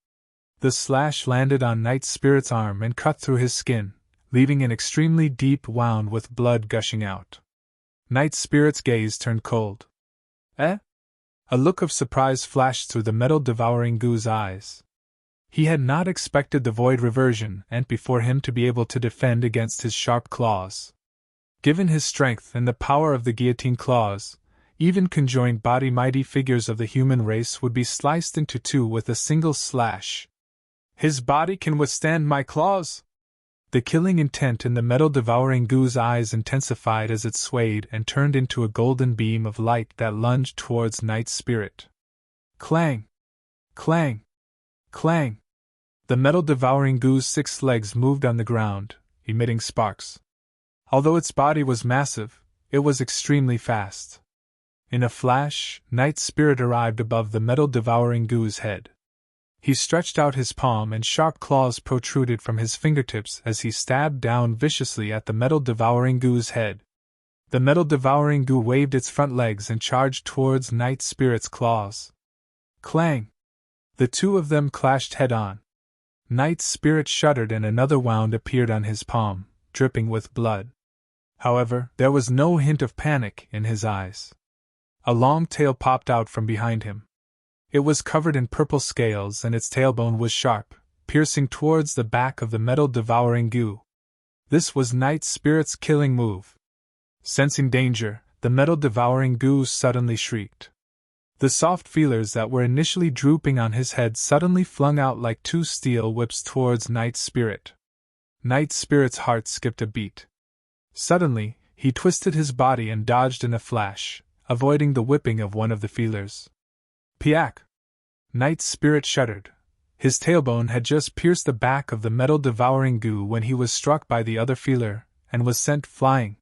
S1: The slash landed on Night Spirit's arm and cut through his skin, leaving an extremely deep wound with blood gushing out. Night Spirit's gaze turned cold. Eh? A look of surprise flashed through the metal-devouring goo's eyes. He had not expected the void reversion and before him to be able to defend against his sharp claws. Given his strength and the power of the guillotine claws, even conjoined body mighty figures of the human race would be sliced into 2 with a single slash. His body can withstand my claws? The killing intent in the metal-devouring goo's eyes intensified as it swayed and turned into a golden beam of light that lunged towards Night Spirit. Clang! Clang! Clang! The metal-devouring goo's 6 legs moved on the ground, emitting sparks. Although its body was massive, it was extremely fast. In a flash, Knight's spirit arrived above the metal devouring goo's head. He stretched out his palm and sharp claws protruded from his fingertips as he stabbed down viciously at the metal devouring goo's head. The metal devouring goo waved its front legs and charged towards Knight's spirit's claws. Clang! The two of them clashed head-on. Knight's spirit shuddered and another wound appeared on his palm, dripping with blood. However, there was no hint of panic in his eyes. A long tail popped out from behind him. It was covered in purple scales and its tailbone was sharp, piercing towards the back of the metal devouring goo. This was Knight's spirit's killing move. Sensing danger, the metal devouring goo suddenly shrieked. The soft feelers that were initially drooping on his head suddenly flung out like two steel whips towards Knight's spirit. Knight's spirit's heart skipped a beat. Suddenly, he twisted his body and dodged in a flash, avoiding the whipping of one of the feelers. Piak! Knight's spirit shuddered. His tailbone had just pierced the back of the metal devouring goo when he was struck by the other feeler, and was sent flying.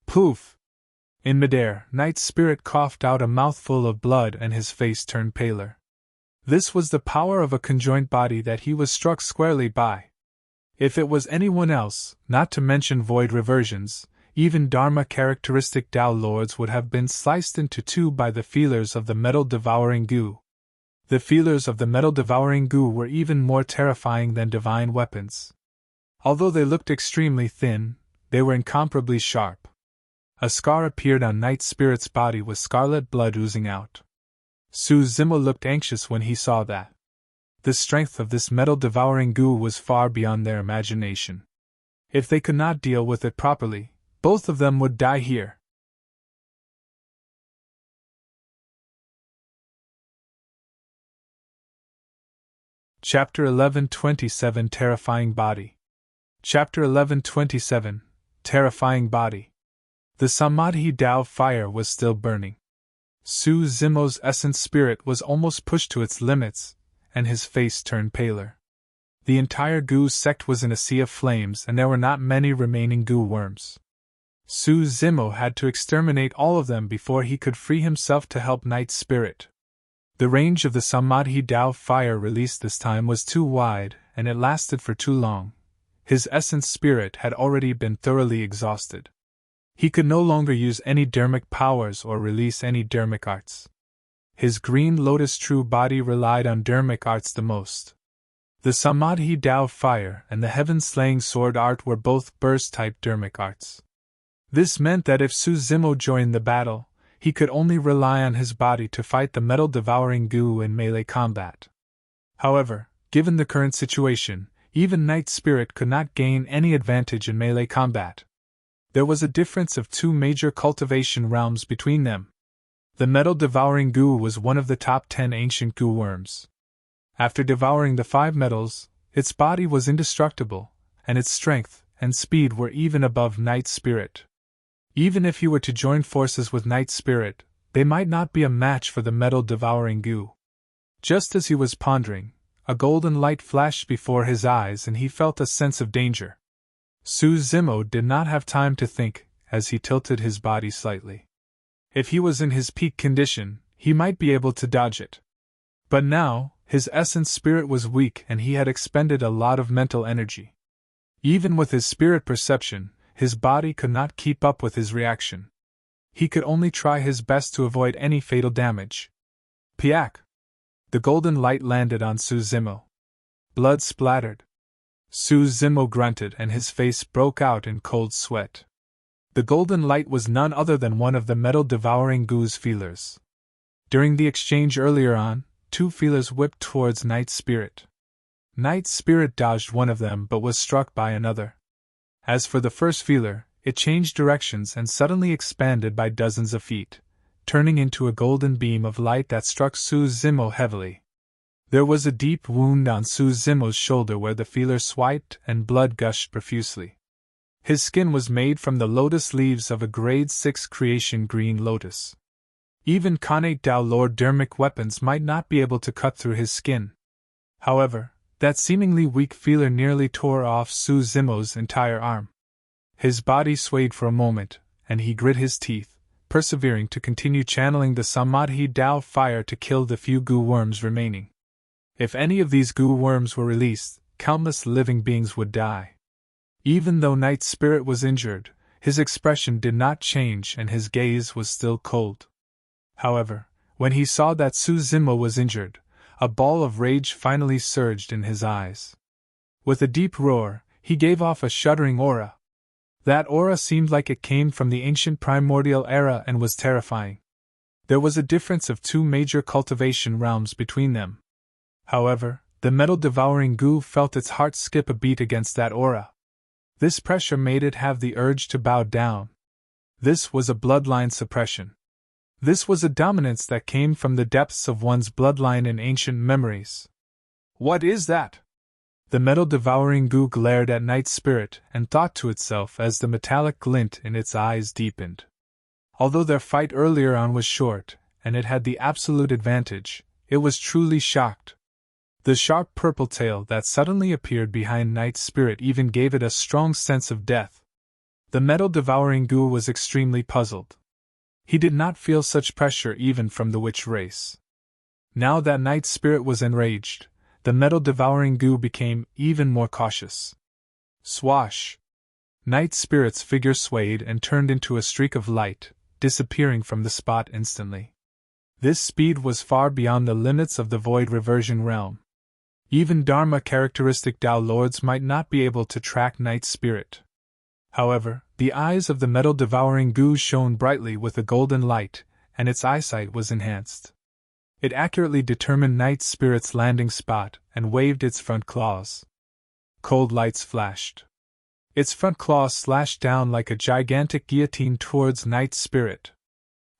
S1: Poof! In midair, Knight's spirit coughed out a mouthful of blood and his face turned paler. This was the power of a conjoined body that he was struck squarely by. If it was anyone else, not to mention void reversions, even Dharma characteristic Tao lords would have been sliced into two by the feelers of the metal devouring goo. The feelers of the metal devouring goo were even more terrifying than divine weapons. Although they looked extremely thin, they were incomparably sharp. A scar appeared on Knight's spirit's body with scarlet blood oozing out. Su Zimo looked anxious when he saw that. The strength of this metal devouring goo was far beyond their imagination. If they could not deal with it properly, both of them would die here. Chapter 1127 Terrifying Body. Chapter 1127 Terrifying Body. The Samadhi Dao fire was still burning. Su Zimo's essence spirit was almost pushed to its limits, and his face turned paler. The entire goo sect was in a sea of flames and there were not many remaining goo worms. Su Zimo had to exterminate all of them before he could free himself to help Knight's spirit. The range of the Samadhi Dao fire released this time was too wide, and it lasted for too long. His essence spirit had already been thoroughly exhausted. He could no longer use any dharmic powers or release any dharmic arts. His green lotus true body relied on dharmic arts the most. The Samadhi Dao fire and the heaven-slaying sword art were both burst-type dharmic arts. This meant that if Su Zimo joined the battle, he could only rely on his body to fight the metal devouring goo in melee combat. However, given the current situation, even Knight's spirit could not gain any advantage in melee combat. There was a difference of two major cultivation realms between them. The metal devouring goo was one of the top 10 ancient goo worms. After devouring the 5 metals, its body was indestructible, and its strength and speed were even above Knight's spirit. Even if he were to join forces with Knight's spirit, they might not be a match for the metal devouring goo. Just as he was pondering, a golden light flashed before his eyes and he felt a sense of danger. Su Zimo did not have time to think, as he tilted his body slightly. If he was in his peak condition, he might be able to dodge it. But now, his essence spirit was weak and he had expended a lot of mental energy. Even with his spirit perception, his body could not keep up with his reaction. He could only try his best to avoid any fatal damage. Piak! The golden light landed on Su Zimo. Blood splattered. Su Zimo grunted and his face broke out in cold sweat. The golden light was none other than one of the metal devouring goo's feelers. During the exchange earlier on, 2 feelers whipped towards Knight's spirit. Knight's spirit dodged one of them but was struck by another. As for the first feeler, it changed directions and suddenly expanded by dozens of feet, turning into a golden beam of light that struck Su Zimo heavily. There was a deep wound on Su Zimo's shoulder where the feeler swiped and blood gushed profusely. His skin was made from the lotus leaves of a grade 6 creation green lotus. Even Connate Dao Lord Dharmic weapons might not be able to cut through his skin. However, that seemingly weak feeler nearly tore off Su Zimo's entire arm. His body swayed for a moment, and he grit his teeth, persevering to continue channeling the Samadhi Dao fire to kill the few goo worms remaining. If any of these goo worms were released, countless living beings would die. Even though Knight's spirit was injured, his expression did not change and his gaze was still cold. However, when he saw that Su Zimo was injured, a ball of rage finally surged in his eyes. With a deep roar, he gave off a shuddering aura. That aura seemed like it came from the ancient primordial era and was terrifying. There was a difference of 2 major cultivation realms between them. However, the metal-devouring goo felt its heart skip a beat against that aura. This pressure made it have the urge to bow down. This was a bloodline suppression. This was a dominance that came from the depths of one's bloodline and ancient memories. What is that? The metal-devouring goo glared at Knight's spirit and thought to itself as the metallic glint in its eyes deepened. Although their fight earlier on was short, and it had the absolute advantage, it was truly shocked. The sharp purple tail that suddenly appeared behind Knight's spirit even gave it a strong sense of death. The metal-devouring goo was extremely puzzled. He did not feel such pressure even from the witch race. Now that Knight's spirit was enraged, the metal-devouring goo became even more cautious. Swash! Knight's spirit's figure swayed and turned into a streak of light, disappearing from the spot instantly. This speed was far beyond the limits of the void reversion realm. Even Dharma-characteristic Dao Lords might not be able to track Knight's spirit. However, the eyes of the metal-devouring goo shone brightly with a golden light, and its eyesight was enhanced. It accurately determined Knight's spirit's landing spot and waved its front claws. Cold lights flashed. Its front claws slashed down like a gigantic guillotine towards Knight's spirit.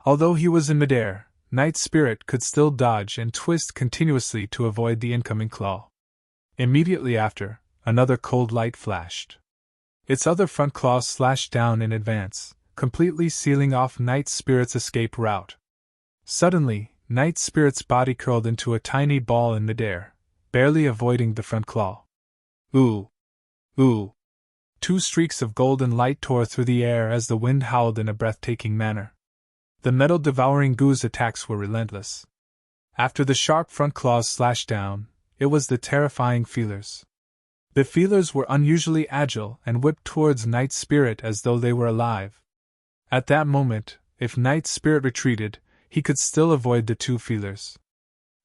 S1: Although he was in midair, Knight's spirit could still dodge and twist continuously to avoid the incoming claw. Immediately after, another cold light flashed. Its other front claws slashed down in advance, completely sealing off Knight's spirit's escape route. Suddenly, Knight's spirit's body curled into a tiny ball in midair, barely avoiding the front claw. Ooh! Ooh! 2 streaks of golden light tore through the air as the wind howled in a breathtaking manner. The metal-devouring goo's attacks were relentless. After the sharp front claws slashed down, it was the terrifying feelers. The feelers were unusually agile and whipped towards Knight's spirit as though they were alive. At that moment, if Knight's spirit retreated, he could still avoid the 2 feelers.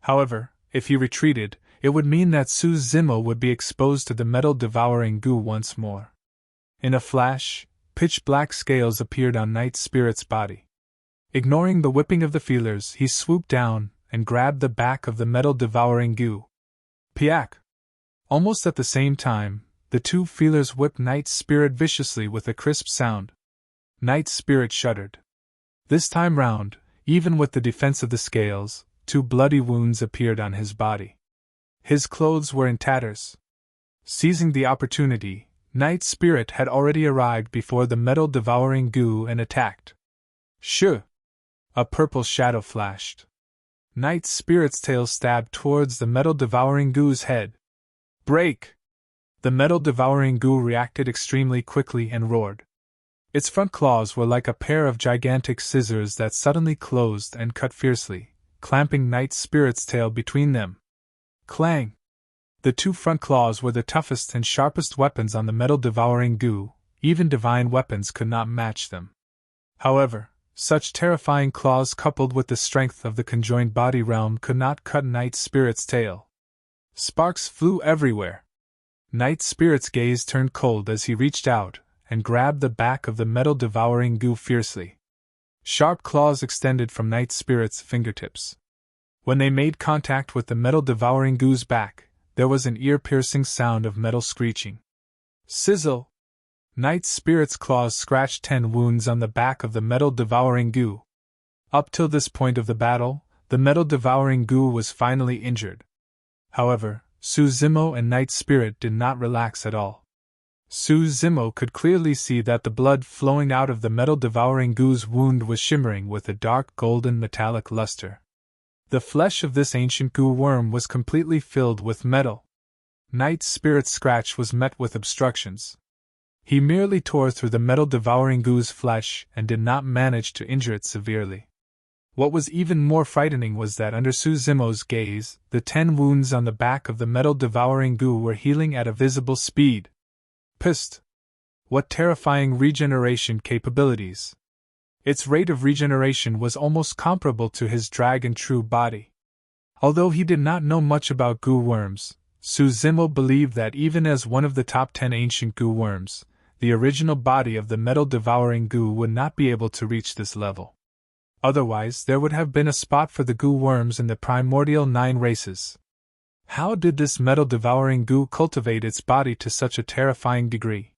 S1: However, if he retreated, it would mean that Su Zimo would be exposed to the metal-devouring goo once more. In a flash, pitch-black scales appeared on Knight's spirit's body. Ignoring the whipping of the feelers, he swooped down and grabbed the back of the metal-devouring goo. Piak! Almost at the same time, the 2 feelers whipped Knight's spirit viciously with a crisp sound. Knight's spirit shuddered. This time round, even with the defense of the scales, 2 bloody wounds appeared on his body. His clothes were in tatters. Seizing the opportunity, Knight's spirit had already arrived before the metal-devouring goo and attacked. Shoo! A purple shadow flashed. Knight's spirit's tail stabbed towards the metal-devouring goo's head. Break! The metal-devouring goo reacted extremely quickly and roared. Its front claws were like a pair of gigantic scissors that suddenly closed and cut fiercely, clamping Knight's spirit's tail between them. Clang! The 2 front claws were the toughest and sharpest weapons on the metal-devouring goo, even divine weapons could not match them. However, such terrifying claws coupled with the strength of the conjoined body realm could not cut Knight's spirit's tail. Sparks flew everywhere. Knight's spirit's gaze turned cold as he reached out and grabbed the back of the metal-devouring goo fiercely. Sharp claws extended from Knight's spirit's fingertips. When they made contact with the metal-devouring goo's back, there was an ear-piercing sound of metal screeching. Sizzle! Knight's spirit's claws scratched 10 wounds on the back of the metal-devouring goo. Up till this point of the battle, the metal-devouring goo was finally injured. However, Su Zimo and Knight's spirit did not relax at all. Su Zimo could clearly see that the blood flowing out of the metal-devouring goo's wound was shimmering with a dark golden metallic luster. The flesh of this ancient goo worm was completely filled with metal. Knight's spirit's scratch was met with obstructions. He merely tore through the metal-devouring goo's flesh and did not manage to injure it severely. What was even more frightening was that under Suzumo's gaze, the 10 wounds on the back of the metal-devouring goo were healing at a visible speed. Psst! What terrifying regeneration capabilities! Its rate of regeneration was almost comparable to his dragon true body. Although he did not know much about goo worms, Suzumo believed that even as one of the top 10 ancient goo worms, the original body of the metal-devouring goo would not be able to reach this level. Otherwise, there would have been a spot for the goo worms in the primordial 9 races. How did this metal-devouring goo cultivate its body to such a terrifying degree?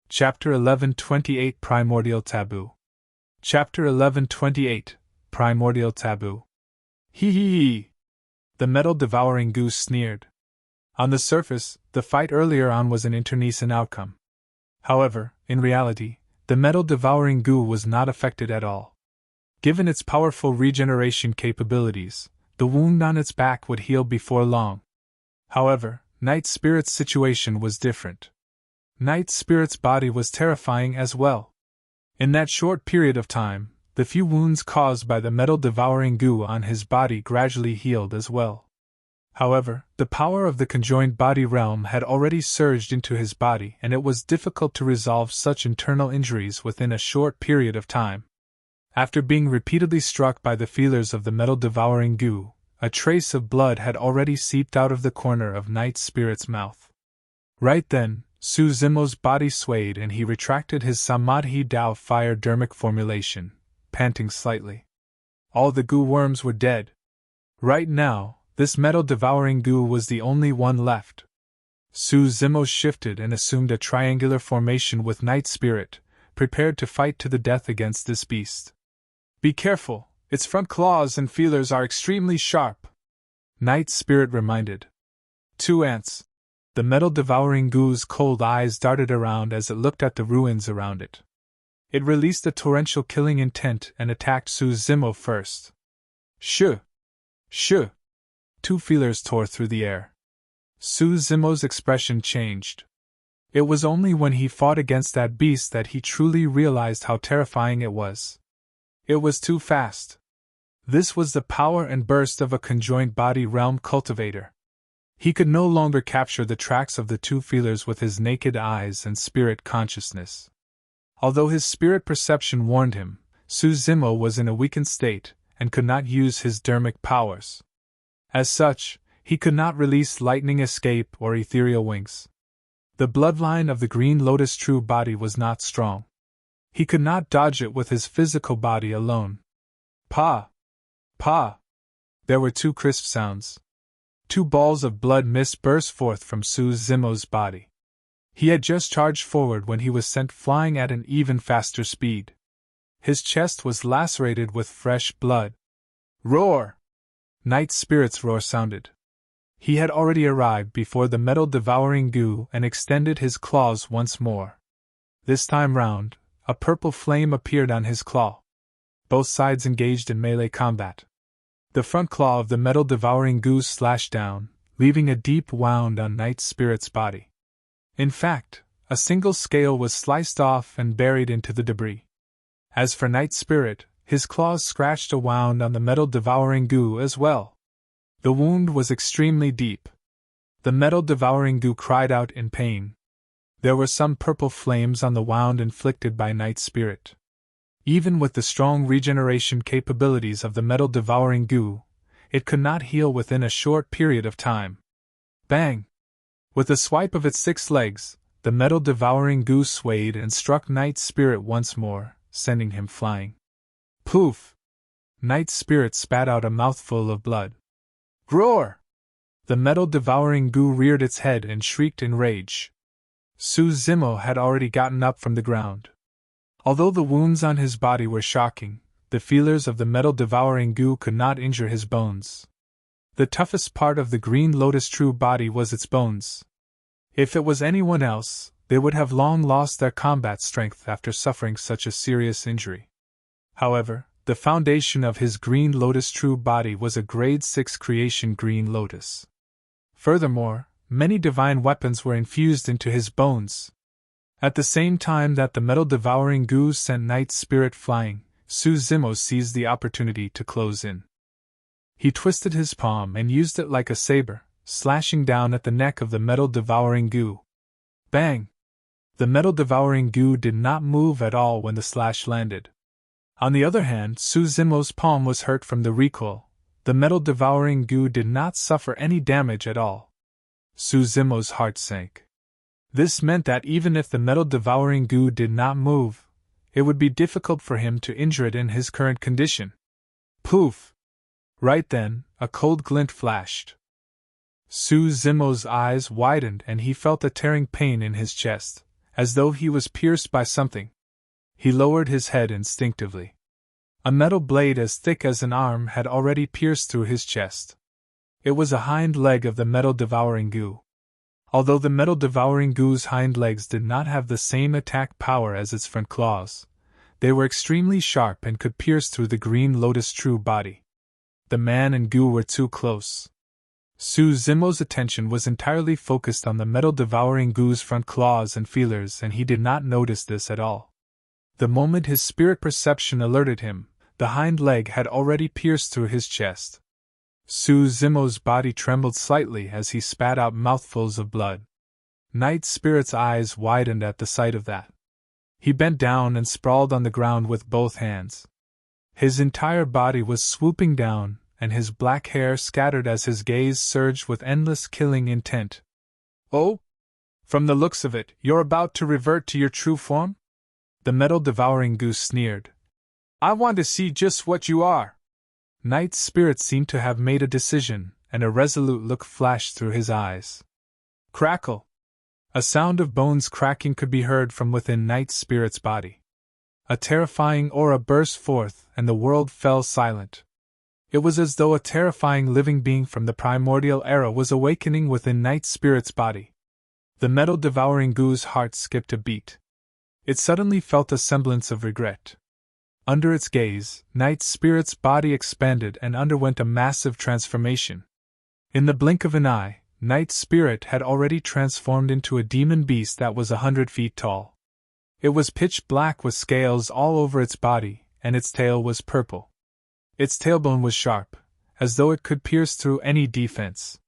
S1: Chapter 1128 Primordial Taboo. Chapter 1128 Primordial Taboo. Hee hee hee! The metal-devouring goo sneered. On the surface, the fight earlier on was an internecine outcome. However, in reality, the metal-devouring goo was not affected at all. Given its powerful regeneration capabilities, the wound on its back would heal before long. However, Night Spirit's situation was different. Night Spirit's body was terrifying as well. In that short period of time, the few wounds caused by the metal-devouring goo on his body gradually healed as well. However, the power of the conjoined body realm had already surged into his body, and it was difficult to resolve such internal injuries within a short period of time. After being repeatedly struck by the feelers of the metal-devouring goo, a trace of blood had already seeped out of the corner of Night Spirit's mouth. Right then, Suzumo's body swayed and he retracted his Samadhi Dao fire dermic formulation, panting slightly. All the goo worms were dead. Right now, this metal-devouring goo was the only one left. Suzumo shifted and assumed a triangular formation with Night Spirit, prepared to fight to the death against this beast. Be careful, its front claws and feelers are extremely sharp, Night Spirit reminded. 2 ants. The metal-devouring goo's cold eyes darted around as it looked at the ruins around it. It released a torrential killing intent and attacked Suzumo first. Shoo! Shoo! 2 feelers tore through the air. Suzumo's expression changed. It was only when he fought against that beast that he truly realized how terrifying it was. It was too fast. This was the power and burst of a conjoined body realm cultivator. He could no longer capture the tracks of the 2 feelers with his naked eyes and spirit consciousness. Although his spirit perception warned him, Suzumo was in a weakened state and could not use his dermic powers. As such, he could not release lightning escape or ethereal wings. The bloodline of the Green Lotus true body was not strong. He could not dodge it with his physical body alone. Pa! Pa! There were 2 crisp sounds. 2 balls of blood mist burst forth from Suzumo's body. He had just charged forward when he was sent flying at an even faster speed. His chest was lacerated with fresh blood. Roar! Night Spirit's roar sounded. He had already arrived before the metal-devouring goo and extended his claws once more. This time round, a purple flame appeared on his claw. Both sides engaged in melee combat. The front claw of the metal-devouring goo slashed down, leaving a deep wound on Night Spirit's body. In fact, a single scale was sliced off and buried into the debris. As for Night Spirit, his claws scratched a wound on the metal-devouring goo as well. The wound was extremely deep. The metal-devouring goo cried out in pain. There were some purple flames on the wound inflicted by Night Spirit. Even with the strong regeneration capabilities of the metal-devouring goo, it could not heal within a short period of time. Bang! With a swipe of its 6 legs, the metal-devouring goo swayed and struck Night Spirit once more, sending him flying. Poof! Night Spirit spat out a mouthful of blood. Roar! The metal-devouring goo reared its head and shrieked in rage. Suzumo had already gotten up from the ground. Although the wounds on his body were shocking, the feelers of the metal-devouring goo could not injure his bones. The toughest part of the Green Lotus true body was its bones. If it was anyone else, they would have long lost their combat strength after suffering such a serious injury. However, the foundation of his green lotus true body was a grade 6 creation green lotus. Furthermore, many divine weapons were infused into his bones. At the same time that the metal devouring goo sent Knight's spirit flying, Suzimo seized the opportunity to close in. He twisted his palm and used it like a saber, slashing down at the neck of the metal devouring goo. Bang! The metal devouring goo did not move at all when the slash landed. On the other hand, Suzimo's palm was hurt from the recoil. The metal devouring goo did not suffer any damage at all. Suzimo's heart sank. This meant that even if the metal devouring goo did not move, it would be difficult for him to injure it in his current condition. Poof! Right then, a cold glint flashed. Suzimo's eyes widened and he felt a tearing pain in his chest, as though he was pierced by something. He lowered his head instinctively. A metal blade as thick as an arm had already pierced through his chest. It was a hind leg of the metal devouring goo. Although the metal devouring goo's hind legs did not have the same attack power as its front claws, they were extremely sharp and could pierce through the green lotus true body. The man and goo were too close. Suzimo's attention was entirely focused on the metal devouring goo's front claws and feelers, and he did not notice this at all. The moment his spirit perception alerted him, the hind leg had already pierced through his chest. Suzimo's body trembled slightly as he spat out mouthfuls of blood. Knight's spirit's eyes widened at the sight of that. He bent down and sprawled on the ground with both hands. His entire body was swooping down, and his black hair scattered as his gaze surged with endless killing intent. "Oh? From the looks of it, you're about to revert to your true form?" The metal devouring goose sneered. "I want to see just what you are." Knight's spirit seemed to have made a decision, and a resolute look flashed through his eyes. Crackle! A sound of bones cracking could be heard from within Knight's spirit's body. A terrifying aura burst forth, and the world fell silent. It was as though a terrifying living being from the primordial era was awakening within Knight's spirit's body. The metal devouring goo's heart skipped a beat. It suddenly felt a semblance of regret. Under its gaze, Knight's spirit's body expanded and underwent a massive transformation. In the blink of an eye, Knight's spirit had already transformed into a demon beast that was 100 feet tall. It was pitch black with scales all over its body, and its tail was purple. Its tailbone was sharp, as though it could pierce through any defense.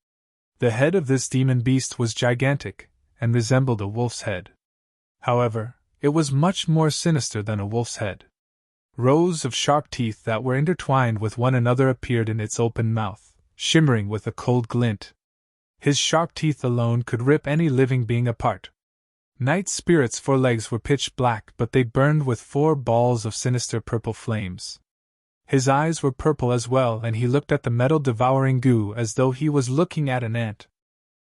S1: The head of this demon beast was gigantic, and resembled a wolf's head. However, it was much more sinister than a wolf's head. Rows of sharp teeth that were intertwined with one another appeared in its open mouth, shimmering with a cold glint. His sharp teeth alone could rip any living being apart. Knight's spirit's forelegs were pitch black, but they burned with 4 balls of sinister purple flames. His eyes were purple as well, and he looked at the metal devouring goo as though he was looking at an ant.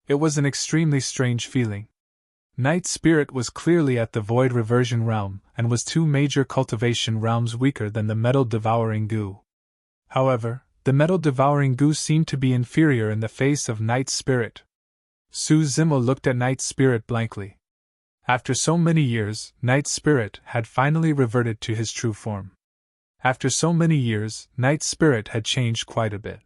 S1: It was an extremely strange feeling. Knight's spirit was clearly at the void reversion realm, and was 2 major cultivation realms weaker than the metal devouring goo. However, the metal devouring goo seemed to be inferior in the face of Knight's spirit. Suzimo looked at Knight's spirit blankly. After so many years, Knight's spirit had finally reverted to his true form. After so many years, Knight's spirit had changed quite a bit.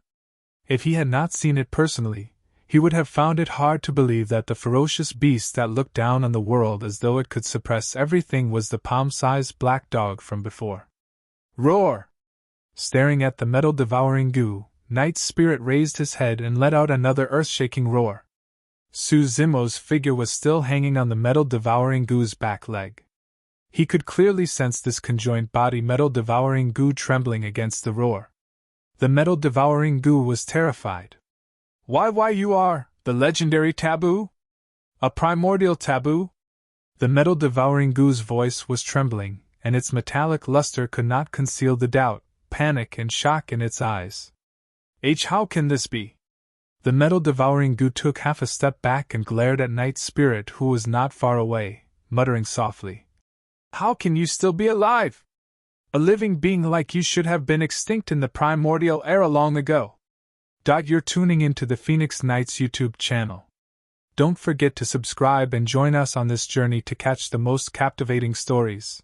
S1: If he had not seen it personally, he would have found it hard to believe that the ferocious beast that looked down on the world as though it could suppress everything was the palm-sized black dog from before. Roar! Staring at the metal devouring goo, Knight's spirit raised his head and let out another earth-shaking roar. Suzimo's figure was still hanging on the metal devouring goo's back leg. He could clearly sense this conjoined body metal devouring goo trembling against the roar. The metal devouring goo was terrified. Why you are, the legendary taboo? A primordial taboo? The metal devouring goo's voice was trembling, and its metallic luster could not conceal the doubt, panic and shock in its eyes. How can this be? The metal devouring goo took half a step back and glared at Knight's spirit, who was not far away, muttering softly. How can you still be alive? A living being like you should have been extinct in the primordial era long ago. You're tuning into the Phoenix Knights YouTube channel. Don't forget to subscribe and join us on this journey to catch the most captivating stories.